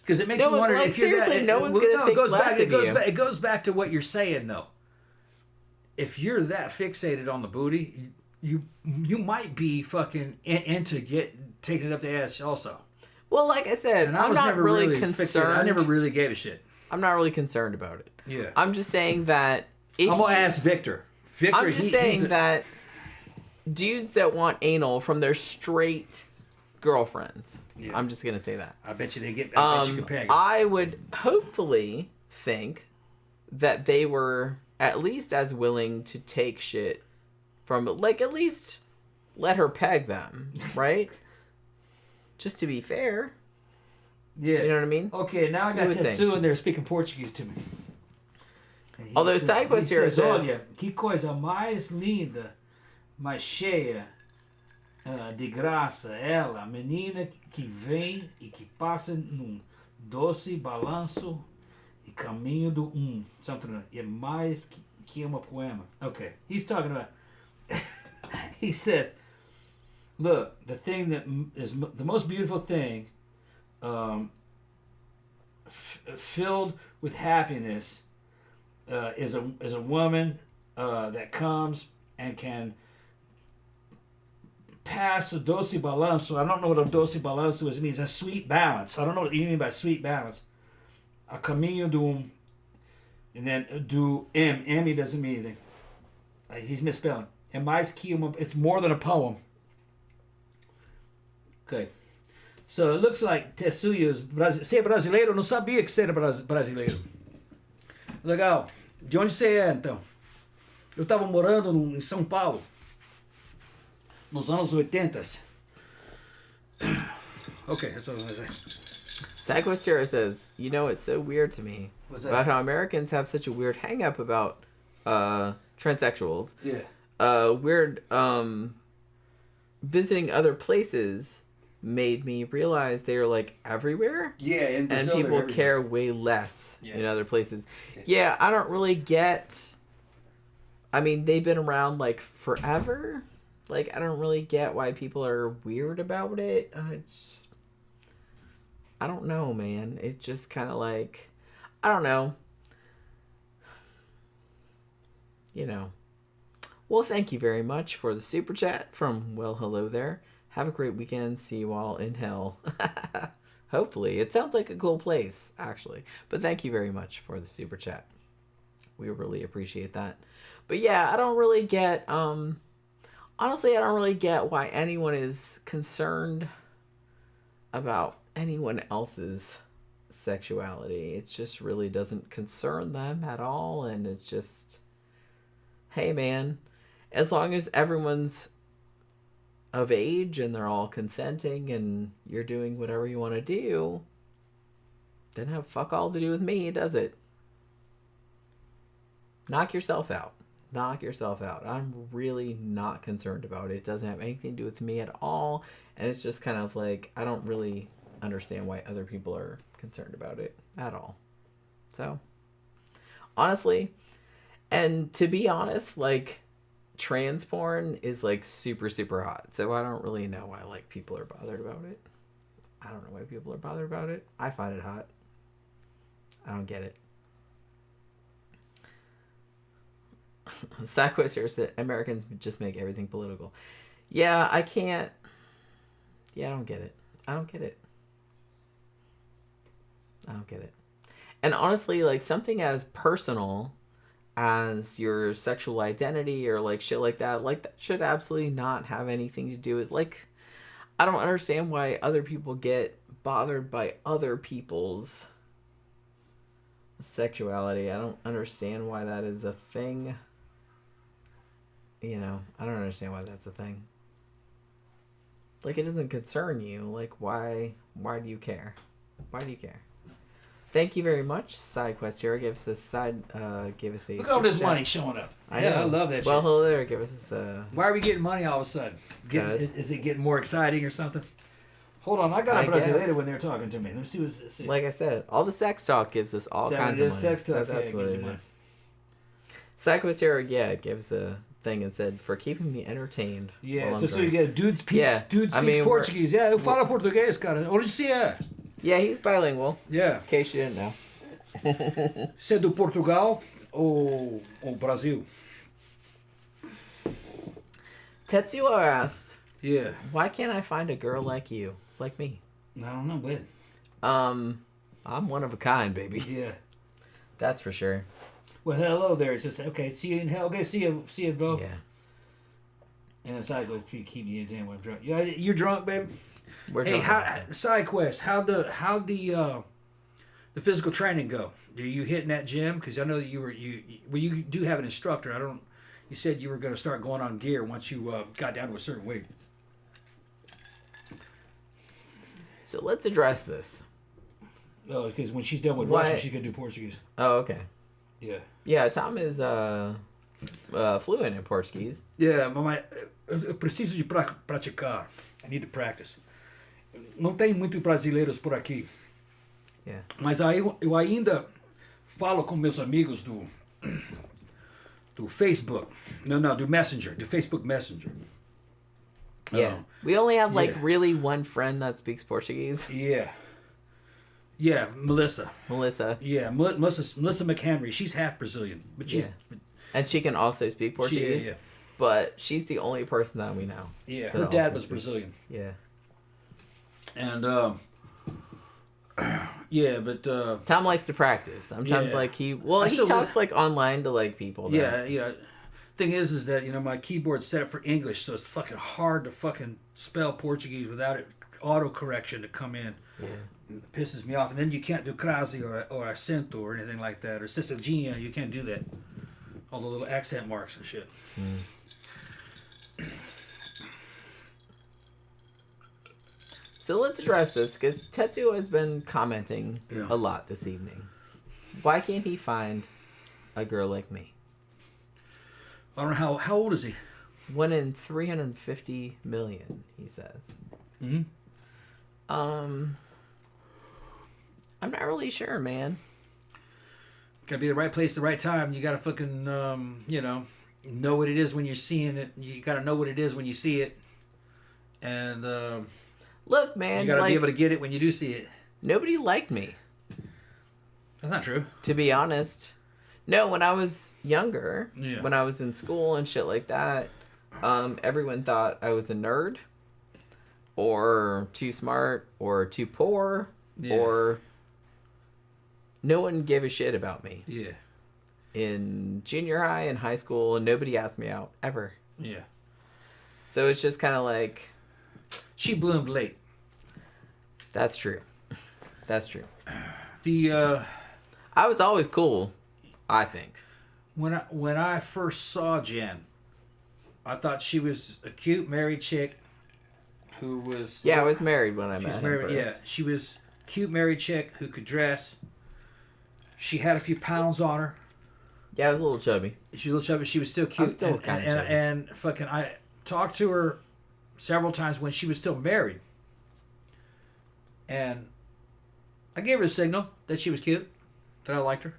Because it makes me wonder if you're seriously, no one's gonna think less of you. It goes back to what you're saying, though. If you're that fixated on the booty, you might be fucking into taking it up the ass also. Well, like I said, I'm not really concerned. I never really gave a shit. I'm not really concerned about it. Yeah. I'm just saying that I'm gonna ask Victor. I'm just saying that dudes that want anal from their straight girlfriends. Yeah. I'm just gonna say that. I bet you they get. I bet you can peg. I would hopefully think that they were at least as willing to take shit from, like, at least let her peg them, right? Just to be fair. Yeah. You know what I mean? Okay, now I got Tetsu in there speaking Portuguese to me. Although side quest here says, olha, que coisa mais linda, mais cheia de graça, ela, menina que vem e que passa num doce balanço e caminho do something é mais que uma poema. Okay, he's talking about. He said, "Look, the thing that is the most beautiful thing, filled with happiness, is a woman that comes and can pass a doce balanço." I don't know what a doce balanço is. It means a sweet balance. I don't know what you mean by sweet balance. A caminho do and then do M. M, he doesn't mean anything. He's misspelling. É mais que uma, it's more than a poem. Okay. So it looks like Tetsuya is ser brasileiro. Eu não sabia que você era brasileiro. Legal. De onde você é, então? Eu estava morando em São Paulo nos anos 80. Okay, that's what I was going to say. Ciarra says, you know, it's so weird to me about how Americans have such a weird hang-up about transsexuals. Yeah. Weird visiting other places made me realize they're like everywhere. Yeah, in Brazil, and people care way less in other places. Yeah, I don't really get. I mean, they've been around like forever. Like, I don't really get why people are weird about it. It's, I don't know, man. It's just kind of like, I don't know. You know. Well, thank you very much for the super chat from Well Hello There. Have a great weekend. See you all in hell. Hopefully. It sounds like a cool place, actually. But thank you very much for the super chat. We really appreciate that. But yeah, I don't really get, honestly, I don't really get why anyone is concerned about anyone else's sexuality. It just really doesn't concern them at all. And it's just, hey man, as long as everyone's of age and they're all consenting and you're doing whatever you want to do, doesn't have fuck all to do with me, does it? Knock yourself out. Knock yourself out. I'm really not concerned about it. It doesn't have anything to do with me at all. And it's just kind of like, I don't really understand why other people are concerned about it at all. So, honestly, and to be honest, like, trans porn is like super, super hot. So I don't really know why like people are bothered about it. I don't know why people are bothered about it. I find it hot. I don't get it. Sackquist here said Americans just make everything political. Yeah, I can't. Yeah, I don't get it. I don't get it. I don't get it. And honestly, like something as personal as your sexual identity or like shit like that should absolutely not have anything to do with, like, I don't understand why other people get bothered by other people's sexuality. I don't understand why that is a thing. You know, I don't understand why that's a thing. Like, it doesn't concern you. Like, why do you care? Why do you care? Thank you very much, SideQuest here. Give us a look at all this money showing up. I love that. Well, hello there. Give us this. Why are we getting money all of a sudden? Is it getting more exciting or something? Hold on, I got a brasileiro when they're talking to me. Let me see what's. See. Like I said, all the sex talk gives us all kinds of money. Sex talk, so that's what it is. SideQuest here, gives a thing and said for keeping me entertained. Yeah, so you get dude speaks Portuguese. Yeah, eu falo português, cara. Onde você é? Yeah, he's bilingual. Yeah. In case you didn't know. Você é do Portugal ou Brasil? Tetsuo asked, yeah, why can't I find a girl like you? Like me? I don't know, but I'm one of a kind, baby. Yeah. That's for sure. Well, hello there. It's just, okay, see you in hell. Okay, see you, bro. Yeah. And it's like, if you keep me in when I'm drunk. Yeah, you're drunk, baby. Hey, side quest. How the physical training go? Are you hitting that gym? Because I know that you do have an instructor. You said you were going to start going on gear once you got down to a certain weight. So let's address this. Oh, because when she's done with Russian, she can do Portuguese. Oh, okay. Yeah. Yeah, Tom is fluent in Portuguese. Yeah, mas eu preciso de praticar. I need to practice. Não tem muitos brasileiros por aqui. Yeah. Mas aí eu ainda falo com meus amigos do Facebook. No, do Messenger, do Facebook Messenger. Yeah. We only have really one friend that speaks Portuguese. Yeah. Yeah, Melissa. Yeah, Melissa McHenry. She's half Brazilian, but and she can also speak Portuguese. Yeah. But she's the only person that we know. Yeah, her dad was Brazilian. Yeah. And but Tom likes to practice. Sometimes he talks like online to like people. Yeah. Thing is that my keyboard's set up for English, so it's fucking hard to fucking spell Portuguese without it auto correction to come in. Yeah. It pisses me off. And then you can't do crase or acento or anything like that, or cestadinha. You can't do that. All the little accent marks and shit. So let's address this, because Tetsuo has been commenting a lot this evening. Why can't he find a girl like me? I don't know, how old is he? 1 in 350 million, he says. Mm-hmm. I'm not really sure, man. Gotta be the right place, the right time. You gotta fucking, know what it is when you're seeing it. You gotta know what it is when you see it. And, look, man. You gotta be able to get it when you do see it. Nobody liked me. That's not true. To be honest. No, when I was younger, yeah. when I was in school and shit like that, everyone thought I was a nerd, or too smart, or too poor, or no one gave a shit about me. Yeah. In junior high and high school, and nobody asked me out, ever. Yeah. So it's just kind of like... She bloomed late. That's true. That's true. I was always cool, I think. When I first saw Jen, I thought she was a cute married chick who was... Yeah, I was married when I met her first. Yeah, she was a cute married chick who could dress. She had a few pounds on her. Yeah, I was a little chubby. She was a little chubby. She was still cute. I'm still kind of chubby. And fucking, I talked to her several times when she was still married. And I gave her a signal that she was cute, that I liked her.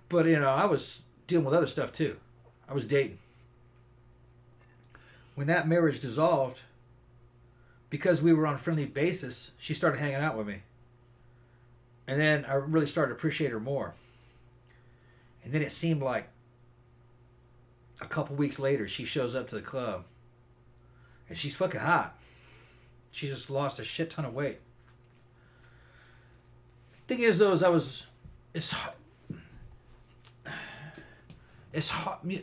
But, I was dealing with other stuff too. I was dating. When that marriage dissolved, because we were on a friendly basis, she started hanging out with me. And then I really started to appreciate her more. And then it seemed like a couple weeks later, she shows up to the club. And she's fucking hot. She just lost a shit ton of weight. Thing is, though, it's hard.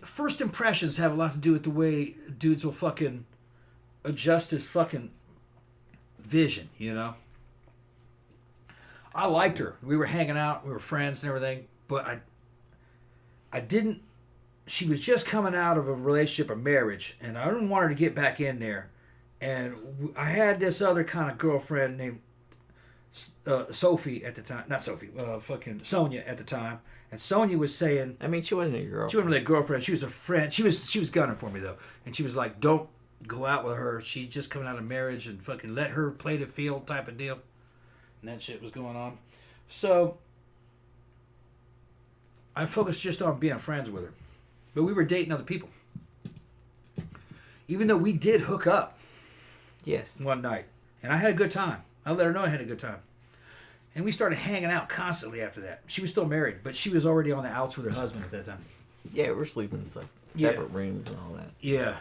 First impressions have a lot to do with the way dudes will fucking adjust his fucking vision, I liked her. We were hanging out. We were friends and everything. But I didn't... She was just coming out of a relationship, a marriage. And I didn't want her to get back in there. And I had this other kind of girlfriend named Sophie at the time. Not Sophie. Fucking Sonia at the time. And Sonia was saying... I mean, she wasn't a girlfriend. She wasn't really a girlfriend. She was a friend. She was gunning for me, though. And she was like, don't go out with her. She's just coming out of marriage and fucking let her play the field type of deal. And that shit was going on. So, I focused just on being friends with her. But we were dating other people. Even though we did hook up. Yes. One night. And I had a good time. I let her know I had a good time. And we started hanging out constantly after that. She was still married, but she was already on the outs with her husband at that time. Yeah, we're sleeping in separate rooms and all that. Yeah.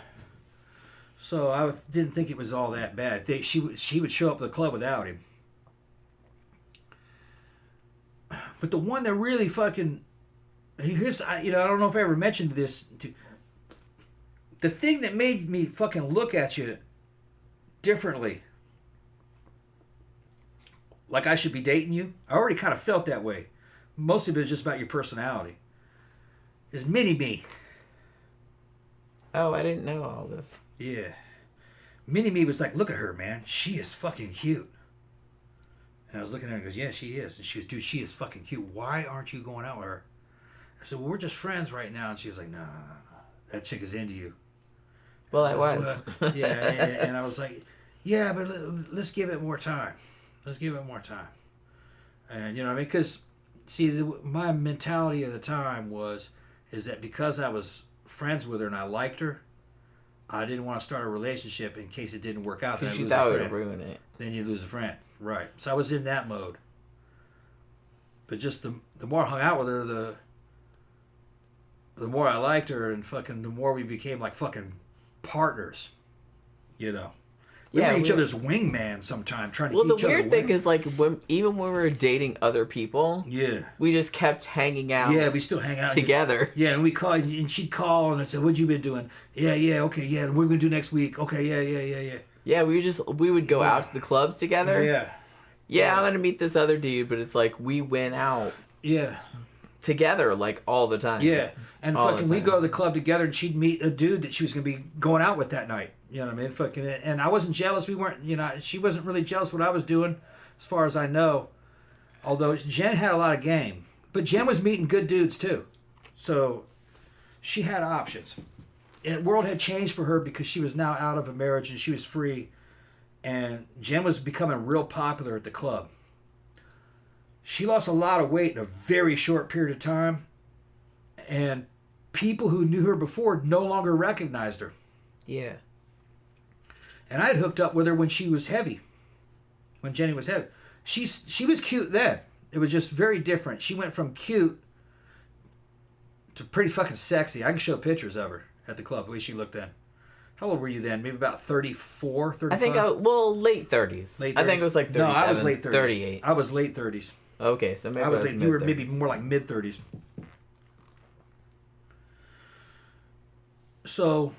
So I didn't think it was all that bad. She would show up at the club without him. But the one that really fucking... I don't know if I ever mentioned this. The thing that made me fucking look at you differently, like I should be dating you, I already kind of felt that way. Most of it was just about your personality. Is Mini-Me. Oh, I didn't know all this. Yeah. Mini-Me was like, look at her, man. She is fucking cute. And I was looking at her and goes, yeah, she is. And she goes, dude, she is fucking cute. Why aren't you going out with her? I said, well, we're just friends right now. And she's like, no. That chick is into you. Well, I was. Yeah, and I was like, yeah, but let's give it more time. Let's give it more time. And, you know what I mean? Because, see, my mentality at the time is that because I was friends with her and I liked her, I didn't want to start a relationship in case it didn't work out. Because you thought it would ruin it. Then you lose a friend. Right. So I was in that mode. But just the more I hung out with her, the more I liked her, and fucking the more we became like fucking partners. We were each other's wingman sometime, trying to keep each other. Well, the weird thing is, like, even when we were dating other people, we just kept hanging out. Yeah, we still hang out together. Yeah, and we call, and she'd call and I'd say, "What you been doing?" Yeah, okay, yeah. What are we gonna do next week? Okay, yeah. Yeah, we would go out to the clubs together. Yeah, I'm gonna meet this other dude, but it's like we went out. Yeah. Together, like, all the time. Yeah, and fucking we go to the club together, and she'd meet a dude that she was gonna be going out with that night. You know what I mean? Fucking, and I wasn't jealous. We weren't, she wasn't really jealous of what I was doing, as far as I know. Although Jen had a lot of game. But Jen was meeting good dudes, too. So she had options. And the world had changed for her because she was now out of a marriage and she was free. And Jen was becoming real popular at the club. She lost a lot of weight in a very short period of time. And people who knew her before no longer recognized her. Yeah. And I had hooked up with her when she was heavy. When Jenny was heavy. She was cute then. It was just very different. She went from cute to pretty fucking sexy. I can show pictures of her at the club, the way she looked then. How old were you then? Maybe about 34, 35? I think, late 30s. Late 30s. I think it was like 37, no, I was late 30s. 38. I was late 30s. Okay, so maybe I was late, you were maybe mid-30s. more like mid-30s. So,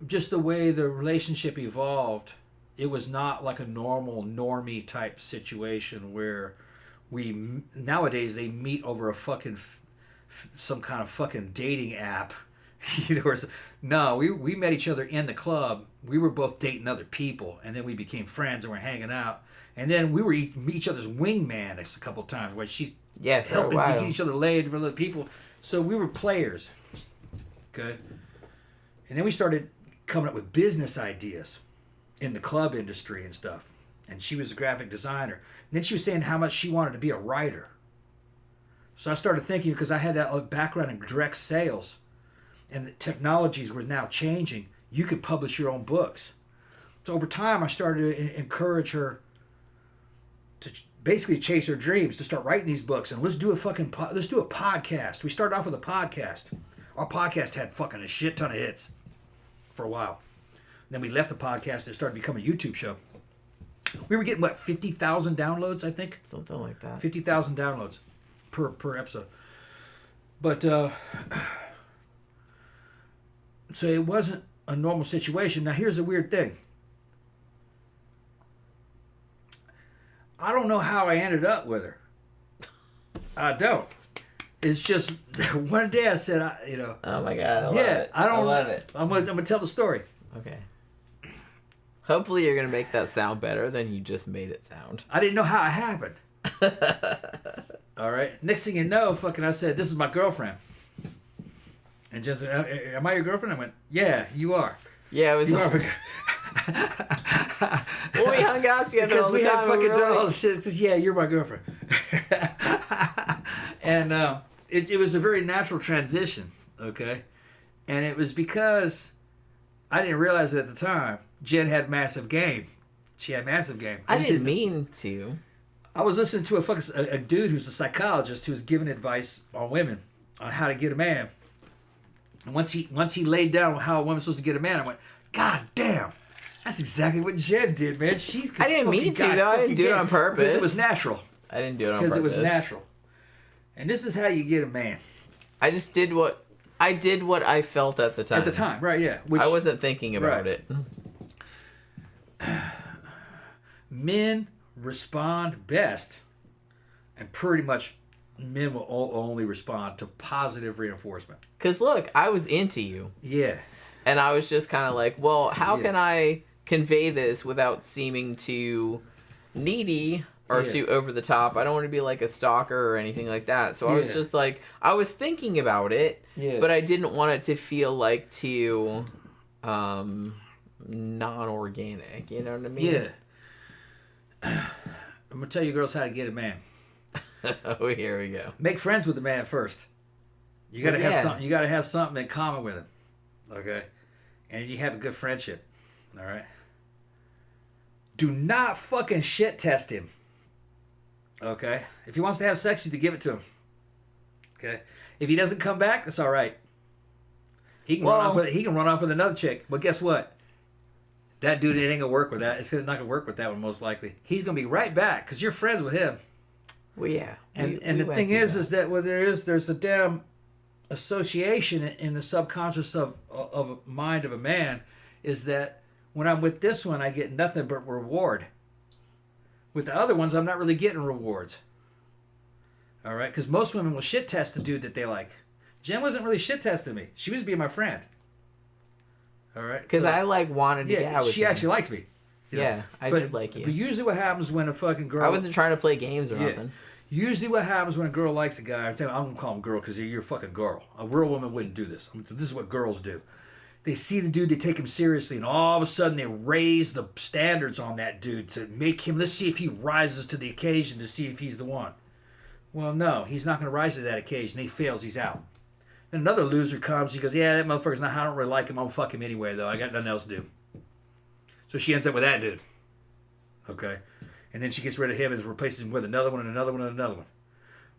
just the way the relationship evolved, it was not like a normal, normie type situation where nowadays they meet over a fucking, some kind of fucking dating app. No, we met each other in the club. We were both dating other people, and then we became friends and we're hanging out. And then we were each other's wingman a couple of times, where she's helping get each other laid for other people. So we were players. Okay. And then we started coming up with business ideas in the club industry and stuff. And she was a graphic designer. And then she was saying how much she wanted to be a writer. So I started thinking, because I had that background in direct sales, and the technologies were now changing, you could publish your own books. So over time, I started to encourage her to basically chase her dreams, to start writing these books, and let's do a podcast. We started off with a podcast. Our podcast had fucking a shit ton of hits for a while. Then we left the podcast and it started becoming a YouTube show. We were getting, 50,000 downloads, I think? Something like that. 50,000 downloads per episode. But, so it wasn't a normal situation. Now, here's the weird thing. I don't know how I ended up with her. I don't. It's just one day I said, Oh my god! I love it. I love it. I'm gonna tell the story. Okay. Hopefully, you're gonna make that sound better than you just made it sound. I didn't know how it happened. All right. Next thing you know, I said, "This is my girlfriend." And Jen said, "Am I your girlfriend?" I went, "Yeah, you are." Yeah, it was. Well, we hung out together because all the we time. had fucking done all the shit. It says, "Yeah, you're my girlfriend." And it was a very natural transition, okay? And it was because I didn't realize it at the time. Jen had massive game. She had massive game. I didn't mean to. I was listening to a dude who's a psychologist who was giving advice on women on how to get a man. And once he laid down how a woman's supposed to get a man, I went, God damn, that's exactly what Jen did, man. I didn't mean to, though. I didn't do it on purpose. Because it was natural. I didn't do it on purpose. Because it was natural. And this is how you get a man. I just did what I felt at the time. At the time, right, yeah. I wasn't thinking about it. Men respond best, and pretty much men will only respond to positive reinforcement. Because look, I was into you. Yeah. And I was just kind of like, well, how can I convey this without seeming too needy or too over the top? I don't want to be like a stalker or anything like that. So I was just like, I was thinking about it, but I didn't want it to feel like too non-organic. You know what I mean? Yeah. I'm going to tell you girls how to get a man. Oh, here we go. Make friends with the man first. You got to have something. You got to have something in common with him. Okay? And you have a good friendship. All right? Do not fucking shit test him. Okay? If he wants to have sex, you give it to him. Okay? If he doesn't come back, that's all right. He can run off with another chick. But guess what? That dude, it ain't gonna work with that. It's not gonna work with that one, most likely. He's gonna be right back because you're friends with him. Well, yeah. And the thing is that what there's a damn association in the subconscious of a mind of a man, is that when I'm with this one, I get nothing but reward. With the other ones, I'm not really getting rewards. All right, because most women will shit test the dude that they like. Jen wasn't really shit testing me. She was being my friend. All right. Because I wanted to get out with she actually liked me. Yeah, I did like you. But usually what happens when a fucking girl... I wasn't trying to play games or nothing. Usually what happens when a girl likes a guy... I'm going to call him girl because you're a fucking girl. A real woman wouldn't do this. This is what girls do. They see the dude, they take him seriously, and all of a sudden they raise the standards on that dude to make him... Let's see if he rises to the occasion to see if he's the one. Well, no, he's not going to rise to that occasion. He fails, he's out. Then another loser comes, he goes, yeah, that motherfucker's not... I don't really like him. I'm going to fuck him anyway, though. I got nothing else to do. So she ends up with that dude. Okay? And then she gets rid of him and replaces him with another one and another one and another one.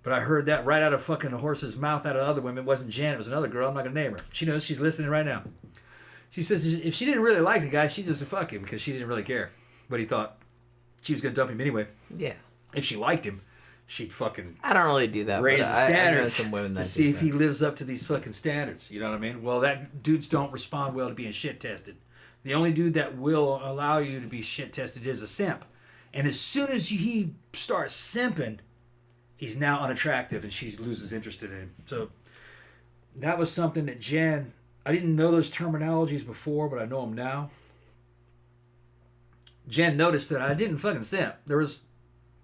But I heard that right out of fucking the horse's mouth out of other women. It wasn't Jan, it was another girl. I'm not going to name her. She knows, she's listening right now. She says if she didn't really like the guy, she'd just fuck him because she didn't really care. But he thought she was going to dump him anyway. Yeah. If she liked him, she'd fucking... I don't really do that. Raise the standards some women that to see if he lives up to these fucking standards. You know what I mean? Well, that dudes don't respond well to being shit tested. The only dude that will allow you to be shit tested is a simp. And as soon as he starts simping, he's now unattractive and she loses interest in him. So that was something that Jen... I didn't know those terminologies before, but I know them now. Jen noticed that I didn't fucking simp. There was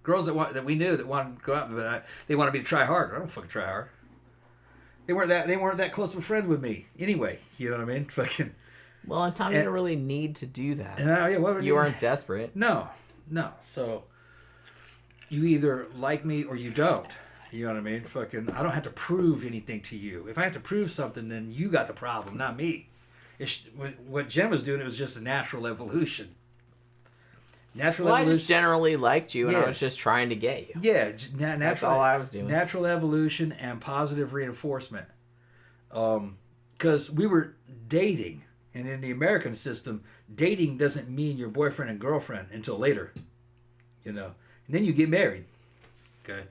girls that we knew that wanted to go out, but they wanted me to try harder. I don't fucking try hard. They weren't that close of a friend with me anyway. You know what I mean? Fucking. Well, and Tom, you don't really need to do that. And you aren't desperate. No. So you either like me or you don't. You know what I mean? Fucking, I don't have to prove anything to you. If I have to prove something, then you got the problem, not me. What Jen was doing, it was just a natural evolution. Evolution. I just generally liked you, and I was just trying to get you. Yeah, that's all I was doing. Natural evolution and positive reinforcement. Because we were dating, and in the American system, dating doesn't mean your boyfriend and girlfriend until later. You know, and then you get married. Okay.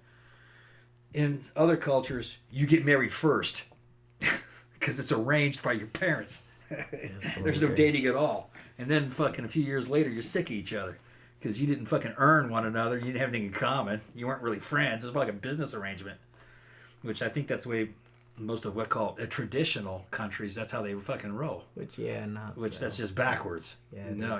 In other cultures, you get married first because it's arranged by your parents. There's no dating at all. And then fucking a few years later, you're sick of each other because you didn't fucking earn one another. You didn't have anything in common. You weren't really friends. It was like a business arrangement, which I think that's the way most of what called traditional countries, that's how they fucking roll. That's just backwards. Yeah, no,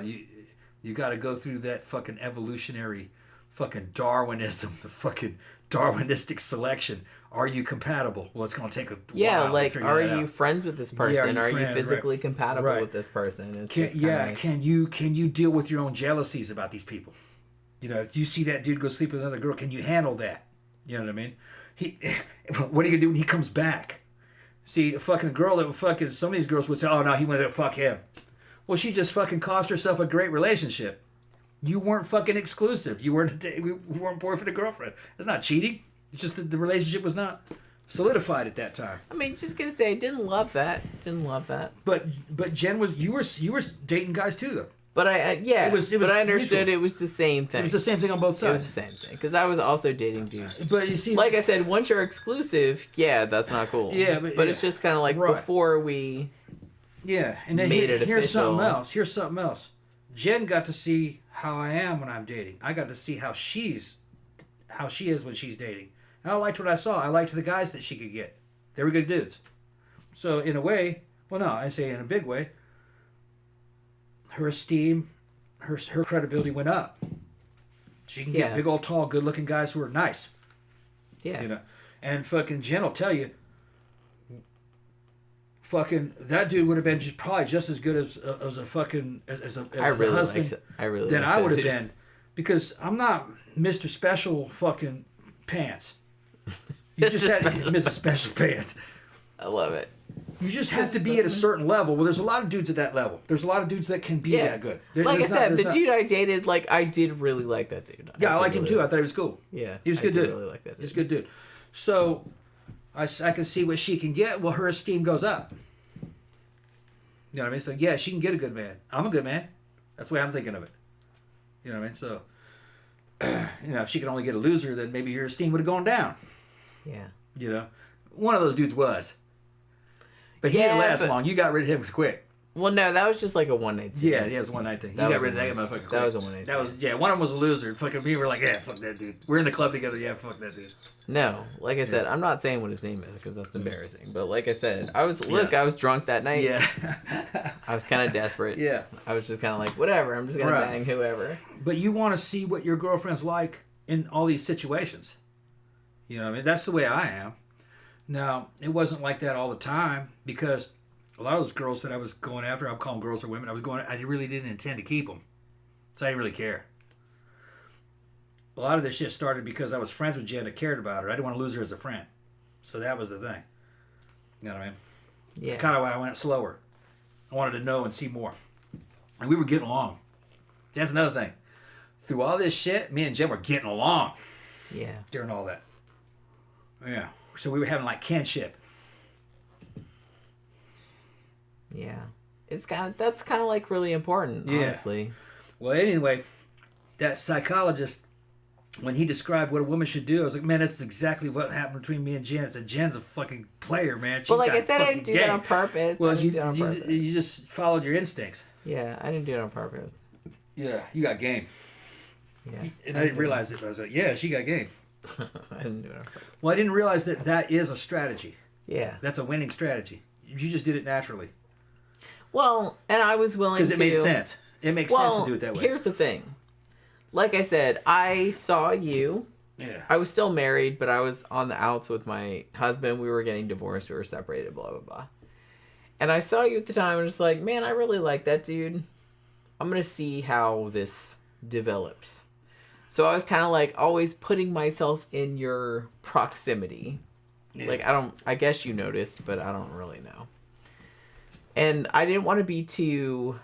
you got to go through that fucking evolutionary fucking Darwinism, the fucking Darwinistic selection. Are you compatible? Well, it's going to take a while to figure are that out. you friends with this person? Are you physically compatible with this person? Can you deal with your own jealousies about these people? You know, if you see that dude go sleep with another girl, can you handle that? You know what I mean? What are you going to do when he comes back? See, a fucking girl that would fucking... Some of these girls would say, oh, no, he wanted to fuck him. Well, she just fucking cost herself a great relationship. You weren't fucking exclusive. We weren't boyfriend and girlfriend. That's not cheating. It's just that the relationship was not solidified at that time. I mean, just gonna say, I didn't love that. But Jen was... You were dating guys too, though. But I understood it was the same thing. It was the same thing on both sides. It was the same thing because I was also dating dudes. But you see, like I said, once you're exclusive, that's not cool. Yeah, but it's just kind of like before we. Yeah, and then made it official. Here's something else. Jen got to see how I am when I'm dating. I got to see how she is when she's dating, and I liked what I saw. I liked the guys that she could get. They were good dudes. So in a way, well, no, I say in a big way. Her esteem, her credibility went up. She can get big old tall, good looking guys who are nice. Yeah. You know, and fucking Jen will tell you, fucking that dude would have been probably just as good as a fucking as a husband than I would have been, because I'm not Mr. Special fucking pants. You just had Mr. Special pants. I love it. You just have to be at a certain level. Well, there's a lot of dudes at that level. There's a lot of dudes that can be that good. Like I said, the dude I dated, I did really like that dude. I liked him too. I thought he was cool. Yeah. He was a good dude. I really like that dude. He was a good dude. So, I can see what she can get. Well, her esteem goes up. You know what I mean? So, yeah, she can get a good man. I'm a good man. That's the way I'm thinking of it. You know what I mean? So, if she could only get a loser, then maybe your esteem would have gone down. Yeah. You know? One of those dudes was. But he didn't last long. You got rid of him quick. Well, no, that was just like a one night thing. Yeah, it was a one night thing. You got rid of that motherfucker quick. That was a one night thing. Yeah, one of them was a loser. Fucking we were like, yeah, fuck that dude. We're in the club together. Yeah, fuck that dude. No, like I said, I'm not saying what his name is because that's embarrassing. But like I said, I was drunk that night. Yeah. I was kind of desperate. Yeah. I was just kind of like, whatever. I'm just gonna bang whoever. But you want to see what your girlfriend's like in all these situations. You know what I mean? That's the way I am. Now, it wasn't like that all the time because a lot of those girls that I was going after, I'll call them girls or women, I really didn't intend to keep them. So I didn't really care. A lot of this shit started because I was friends with Jen and cared about her. I didn't want to lose her as a friend. So that was the thing. You know what I mean? Yeah. Kind of why I went slower. I wanted to know and see more. And we were getting along. That's another thing. Through all this shit, me and Jen were getting along. Yeah. During all that. Yeah. So we were having like kinship. Yeah. That's kind of like really important, honestly. Well, anyway, that psychologist, when he described what a woman should do, I was like, man, that's exactly what happened between me and Jen. I said, Jen's a fucking player, man. Well, like I said, I didn't do that on purpose. Well, you just followed your instincts. Yeah, I didn't do it on purpose. Yeah, you got game. Yeah. And I didn't realize it, but I was like, yeah, she got game. I didn't do it on purpose. Well, I didn't realize that is a strategy. Yeah. That's a winning strategy. You just did it naturally. Well, and I was willing to... Because it made sense. It makes sense to do it that way. Here's the thing. Like I said, I saw you. Yeah. I was still married, but I was on the outs with my husband. We were getting divorced. We were separated, blah, blah, blah. And I saw you at the time and was like, man, I really like that dude. I'm going to see how this develops. So I was kind of like always putting myself in your proximity. Yeah. Like, I guess you noticed, but I don't really know. And I didn't want to be too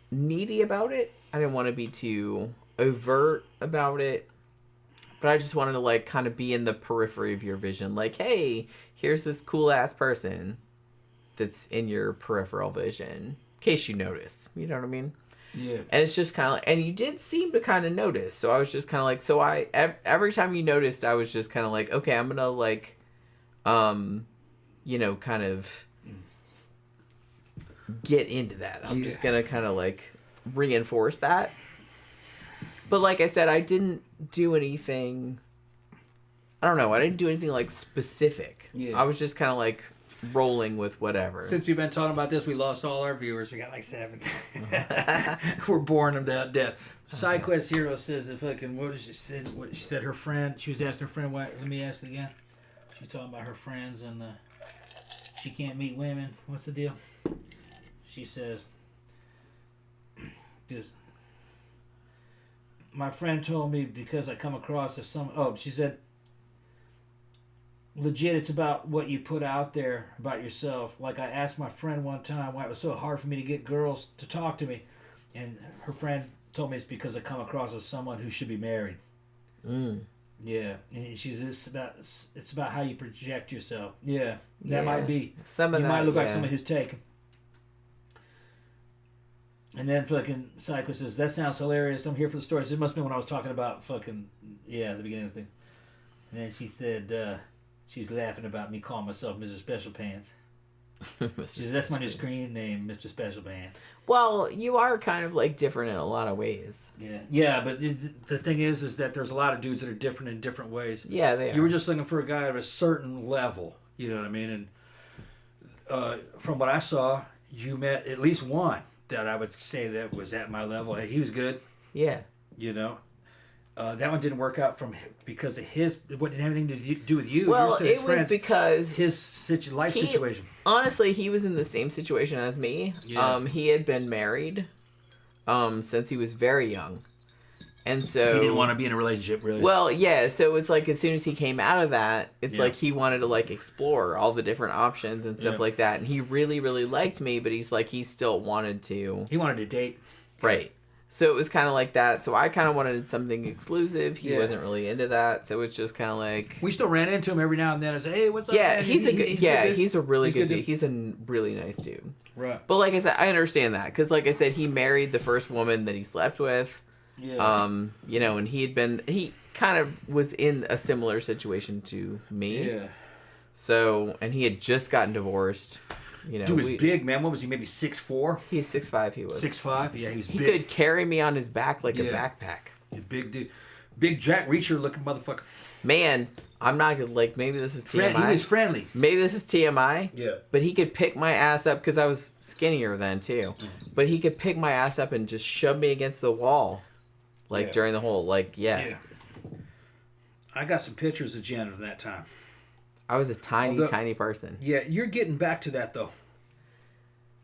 needy about it. I didn't want to be too overt about it. But I just wanted to, like, kind of be in the periphery of your vision. Like, hey, here's this cool-ass person that's in your peripheral vision. In case you notice. You know what I mean? Yeah. And it's just kind of like... And you did seem to kind of notice. So I was just kind of like... So every time you noticed, I was just kind of like, okay, I'm going to, like... you know, kind of... get into that. I'm just gonna kind of like reinforce that. But like I said, I didn't do anything. I don't know. I didn't do anything like specific. Yeah. I was just kind of like rolling with whatever. Since you've been talking about this, we lost all our viewers. We got like 7. We're boring them to death. SideQuest Hero says that fucking what she said her friend. She was asking her friend why. Let me ask it again. She's talking about her friends and she can't meet women. What's the deal? She says, my friend told me because I come across as she said, legit, it's about what you put out there about yourself. Like I asked my friend one time why it was so hard for me to get girls to talk to me. And her friend told me it's because I come across as someone who should be married. Mm. Yeah. And she says, it's about how you project yourself. Yeah. That might be. You might look like someone who's taken. And then fucking Psycho says, that sounds hilarious. I'm here for the stories. It must have been when I was talking about fucking, the beginning of the thing. And then she said, she's laughing about me calling myself Mr. Special Pants. She says, that's my new screen name, Mr. Special Pants. Well, you are kind of like different in a lot of ways. Yeah. Yeah, but the thing is that there's a lot of dudes that are different in different ways. Yeah, they are. You were just looking for a guy of a certain level. You know what I mean? And from what I saw, you met at least one that I would say that was at my level. Hey, he was good. Yeah. You know? That one didn't work out because of it didn't have anything to do with you. Well, it was because his life situation. Honestly, he was in the same situation as me. Yeah. He had been married since he was very young. And so... He didn't want to be in a relationship, really. Well, yeah, so it's like as soon as he came out of that, it's like he wanted to like explore all the different options and stuff like that. And he really, really liked me, but he's like, he still wanted to... He wanted to date. Right. So it was kind of like that. So I kind of wanted something exclusive. He wasn't really into that. So it's just kind of like... We still ran into him every now and then and say, hey, what's up, man? He's a really good dude. He's a really nice dude. Right. But like I said, I understand that. Because like I said, he married the first woman that he slept with. Yeah. You know, and he kind of was in a similar situation to me. Yeah. So, and he had just gotten divorced. You know, dude was big, man. What was he? Maybe 6'4"? He's 6'5". He was 6'5". Yeah, he was He big. could carry me on his back like a backpack. Big dude. Big Jack Reacher looking motherfucker. Man, I'm not gonna like. Maybe this is TMI. He was friendly. Maybe this is TMI. Yeah. But he could pick my ass up because I was skinnier then too. But he could pick my ass up and just shove me against the wall, like during the whole yeah. I got some pictures of Jen from that time. I was a tiny person. Yeah, you're getting back to that though.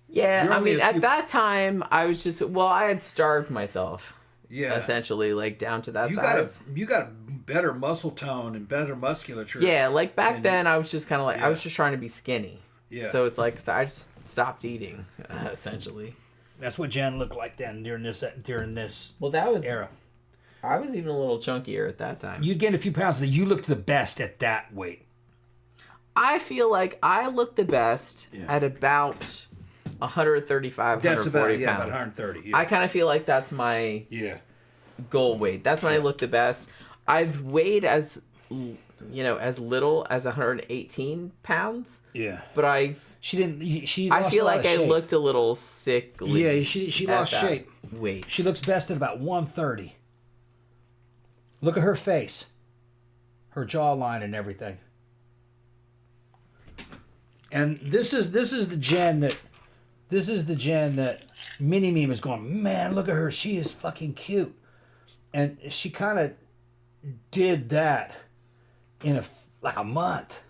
Yeah, I mean, at that time, I was just I had starved myself. Yeah. Essentially, like down to that size. You got better muscle tone and better musculature. Yeah, like back then, I was just kind of like I was just trying to be skinny. Yeah. So it's like I just stopped eating, essentially. That's what Jen looked like then during this Well, that was era. I was even a little chunkier at that time. You gained a few pounds. You looked the best at that weight. I feel like I looked the best at about 135, That's 140 about, pounds. about 130. Yeah. I kind of feel like that's my goal weight. That's when I look the best. I've weighed as little as 118 pounds. Yeah. But I lost feel a lot like of I shape. looked a little sickly. Yeah, she lost shape. Weight. She looks best at about 130. Look at her face, her jawline, and everything. And this is the Jen that Mini Meme is going, man, look at her, she is fucking cute. And she kind of did that in a month.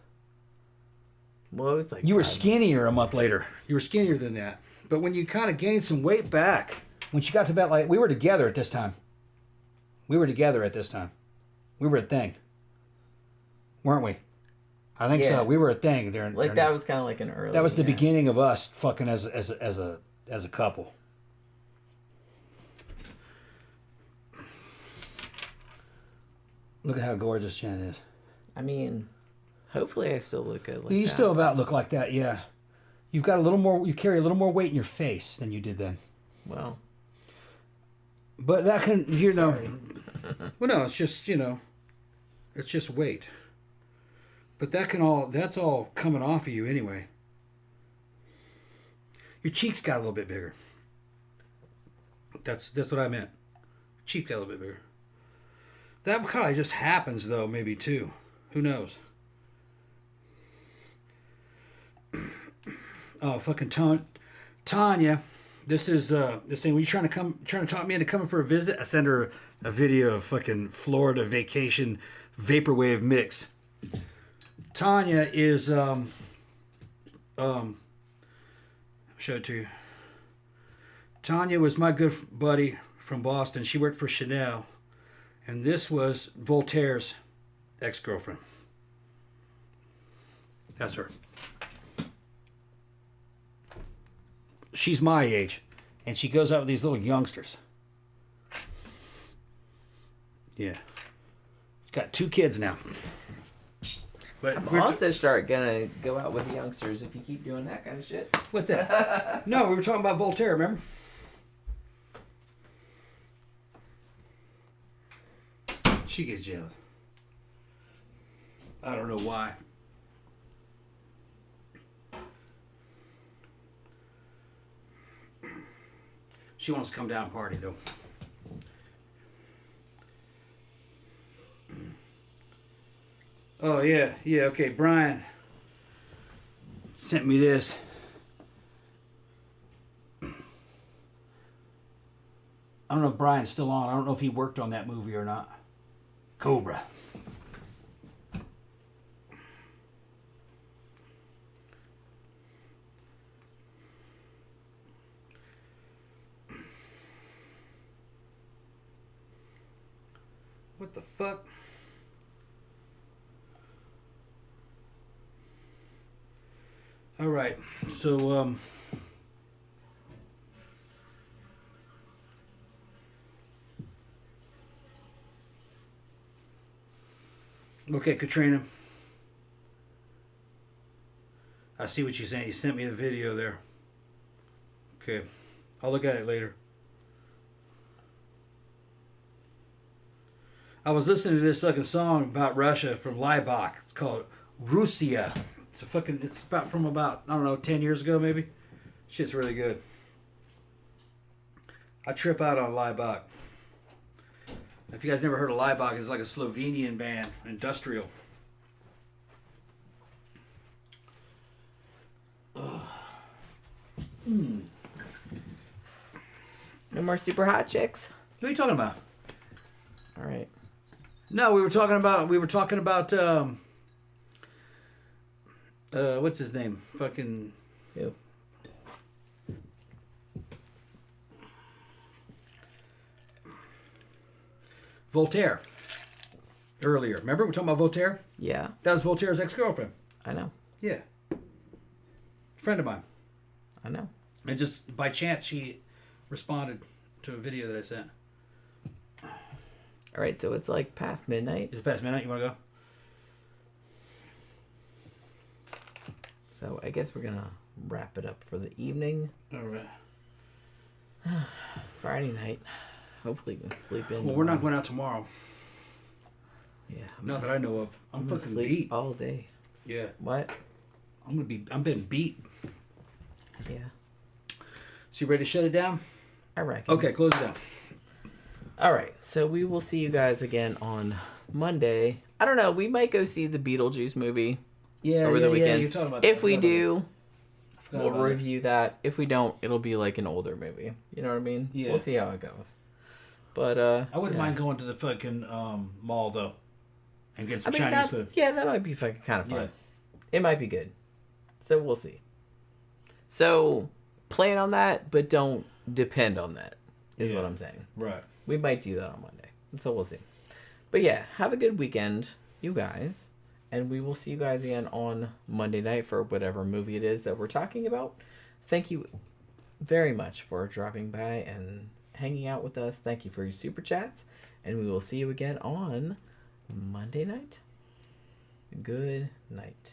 Well, it was like you were skinnier a month later. You were skinnier than that. But when you kind of gained some weight back. When she got to about we were together at this time. We were a thing. Weren't we? I think so. We were a thing. That was kind of like an early. That was the beginning of us fucking as a couple. Look at how gorgeous Jen is. I mean, hopefully I still look good. You still about look like that, yeah. You've got a little more. You carry a little more weight in your face than you did then. Well. But that can Well, no, it's just it's just weight. But that's all coming off of you anyway. Your cheeks got a little bit bigger. That's what I meant. Cheek got a little bit bigger. That probably just happens though, maybe too. Who knows? Oh, fucking Tanya. This is this thing. Were you trying to talk me into coming for a visit? I sent her a video of fucking Florida vacation vaporwave mix. Tanya is I'll show it to you. Tanya was my good buddy from Boston. She worked for Chanel, and this was Voltaire's ex-girlfriend. That's her. She's my age, and she goes out with these little youngsters. Yeah. She's got 2 kids now. But I'm also gonna go out with youngsters if you keep doing that kind of shit. What's that? No, we were talking about Voltaire, remember? She gets jealous. I don't know why. She wants to come down and party, though. Oh, yeah, okay. Brian sent me this. I don't know if Brian's still on. I don't know if he worked on that movie or not. Cobra. What the fuck? All right, so okay, Katrina. I see what you sent. You sent me the video there. Okay, I'll look at it later. I was listening to this fucking song about Russia from Laibach. It's called Russia. It's about I don't know 10 years ago maybe. Shit's really good. I trip out on Laibach. If you guys never heard of Laibach, it's like a Slovenian band, industrial. No more super hot chicks. What are you talking about? All right. No, we were talking about what's his name? Fucking Who? Voltaire. Earlier. Remember we were talking about Voltaire? Yeah, That was Voltaire's ex-girlfriend. I know. Yeah. Friend of mine. I know. And just by chance she responded to a video that I sent. All right, so it's like past midnight. It's past midnight, you wanna go? So I guess we're gonna wrap it up for the evening. Alright. Friday night. Hopefully we can sleep in. Well, we're not going out tomorrow. Yeah. Not that I know of. I'm gonna fucking sleep beat. all day. Yeah. What? I'm been beat. Yeah. So you ready to shut it down? I reckon. Okay, close it down. All right, so we will see you guys again on Monday. I don't know. We might go see the Beetlejuice movie over the weekend. You're talking about if we do, that. we'll review that. If we don't, it'll be like an older movie. You know what I mean? Yeah. We'll see how it goes. But I wouldn't mind going to the fucking mall though, and get some Chinese food. Yeah, that might be fucking kind of fun. Yeah. It might be good. So we'll see. So plan on that, but don't depend on that. Is what I'm saying. Right. We might do that on Monday. So we'll see. But yeah, have a good weekend, you guys. And we will see you guys again on Monday night for whatever movie it is that we're talking about. Thank you very much for dropping by and hanging out with us. Thank you for your super chats. And we will see you again on Monday night. Good night.